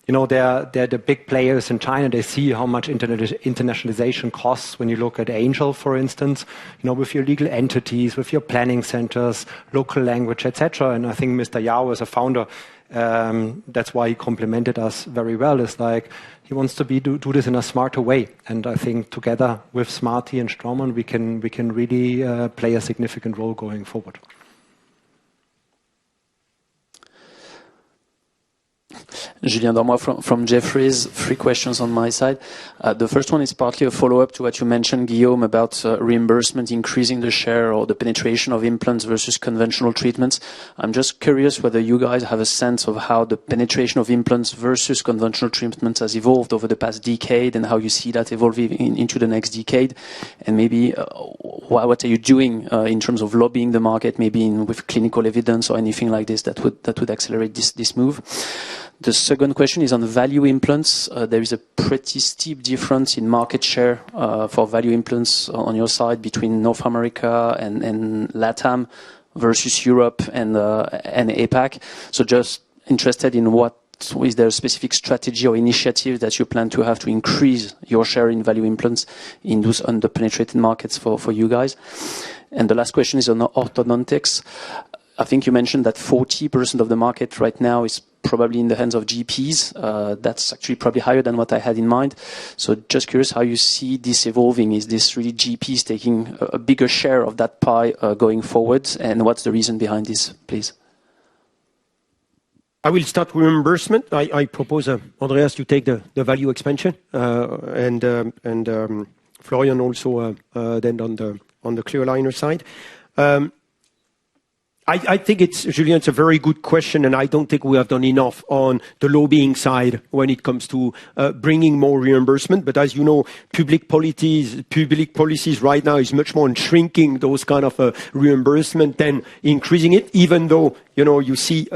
M: you know, they're the big players in China. They see how much internationalization costs when you look at Angel, for instance, you know, with your legal entities, with your planning centers, local language, etc. And I think Mr. Yao, as a founder, that's why he complimented us very well. Is like he wants to do this in a smarter way. And I think together with Smarty and Straumann, we can really play a significant role going forward.
C: Julien Dormois from Jefferies. 3 questions on my side. The first one is partly a follow-up to what you mentioned, Guillaume, about reimbursement increasing the share or the penetration of implants versus conventional treatments. I'm just curious whether you guys have a sense of how the penetration of implants versus conventional treatments has evolved over the past decade and how you see that evolving into the next decade. And maybe what are you doing in terms of lobbying the market, maybe with clinical evidence or anything like this that would accelerate this move? The second question is on value implants. There is a pretty steep difference in market share for value implants on your side between North America and LATAM versus Europe and APAC. So just interested in is there a specific strategy or initiative that you plan to have to increase your share in value implants in those under-penetrated markets for you guys? And the last question is on orthodontics. I think you mentioned that 40% of the market right now is probably in the hands of GPs. That's actually probably higher than what I had in mind. So just curious how you see this evolving. Is this really GPs taking a bigger share of that pie going forward? And what's the reason behind this, please?
R: I will start with reimbursement. I propose, Andreas, you take the value expansion, and Florian also then on the clear aligner side. I think Julien, it's a very good question, and I don't think we have done enough on the lobbying side when it comes to bringing more reimbursement. But as you know, public policies right now is much more in shrinking those kind of reimbursement than increasing it, even though, you know, you see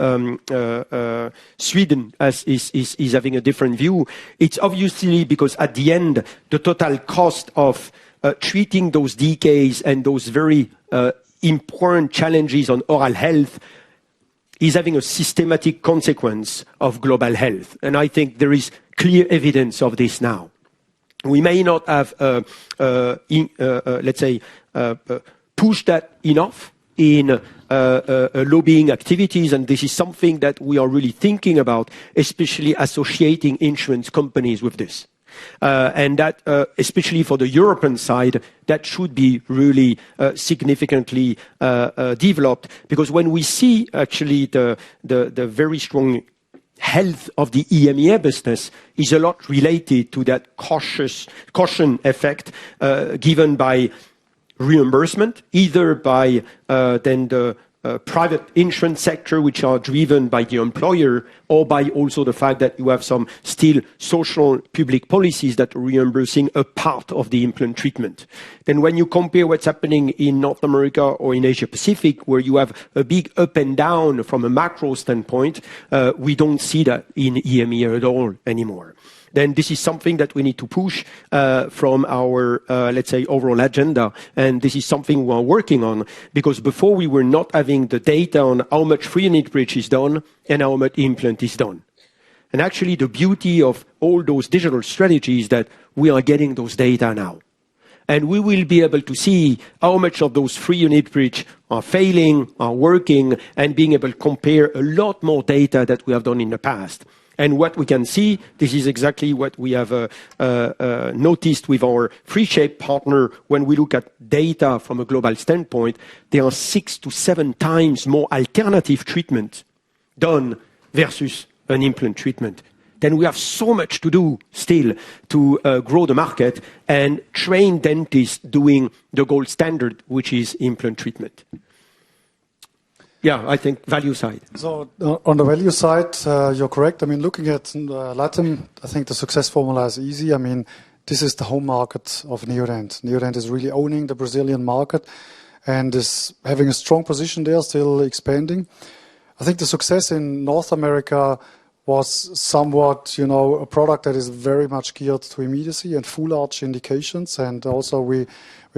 R: Sweden is having a different view. It's obviously because at the end, the total cost of treating those decays and those very important challenges on oral health is having a systematic consequence of global health. And I think there is clear evidence of this now. We may not have, let's say, pushed that enough in lobbying activities, and this is something that we are really thinking about, especially associating insurance companies with this. And that, especially for the European side, that should be really significantly developed, because when we see actually the very strong health of the EMEA business is a lot related to that caution effect given by reimbursement, either by then the private insurance sector, which are driven by the employer, or by also the fact that you have some still social public policies that are reimbursing a part of the implant treatment. Then when you compare what's happening in North America or in Asia Pacific, where you have a big up and down from a macro standpoint, we don't see that in EMEA at all anymore. Then this is something that we need to push from our, let's say, overall agenda. And this is something we're working on, because before we were not having the data on how much free unit bridge is done and how much implant is done. And actually, the beauty of all those digital strategies that we are getting those data now. And we will be able to see how much of those 3 unit bridge are failing, are working, and being able to compare a lot more data that we have done in the past. And what we can see, this is exactly what we have noticed with our FreeShape partner. When we look at data from a global standpoint, there are 6 to 7 times more alternative treatment done versus an implant treatment. Then we have so much to do still to grow the market and train dentists doing the gold standard, which is implant treatment. Yeah, I think value side.
H: So on the value side, you're correct. I mean, looking at Latin, I think the success formula is easy. I mean, this is the home market of Neodent. Neodent is really owning the Brazilian market and is having a strong position there, still expanding. I think the success in North America was somewhat, a product that is very much geared to immediacy and full arch indications. And also we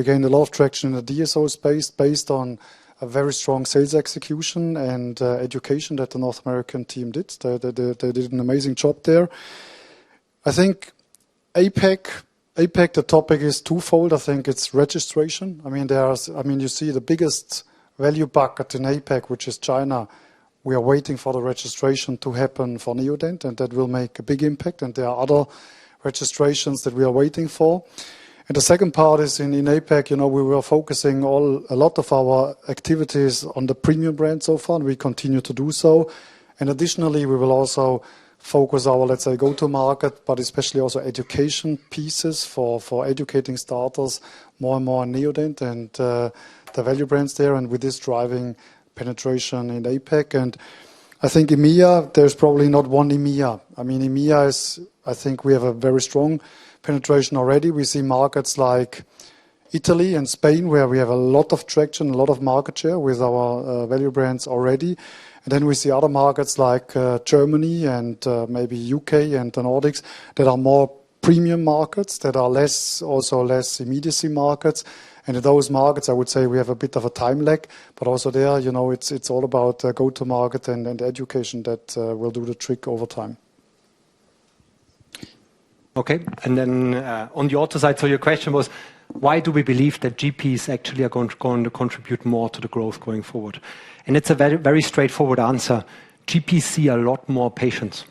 H: gained a lot of traction in the DSO space based on a very strong sales execution and education that the North American team did. They did an amazing job there. I think APAC, the topic is twofold. I think it's registration. I mean, you see the biggest value bucket in APAC, which is China. We are waiting for the registration to happen for Neodent, and that will make a big impact. And there are other registrations that we are waiting for. And the second part is in APAC, we were focusing a lot of our activities on the premium brand so far, and we continue to do so. And additionally, we will also focus our, let's say, go-to-market, but especially also education pieces for educating starters more and more on Neodent and the value brands there, and with this driving penetration in APAC. And I think EMEA, there's probably not one EMEA. I mean, EMEA is, I think we have a very strong penetration already. We see markets like Italy and Spain, where we have a lot of traction, a lot of market share with our value brands already. And then we see other markets like Germany and maybe UK and the Nordics that are more premium markets, that are less immediacy markets. And in those markets, I would say we have a bit of a time lag, but also there, it's all about go-to-market and education that will do the trick over time.
M: Okay, and then on the auto side, so your question was, why do we believe that GPs actually are going to contribute more to the growth going forward? And it's a very, very straightforward answer. GPs see a lot more patients.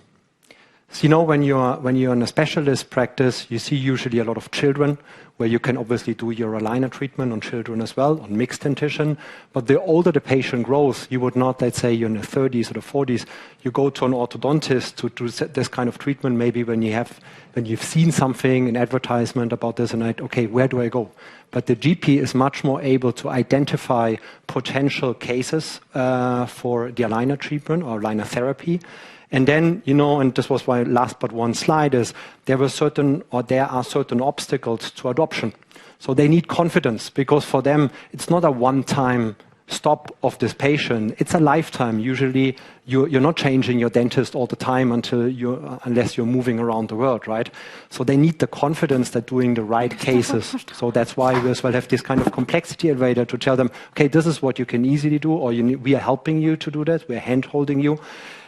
M: So, when you're in a specialist practice, you see usually a lot of children, where you can obviously do your aligner treatment on children as well, on mixed dentition. But the older the patient grows, you would not, let's say you're in the 30s or the 40s, you go to an orthodontist to do this kind of treatment, maybe when you've seen something, an advertisement about this, and okay, where do I go? But the GP is much more able to identify potential cases for the aligner treatment or aligner therapy. And then, and this was my last but one slide, is there are certain obstacles to adoption. So they need confidence, because for them, it's not a one-time stop of this patient. It's a lifetime. Usually, you're not changing your dentist all the time unless you're moving around the world, right? So they need the confidence that doing the right cases. So that's why we as well have this kind of complexity elevator to tell them, okay, this is what you can easily do, or we are helping you to do that. We're hand-holding you.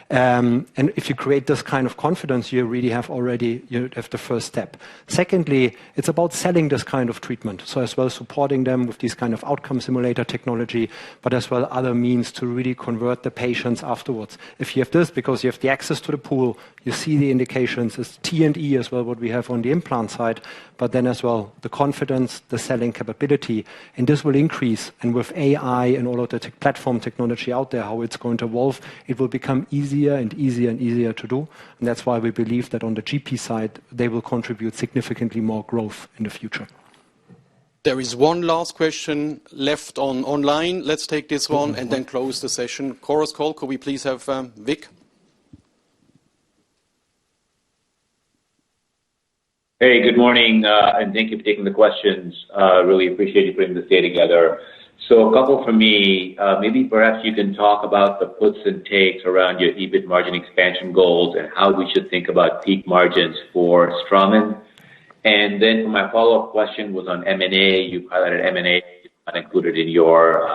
M: And if you create this kind of confidence, you have the first step. Secondly, it's about selling this kind of treatment. So as well supporting them with this kind of outcome simulator technology, but as well other means to really convert the patients afterwards. If you have this, because you have the access to the pool, you see the indications, it's T&E as well, what we have on the implant side, but then as well the confidence, the selling capability, and this will increase. And with AI and all of the platform technology out there, how it's going to evolve, it will become easier and easier to do. And that's why we believe that on the GP side, they will contribute significantly more growth in the future.
E: There is one last question left online. Let's take this one and then close the session. Chorus call, could we please have Vic?
A: Hey, good morning, and thank you for taking the questions. Really appreciate you putting this day together. So a couple for me, maybe perhaps you can talk about the puts and takes around your EBIT margin expansion goals and how we should think about peak margins for Straumann. And then for my follow-up question was on M&A. You highlighted M&A not included in your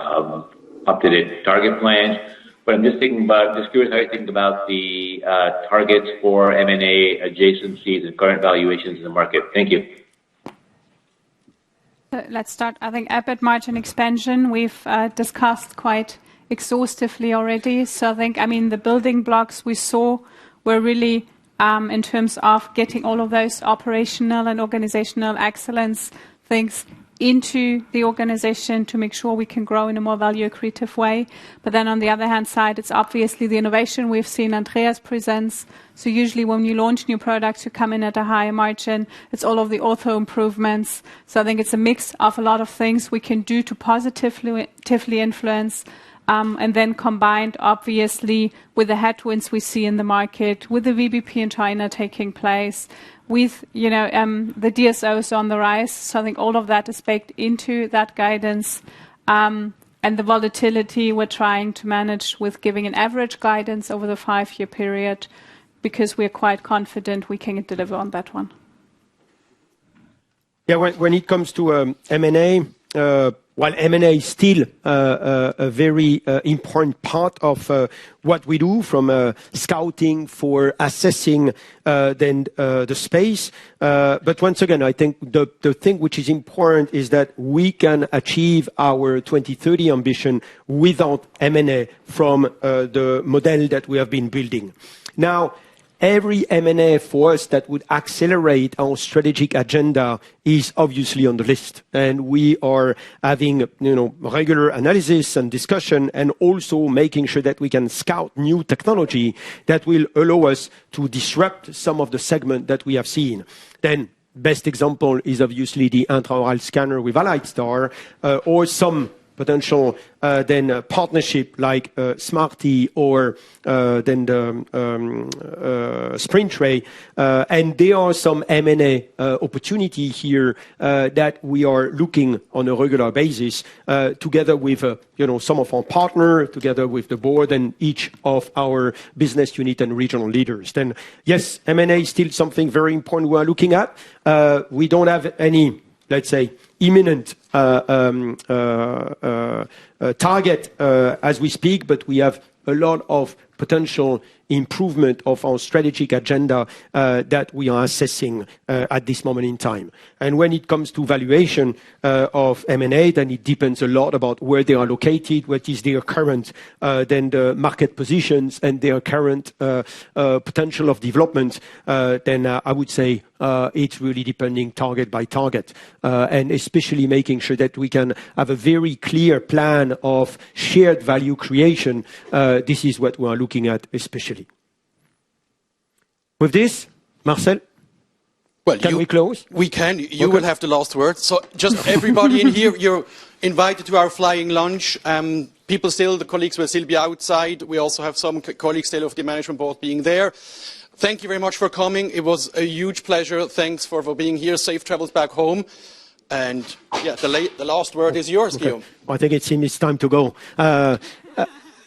A: up-to-date target plan. But I'm just curious how you think about the targets for M&A adjacencies and current valuations in the market. Thank you.
O: Let's start. I think EBIT margin expansion we've discussed quite exhaustively already. So I think, the building blocks we saw were really in terms of getting all of those operational and organizational excellence things into the organization to make sure we can grow in a more value accretive way. But then on the other hand side, it's obviously the innovation we've seen Andreas presents. So usually when you launch new products, you come in at a higher margin. It's all of the ortho improvements. So I think it's a mix of a lot of things we can do to positively influence. And then combined, obviously, with the headwinds we see in the market, with the VBP in China taking place, with the DSOs on the rise. So I think all of that is baked into that guidance. And the volatility we're trying to manage with giving an average guidance over the 5-year period, because we're quite confident we can deliver on that one.
F: Yeah, when it comes to M&A, while M&A is still a very important part of what we do from scouting for assessing the space. But once again, I think the thing which is important is that we can achieve our 2030 ambition without M&A from the model that we have been building. Now, every M&A for us that would accelerate our strategic agenda is obviously on the list. And we are having, regular analysis and discussion, and also making sure that we can scout new technology that will allow us to disrupt some of the segment that we have seen. Then, best example is obviously the intraoral scanner with AlliedStar, or some potential partnership like Smarty or then the Sprint Tray. And there are some M&A opportunity here that we are looking on a regular basis together with some of our partner, together with the board and each of our business unit and regional leaders. Then yes, M&A is still something very important we are looking at. We don't have any, let's say, imminent target as we speak, but we have a lot of potential improvement of our strategic agenda that we are assessing at this moment in time. And when it comes to valuation of M&A, then it depends a lot about where they are located, what is their current then the market positions and their current potential of development. Then I would say it's really depending target by target, and especially making sure that we can have a very clear plan of shared value creation. This is what we are looking at especially. With this, Marcel, can we close?
E: We can. You will have the last word. So just everybody in here, you're invited to our flying lunch. The colleagues will still be outside. We also have some colleagues still of the management board being there. Thank you very much for coming. It was a huge pleasure. Thanks for being here. Safe travels back home. And yeah, the last word is yours, okay. Guillaume.
F: I think it's time to go.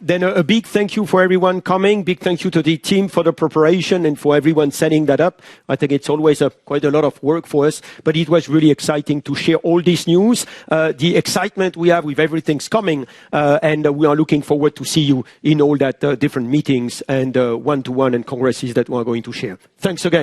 F: Then a big thank you for everyone coming. Big thank you to the team for the preparation and for everyone setting that up. I think it's always quite a lot of work for us, but it was really exciting to share all this news, the excitement we have with everything's coming, and we are looking forward to see you in all that different meetings and one-to-one and congresses that we are going to share. Thanks again.